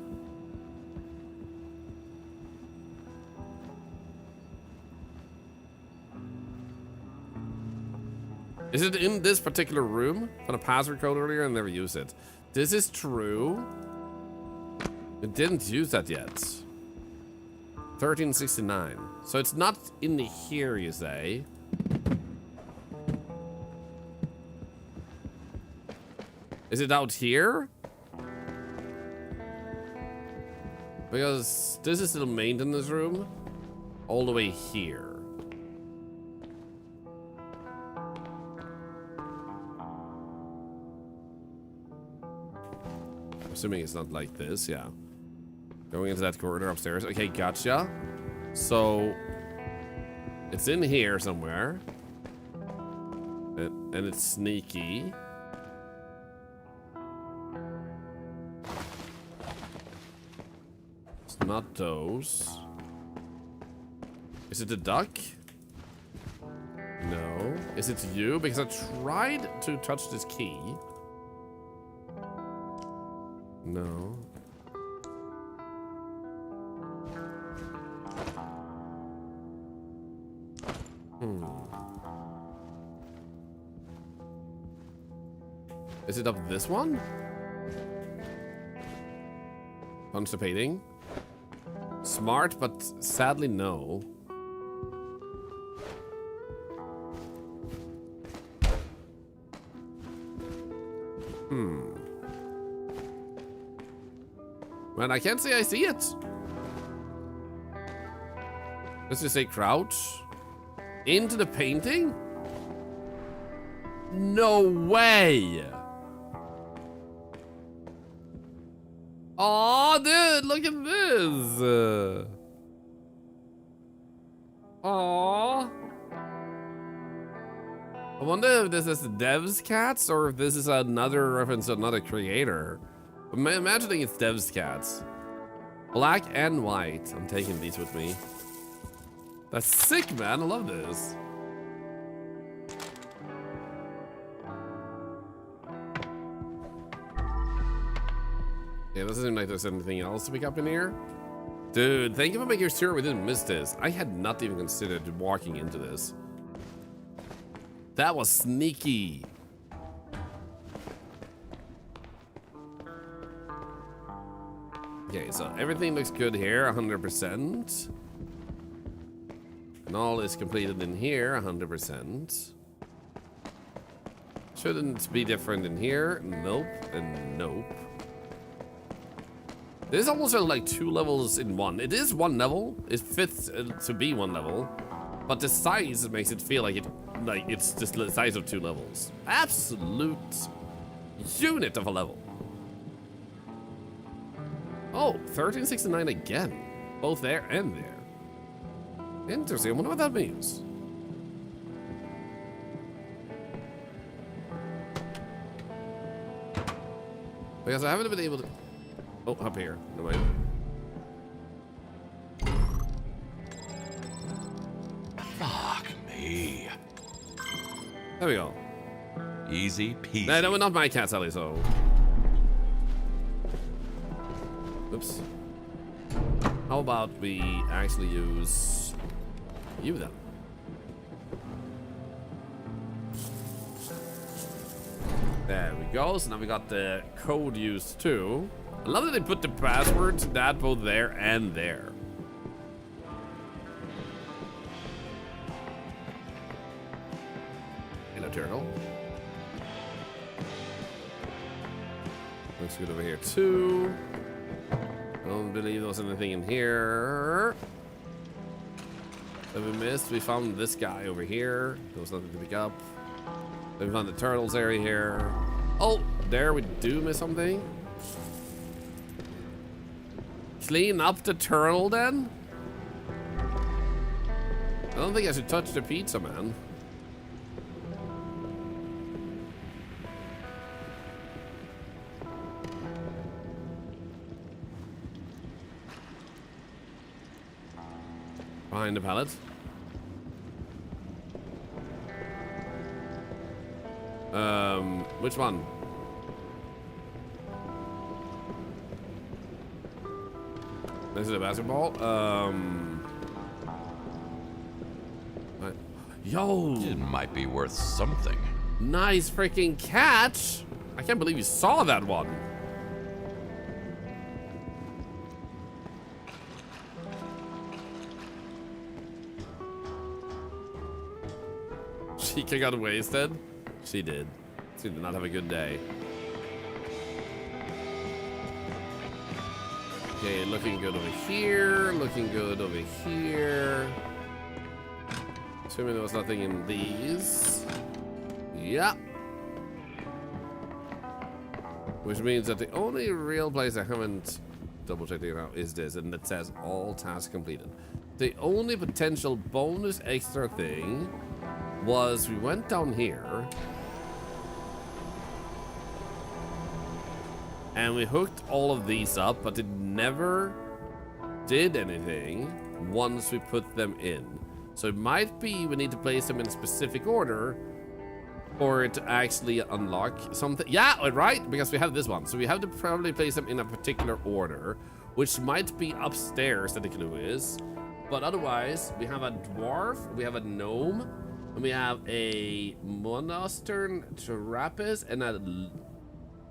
Is it in this particular room? I found a password code earlier and never used it. This is true. It didn't use that yet. 1369. So it's not in here, you say? Is it out here? Because this is the maintenance room all the way here. Assuming it's not like this, yeah. Going into that corridor upstairs. Okay, gotcha. So it's in here somewhere. And it's sneaky. It's not those. Is it the duck? No. Is it you? Because I tried to touch this key. No. Is it up this one? Constipating. Smart, but sadly no. Man, I can't say I see it. Let's just say crouch. Into the painting? No way! Oh, dude, look at this! Aww. I wonder if this is Dev's cats or if this is another reference to another creator. I'm imagining it's Dev's cats. Black and white. I'm taking these with me. That's sick, man. I love this. Yeah, doesn't seem like there's anything else to pick up in here. Dude, thank you for making sure we didn't miss this. I had not even considered walking into this. That was sneaky. Okay, so everything looks good here, 100%. And all is completed in here, 100%. Shouldn't be different in here. Nope, and nope. This almost like 2 levels in one. It is 1 level. It fits to be 1 level, but the size makes it feel like it's just the size of 2 levels. Absolute unit of a level. Oh, 1369 again. Both there and there. Interesting. I wonder what that means. Because I haven't been able to... Oh, up here. No mind.
Fuck me.
There we go.
Easy peasy.
No, not my cat, Sally, so... Oops. How about we actually use you then? There we go. So now we got the code used too. I love that they put the password to that both there and there. Hello, turtle. Looks good over here too. I don't believe there was anything in here that we missed. We found this guy over here. There was nothing to pick up. Then we found the turtles area here. Oh, there we do miss something. Clean up the turtle then? I don't think I should touch the pizza, man. Behind the pallet. Which one? Is it a basketball? Yo!
It might be worth something.
Nice freaking catch! I can't believe you saw that one. She got wasted? She did. She did not have a good day. Okay, looking good over here. Looking good over here. Assuming there was nothing in these. Yeah. Which means that the only real place I haven't double checked it out is this, and it says all tasks completed. The only potential bonus extra thing was we went down here and we hooked all of these up, but it never did anything once we put them in. So it might be we need to place them in a specific order for it to actually unlock something. Yeah, right, because we have this one. So we have to probably place them in a particular order, which might be upstairs that the clue is. But otherwise, we have a dwarf, we have a gnome, and we have a monostern terrapis and a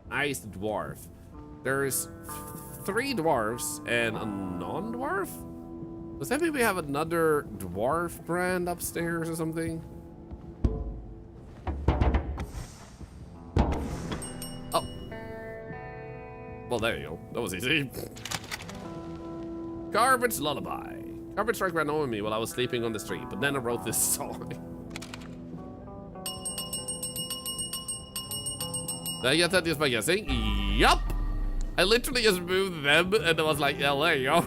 ice dwarf. There's 3 dwarfs and a non-dwarf? Does that mean we have another dwarf brand upstairs or something? Oh. Well, there you go. That was easy. Garbage lullaby. Garbage truck ran over me while I was sleeping on the street, but then I wrote this song. Did I get that just by guessing? Yup! I literally just moved them and I was like, yeah, there you go.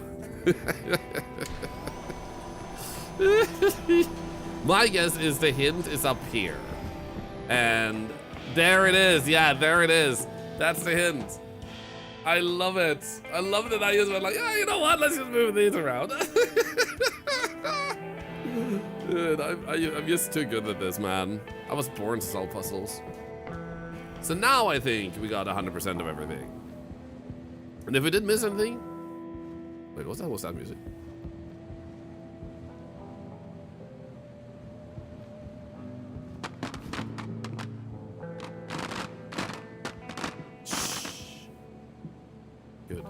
My guess is the hint is up here. And there it is. Yeah, there it is. That's the hint. I love it. I love that I just went like, yeah, you know what? Let's just move these around. Dude, I'm just too good at this, man. I was born to solve puzzles. So now I think we got 100% of everything. And if we did miss anything... Wait, what's that music? Shh. Good.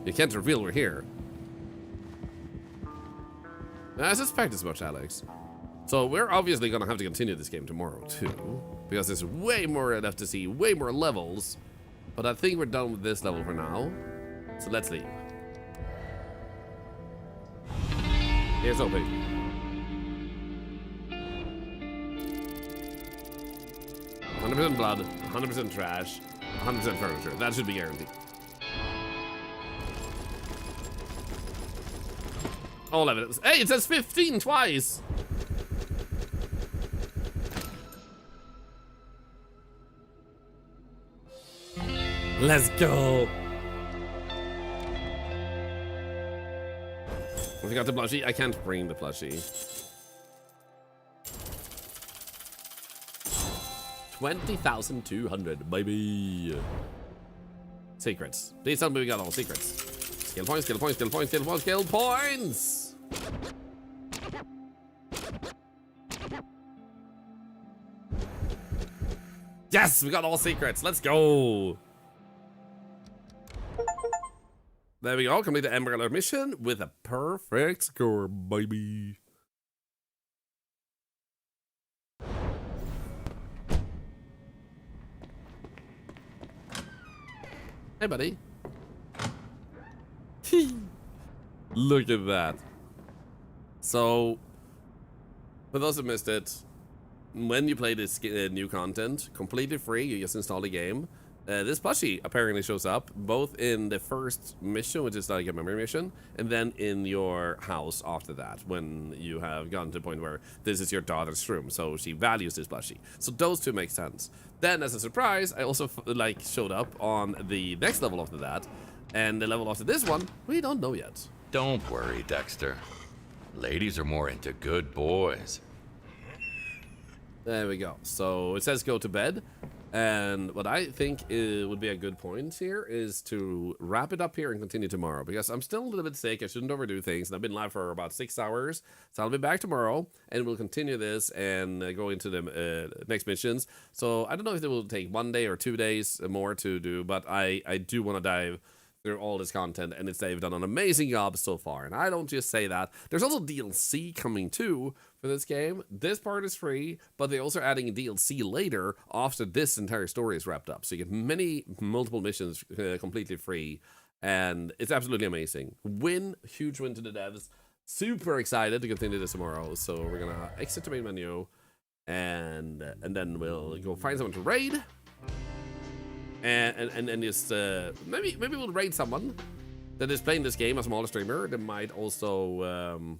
You can't reveal we're here. I suspect as much, Alex. So we're obviously gonna have to continue this game tomorrow too, because there's way more left to see, way more levels. But I think we're done with this level for now. So let's leave. Here's hoping. 100% blood, 100% trash, 100% furniture. That should be guaranteed. All evidence. Hey, it says 15 twice! Let's go! We got the plushie. I can't bring the plushie. 20,200, baby. Secrets. Please tell me we got all secrets. Skill points, skill points, skill points, skill points, skill points! Yes, we got all secrets. Let's go. There we go. Complete the Ember Alert mission with a perfect score, baby. Hey, buddy. Look at that. So, for those who missed it, when you play this new content, completely free, you just install the game. This plushie apparently shows up both in the first mission, which is like a memory mission, and then in your house after that, when you have gotten to the point where this is your daughter's room, so she values this plushie. So those two make sense. Then, as a surprise, I also showed up on the next level after that, and the level after this one, we don't know yet.
Don't worry, Dexter. Ladies are more into good boys.
There we go. So it says go to bed. And what I think would be a good point here is to wrap it up here and continue tomorrow, because I'm still a little bit sick. I shouldn't overdo things, and I've been live for about 6 hours. So I'll be back tomorrow, and we'll continue this and go into the next missions. So I don't know if it will take 1 day or 2 days more to do, but I do want to dive through all this content, and they've done an amazing job so far. And I don't just say that. There's also DLC coming too for this game. This part is free, but they're also adding a DLC later after this entire story is wrapped up. So you get multiple missions completely free, and it's absolutely amazing. Huge win to the devs. Super excited to continue this tomorrow. So we're gonna exit the main menu, and then we'll go find someone to raid. And just maybe we'll raid someone that is playing this game, a smaller streamer. They might also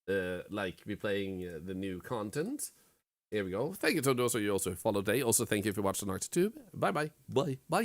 be playing the new content. Here we go. Thank you to those of you also who followed today. Also, thank you for watching on YouTube. Bye bye.